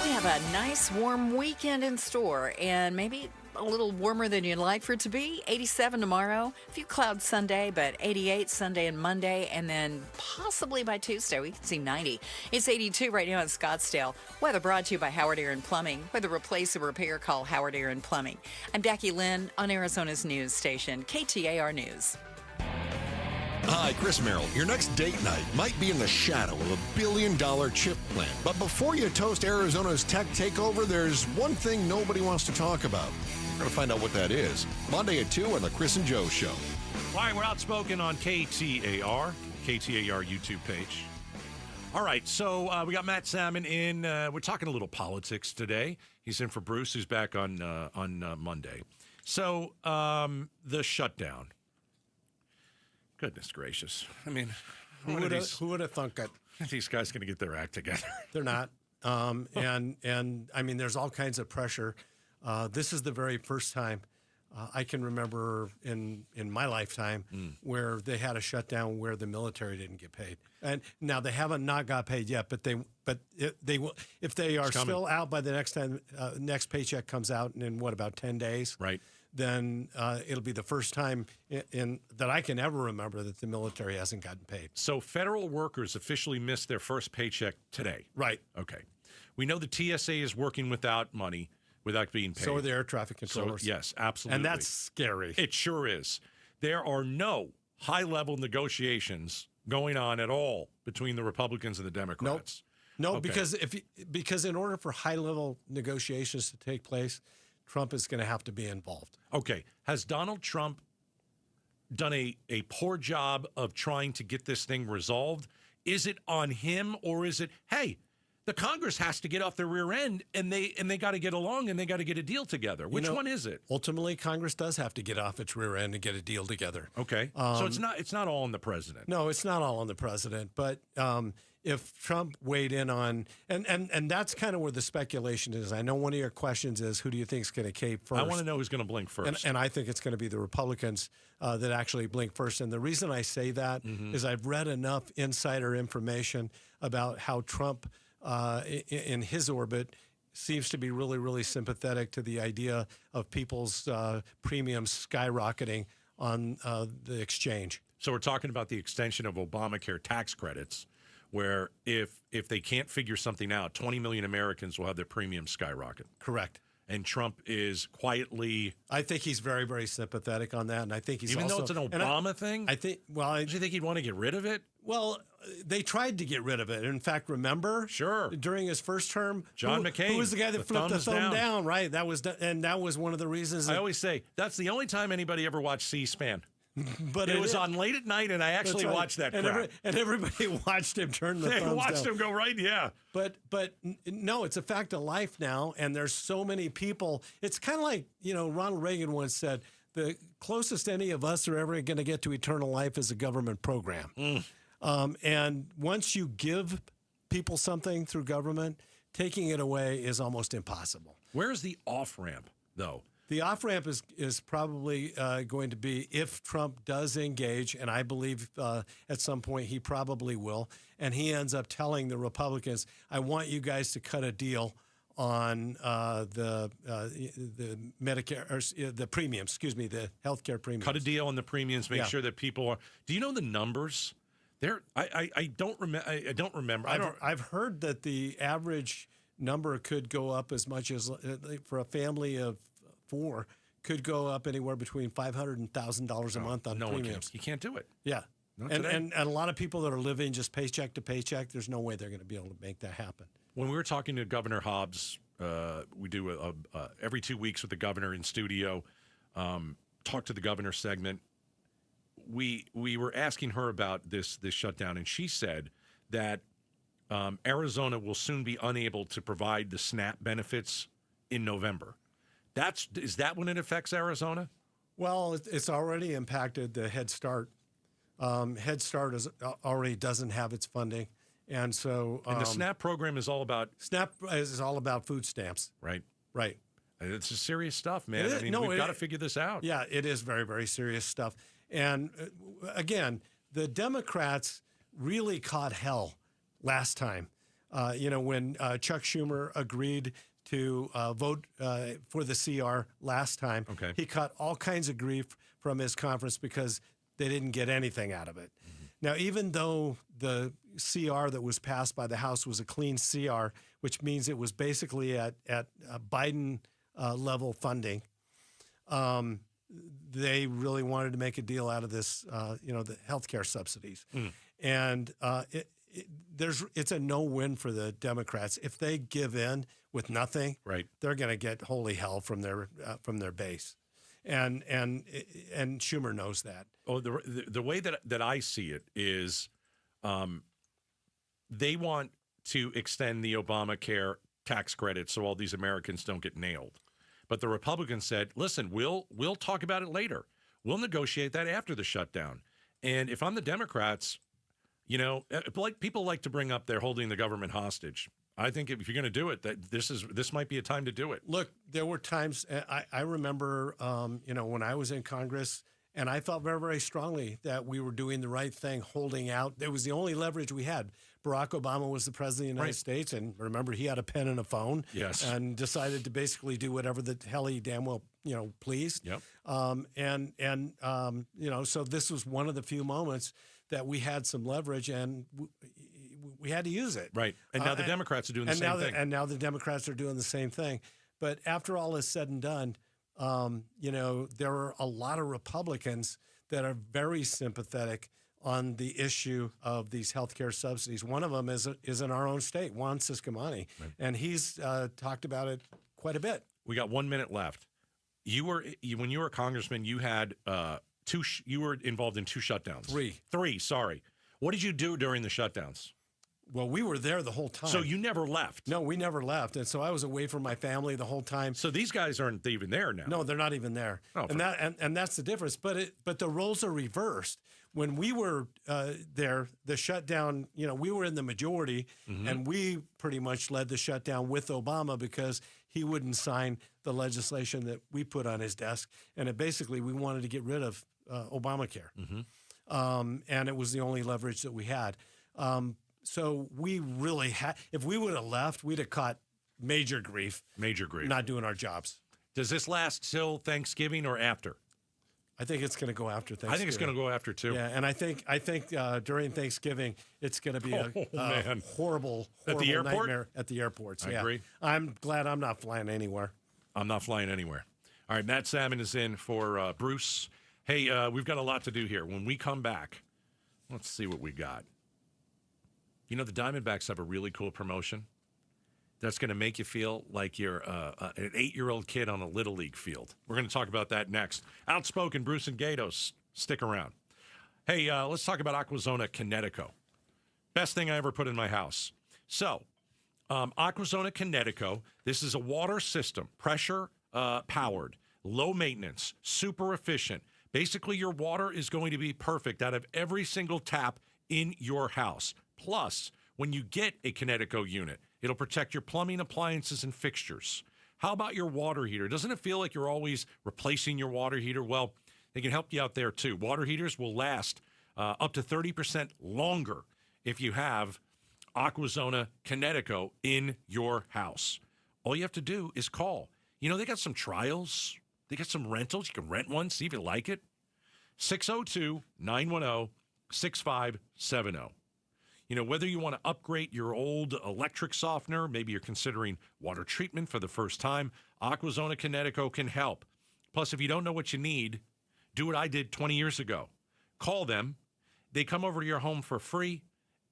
We have a nice warm weekend in store and maybe a little warmer than you'd like for it to be. 87 tomorrow, a few clouds Sunday, but 88 Sunday and Monday, and then possibly by Tuesday we can see 90. It's 82 right now in Scottsdale. Weather brought to you by Howard Aaron Plumbing. Whether replace or repair, call Howard Aaron Plumbing. I'm Becky Lynn on Arizona's news station, KTAR News. Hi, Chris Merrill. Your next date night might be in the shadow of $1 billion chip plant. But before you toast Arizona's tech takeover, there's one thing nobody wants to talk about. We're going to find out what that is. Monday at 2 on the Chris and Joe Show. All right, we're outspoken on KTAR YouTube page. All right, so we got Matt Salmon in. We're talking a little politics today. He's in for Bruce, who's back on Monday. So the shutdown. Goodness gracious. I mean, who would have thunk it? These guys going to get their act together. They're not. And I mean, there's all kinds of pressure. This is the very first time I can remember in my lifetime where they had a shutdown where the military didn't get paid. And now they haven't not got paid yet, but they will, if they are still out by the next time next paycheck comes out in what, about 10 days, right? Then it'll be the first time in that I can ever remember that the military hasn't gotten paid. So federal workers officially missed their first paycheck today. Right. Okay. We know the TSA is working without money, without being paid. So are the air traffic controllers. So, yes, absolutely. And that's scary. It sure is. There are no high-level negotiations going on at all between the Republicans and the Democrats. No, Okay. because in order for high-level negotiations to take place, Trump is going to have to be involved. Okay. Has Donald Trump done a poor job of trying to get this thing resolved? Is it on him, or is it, hey, the Congress has to get off their rear end and they got to get along and they got to get a deal together? Which one is it? Ultimately, Congress does have to get off its rear end and get a deal together. Okay. So it's not all on the president. No, it's not all on the president. But if Trump weighed in on, and that's kind of where the speculation is. I know one of your questions is, who do you think is going to cave first? I want to know who's going to blink first. And I think it's going to be the Republicans that actually blink first. And the reason I say that is I've read enough insider information about how Trump, in his orbit, seems to be really, really sympathetic to the idea of people's premiums skyrocketing on the exchange. So we're talking about the extension of Obamacare tax credits, where if they can't figure something out, 20 million Americans will have their premiums skyrocket. Correct. And Trump is quietly. I think he's very, very sympathetic on that, and I think he's even also, though it's an Obama thing. I think. Well, do you think he'd want to get rid of it? Well, they tried to get rid of it. In fact, remember? Sure. During his first term, John McCain. who was the guy that flipped the thumb down? Right. That was one of the reasons. I always say that's the only time anybody ever watched C-SPAN. But it was on late at night, and I actually watched that crap. And everybody watched him turn the thumbs down. They watched him go right, yeah. But no, it's a fact of life now, and there's so many people. It's kind of like, Ronald Reagan once said, the closest any of us are ever going to get to eternal life is a government program. And once you give people something through government, taking it away is almost impossible. Where's the off-ramp, though? The off-ramp is probably going to be if Trump does engage, and I believe at some point he probably will, and he ends up telling the Republicans, I want you guys to cut a deal on the Medicare, or the premiums, the health care premiums. Cut a deal on the premiums, make sure that people are. Do you know the numbers? I don't remember. I've heard that the average number could go up as much as, for a family of 4, could go up anywhere between $500 and $1,000 a month on premiums. You can't do it. Yeah. And a lot of people that are living just paycheck to paycheck, there's no way they're going to be able to make that happen. When we were talking to Governor Hobbs, we do every 2 weeks with the governor in studio, talk to the governor segment. We were asking her about this shutdown, and she said that Arizona will soon be unable to provide the SNAP benefits in November. Is that when it affects Arizona? Well, it's already impacted the Head Start. Head Start already doesn't have its funding, and so and the SNAP program is all about food stamps. Right. Right. It's serious stuff, man. We've got to figure this out. Yeah, it is very, very serious stuff. And again, the Democrats really caught hell last time. When Chuck Schumer agreed to vote for the CR last time, he caught all kinds of grief from his conference because they didn't get anything out of it. Mm-hmm. Now, even though the CR that was passed by the House was a clean CR, which means it was basically at Biden level funding, they really wanted to make a deal out of this, the healthcare subsidies. And it's a no-win for the Democrats. If they give in with nothing, they're going to get holy hell from their base, and Schumer knows that. Oh, the way that I see it is, they want to extend the Obamacare tax credit so all these Americans don't get nailed. But the Republicans said, listen, we'll talk about it later. We'll negotiate that after the shutdown. And if I'm the Democrats, people like to bring up they're holding the government hostage. I think if you're going to do it, that this might be a time to do it. Look, there were times I remember, when I was in Congress, and I felt very, very strongly that we were doing the right thing, holding out. It was the only leverage we had. Barack Obama was the president of the United States, and remember, he had a pen and a phone, and decided to basically do whatever the hell he damn well, pleased. Yep. So this was one of the few moments that we had some leverage, and we had to use it. Right. And now the Democrats are doing the same thing. And now the Democrats are doing the same thing. But after all is said and done, there are a lot of Republicans that are very sympathetic on the issue of these healthcare subsidies. One of them is in our own state, Juan Ciscomani, and he's talked about it quite a bit. We got 1 minute left. When you were a congressman, you had you were involved in 2 shutdowns. 3, sorry. What did you do during the shutdowns? Well, we were there the whole time. So you never left? No, we never left. And so I was away from my family the whole time. So these guys aren't even there now? No, they're not even there. Oh, and that's the difference. But the roles are reversed. When we were there, the shutdown, we were in the majority, and we pretty much led the shutdown with Obama because he wouldn't sign the legislation that we put on his desk. And we wanted to get rid of Obamacare. And it was the only leverage that we had. So we really had, if we would have left, we'd have caught major grief. Major grief. Not doing our jobs. Does this last till Thanksgiving or after? I think it's going to go after Thanksgiving. I think it's going to go after too. Yeah, and I think during Thanksgiving it's going to be a horrible at the airport? nightmare at the airports. I agree. I'm glad I'm not flying anywhere. I'm not flying anywhere. All right, Matt Salmon is in for Bruce. Hey, we've got a lot to do here. When we come back, let's see what we got. You know, the Diamondbacks have a really cool promotion that's going to make you feel like you're an 8-year-old kid on a Little League field. We're going to talk about that next. Outspoken Bruce and Gatos. Stick around. Hey, let's talk about Aquazona Connecticut. Best thing I ever put in my house. So, Aquazona Connecticut, this is a water system, pressure powered, low maintenance, super efficient. Basically, your water is going to be perfect out of every single tap in your house. Plus, when you get a Connecticut unit, it'll protect your plumbing appliances and fixtures. How about your water heater? Doesn't it feel like you're always replacing your water heater? Well, they can help you out there too. Water heaters will last up to 30% longer if you have Aquazona Connecticut in your house. All you have to do is call. You know, they got some trials. They got some rentals. You can rent one, see if you like it. 602-910-6570. You know, whether you want to upgrade your old electric softener, maybe you're considering water treatment for the first time, Aquazona Connecticut can help. Plus, if you don't know what you need, do what I did 20 years ago. Call them. They come over to your home for free,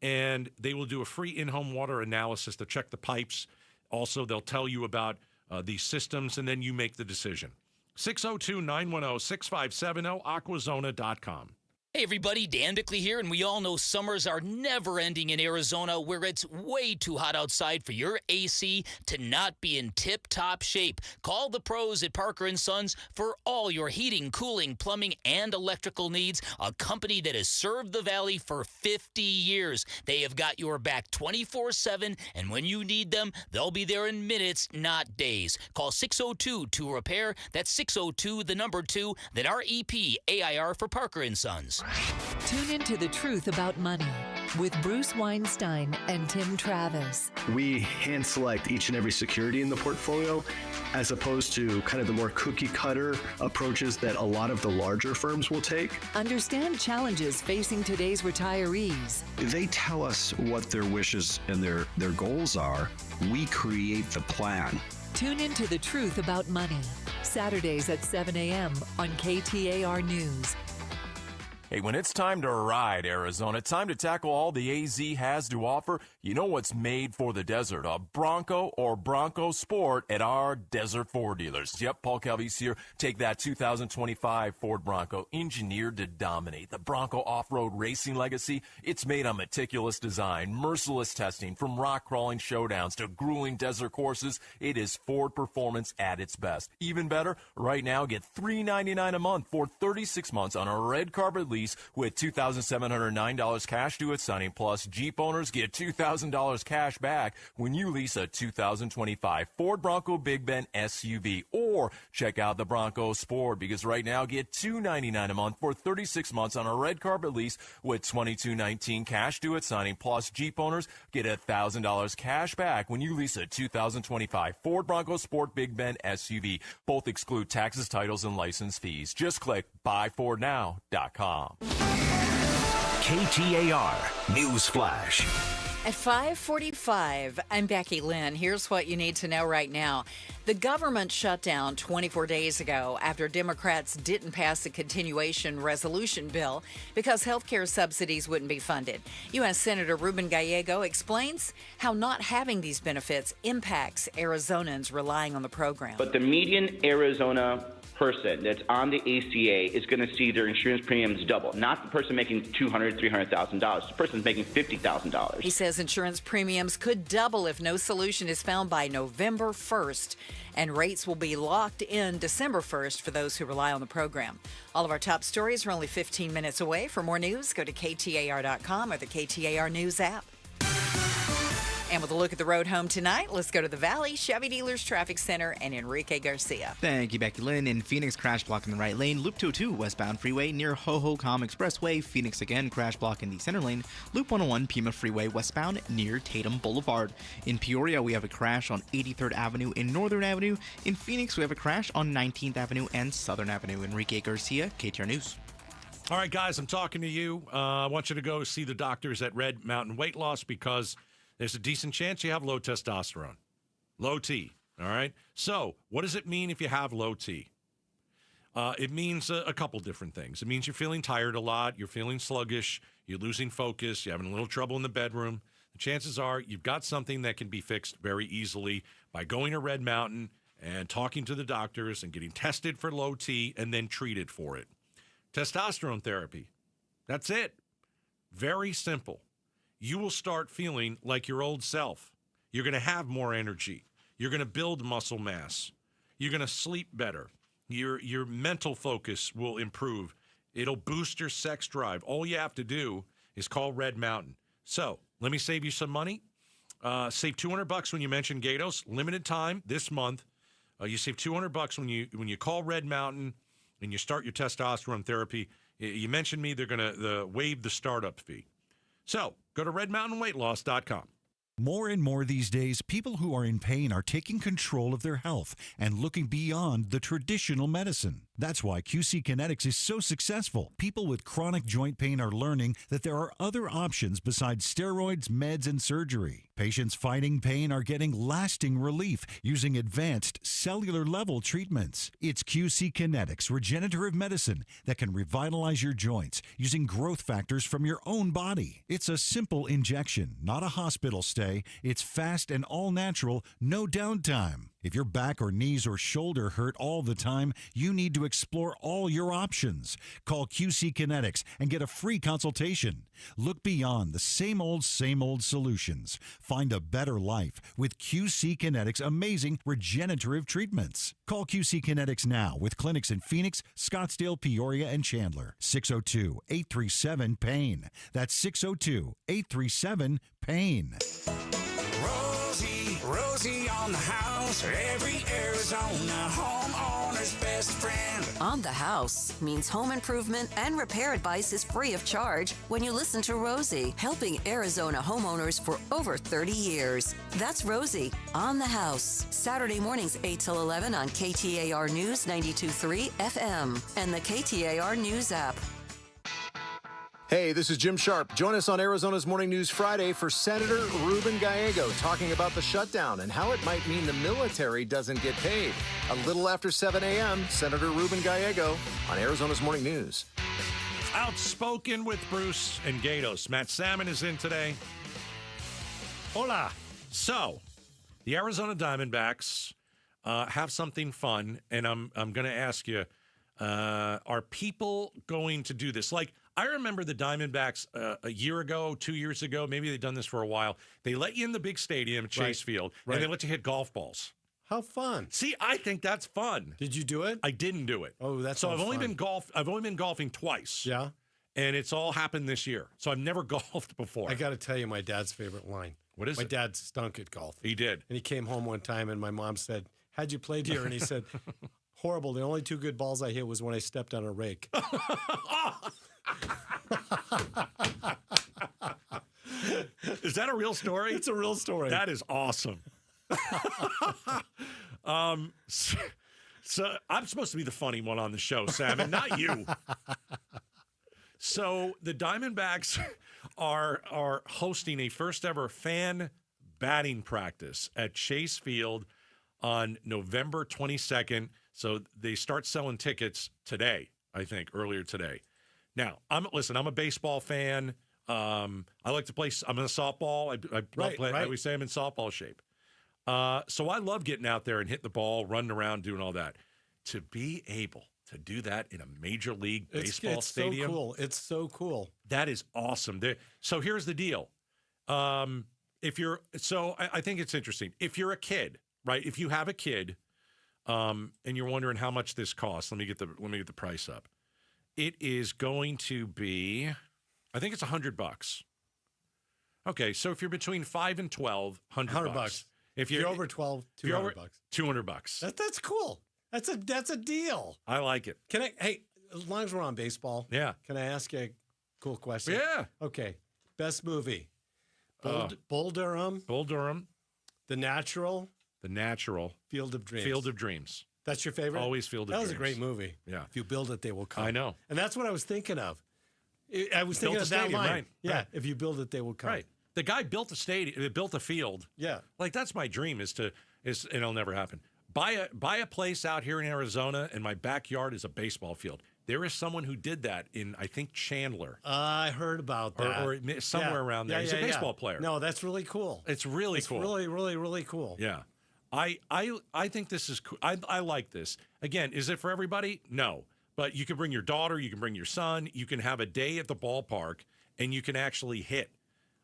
and they will do a free in-home water analysis to check the pipes. Also, they'll tell you about these systems, and then you make the decision. 602-910-6570, aquazona.com. Hey everybody, Dan Bickley here, and we all know summers are never ending in Arizona, where it's way too hot outside for your AC to not be in tip-top shape. Call the pros at Parker & Sons for all your heating, cooling, plumbing, and electrical needs, a company that has served the Valley for 50 years. They have got your back 24/7, and when you need them, they'll be there in minutes, not days. Call 602-2-REPAIR. That's 602-2, then REPAIR for Parker & Sons. Tune into The Truth About Money with Bruce Weinstein and Tim Travis. We hand select each and every security in the portfolio as opposed to kind of the more cookie cutter approaches that a lot of the larger firms will take. Understand challenges facing today's retirees. They tell us what their wishes and their goals are. We create the plan. Tune into The Truth About Money, Saturdays at 7 a.m. on KTAR News. Hey, when it's time to ride, Arizona, time to tackle all the AZ has to offer. You know what's made for the desert, a Bronco or Bronco Sport at our Desert Ford dealers. Yep, Paul Calvise here. Take that 2025 Ford Bronco, engineered to dominate. The Bronco off-road racing legacy, it's made on meticulous design, merciless testing, from rock-crawling showdowns to grueling desert courses. It is Ford performance at its best. Even better, right now, get $399 a month for 36 months on a red carpet lease with $2,709 cash due at signing. Plus, Jeep owners get $2,000 cash back when you lease a 2025 Ford Bronco Big Bend SUV. Or check out the Bronco Sport, because right now get $299 a month for 36 months on a red carpet lease with $2,219 cash due at signing. Plus, Jeep owners get $1,000 cash back when you lease a 2025 Ford Bronco Sport Big Bend SUV. Both exclude taxes, titles, and license fees. Just click buyfordnow.com. KTAR News Flash. At 5:45, I'm Becky Lynn. Here's what you need to know right now. The government shut down 24 days ago after Democrats didn't pass the continuation resolution bill because health care subsidies wouldn't be funded. U.S. Senator Ruben Gallego explains how not having these benefits impacts Arizonans relying on the program. But the median Arizona person that's on the ACA is going to see their insurance premiums double. Not the person making $200,000, $300,000. The person's making $50,000. He says insurance premiums could double if no solution is found by November 1st, and rates will be locked in December 1st for those who rely on the program. All of our top stories are only 15 minutes away. For more news, go to KTAR.com or the KTAR News app. And with a look at the road home tonight, let's go to the Valley Chevy Dealers Traffic Center and Enrique Garcia. Thank you, Becky Lynn. In Phoenix, crash block in the right lane. Loop 202 westbound freeway near Ho-Ho-Com Expressway. Phoenix again, crash block in the center lane. Loop 101 Pima Freeway westbound near Tatum Boulevard. In Peoria, we have a crash on 83rd Avenue and Northern Avenue. In Phoenix, we have a crash on 19th Avenue and Southern Avenue. Enrique Garcia, KTAR News. All right, guys, I'm talking to you. I want you to go see the doctors at Red Mountain Weight Loss because there's a decent chance you have low testosterone. Low T, all right? So what does it mean if you have low T? It means a couple different things. It means you're feeling tired a lot, you're feeling sluggish, you're losing focus, you're having a little trouble in the bedroom. The chances are you've got something that can be fixed very easily by going to Red Mountain and talking to the doctors and getting tested for low T and then treated for it. Testosterone therapy. That's it. Very simple. You will start feeling like your old self. You're going to have more energy. You're going to build muscle mass. You're going to sleep better. Your mental focus will improve. It'll boost your sex drive. All you have to do is call Red Mountain. So let me save you some money. Save $200 when you mention Gatos. Limited time this month. You save $200 when you call Red Mountain and you start your testosterone therapy. You mentioned me. They're going to waive the startup fee. So go to redmountainweightloss.com. More and more these days, people who are in pain are taking control of their health and looking beyond the traditional medicine. That's why QC Kinetics is so successful. People with chronic joint pain are learning that there are other options besides steroids, meds, and surgery. Patients fighting pain are getting lasting relief using advanced cellular-level treatments. It's QC Kinetics regenerative medicine that can revitalize your joints using growth factors from your own body. It's a simple injection, not a hospital stay. It's fast and all-natural, no downtime. If your back or knees or shoulder hurt all the time, you need to explore all your options. Call QC Kinetics and get a free consultation. Look beyond the same old solutions. Find a better life with QC Kinetics' amazing regenerative treatments. Call QC Kinetics now with clinics in Phoenix, Scottsdale, Peoria, and Chandler. 602-837-PAIN. That's 602-837-PAIN. Rosie on the house, every Arizona homeowner's best friend. On the House means home improvement and repair advice is free of charge when you listen to Rosie, helping Arizona homeowners for over 30 years. That's Rosie on the House. Saturday mornings 8 till 11 on KTAR News 92.3 FM and the KTAR News app. Hey, this is Jim Sharp. Join us on Arizona's Morning News Friday for Senator Ruben Gallego talking about the shutdown and how it might mean the military doesn't get paid. A little after 7 a.m., Senator Ruben Gallego on Arizona's Morning News. Outspoken with Bruce and Gatos. Matt Salmon is in today. Hola. So, the Arizona Diamondbacks have something fun, and I'm going to ask you, are people going to do this? Like, I remember the Diamondbacks a year ago, 2 years ago, maybe they've done this for a while. They let you in the big stadium, Chase Field, and they let you hit golf balls. How fun. See, I think that's fun. Did you do it? I didn't do it. Oh, that's so I've only fun. been golfing twice. Yeah. And it's all happened this year. So I've never golfed before. I got to tell you my dad's favorite line. What is it? My it? dad stunk at golf. He did. And he came home one time and my mom said, "How'd you play here?" And he said, "Horrible. The only two good balls I hit was when I stepped on a rake." Is that a real story? It's a real story. That is awesome. So I'm supposed to be the funny one on the show, Sam, and not you. So the Diamondbacks are hosting a first ever fan batting practice at Chase Field on November 22nd. So they start selling tickets today, I think, earlier today. Now, I'm a baseball fan. I like to play. I'm in softball. I love playing. I always say I'm in softball shape. So I love getting out there and hitting the ball, running around, doing all that. To be able to do that in a major league baseball stadium, so cool. It's so cool. That is awesome. So here's the deal. I think it's interesting. If you're a kid, right? If you have a kid, and you're wondering how much this costs, let me get the price up. It is going to be, I think it's $100. Okay, so if you're between 5 and 12, $100. If you're over 12, $200. $200. That's cool. That's a deal. I like it. Hey, as long as we're on baseball, can I ask you a cool question? Yeah. Okay. Best movie. Bull Durham. Bull Durham. The Natural. Field of Dreams. That's your favorite? Always Field of Dreams. That was a great movie. Yeah. If you build it, they will come. I know. And that's what I was thinking of. I was Built thinking a of that stadium, line. right. Yeah. Right. If you build it, they will come. Right. The guy built a stadium, built a field. Yeah. Like that's my dream and it'll never happen. Buy a place out here in Arizona, and my backyard is a baseball field. There is someone who did that in, I think, Chandler. I heard about that. Or somewhere around there. He's a baseball player. No, that's really cool. It's really cool. Really, really, really cool. Yeah. I think this is cool. I like this. Again, is it for everybody? No. But you can bring your daughter, you can bring your son, you can have a day at the ballpark, and you can actually hit.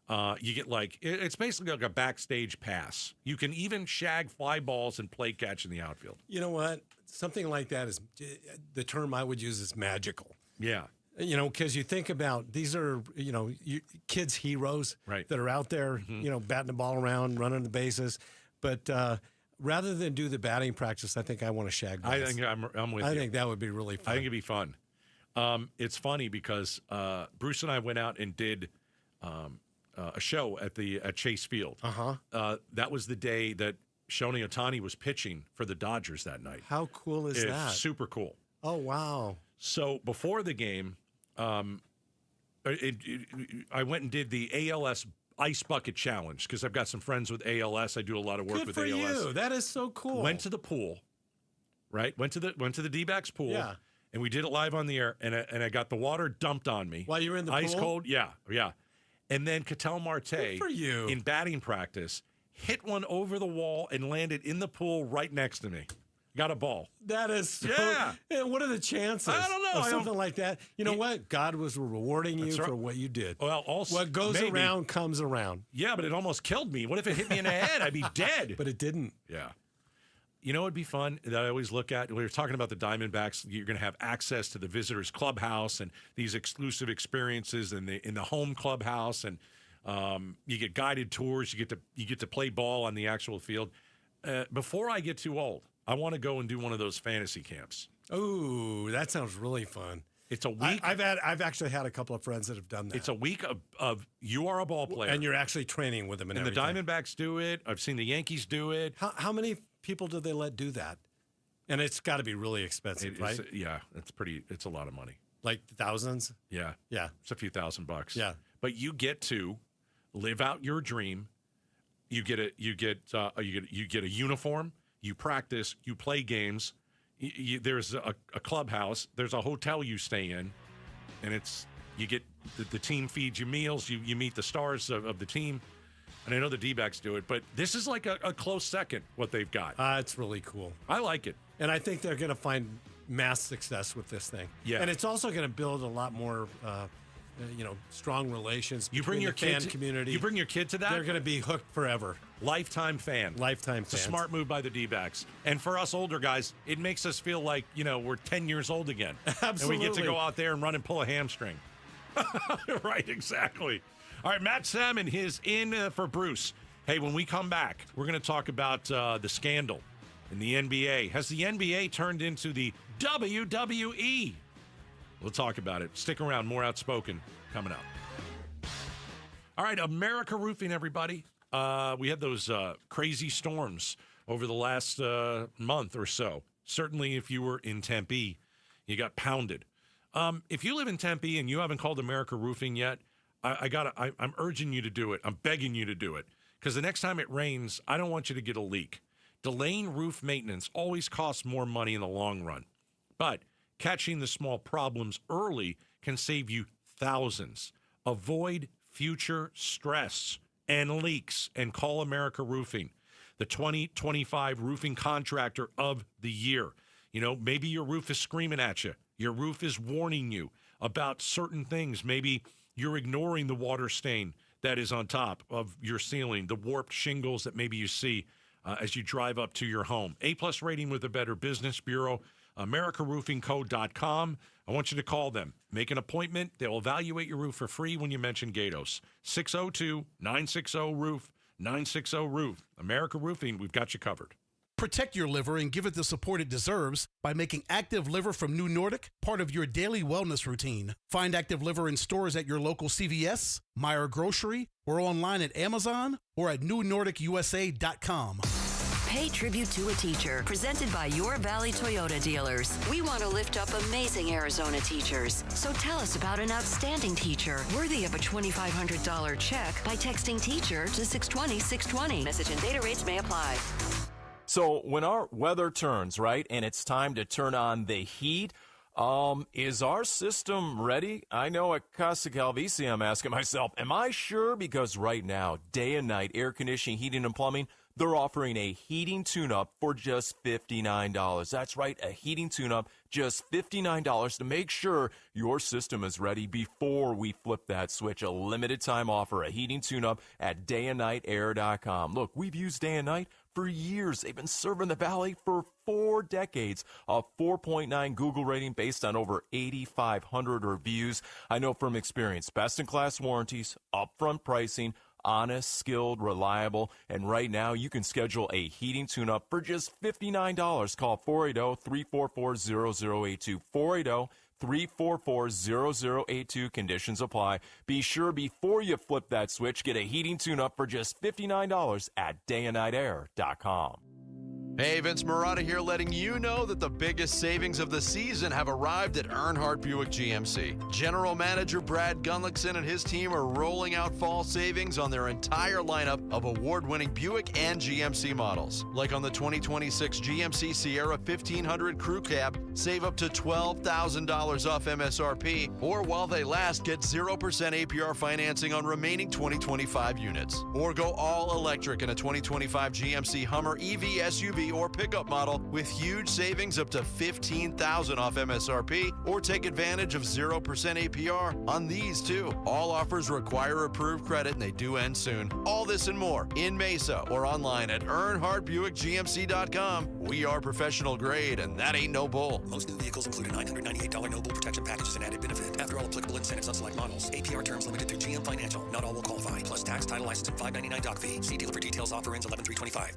You get it's basically like a backstage pass. You can even shag fly balls and play catch in the outfield. You know what? Something like that is the term I would use is magical. Yeah. Because you think about these are, kids' heroes that are out there, batting the ball around, running the bases. But rather than do the batting practice, I think I want to shag balls. I think I'm with you. I think that would be really fun. I think it'd be fun. It's funny because Bruce and I went out and did a show at Chase Field. That was the day that Shohei Ohtani was pitching for the Dodgers that night. How cool is that? Super cool. Oh, wow. So before the game, I went and did the ALS Ice Bucket Challenge because I've got some friends with ALS. I do a lot of work with ALS. Good for you. That is so cool. Went to the pool, right? Went to the D-backs pool. Yeah. And we did it live on the air, and I got the water dumped on me. While you were in the ice pool? cold? Yeah. And then Ketel Marte, Good for you. in batting practice, hit one over the wall and landed in the pool right next to me. Got a ball. That is so, Yeah. What are the chances? I don't know. Of something like that. You know what? God was rewarding you for what you did. Well, also what goes maybe. around comes around. Yeah, but it almost killed me. What if it hit me in the head? I'd be dead. But it didn't. Yeah. You know, it'd be fun that I always look at. We were talking about the Diamondbacks. You're going to have access to the visitors' clubhouse and these exclusive experiences in the home clubhouse, and you get guided tours. You get to play ball on the actual field. Before I get too old, I want to go and do one of those fantasy camps. Oh, that sounds really fun. It's a week. I've actually had a couple of friends that have done that. It's a week of you are a ball player, and you're actually training with them, and the everything. Diamondbacks do it. I've seen the Yankees do it. How many people do they let do that? And it's got to be really expensive, right? Yeah, it's a lot of money. Like thousands? Yeah. Yeah. It's a few $1,000s. Yeah. But you get to live out your dream. You get a uniform. You practice. You play games. There's a clubhouse. There's a hotel you stay in, and you get the team feeds you meals. You meet the stars of the team. And I know the D-backs do it, but this is like a close second, what they've got. It's really cool. I like it. And I think they're going to find mass success with this thing. Yeah. And it's also going to build a lot more, strong relations You bring between your the fan kid community. You bring your kid to that? They're going to be hooked forever. Lifetime fan. Lifetime It's a fans. smart move by the D-backs. And for us older guys, it makes us feel like, we're 10 years old again. Absolutely. And we get to go out there and run and pull a hamstring. Right, exactly. All right, Matt Salmon is in for Bruce. Hey, when we come back, we're going to talk about the scandal in the NBA. Has the NBA turned into the WWE? We'll talk about it. Stick around. More Outspoken coming up. All right, America Roofing, everybody. We had those crazy storms over the last month or so. Certainly, if you were in Tempe, you got pounded. If you live in Tempe and you haven't called America Roofing yet, I'm urging you to do it. I'm begging you to do it. Because the next time it rains, I don't want you to get a leak. Delaying roof maintenance always costs more money in the long run. But catching the small problems early can save you thousands. Avoid future stress and leaks and call America Roofing, the 2025 roofing contractor of the year. Maybe your roof is screaming at you. Your roof is warning you about certain things. Maybe you're ignoring the water stain that is on top of your ceiling, the warped shingles that maybe you see as you drive up to your home. A+ rating with the Better Business Bureau, AmericaRoofingCo.com. I want you to call them. Make an appointment. They'll evaluate your roof for free when you mention Gatos. 602-960-ROOF, 960-ROOF. America Roofing, we've got you covered. Protect your liver and give it the support it deserves by making Active Liver from New Nordic part of your daily wellness routine. Find Active Liver in stores at your local CVS, Meijer Grocery, or online at Amazon or at newnordicusa.com. Pay tribute to a teacher, presented by Your Valley Toyota dealers. We want to lift up amazing Arizona teachers. So tell us about an outstanding teacher worthy of a $2,500 check by texting teacher to 620-620. Message and data rates may apply. So when our weather turns, right, and it's time to turn on the heat, is our system ready? I know at Casa Calvici, I'm asking myself, am I sure? Because right now, day and night, air conditioning, heating, and plumbing, they're offering a heating tune-up for just $59. That's right, a heating tune-up, just $59 to make sure your system is ready before we flip that switch. A limited-time offer, a heating tune-up at dayandnightair.com. Look, we've used Day and Night for years. They've been serving the Valley for 4 decades. A 4.9 Google rating based on over 8,500 reviews. I know from experience, best-in-class warranties, upfront pricing, honest, skilled, reliable, and right now you can schedule a heating tune-up for just $59. Call 480-344-0082. 480-344-0082. Conditions apply. Be sure before you flip that switch, get a heating tune-up for just $59 at dayandnightair.com. Hey, Vince Marotta here, letting you know that the biggest savings of the season have arrived at Earnhardt Buick GMC. General Manager Brad Gunlickson and his team are rolling out fall savings on their entire lineup of award-winning Buick and GMC models. Like on the 2026 GMC Sierra 1500 Crew Cab, save up to $12,000 off MSRP, or while they last, get 0% APR financing on remaining 2025 units. Or go all electric in a 2025 GMC Hummer EV SUV or pickup model with huge savings up to $15,000 off MSRP, or take advantage of 0% APR on these too. All offers require approved credit and they do end soon. All this and more in Mesa or online at EarnhardtBuickGMC.com. We are professional grade and that ain't no bull. Most new vehicles include a $998 no bull protection package as an added benefit. After all applicable incentives on select models. APR terms limited through GM Financial. Not all will qualify. Plus tax, title, license, and $599 doc fee. See dealer for details. Offer ends 11/3/25.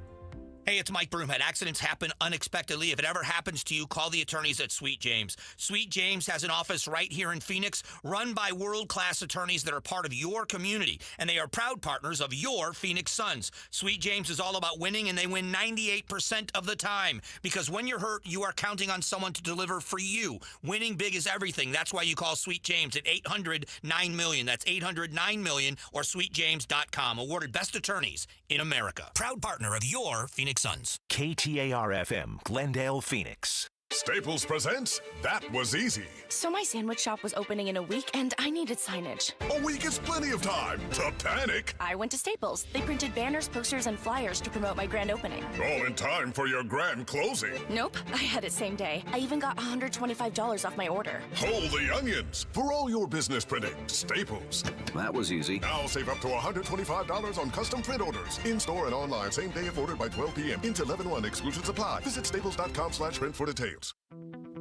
Hey, it's Mike Broomhead. Accidents happen unexpectedly. If it ever happens to you, call the attorneys at Sweet James. Sweet James has an office right here in Phoenix, run by world-class attorneys that are part of your community, and they are proud partners of your Phoenix Suns. Sweet James is all about winning, and they win 98% of the time, because when you're hurt, you are counting on someone to deliver for you. Winning big is everything. That's why you call Sweet James at 800-9-million. That's 800-9-million or sweetjames.com. Awarded best attorneys in America. Proud partner of your Phoenix Suns. KTAR-FM, Glendale, Phoenix. Staples presents That Was Easy. So my sandwich shop was opening in a week, and I needed signage. A week is plenty of time to panic. I went to Staples. They printed banners, posters, and flyers to promote my grand opening. All in time for your grand closing. Nope, I had it same day. I even got $125 off my order. Hold the onions. For all your business printing, Staples. That was easy. Now save up to $125 on custom print orders. In-store and online, same day if ordered by 12 p.m. Into 11/1. Exclusions apply. Visit staples.com/print for details.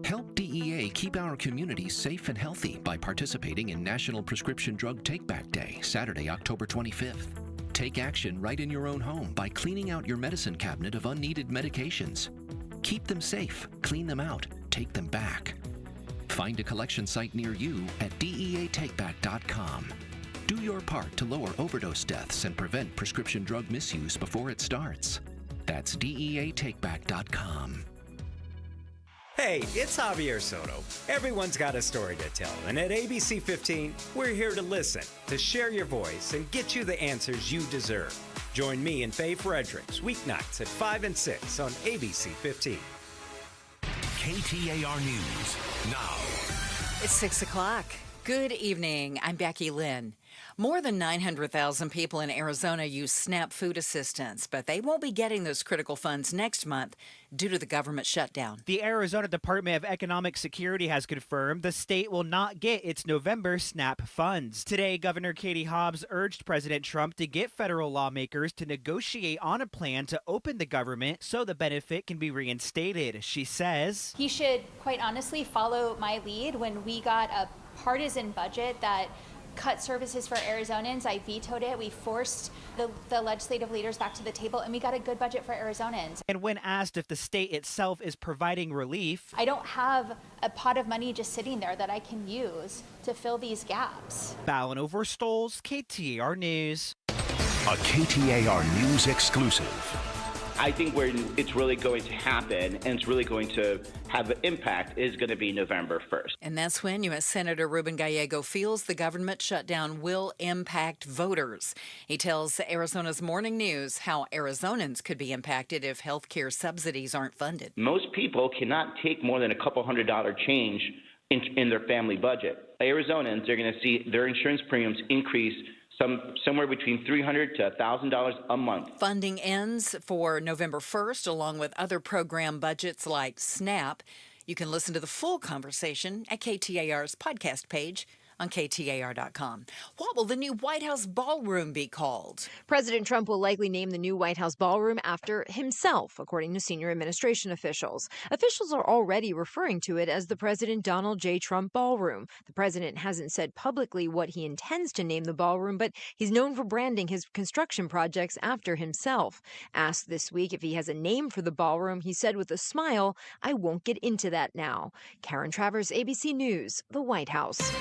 Help DEA keep our communities safe and healthy by participating in National Prescription Drug Take-Back Day, Saturday, October 25th. Take action right in your own home by cleaning out your medicine cabinet of unneeded medications. Keep them safe, clean them out, take them back. Find a collection site near you at DEATakeback.com. Do your part to lower overdose deaths and prevent prescription drug misuse before it starts. That's DEATakeback.com. Hey, it's Javier Soto. Everyone's got a story to tell, and at ABC 15, we're here to listen, to share your voice, and get you the answers you deserve. Join me and Faye Fredericks weeknights at 5 and 6 on ABC 15. KTAR News now. It's 6 o'clock. Good evening. I'm Becky Lynn. More than 900,000 people in Arizona use SNAP food assistance, but they won't be getting those critical funds next month due to the government shutdown. The Arizona Department of Economic Security has confirmed the state will not get its November SNAP funds. Today, Governor Katie Hobbs urged President Trump to get federal lawmakers to negotiate on a plan to open the government so the benefit can be reinstated. She says, he should, quite honestly, follow my lead. When we got a partisan budget that cut services for Arizonans, I vetoed it. We forced the legislative leaders back to the table, and we got a good budget for Arizonans. And when asked if the state itself is providing relief, I don't have a pot of money just sitting there that I can use to fill these gaps. Ballin over Stoles, KTAR News. A KTAR News exclusive. I think where it's really going to happen and it's really going to have an impact is going to be November 1st. And that's when U.S. Senator Ruben Gallego feels the government shutdown will impact voters. He tells Arizona's Morning News how Arizonans could be impacted if health care subsidies aren't funded. Most people cannot take more than a couple $100 change in their family budget. Arizonans are going to see their insurance premiums increase somewhere between $300 to $1,000 a month. Funding ends for November 1st, along with other program budgets like SNAP. You can listen to the full conversation at KTAR's podcast page on KTAR.com. What will the new White House ballroom be called? President Trump will likely name the new White House ballroom after himself, according to senior administration officials. Officials are already referring to it as the President Donald J. Trump Ballroom. The president hasn't said publicly what he intends to name the ballroom, but he's known for branding his construction projects after himself. Asked this week if he has a name for the ballroom, he said with a smile, "I won't get into that now." Karen Travers, ABC News, the White House.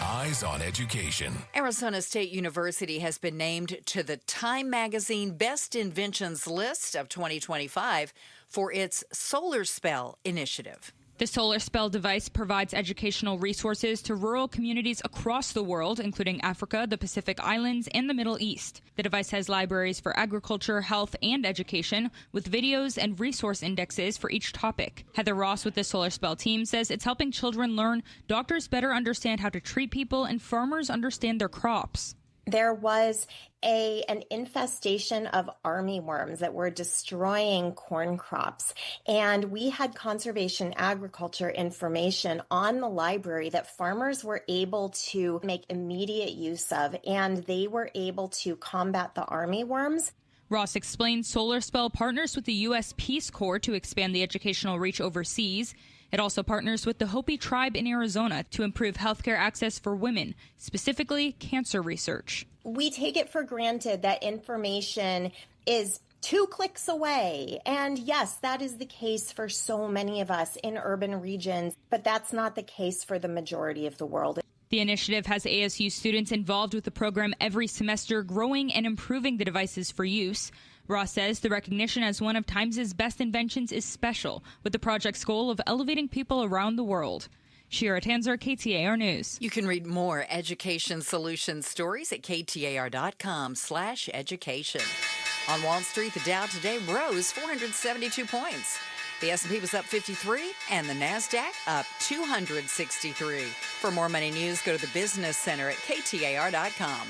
Eyes on Education. Arizona State University has been named to the Time Magazine Best Inventions list of 2025 for its Solar Spell initiative. The Solar Spell device provides educational resources to rural communities across the world, including Africa, the Pacific Islands, and the Middle East. The device has libraries for agriculture, health, and education, with videos and resource indexes for each topic. Heather Ross with the Solar Spell team says it's helping children learn, doctors better understand how to treat people, and farmers understand their crops. There was an infestation of armyworms that were destroying corn crops. And we had conservation agriculture information on the library that farmers were able to make immediate use of, and they were able to combat the armyworms. Ross explained Solar Spell partners with the U.S. Peace Corps to expand the educational reach overseas. It also partners with the Hopi tribe in Arizona to improve healthcare access for women, specifically cancer research. We take it for granted that information is 2 clicks away. And yes, that is the case for so many of us in urban regions, but that's not the case for the majority of the world. The initiative has ASU students involved with the program every semester, growing and improving the devices for use. Ross says the recognition as one of Times' best inventions is special, with the project's goal of elevating people around the world. Shira Tanzer, KTAR News. You can read more education solution stories at KTAR.com/education. On Wall Street, the Dow today rose 472 points. The S&P was up 53, and the NASDAQ up 263. For more money news, go to the Business Center at KTAR.com.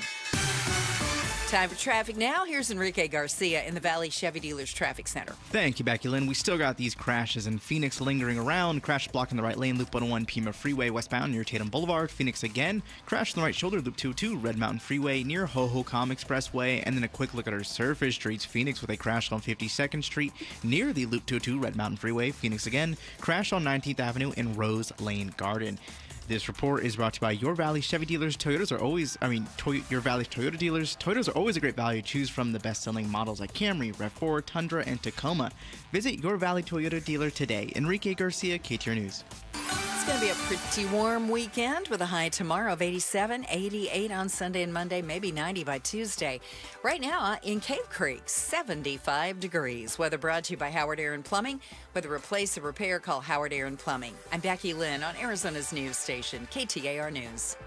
Time for traffic now. Here's Enrique Garcia in the Valley Chevy Dealers Traffic Center. Thank you, Becky Lynn. We still got these crashes in Phoenix lingering around. Crash blocking the right lane, Loop 101, Pima Freeway, westbound near Tatum Boulevard. Phoenix again. Crash on the right shoulder, Loop 202, Red Mountain Freeway near Ho-Ho-Com Expressway. And then a quick look at our surface streets. Phoenix with a crash on 52nd Street near the Loop 202, Red Mountain Freeway. Phoenix again. Crash on 19th Avenue in Rose Lane Garden. This report is brought to you by Your Valley Chevy Dealers. Your Valley Toyota Dealers. Toyotas are always a great value. Choose from the best-selling models like Camry, RAV4, Tundra, and Tacoma. Visit Your Valley Toyota dealer today. Enrique Garcia, KTAR News. It's going to be a pretty warm weekend with a high tomorrow of 87, 88 on Sunday and Monday, maybe 90 by Tuesday. Right now in Cave Creek, 75 degrees. Weather brought to you by Howard Aaron Plumbing. Whether replace or repair, call Howard Aaron Plumbing. I'm Becky Lynn on Arizona's news station, KTAR News.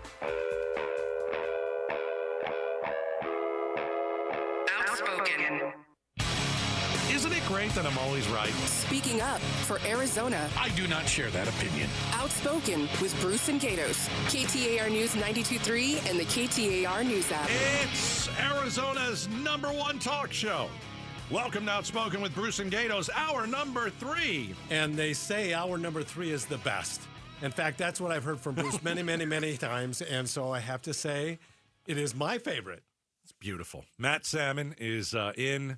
Outspoken. Isn't it rate, then I'm always right. Speaking up for Arizona. I do not share that opinion. Outspoken with Bruce and Gatos. KTAR News 92.3 and the KTAR News app. It's Arizona's #1 talk show. Welcome to Outspoken with Bruce and Gatos, hour number 3. And they say hour number 3 is the best. In fact, that's what I've heard from Bruce many, many, many times. And so I have to say, it is my favorite. It's beautiful. Matt Salmon is in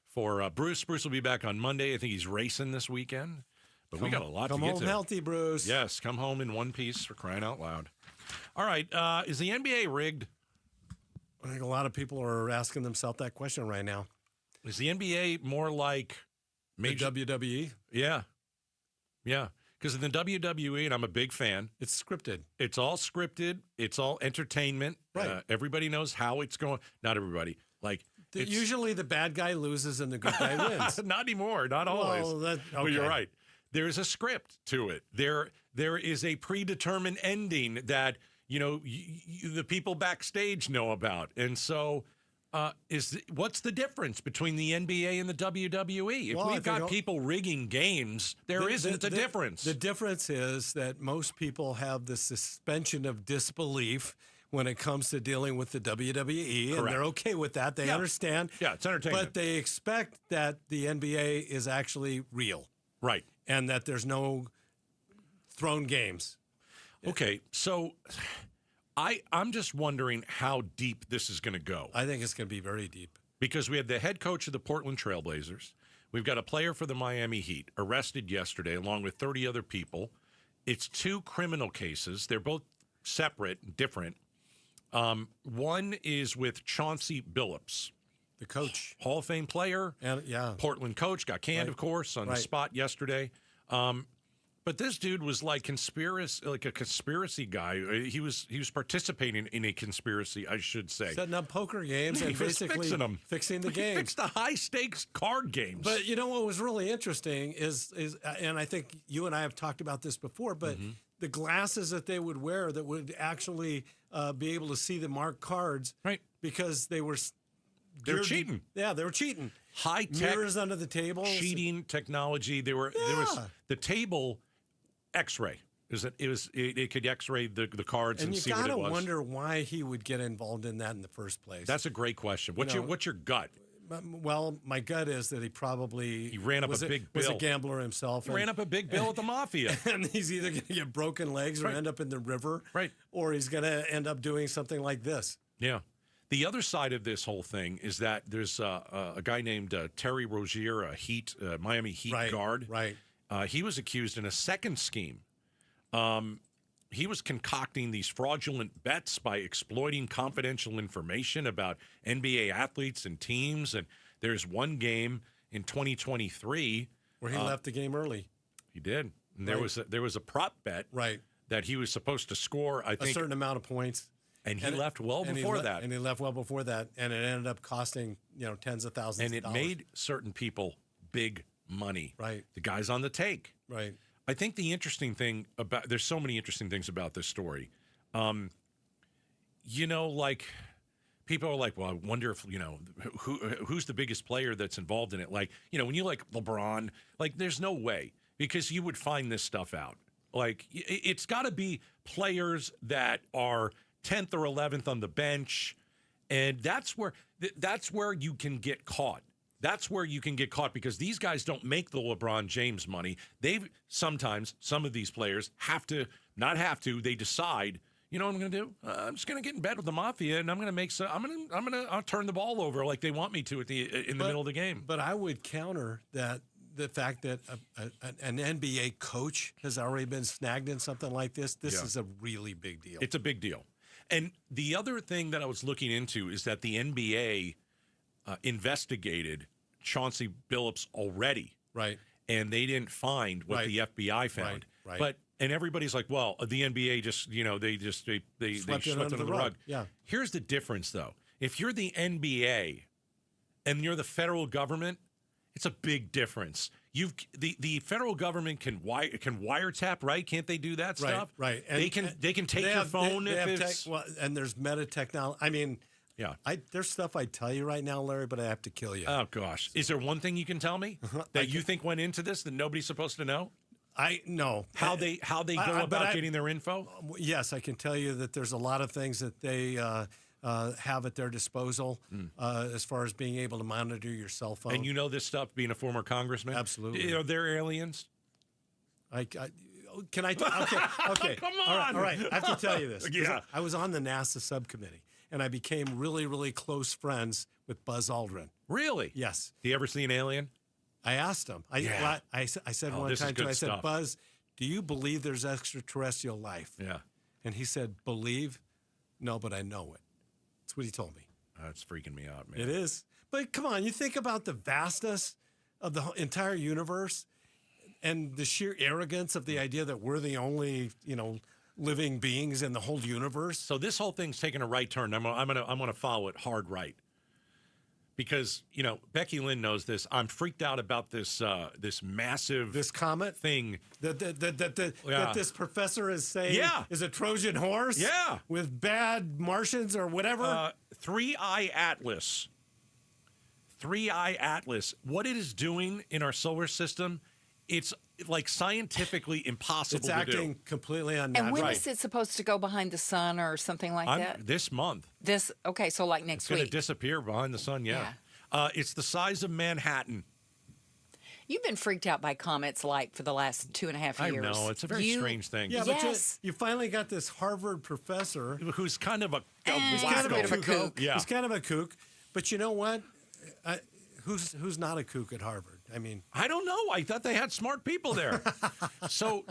for Bruce. Bruce will be back on Monday. I think he's racing this weekend. But we got a lot to get to. Come home healthy, Bruce. Yes, come home in one piece, for crying out loud. All right, is the NBA rigged? I think a lot of people are asking themselves that question right now. Is the NBA more like major WWE? Yeah. Yeah. Because in the WWE, and I'm a big fan. It's scripted. It's all scripted. It's all entertainment. Right. Everybody knows how it's going. Not everybody. Like usually the bad guy loses and the good guy wins. Not anymore. Not always. Okay. But you're right. There's a script to it. There is a predetermined ending that, the people backstage know about. And so what's the difference between the NBA and the WWE? If we've got people rigging games, there isn't a difference. The difference is that most people have the suspension of disbelief when it comes to dealing with the WWE, Correct. and they're okay with that. They understand. Yeah, it's entertainment. But they expect that the NBA is actually real. Right. And that there's no thrown games. Okay, so I'm just wondering how deep this is going to go. I think it's going to be very deep. Because we have the head coach of the Portland Trailblazers. We've got a player for the Miami Heat arrested yesterday along with 30 other people. It's 2 criminal cases. They're both separate and different. One is with Chauncey Billups. The coach. Hall of Fame player. And Portland coach. Got canned, of course, on the spot yesterday. But this dude was like a conspiracy guy. He was participating in a conspiracy, I should say. Setting up poker games and basically fixing the games. He fixed the high stakes card games. But what was really interesting is, and I think you and I have talked about this before, but the glasses that they would wear that would actually be able to see the marked cards, right? Because they were. They're cheating. Yeah, they were cheating. High tech mirrors under the table. Cheating technology. There was the table X-ray. It could X-ray the cards and see what it was. And you gotta wonder why he would get involved in that in the first place. That's a great question. What's your gut? Well, my gut is that he ran up a big bill. Was a gambler himself. He ran up a big bill with the mafia. And he's either going to get broken legs or end up in the river. Right. Or he's going to end up doing something like this. Yeah. The other side of this whole thing is that there's a guy named Terry Rozier, a Miami Heat guard. Right. He was accused in a second scheme. He was concocting these fraudulent bets by exploiting confidential information about NBA athletes and teams. And there's one game in 2023 where he left the game early. He did. And there was a prop bet that he was supposed to score, I think, a certain amount of points. And he left well before that. And he left well before that. And it ended up costing, tens of thousands of dollars. And it made certain people big money. Right. The guy's on the take. Right. I think the interesting thing there's so many interesting things about this story. Like people are like, well, I wonder if, who's the biggest player that's involved in it? Like, when you like LeBron, like there's no way because you would find this stuff out. Like it's got to be players that are 10th or 11th on the bench. And that's where you can get caught. That's where you can get caught because these guys don't make the LeBron James money. Sometimes some of these players they decide, what I'm going to do? I'm just going to get in bed with the mafia and I'm going to make I'll turn the ball over like they want me to in the middle of the game. But I would counter that the fact that an NBA coach has already been snagged in something like this. This is a really big deal. It's a big deal. And the other thing that I was looking into is that the NBA investigated Chauncey Billups already. Right. And they didn't find what the FBI found. Right. And everybody's like, well, the NBA just, they swept it under the rug. Yeah. Here's the difference, though. If you're the NBA and you're the federal government, it's a big difference. The federal government can wiretap, right? Can't they do that stuff? Right. And they can take your phone if it's and there's meta technology. I mean, Yeah. There's stuff I'd tell you right now, Larry, but I have to kill you. Oh, gosh. Is there one thing you can tell me that you think went into this that nobody's supposed to know? No. How they go about getting their info? Yes, I can tell you that there's a lot of things that they have at their disposal as far as being able to monitor your cell phone. And you know this stuff, being a former congressman? Absolutely. Are there aliens? Can I? Okay. Come on. All right. I have to tell you this. Yeah. I was on the NASA subcommittee, and I became really, really close friends with Buzz Aldrin. Really? Yes. Do you ever see an alien? I asked him. I said one time to him, I said, Buzz, do you believe there's extraterrestrial life? Yeah. And he said, believe? No, but I know it. That's what he told me. That's freaking me out, man. It is. But come on, you think about the vastness of the entire universe and the sheer arrogance of the idea that we're the only, living beings in the whole universe. So this whole thing's taking a right turn. I'm gonna follow it hard right. Because, Becky Lynn knows this. I'm freaked out about this massive comet thing that this professor is saying is a Trojan horse. Yeah, with bad Martians or whatever. 3I Atlas. 3I Atlas. What it is doing in our solar system, it's like scientifically impossible it's to do. It's acting completely unnatural. And when is it supposed to go behind the sun or something like that? This month. So like next it's week. It's going to disappear behind the sun, yeah. It's the size of Manhattan. You've been freaked out by comets for the last 2.5 years. I know. It's a very strange thing. Yeah, but you finally got this Harvard professor. Who's kind of a he's kind of a bit of a kook. Yeah. He's kind of a kook. But you know what? Who's not a kook at Harvard? I mean, I don't know. I thought they had smart people there. So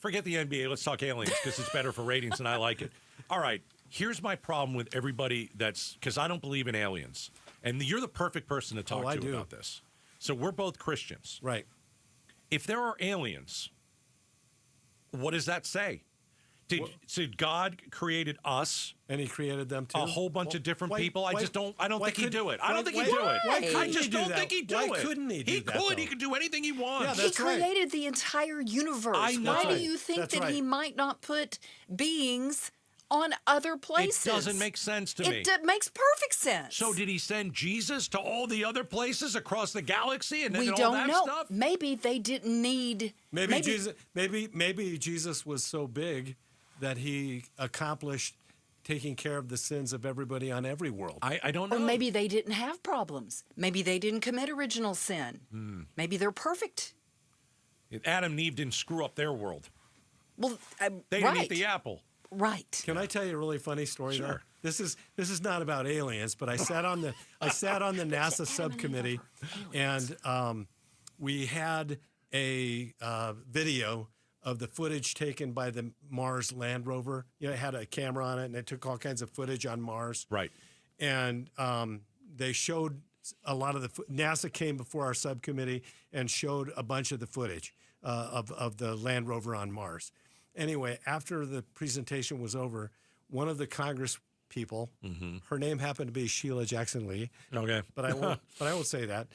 forget the NBA. Let's talk aliens because it's better for ratings and I like it. All right. Here's my problem with everybody because I don't believe in aliens. And you're the perfect person to talk to about this. So we're both Christians. Right. If there are aliens, what does that say? Did God created us? And he created them too? A whole bunch of different people? I don't think he'd do it. I don't think he'd do it. I just don't think he'd do it. Why couldn't he do that? He could. He could do anything he wants. Yeah, he created the entire universe. I know. Why do you think that he might not put beings on other places? It doesn't make sense to me. It makes perfect sense. So did he send Jesus to all the other places across the galaxy and we all don't that know. stuff? Maybe they didn't need. Maybe Jesus was so big that he accomplished taking care of the sins of everybody on every world. I don't know. Or maybe they didn't have problems. Maybe they didn't commit original sin. Maybe they're perfect. Adam and Eve didn't screw up their world. Well, they didn't eat the apple. Right. Can I tell you a really funny story? Sure. Though? This is not about aliens, but I sat on the NASA subcommittee, and we had a video of the footage taken by the Mars Land Rover. It had a camera on it, and it took all kinds of footage on Mars. Right. And they showed a lot of the NASA came before our subcommittee and showed a bunch of the footage of the Land Rover on Mars. Anyway, after the presentation was over, one of the Congress people, her name happened to be Sheila Jackson Lee. Okay. But I won't say that.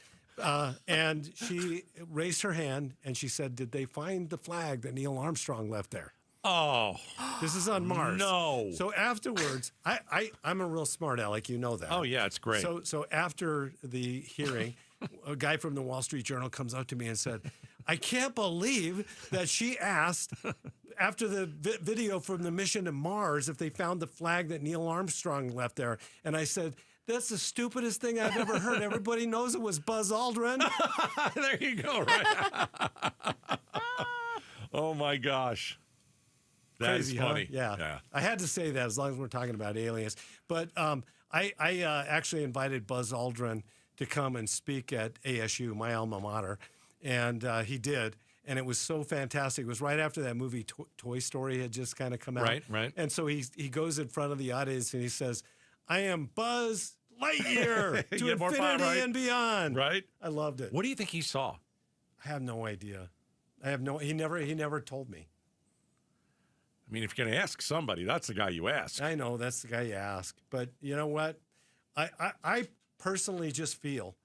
And she raised her hand and she said, "Did they find the flag that Neil Armstrong left there?" Oh, this is on Mars. No. So afterwards, I'm a real smart aleck. You know that. Oh yeah, it's great. So after the hearing, a guy from the Wall Street Journal comes up to me and said, "I can't believe that she asked." After the video from the mission to Mars, if they found the flag that Neil Armstrong left there. And I said, that's the stupidest thing I've ever heard. Everybody knows it was Buzz Aldrin. There you go, right? Oh, my gosh. That's funny. Huh? Yeah. I had to say that as long as we're talking about aliens. But I actually invited Buzz Aldrin to come and speak at ASU, my alma mater. And he did. And it was so fantastic. It was right after that movie Toy Story had just kind of come out. Right. And so he goes in front of the audience and he says, "I am Buzz Lightyear to infinity and beyond." Right. I loved it. What do you think he saw? I have no idea. He never told me. I mean, if you're going to ask somebody, that's the guy you ask. I know that's the guy you ask. But you know what? I personally just feel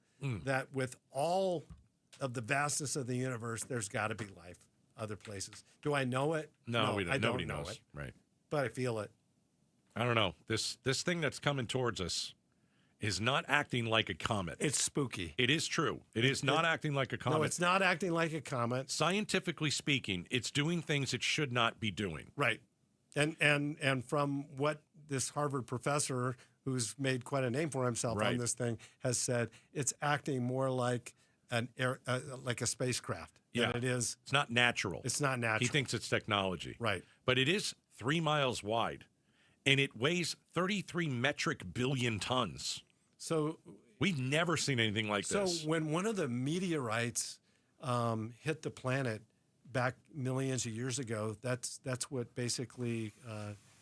that with all of the vastness of the universe, there's got to be life other places. Do I know it? No, we don't. I Nobody don't know knows. it. Right. But I feel it. I don't know. This thing that's coming towards us is not acting like a comet. It's spooky. It is true. It is not acting like a comet. No, it's not acting like a comet. Scientifically speaking, it's doing things it should not be doing. Right. And from what this Harvard professor, who's made quite a name for himself on this thing, has said, it's acting more like like a spacecraft than it is. It's not natural. It's not natural. He thinks it's technology. Right. But it is 3 miles wide, and it weighs 33 metric billion tons. So we've never seen anything like this. So when one of the meteorites hit the planet back millions of years ago, that's what basically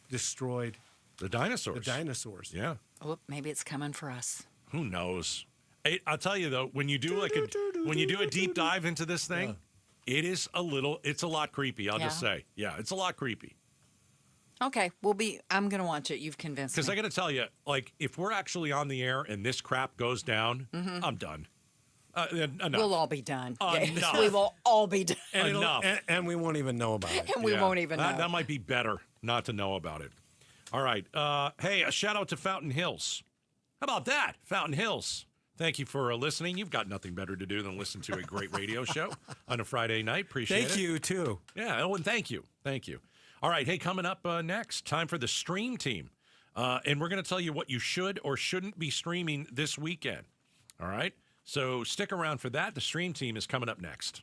destroyed the dinosaurs. The dinosaurs. Yeah. Oh, maybe it's coming for us. Who knows? I'll tell you though, when you do a deep dive into this thing, it's a lot creepy. I'll just say, it's a lot creepy. Okay, I'm going to watch it. You've convinced me. Because I got to tell you, like, if we're actually on the air and this crap goes down, I'm done. Enough. We'll all be done. Enough. We will all be done. Enough. And we won't even know about it. And we won't even know. That might be better not to know about it. All right. Hey, a shout out to Fountain Hills. How about that? Fountain Hills. Thank you for listening. You've got nothing better to do than listen to a great radio show on a Friday night. Appreciate it. Thank you, too. Yeah, and thank you. Thank you. All right, hey, coming up next, time for the Stream Team. And we're going to tell you what you should or shouldn't be streaming this weekend. All right? So stick around for that. The Stream Team is coming up next.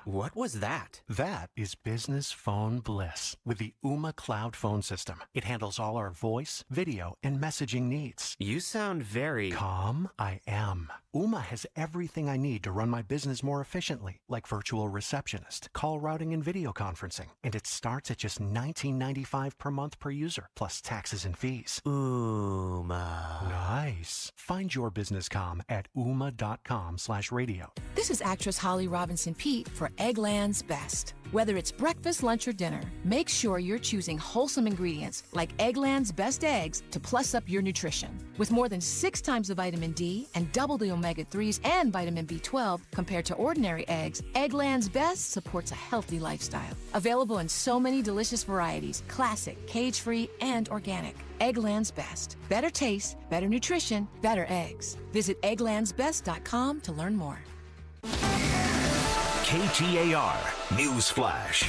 What was that? That is business phone bliss with the Ooma Cloud phone system. It handles all our voice, video, and messaging needs. You sound very calm. I am. Ooma has everything I need to run my business more efficiently, like virtual receptionist, call routing, and video conferencing. And it starts at just $19.95 per month per user, plus taxes and fees. Ooma. Nice. Find your business comm at ooma.com/radio. This is actress Holly Robinson Peete for Eggland's Best. Whether it's breakfast, lunch, or dinner, make sure you're choosing wholesome ingredients like Eggland's Best Eggs to plus up your nutrition. With more than 6 times the vitamin D and double the omega-3s and vitamin B12 compared to ordinary eggs, Eggland's Best supports a healthy lifestyle. Available in so many delicious varieties, classic, cage-free, and organic. Eggland's Best. Better taste, better nutrition, better eggs. Visit egglandsbest.com to learn more. KTAR News Flash.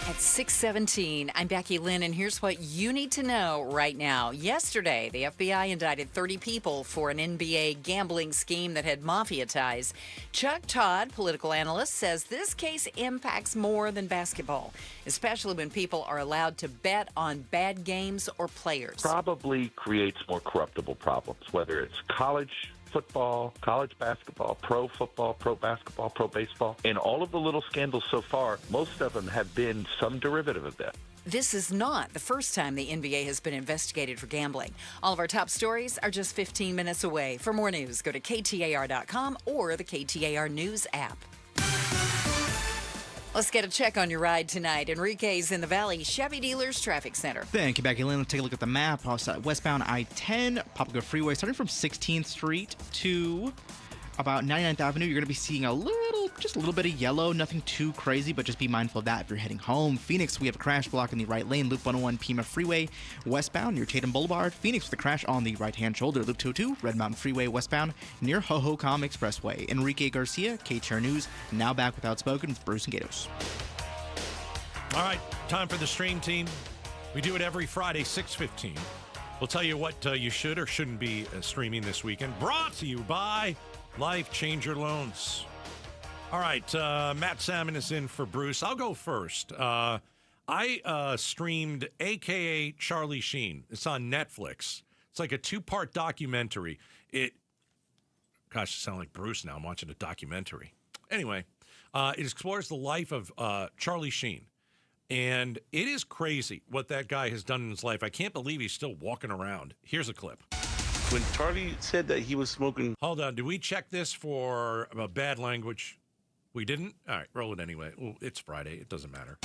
At 6:17, I'm Becky Lynn, and here's what you need to know right now. Yesterday, the FBI indicted 30 people for an NBA gambling scheme that had mafia ties. Chuck Todd, political analyst, says this case impacts more than basketball, especially when people are allowed to bet on bad games or players. Probably creates more corruptible problems, whether it's college football, college basketball, pro football, pro basketball, pro baseball. And all of the little scandals so far, most of them have been some derivative of that. This is not the first time the NBA has been investigated for gambling. All of our top stories are just 15 minutes away. For more news, go to KTAR.com or the KTAR News app. Let's get a check on your ride tonight. Enrique's in the Valley Chevy Dealers Traffic Center. Thank you, Becky Lynn. Let's take a look at the map. Westbound I-10, Poplar Freeway, starting from 16th Street to about 99th Avenue. You're going to be seeing just a little bit of yellow. Nothing too crazy, but just be mindful of that if you're heading home. Phoenix, we have a crash block in the right lane. Loop 101 Pima Freeway westbound near Tatum Boulevard. Phoenix with a crash on the right-hand shoulder. Loop 202 Red Mountain Freeway westbound near Hohokam Expressway. Enrique Garcia, KTAR News. Now back with Outspoken with Bruce and Gatos. All right, time for the Stream Team. We do it every Friday, 6:15. We'll tell you what you should or shouldn't be streaming this weekend. Brought to you by Life Changer Loans. All right, Matt Salmon is in for Bruce. I'll go first. I streamed AKA Charlie Sheen. It's on Netflix. It's like a 2-part documentary. Gosh, I sound like Bruce now. I'm watching a documentary. Anyway, it explores the life of Charlie Sheen. And it is crazy what that guy has done in his life. I can't believe he's still walking around. Here's a clip. When Charlie said that he was smoking... Hold on. Did we check this for bad language? We didn't? All right, roll it anyway. Well, it's Friday. It doesn't matter.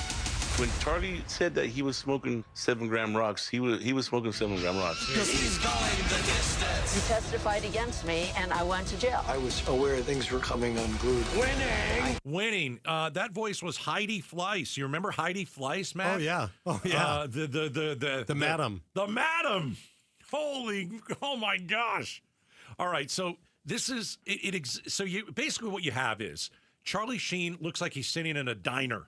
When Charlie said that he was smoking 7-gram rocks, he was smoking 7-gram rocks. He's going the distance. You testified against me, and I went to jail. I was aware things were coming unglued. Winning. That voice was Heidi Fleiss. You remember Heidi Fleiss, Matt? Oh yeah. Oh yeah. The madam. The madam. Oh my gosh. All right. So this is so you basically what you have is Charlie Sheen looks like he's sitting in a diner.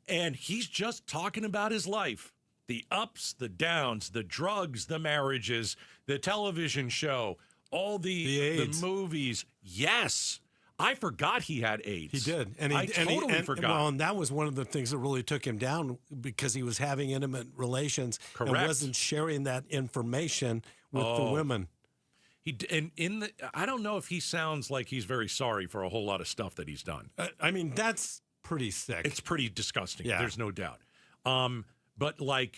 And he's just talking about his life, the ups, the downs, the drugs, the marriages, the television show, all the movies. Yes. I forgot he had AIDS. He did. I totally forgot. Well, and that was one of the things that really took him down because he was having intimate relations and wasn't sharing that information with the women. I don't know if he sounds like he's very sorry for a whole lot of stuff that he's done. I mean, that's pretty sick. It's pretty disgusting. Yeah. There's no doubt. But like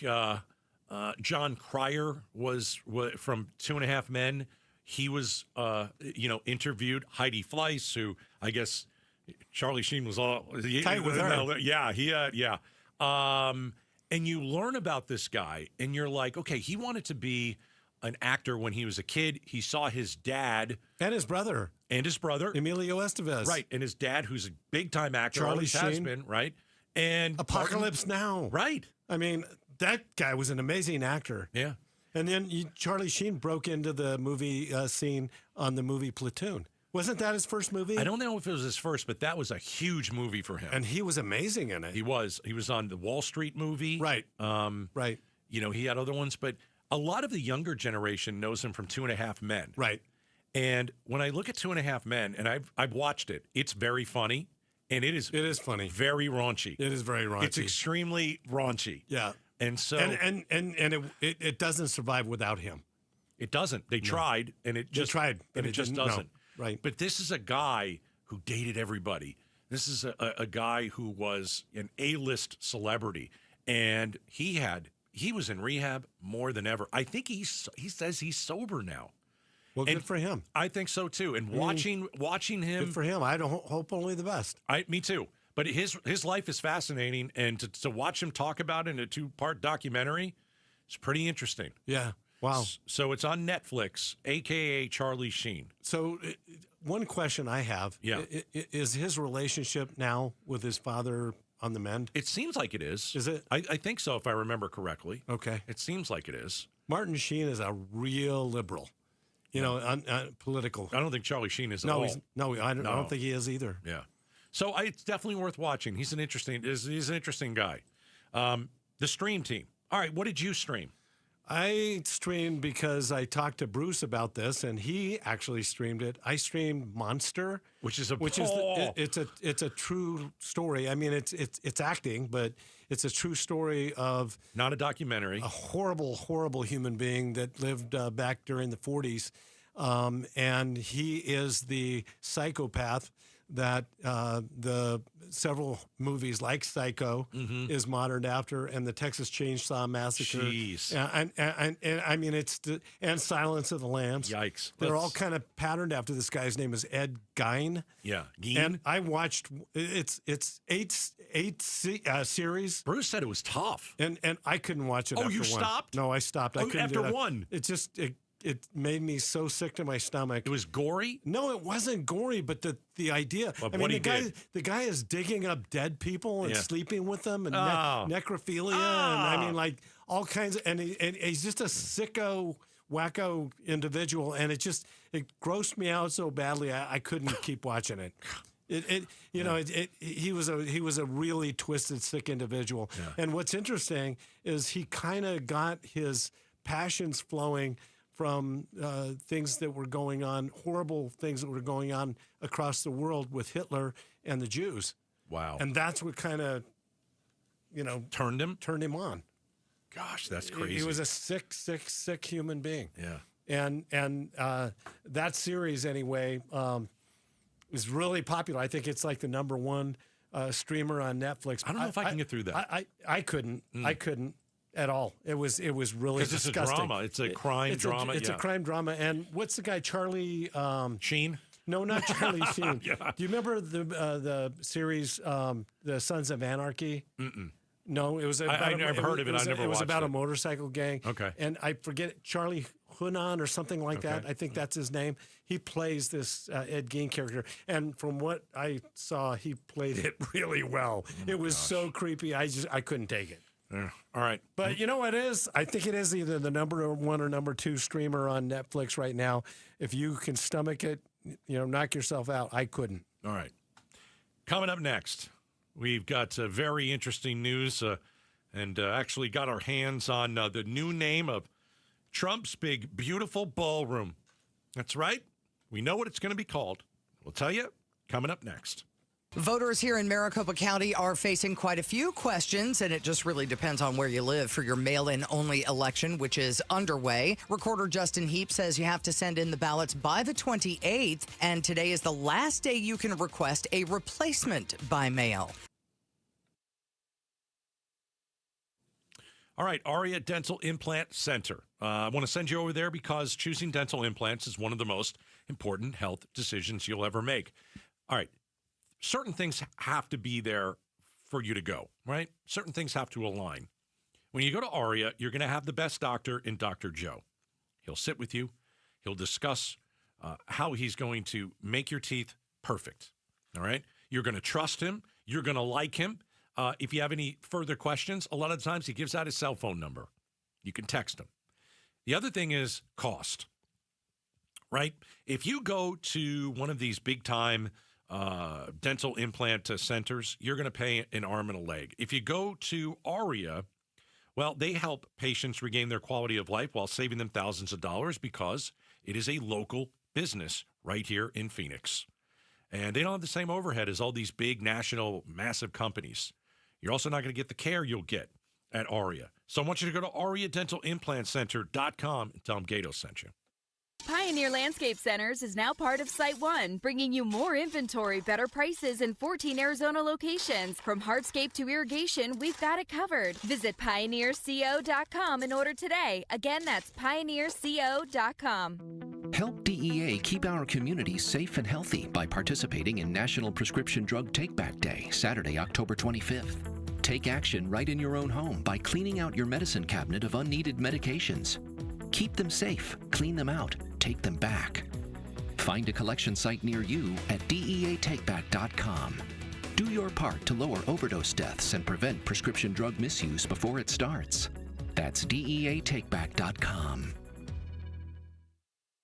John Cryer was from 2.5 Men. He was, interviewed. Heidi Fleiss, who I guess Charlie Sheen was all tight with her. Yeah. And you learn about this guy, and you're like, okay, he wanted to be an actor when he was a kid. He saw his dad and his brother, Emilio Estevez, right, and his dad, who's a big time actor, Charlie always has Sheen. been, right, and Apocalypse Now, right. I mean, that guy was an amazing actor. Yeah, and then Charlie Sheen broke into the movie scene on the movie Platoon. Wasn't that his first movie? I don't know if it was his first, but that was a huge movie for him, and he was amazing in it. He was on the Wall Street movie, right? Right. He had other ones, but a lot of the younger generation knows him from 2.5 Men. Right. And when I look at 2.5 Men, and I've watched it, it's very funny, and it is funny, very raunchy. It is very raunchy. It's extremely raunchy. Yeah. And so and it doesn't survive without him. It doesn't. They tried, and it just tried, and it just doesn't. No. Right. But this is a guy who dated everybody. This is a guy who was an A-list celebrity, and he was in rehab more than ever. I think he says he's sober now. Well, good for him. I think so too. And watching him, good for him. I don't hope only the best. Me too. But his life is fascinating, and to watch him talk about it in a 2-part documentary, it's pretty interesting. Yeah. Wow. So it's on Netflix, a.k.a. Charlie Sheen. So one question I have, is his relationship now with his father on the mend? It seems like it is. Is it? I think so, if I remember correctly. Okay. It seems like it is. Martin Sheen is a real liberal, political. I don't think Charlie Sheen is at no, all. I don't think he is either. Yeah. So it's definitely worth watching. He's an interesting guy. The Stream Team. All right, what did you stream? I streamed because I talked to Bruce about this, and he actually streamed it. I streamed Monster, it's a true story. I mean, it's acting, but it's a true story of not a documentary. A horrible, horrible human being that lived back during the 40s, and he is the psychopath that the several movies like Psycho is modeled after, and the Texas Chainsaw Massacre. Jeez. And I mean, and Silence of the Lambs. Yikes. They're all kind of patterned after this guy's name is Ed Gein. Yeah. Gein. And I watched, it's eight series. Bruce said it was tough. And I couldn't watch it after one. Oh, you stopped? No, I stopped. I couldn't after do it. one? It made me so sick to my stomach. It was gory? No, it wasn't gory, but the idea. Well, I mean, the guy is digging up dead people and sleeping with them and necrophilia and I mean, like all kinds of. And he's just a sicko, wacko individual, and it grossed me out so badly I couldn't keep watching it. He was a really twisted, sick individual. Yeah. And what's interesting is he kind of got his passions flowing from things that were going on, horrible things that were going on across the world with Hitler and the Jews. Wow. And that's what kind of, turned him on. Gosh, that's crazy. He was a sick human being. Yeah. And that series, anyway, is really popular. I think it's like the number one streamer on Netflix. I don't know if I can get through that. I couldn't. I couldn't. At all. It was really disgusting. It's a drama. It's a crime drama. It's a crime drama. And what's the guy, Charlie Sheen? No, not Charlie Sheen. Yeah. Do you remember the series The Sons of Anarchy? Mm-mm. No, it was about I never heard of it. I never watched it. It was about a motorcycle gang. Okay. And I forget, Charlie Hunnam or something like that. Okay. I think that's his name. He plays this Ed Gein character. And from what I saw, he played it really well. It was so creepy. I couldn't take it. Yeah. All right. But you know what it is? I think it is either the number 1 or number 2 streamer on Netflix right now. If you can stomach it, knock yourself out. I couldn't. All right. Coming up next, we've got very interesting news and actually got our hands on the new name of Trump's big, beautiful ballroom. That's right. We know what it's going to be called. We'll tell you coming up next. Voters here in Maricopa County are facing quite a few questions, and it just really depends on where you live for your mail-in only election, which is underway. Recorder Justin Heap says you have to send in the ballots by the 28th, and today is the last day you can request a replacement by mail. All right, Aria Dental Implant Center. I want to send you over there because choosing dental implants is one of the most important health decisions you'll ever make. All right. Certain things have to be there for you to go, right? Certain things have to align. When you go to Aria, you're going to have the best doctor in Dr. Joe. He'll sit with you. He'll discuss how he's going to make your teeth perfect, all right? You're going to trust him. You're going to like him. If you have any further questions, a lot of times he gives out his cell phone number. You can text him. The other thing is cost, right? If you go to one of these big-time dental implant centers, you're going to pay an arm and a leg. If you go to Aria, well, they help patients regain their quality of life while saving them thousands of dollars because it is a local business right here in Phoenix. And they don't have the same overhead as all these big national massive companies. You're also not going to get the care you'll get at Aria. So I want you to go to AriaDentalImplantCenter.com and tell them Gato sent you. Pioneer Landscape Centers is now part of Site One, bringing you more inventory, better prices, and 14 Arizona locations. From hardscape to irrigation, we've got it covered. Visit PioneerCO.com and order today. Again, that's PioneerCO.com. Help DEA keep our community safe and healthy by participating in National Prescription Drug Take-Back Day, Saturday, October 25th. Take action right in your own home by cleaning out your medicine cabinet of unneeded medications. Keep them safe, clean them out, take them back. Find a collection site near you at DEATakeback.com. Do your part to lower overdose deaths and prevent prescription drug misuse before it starts. That's DEATakeback.com.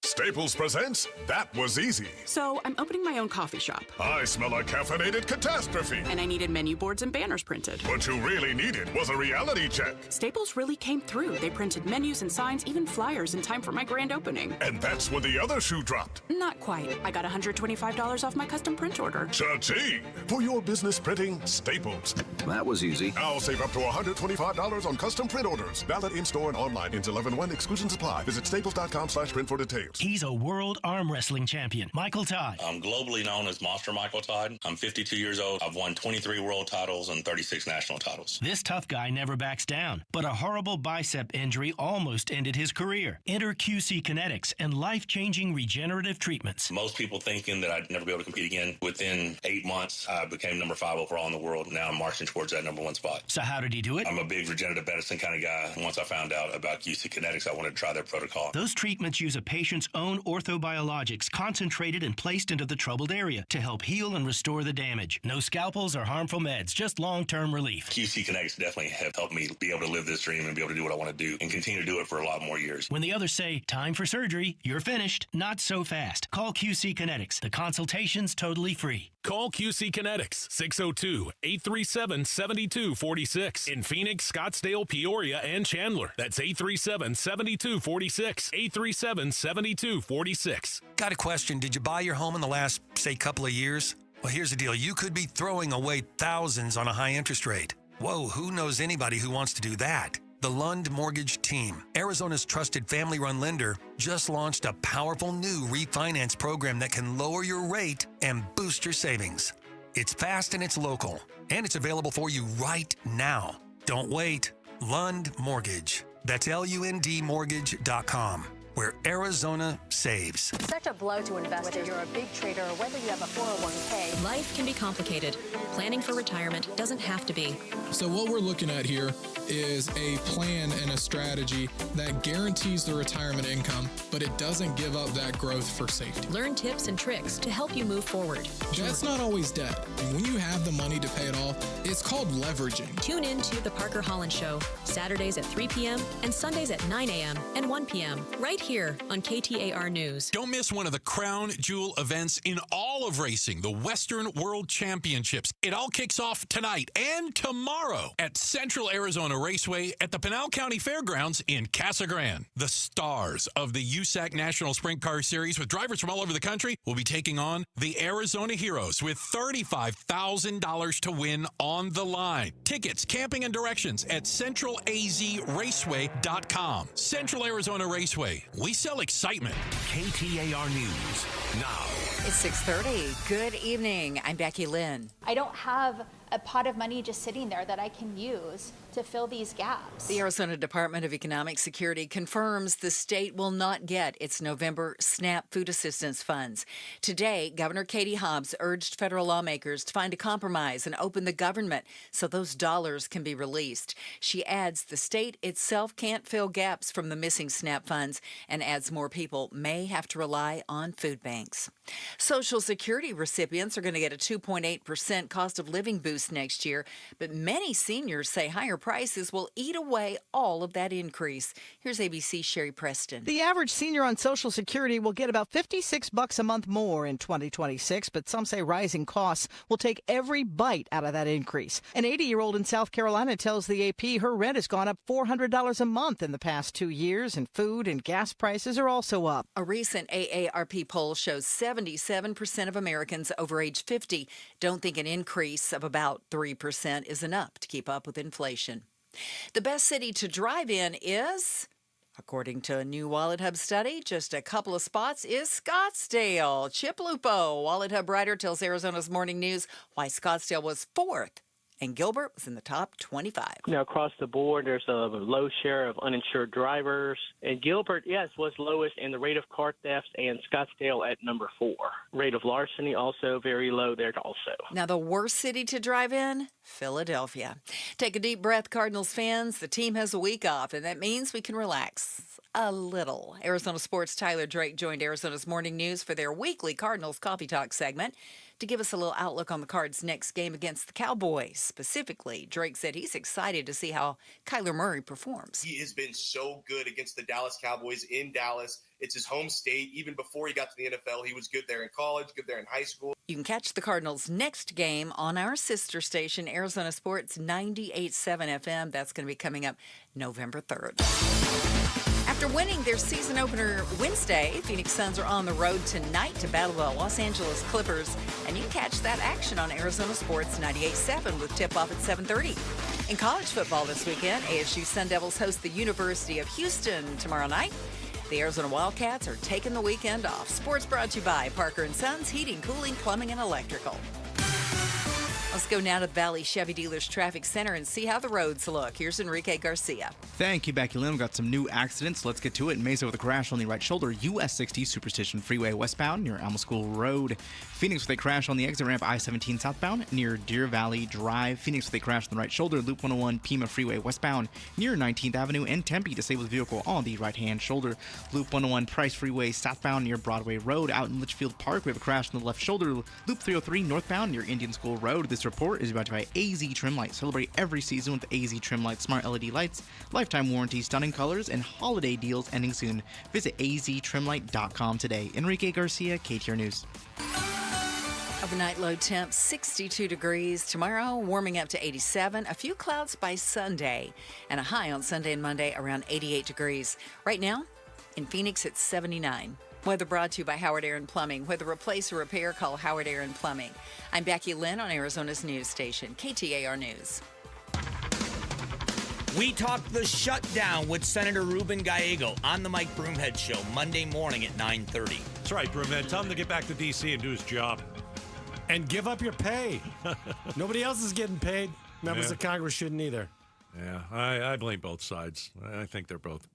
Staples presents That Was Easy. So, I'm opening my own coffee shop. I smell a caffeinated catastrophe. And I needed menu boards and banners printed. What you really needed was a reality check. Staples really came through. They printed menus and signs, even flyers in time for my grand opening. And that's when the other shoe dropped. Not quite. I got $125 off my custom print order. Cha-ching! For your business printing, Staples. That was easy. Now save up to $125 on custom print orders. Valid in-store and online. Ends 11/1. Exclusions apply. Visit staples.com/print for details. He's a world arm wrestling champion, Michael Todd. I'm globally known as Monster Michael Todd. I'm 52 years old. I've won 23 world titles and 36 national titles. This tough guy never backs down, but a horrible bicep injury almost ended his career. Enter QC Kinetics and life-changing regenerative treatments. Most people thinking that I'd never be able to compete again. Within 8 months, I became number 5 overall in the world. Now I'm marching towards that number 1 spot. So how did he do it? I'm a big regenerative medicine kind of guy. Once I found out about QC Kinetics, I wanted to try their protocol. Those treatments use a patient's own orthobiologics concentrated and placed into the troubled area to help heal and restore the damage. No scalpels or harmful meds, just long-term relief. QC Kinetics definitely have helped me be able to live this dream and be able to do what I want to do and continue to do it for a lot more years. When the others say, time for surgery, you're finished. Not so fast. Call QC Kinetics. The consultation's totally free. Call QC Kinetics, 602-837-7246 in Phoenix, Scottsdale, Peoria, and Chandler. That's 837-7246, 837-7246. Got a question. Did you buy your home in the last, say, couple of years? Well, here's the deal. You could be throwing away thousands on a high interest rate. Whoa, who knows anybody who wants to do that? The Lund Mortgage Team, Arizona's trusted family-run lender, just launched a powerful new refinance program that can lower your rate and boost your savings. It's fast and it's local, and it's available for you right now. Don't wait. Lund Mortgage. That's LUNDmortgage.com. where Arizona saves. Such a blow to investors. Whether you're a big trader or whether you have a 401k. Life can be complicated. Planning for retirement doesn't have to be. So what we're looking at here is a plan and a strategy that guarantees the retirement income, but it doesn't give up that growth for safety. Learn tips and tricks to help you move forward. That's not always debt. And when you have the money to pay it off, it's called leveraging. Tune in to The Parker Holland Show, Saturdays at 3 p.m. and Sundays at 9 a.m. and 1 p.m. right here on KTAR News. Don't miss one of the crown jewel events in all of racing, the Western World Championships. It all kicks off tonight and tomorrow at Central Arizona Raceway at the Pinal County Fairgrounds in Casa Grande. The stars of the USAC National Sprint Car Series with drivers from all over the country will be taking on the Arizona Heroes with $35,000 to win on the line. Tickets, camping, and directions at centralazraceway.com. Central Arizona Raceway. We sell excitement. KTAR News now. It's 6:30. Good evening. I'm Becky Lynn. I don't have a pot of money just sitting there that I can use to fill these gaps. The Arizona Department of Economic Security confirms the state will not get its November SNAP food assistance funds. Today, Governor Katie Hobbs urged federal lawmakers to find a compromise and open the government so those dollars can be released. She adds the state itself can't fill gaps from the missing SNAP funds and adds more people may have to rely on food banks. Social Security recipients are going to get a 2.8% cost of living boost next year, but many seniors say higher prices will eat away all of that increase. Here's ABC's Sherry Preston. The average senior on Social Security will get about $56 a month more in 2026, but some say rising costs will take every bite out of that increase. An 80-year-old in South Carolina tells the AP her rent has gone up $400 a month in the past 2 years, and food and gas prices are also up. A recent AARP poll shows 77% of Americans over age 50 don't think an increase of about 3% is enough to keep up with inflation. The best city to drive in is, according to a new Wallet Hub study, just a couple of spots is Scottsdale. Chip Lupo, Wallet Hub writer, tells Arizona's Morning News why Scottsdale was fourth and Gilbert was in the top 25. Now, across the board, there's a low share of uninsured drivers. And Gilbert, yes, was lowest in the rate of car thefts, and Scottsdale at number 4. Rate of larceny also very low there also. Now, the worst city to drive in? Philadelphia. Take a deep breath, Cardinals fans. The team has a week off, and that means we can relax a little. Arizona Sports' Tyler Drake joined Arizona's Morning News for their weekly Cardinals Coffee Talk segment to give us a little outlook on the Cards' next game against the Cowboys. Specifically, Drake said he's excited to see how Kyler Murray performs. He has been so good against the Dallas Cowboys in Dallas. It's his home state. Even before he got to the NFL, he was good there in college, good there in high school. You can catch the Cardinals' next game on our sister station, Arizona Sports 98.7 FM. That's going to be coming up November 3rd. After winning their season opener Wednesday, Phoenix Suns are on the road tonight to battle the Los Angeles Clippers, and you can catch that action on Arizona Sports 98.7 with tip-off at 7:30. In college football this weekend, ASU Sun Devils host the University of Houston tomorrow night. The Arizona Wildcats are taking the weekend off. Sports brought to you by Parker & Sons Heating, Cooling, Plumbing, and Electrical. Let's go now to the Valley Chevy Dealers Traffic Center and see how the roads look. Here's Enrique Garcia. Thank you, Becky Lynn. We've got some new accidents. Let's get to it. Mesa with a crash on the right shoulder. US 60 Superstition Freeway westbound near Alma School Road. Phoenix with a crash on the exit ramp I-17 southbound near Deer Valley Drive. Phoenix with a crash on the right shoulder. Loop 101 Pima Freeway westbound near 19th Avenue. And Tempe disabled vehicle on the right-hand shoulder. Loop 101 Price Freeway southbound near Broadway Road. Out in Litchfield Park, we have a crash on the left shoulder. Loop 303 northbound near Indian School Road. This report is brought to you by AZ Trim Light. Celebrate every season with AZ Trim Light smart LED lights, lifetime warranty, stunning colors, and holiday deals ending soon. Visit aztrimlight.com today. Enrique Garcia, KTAR News. Overnight low temp 62 degrees. Tomorrow warming up to 87. A few clouds by Sunday, and a high on Sunday and Monday around 88 degrees. Right now in Phoenix it's 79. Weather brought to you by Howard Aaron Plumbing. Whether replace or repair, call Howard Aaron Plumbing. I'm Becky Lynn on Arizona's news station, KTAR News. We talked the shutdown with Senator Ruben Gallego on the Mike Broomhead Show Monday morning at 9:30. That's right, Broomhead. Tell him to get back to D.C. and do his job. And give up your pay. Nobody else is getting paid. Members of Congress shouldn't either. Yeah, I blame both sides. I think they're both,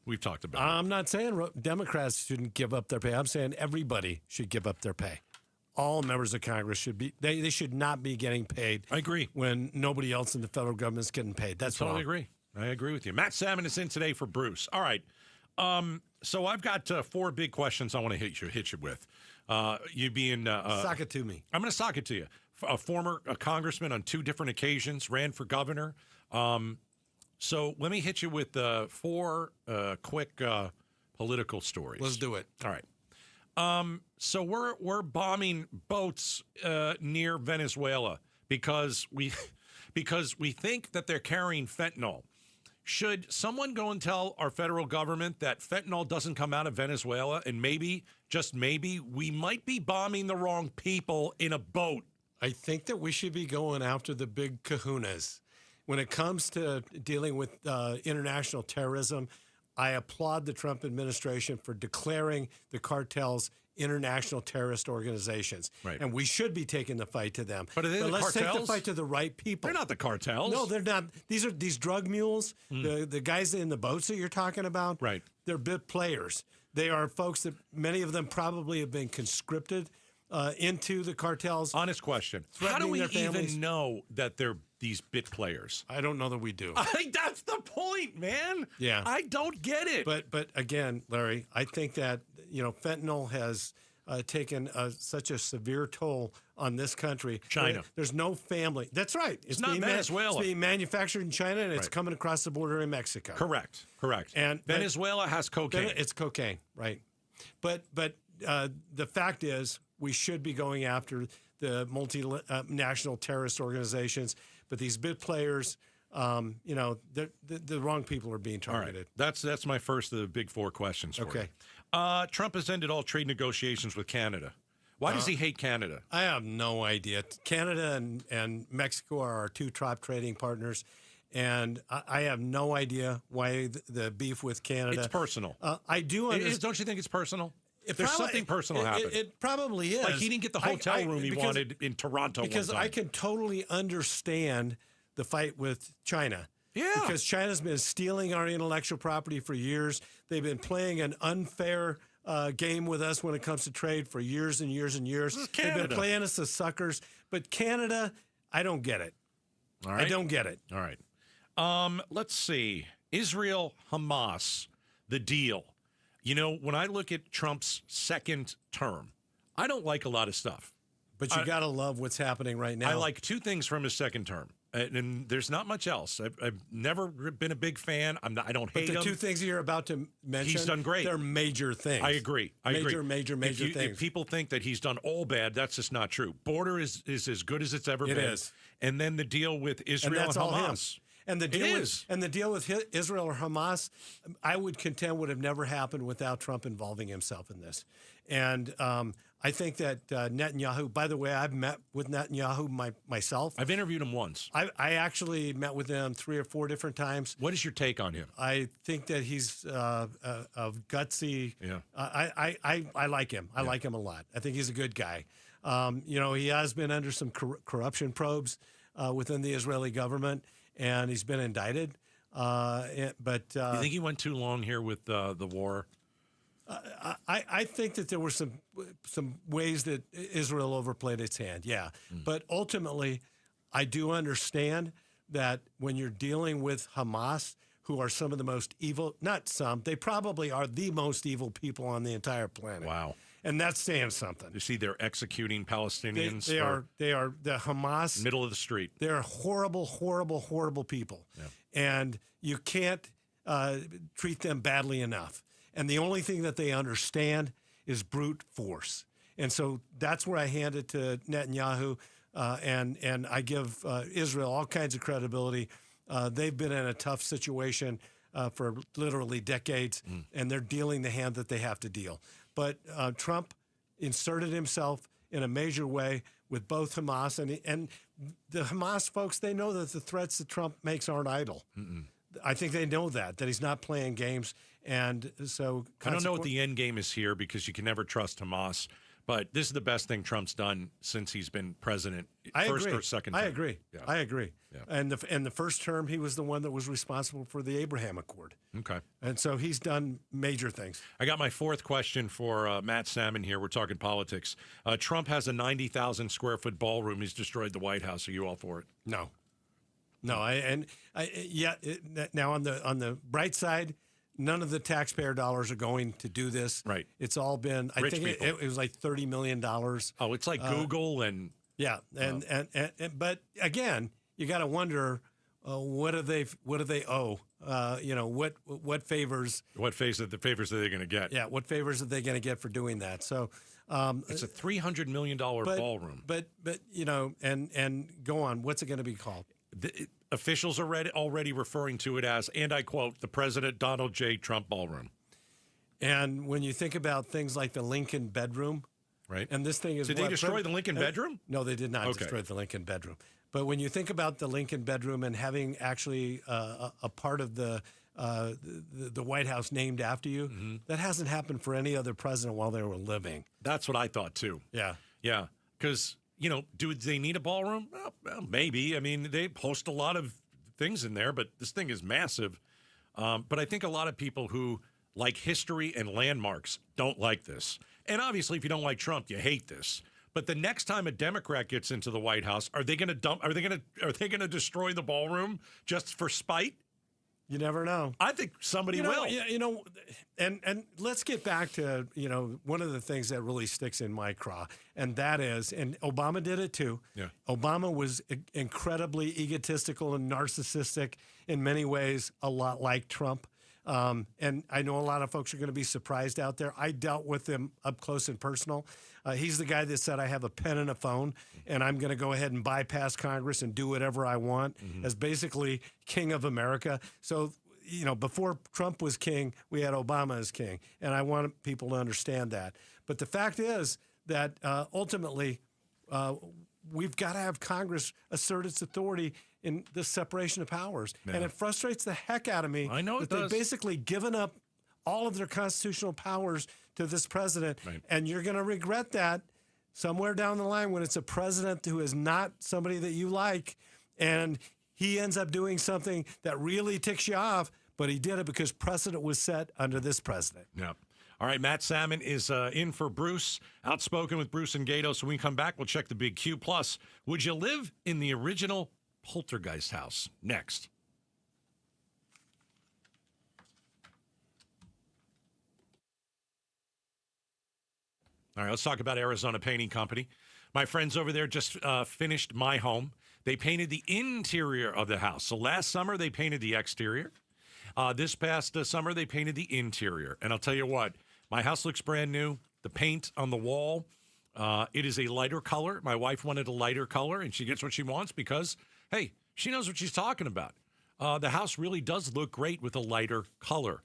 We've talked about it. I'm not saying Democrats shouldn't give up their pay. I'm saying everybody should give up their pay. All members of Congress should be. They should not be getting paid. I agree. When nobody else in the federal government's getting paid. That's totally wrong. agree. I agree with you. Matt Salmon is in today for Bruce. All right. So I've got 4 big questions I want to hit you with. You being sock it to me. I'm going to sock it to you. A former congressman on 2 different occasions, ran for governor. So let me hit you with 4 quick political stories. Let's do it. All right. So we're bombing boats near Venezuela because we think that they're carrying fentanyl. Should someone go and tell our federal government that fentanyl doesn't come out of Venezuela, and maybe, just maybe, we might be bombing the wrong people in a boat? I think that we should be going after the big kahunas. When it comes to dealing with international terrorism, I applaud the Trump administration for declaring the cartels international terrorist organizations. Right. And we should be taking the fight to them. But are they the let's cartels? take the fight to the right people. They're not the cartels. No, they're not. These are these drug mules, the guys in the boats that you're talking about. Right. They're big players. They are folks that many of them probably have been conscripted into the cartels. Honest question. How do we even know that they're these bit players? I don't know that we do. I think that's the point, man. Yeah. I don't get it. But again, Larry, I think that, fentanyl has taken such a severe toll on this country. China. There's no family. That's right. It's not Venezuela. It's being manufactured in China, and it's coming across the border in Mexico. Correct. And Venezuela has cocaine. It's cocaine, right? But the fact is, we should be going after the multinational terrorist organizations, but these bit players, the wrong people are being targeted. All right. That's my first of the big 4 questions for you. Trump has ended all trade negotiations with Canada. Why does he hate Canada? I have no idea. Canada and Mexico are our 2 top trading partners, and I have no idea why the beef with Canada. It's personal. I do understand. Don't you think it's personal? There's something personal happened. It probably is. Like he didn't get the hotel room he wanted in Toronto because one time. I can totally understand the fight with China. Yeah. Because China's been stealing our intellectual property for years. They've been playing an unfair game with us when it comes to trade for years and years and years. They've been playing us as suckers. But Canada, I don't get it. All right. I don't get it. All right. Let's see. Israel, Hamas, the deal. When I look at Trump's second term, I don't like a lot of stuff. But you got to love what's happening right now. I like 2 things from his second term. And there's not much else. I've never been a big fan. I don't hate him. But the 2 things you're about to mention, he's done great. They're major things. I agree. Major things. If people think that he's done all bad, that's just not true. Border is as good as it's ever been. It is. And then the deal with Israel and Hamas. And the deal with Israel or Hamas, I would contend would have never happened without Trump involving himself in this. And I think that Netanyahu, by the way, I've met with Netanyahu myself. I've interviewed him once. I actually met with him 3 or 4 different times. What is your take on him? I think that he's gutsy. Yeah. I like him. I like him a lot. I think he's a good guy. He has been under some corruption probes within the Israeli government, and he's been indicted. But you think he went too long here with the war? I think that there were some ways that Israel overplayed its hand, yeah. But ultimately, I do understand that when you're dealing with Hamas, who are some of the most evil, not some, they probably are the most evil people on the entire planet. Wow. And that's saying something. You see, they're executing Palestinians. They are the Hamas. Middle of the street. They're horrible, horrible, horrible people. Yeah. And you can't treat them badly enough. And the only thing that they understand is brute force. And so that's where I hand it to Netanyahu, and I give Israel all kinds of credibility. They've been in a tough situation for literally decades, and they're dealing the hand that they have to deal. But Trump inserted himself in a major way with both Hamas and the Hamas folks. They know that the threats that Trump makes aren't idle. I think they know that he's not playing games. And so I don't know what the end game is here because you can never trust Hamas. But this is the best thing Trump's done since he's been president, first or second term. I agree. Yeah. I agree. Yeah. And the first term, he was the one that was responsible for the Abraham Accord. Okay. And so he's done major things. I got my fourth question for Matt Salmon here. We're talking politics. Trump has a 90,000 square foot ballroom. He's destroyed the White House. Are you all for it? No. Now on the bright side, none of the taxpayer dollars are going to do this. Right. It's all been, I think it was like $30 million. Oh, it's like Google and. Yeah. But again, you got to wonder, what do they owe? What favors? What favors are they going to get? Yeah. What favors are they going to get for doing that? So, it's a $300 million ballroom. But and go on. What's it going to be called? Officials are already referring to it as, and I quote, the President Donald J. Trump Ballroom. And when you think about things like the Lincoln Bedroom, right? And this thing is did they destroy the Lincoln Bedroom? No, they did not destroy the Lincoln Bedroom. But when you think about the Lincoln Bedroom and having actually a part of the White House named after you, that hasn't happened for any other president while they were living. That's what I thought too. Yeah, yeah, because. Do they need a ballroom? Well, maybe. I mean, they host a lot of things in there, but this thing is massive. But I think a lot of people who like history and landmarks don't like this. And obviously, if you don't like Trump, you hate this. But the next time a Democrat gets into the White House, are they going to destroy the ballroom just for spite? You never know. I think somebody will. And let's get back to, one of the things that really sticks in my craw, and that is, and Obama did it too. Yeah. Obama was incredibly egotistical and narcissistic in many ways, a lot like Trump. And I know a lot of folks are going to be surprised out there. I dealt with him up close and personal. He's the guy that said, I have a pen and a phone, and I'm going to go ahead and bypass Congress and do whatever I want as basically king of America. So, before Trump was king, we had Obama as king. And I want people to understand that. But the fact is that ultimately, we've got to have Congress assert its authority in the separation of powers. Yeah. And it frustrates the heck out of me that they've basically given up all of their constitutional powers to this president. Right. And you're going to regret that somewhere down the line when it's a president who is not somebody that you like, and he ends up doing something that really ticks you off, but he did it because precedent was set under this president. Yeah. All right, Matt Salmon is in for Bruce, Outspoken with Bruce and Gato. So when we come back, we'll check the big Q+. Would you live in the original Poltergeist house? Next. All right, let's talk about Arizona Painting Company. My friends over there just finished my home. They painted the interior of the house. So last summer, they painted the exterior. This past summer, they painted the interior. And I'll tell you what, my house looks brand new. The paint on the wall, it is a lighter color. My wife wanted a lighter color, and she gets what she wants because, hey, she knows what she's talking about. The house really does look great with a lighter color.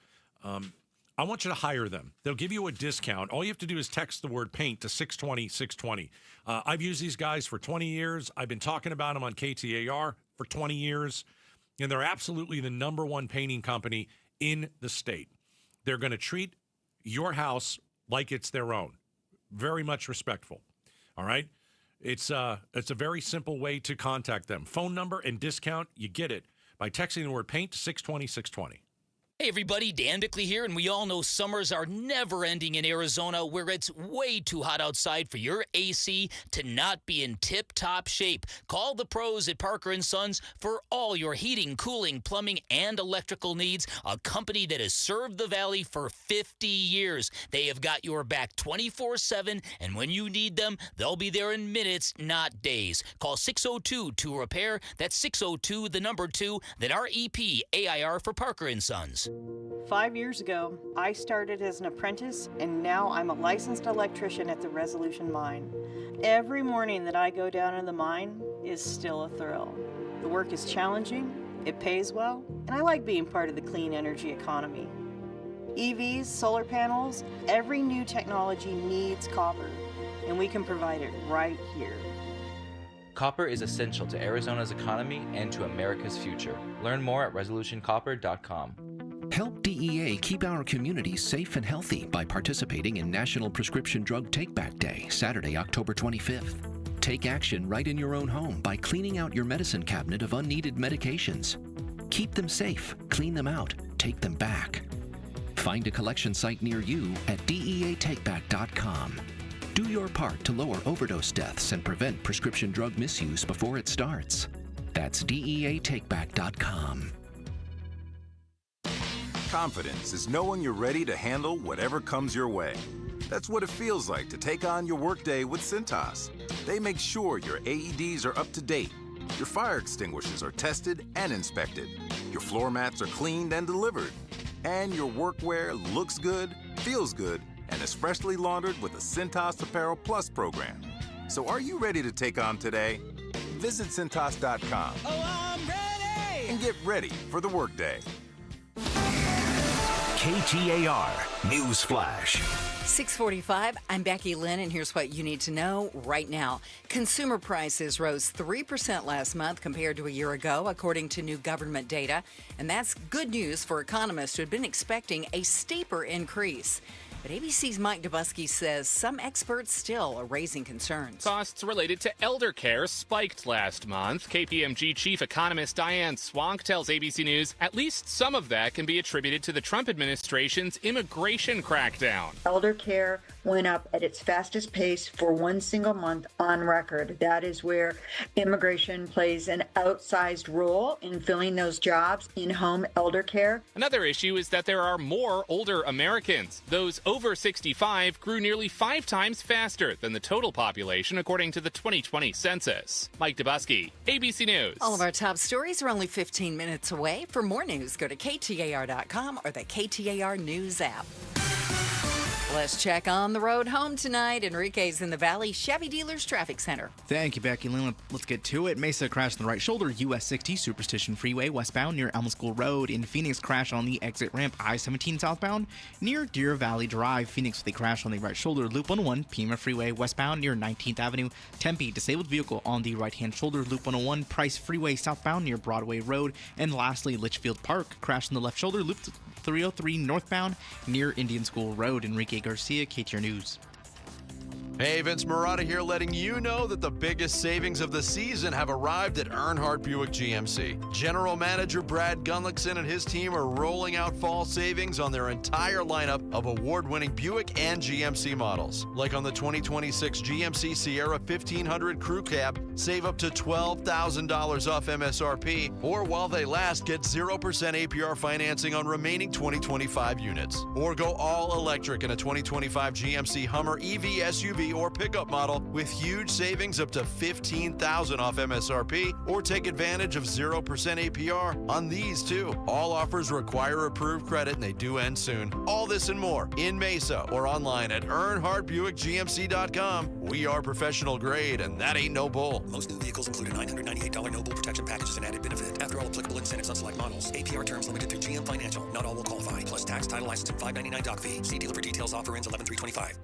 I want you to hire them. They'll give you a discount. All you have to do is text the word paint to 620-620. I've used these guys for 20 years. I've been talking about them on KTAR for 20 years, and they're absolutely the number one painting company in the state. They're going to treat your house like it's their own. Very much respectful. All right? It's a very simple way to contact them. Phone number and discount, you get it by texting the word paint to 620-620. Hey everybody, Dan Bickley here, and we all know summers are never ending in Arizona, where it's way too hot outside for your AC to not be in tip-top shape. Call the pros at Parker & Sons for all your heating, cooling, plumbing, and electrical needs, a company that has served the Valley for 50 years. They have got your back 24/7, and when you need them, they'll be there in minutes, not days. Call 602-2-REPAIR. That's 602-2, then REP AIR for Parker & Sons. 5 years ago, I started as an apprentice, and now I'm a licensed electrician at the Resolution Mine. Every morning that I go down in the mine is still a thrill. The work is challenging, it pays well, and I like being part of the clean energy economy. EVs, solar panels, every new technology needs copper, and we can provide it right here. Copper is essential to Arizona's economy and to America's future. Learn more at resolutioncopper.com. Help DEA keep our communities safe and healthy by participating in National Prescription Drug Take-Back Day, Saturday, October 25th. Take action right in your own home by cleaning out your medicine cabinet of unneeded medications. Keep them safe, clean them out, take them back. Find a collection site near you at DEATakeback.com. Do your part to lower overdose deaths and prevent prescription drug misuse before it starts. That's DEATakeback.com. Confidence is knowing you're ready to handle whatever comes your way. That's what it feels like to take on your workday with Cintas. They make sure your AEDs are up to date, your fire extinguishers are tested and inspected, your floor mats are cleaned and delivered, and your workwear looks good, feels good, and is freshly laundered with the Cintas Apparel Plus program. So are you ready to take on today? Visit Cintas.com. Oh, I'm ready! And get ready for the workday. KTAR News Flash. 6:45, I'm Becky Lynn, and here's what you need to know right now. Consumer prices rose 3% last month compared to a year ago, according to new government data. And that's good news for economists who had been expecting a steeper increase. But ABC's Mike Dubusky says some experts still are raising concerns. Costs related to elder care spiked last month. KPMG chief economist Diane Swank tells ABC News at least some of that can be attributed to the Trump administration's immigration crackdown. Elder care went up at its fastest pace for one single month on record. That is where immigration plays an outsized role in filling those jobs in home elder care. Another issue is that there are more older Americans. Those over 65 grew nearly 5 times faster than the total population, according to the 2020 census. Mike Dubusky, ABC News. All of our top stories are only 15 minutes away. For more news, go to KTAR.com or the KTAR News app. Let's check on the road home tonight. Enrique's in the Valley Chevy Dealers Traffic Center. Thank you, Becky Lynn. Let's get to it. Mesa crash on the right shoulder, US 60 Superstition Freeway westbound near Elm School Road. In Phoenix, crash on the exit ramp I-17 southbound near Deer Valley Drive. Phoenix with a crash on the right shoulder, Loop 101 Pima Freeway westbound near 19th Avenue. Tempe, disabled vehicle on the right-hand shoulder, Loop 101 Price Freeway southbound near Broadway Road. And lastly, Litchfield Park, crash on the left shoulder, Loop 303 northbound near Indian School Road. Enrique Garcia, KTAR News. Hey, Vince Marotta here, letting you know that the biggest savings of the season have arrived at Earnhardt Buick GMC. General Manager Brad Gunlickson and his team are rolling out fall savings on their entire lineup of award-winning Buick and GMC models. Like on the 2026 GMC Sierra 1500 Crew Cab, save up to $12,000 off MSRP, or while they last, get 0% APR financing on remaining 2025 units. Or go all electric in a 2025 GMC Hummer EV SUV or pickup model with huge savings up to $15,000 off MSRP, or take advantage of 0% APR on these too. All offers require approved credit and they do end soon. All this and more in Mesa or online at EarnhardtBuickGMC.com. We are professional grade and that ain't no bull. Most new vehicles include a $998 no bull protection package as an added benefit. After all applicable incentives on select models. APR terms limited through GM Financial. Not all will qualify. Plus tax, title, license, and $599 doc fee. See dealer for details. Offer ends 11/3/25.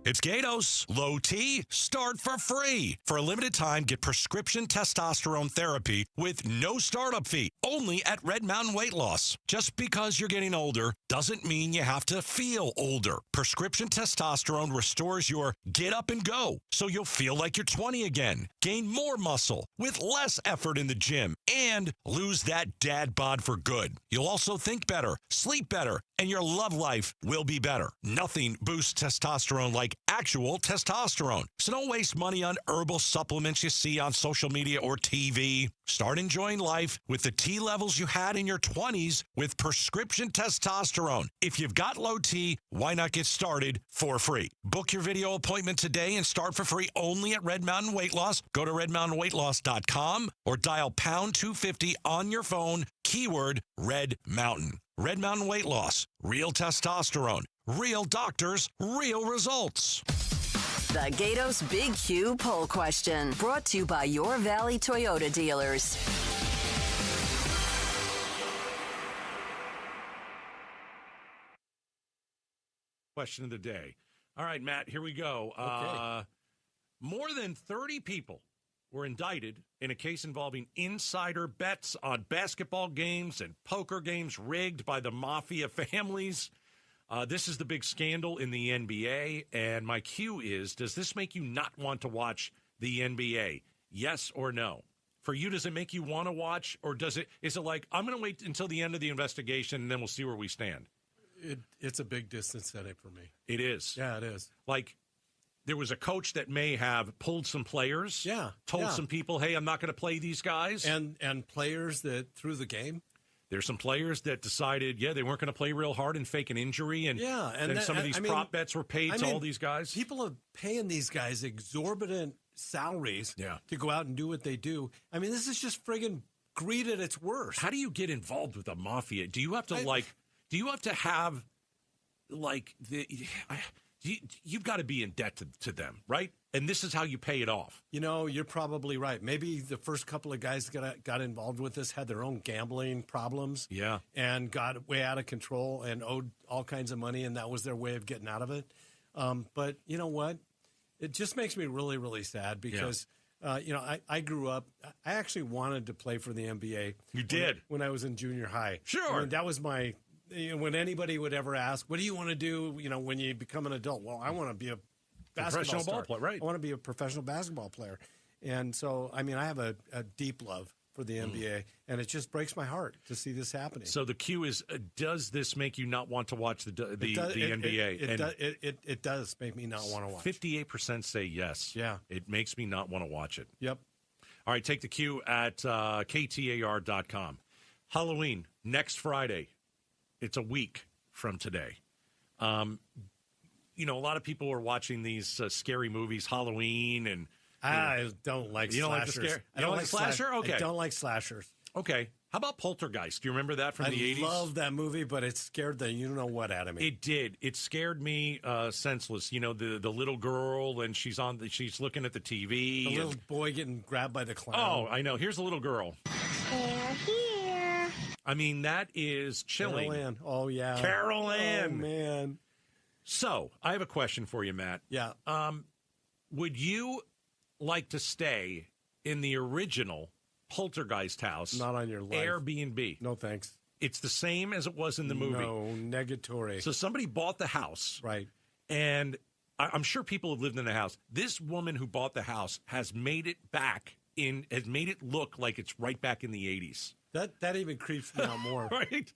It's Gatos. Low T, start for free. For a limited time, get prescription testosterone therapy with no startup fee, only at Red Mountain Weight Loss. Just because you're getting older doesn't mean you have to feel older. Prescription testosterone restores your get up and go, so you'll feel like you're 20 again, gain more muscle with less effort in the gym, and lose that dad bod for good. You'll also think better, sleep better, and your love life will be better. Nothing boosts testosterone like actual testosterone. So don't waste money on herbal supplements you see on social media or TV. Start enjoying life with the T levels you had in your 20s with prescription testosterone. If you've got low T, why not get started for free? Book your video appointment today and start for free only at Red Mountain Weight Loss. Go to redmountainweightloss.com or dial pound 250 on your phone, keyword Red Mountain. Red Mountain Weight Loss, real testosterone, real doctors, real results. The Gatos Big Q poll question, brought to you by your Valley Toyota dealers. Question of the day. All right, Matt, here we go. Okay. More than 30 people were indicted in a case involving insider bets on basketball games and poker games rigged by the mafia families. This is the big scandal in the NBA, and my cue is, does this make you not want to watch the NBA? Yes or no? For you, does it make you want to watch, or is it like, I'm going to wait until the end of the investigation, and then we'll see where we stand? It's a big distance headache for me. It is. Yeah, it is. Like, there was a coach that may have pulled some players. Yeah. Told some people, hey, I'm not going to play these guys. And players that threw the game. There's some players that decided, they weren't going to play real hard and fake an injury. And then some of these prop bets were paid to all these guys. People are paying these guys exorbitant salaries to go out and do what they do. I mean, this is just friggin' greed at its worst. How do you get involved with the mafia? Do you have to you've got to be in debt to them, right? And this is how you pay it off. You know, you're probably right. Maybe the first couple of guys got involved with this had their own gambling problems. Yeah. And got way out of control and owed all kinds of money, and that was their way of getting out of it. But you know what? It just makes me really, really sad because, I grew up. I actually wanted to play for the NBA. You did? When I was in junior high. Sure. I mean, that was my... when anybody would ever ask, what do you want to do, when you become an adult? Well, I want to be a professional ball player, right? I want to be a professional basketball player. And so, I mean, I have a deep love for the NBA, and it just breaks my heart to see this happening. So the cue is, does this make you not want to watch the NBA? It does make me not want to watch. 58% say yes. Yeah. It makes me not want to watch it. Yep. All right, take the cue at KTAR.com. Halloween, next Friday. It's a week from today. A lot of people are watching these scary movies, Halloween, and I don't like slashers. You don't like the scare? You don't like slasher? Okay. I don't like slashers. Okay. How about Poltergeist? Do you remember that from the 80s? I love that movie, but it scared the you-know-what out of me. It did. It scared me senseless. The little girl, and she's looking at the TV. The little boy getting grabbed by the clown. Oh, I know. Here's the little girl. They're here. I mean, that is chilling. Carol Ann. Oh, yeah. Carol Ann. Oh, man. So, I have a question for you, Matt. Yeah. Would you like to stay in the original Poltergeist house? Not on your life. Airbnb. No, thanks. It's the same as it was in the movie. No, negatory. So somebody bought the house. Right. And I'm sure people have lived in the house. This woman who bought the house has made it look like it's right back in the 80s. That even creeps me out more. Right?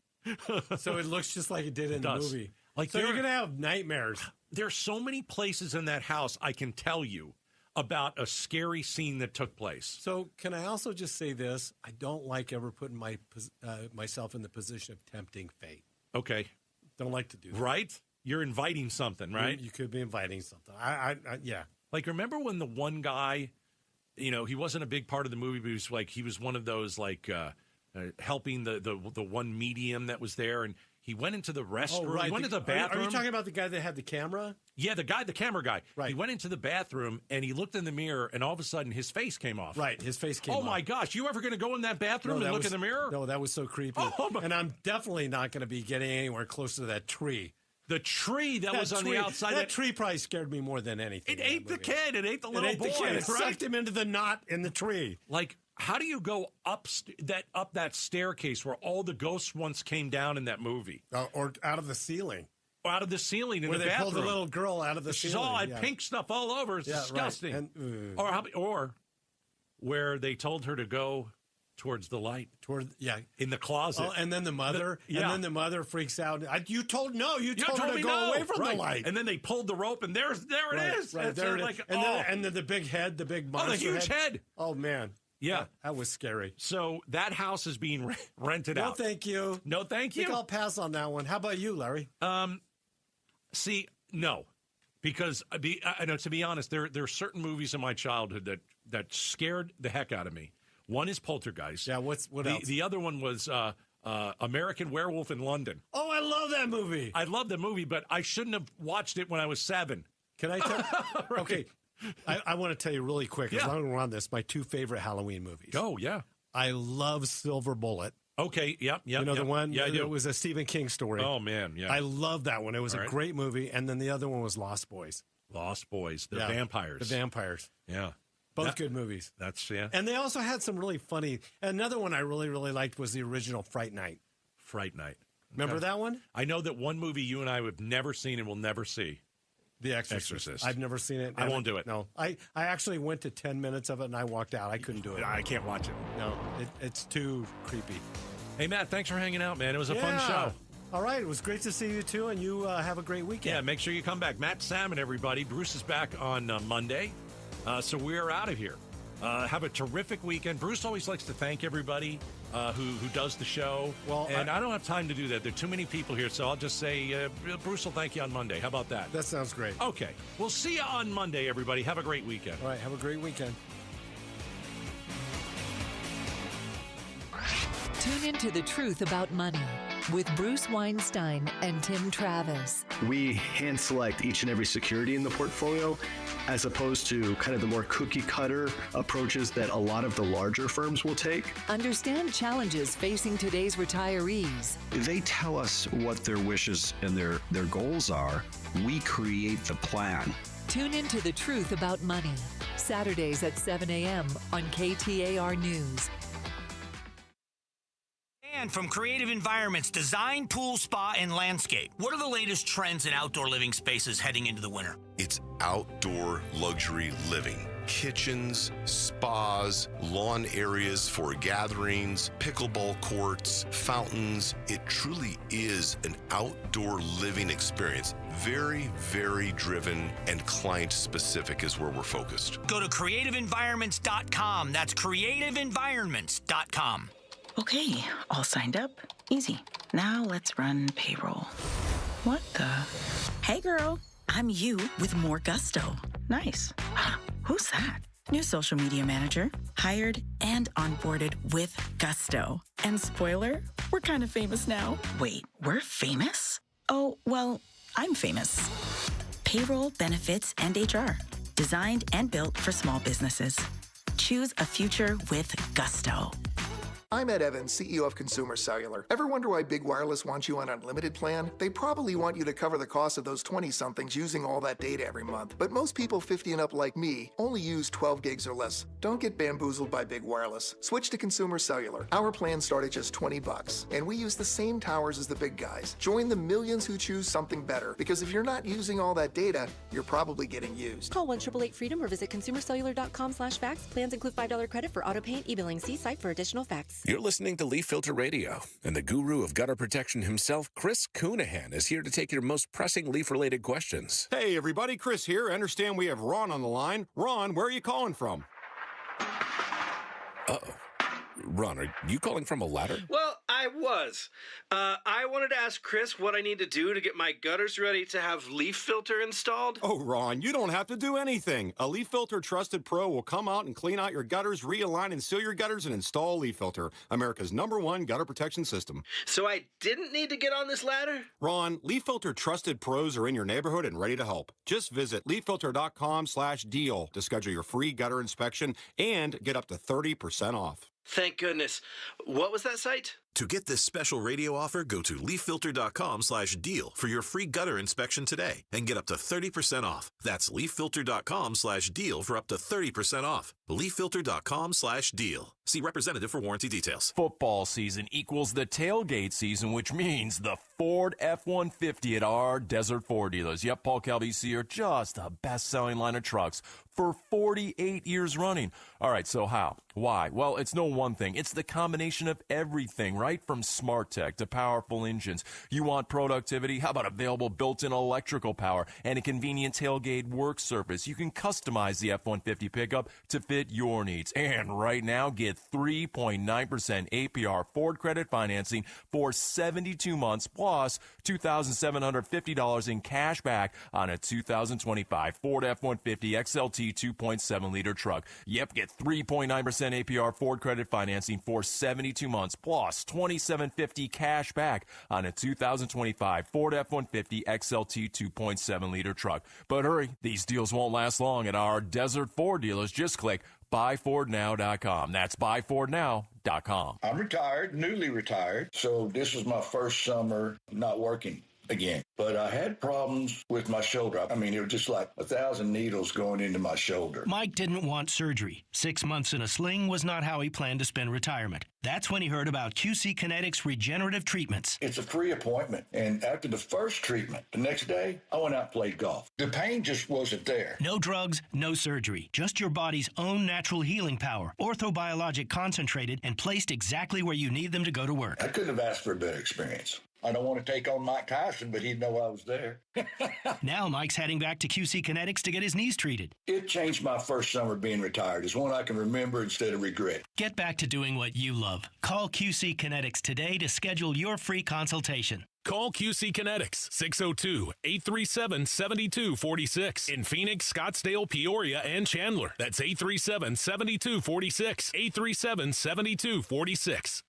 So it looks just like it did in the movie. Like, so you're going to have nightmares. There's so many places in that house I can tell you about a scary scene that took place. So can I also just say this? I don't like ever putting myself in the position of tempting fate. Okay. Don't like to do that. Right? You're inviting something, right? You could be inviting something. Yeah. Like, remember when the one guy, he wasn't a big part of the movie, but he was one of those, helping the one medium that was there, and he went into the restroom. Oh, right. He went into the bathroom. Are you talking about the guy that had the camera? Yeah, the camera guy. Right. He went into the bathroom, and he looked in the mirror, and all of a sudden, his face came off. Right, his face came off. Oh, my gosh. You ever going to go in that bathroom and look in the mirror? No, that was so creepy. And I'm definitely not going to be getting anywhere close to that tree. The tree that was on the outside. That tree probably scared me more than anything. It ate the kid. It ate the little boy. It sucked him into the knot in the tree. Like, how do you go up that staircase where all the ghosts once came down in that movie? Or out of the ceiling. Or out of the ceiling in where the they bathroom. pulled the little girl out of the She's ceiling. all had pink stuff all over. It's disgusting. Right. Or where they told her to go towards the light. In the closet. Oh, and then the mother. And then the mother freaks out. You told her to go away from the light. And then they pulled the rope, and there it is. Right, there it is. And then the big head, the big monster. Oh, the huge head. Oh, man. Yeah. That was scary. So that house is being rented out. No, thank you. No, thank you. I think I'll pass on that one. How about you, Larry? See, no. Because, to be honest, there are certain movies in my childhood that scared the heck out of me. One is Poltergeist. Yeah, what else? The other one was American Werewolf in London. Oh, I love that movie. I love the movie, but I shouldn't have watched it when I was 7. Can I tell Right. Okay. I want to tell you really quick, as long as we're on this, my 2 favorite Halloween movies. Oh, yeah. I love Silver Bullet. Okay, yep. You know the one? Yeah, I do. It was a Stephen King story. Oh, man, yeah. I love that one. It was a great movie. And then the other one was Lost Boys. Lost Boys, the vampires. The vampires. Yeah. Both good movies. That's, yeah. And they also had some really funny. Another one I really, really liked was the original Fright Night. Fright Night. Remember that one? I know that one movie you and I have never seen and will never see. The Exorcist. I've never seen it. I won't do it. No. I actually went to 10 minutes of it and I walked out. I couldn't do it. I can't watch it. No, it's too creepy. Hey, Matt, thanks for hanging out, man. It was a fun show. All right. It was great to see you, too, and you have a great weekend. Yeah, make sure you come back. Matt Salmon, everybody. Bruce is back on Monday, so we're out of here. Have a terrific weekend. Bruce always likes to thank everybody who does the show. Well, and I don't have time to do that. There are too many people here, so I'll just say Bruce will thank you on Monday. How about that? That sounds great. Okay. We'll see you on Monday, everybody. Have a great weekend. All right. Have a great weekend. Tune into The Truth About Money with Bruce Weinstein and Tim Travis. We hand select each and every security in the portfolio as opposed to kind of the more cookie cutter approaches that a lot of the larger firms will take. Understand challenges facing today's retirees. They tell us what their wishes and their goals are. We create the plan. Tune into The Truth About Money, Saturdays at 7 a.m. on KTAR News. And from Creative Environments, design, pool, spa, and landscape. What are the latest trends in outdoor living spaces heading into the winter? It's outdoor luxury living. Kitchens, spas, lawn areas for gatherings, pickleball courts, fountains. It truly is an outdoor living experience. Very, very driven and client specific is where we're focused. Go to creativeenvironments.com. That's creativeenvironments.com. Okay, all signed up. Easy. Now let's run payroll. What the? Hey girl, I'm you with more gusto. Nice. Who's that? New social media manager. Hired and onboarded with gusto. And spoiler, we're kind of famous now. Wait, we're famous? Oh, well, I'm famous. Payroll, benefits, and HR. Designed and built for small businesses. Choose a future with gusto. I'm Ed Evans, CEO of Consumer Cellular. Ever wonder why Big Wireless wants you on an unlimited plan? They probably want you to cover the cost of those 20-somethings using all that data every month. But most people 50 and up like me only use 12 gigs or less. Don't get bamboozled by Big Wireless. Switch to Consumer Cellular. Our plans start at just $20, and we use the same towers as the big guys. Join the millions who choose something better, because if you're not using all that data, you're probably getting used. Call 1-888-FREEDOM or visit consumercellular.com/facts. Plans include $5 credit for auto pay and e-billing. See site for additional facts. You're listening to Leaf Filter Radio, and the guru of gutter protection himself, Chris Coonahan, is here to take your most pressing leaf-related questions. Hey, everybody, Chris here. I understand we have Ron on the line. Ron, where are you calling from? Uh-oh. Ron, are you calling from a ladder? Well, I was. I wanted to ask Chris what I need to do to get my gutters ready to have leaf filter installed. Oh, Ron, you don't have to do anything. A Leaf Filter Trusted Pro will come out and clean out your gutters, realign and seal your gutters, and install Leaf Filter, America's #1 gutter protection system. So I didn't need to get on this ladder? Ron, Leaf Filter Trusted Pros are in your neighborhood and ready to help. Just visit leaffilter.com/deal to schedule your free gutter inspection and get up to 30% off. Thank goodness. What was that site? To get this special radio offer, go to leaffilter.com/deal for your free gutter inspection today and get up to 30% off. That's leaffilter.com/deal for up to 30% off. leaffilter.com/deal. See representative for warranty details. Football season equals the tailgate season, which means the Ford F-150 at our Desert Ford dealers. Yep, Paul Calvisi are just the best-selling line of trucks for 48 years running. All right, so how? Why? Well, it's no one thing. It's the combination of everything, right? From smart tech to powerful engines. You want productivity? How about available built-in electrical power and a convenient tailgate work surface? You can customize the F-150 pickup to fit your needs. And right now, get 3.9% APR Ford credit financing for 72 months plus $2,750 in cash back on a 2025 Ford F-150 XLT 2.7-liter truck. Yep, get 3.9% APR Ford credit financing for 72 months plus $2,750 cash back on a 2025 Ford F-150 XLT 2.7-liter truck. But hurry, these deals won't last long at our Desert Ford dealers. Just click buyfordnow.com. That's buyfordnow.com. I'm retired, newly retired, so this was my first summer not working. again. But I had problems with my shoulder. I mean, it was just like 1,000 needles going into my shoulder. Mike didn't want surgery. 6 months in a sling was not how he planned to spend retirement. That's when he heard about QC Kinetics regenerative treatments. It's a free appointment. And after the first treatment, the next day, I went out and played golf. The pain just wasn't there. No drugs, no surgery. Just your body's own natural healing power. Orthobiologic concentrated and placed exactly where you need them to go to work. I couldn't have asked for a better experience. I don't want to take on Mike Tyson, but he'd know I was there. Now Mike's heading back to QC Kinetics to get his knees treated. It changed my first summer being retired. It's one I can remember instead of regret. Get back to doing what you love. Call QC Kinetics today to schedule your free consultation. Call QC Kinetics, 602-837-7246. In Phoenix, Scottsdale, Peoria, and Chandler. That's 837-7246. 837-7246.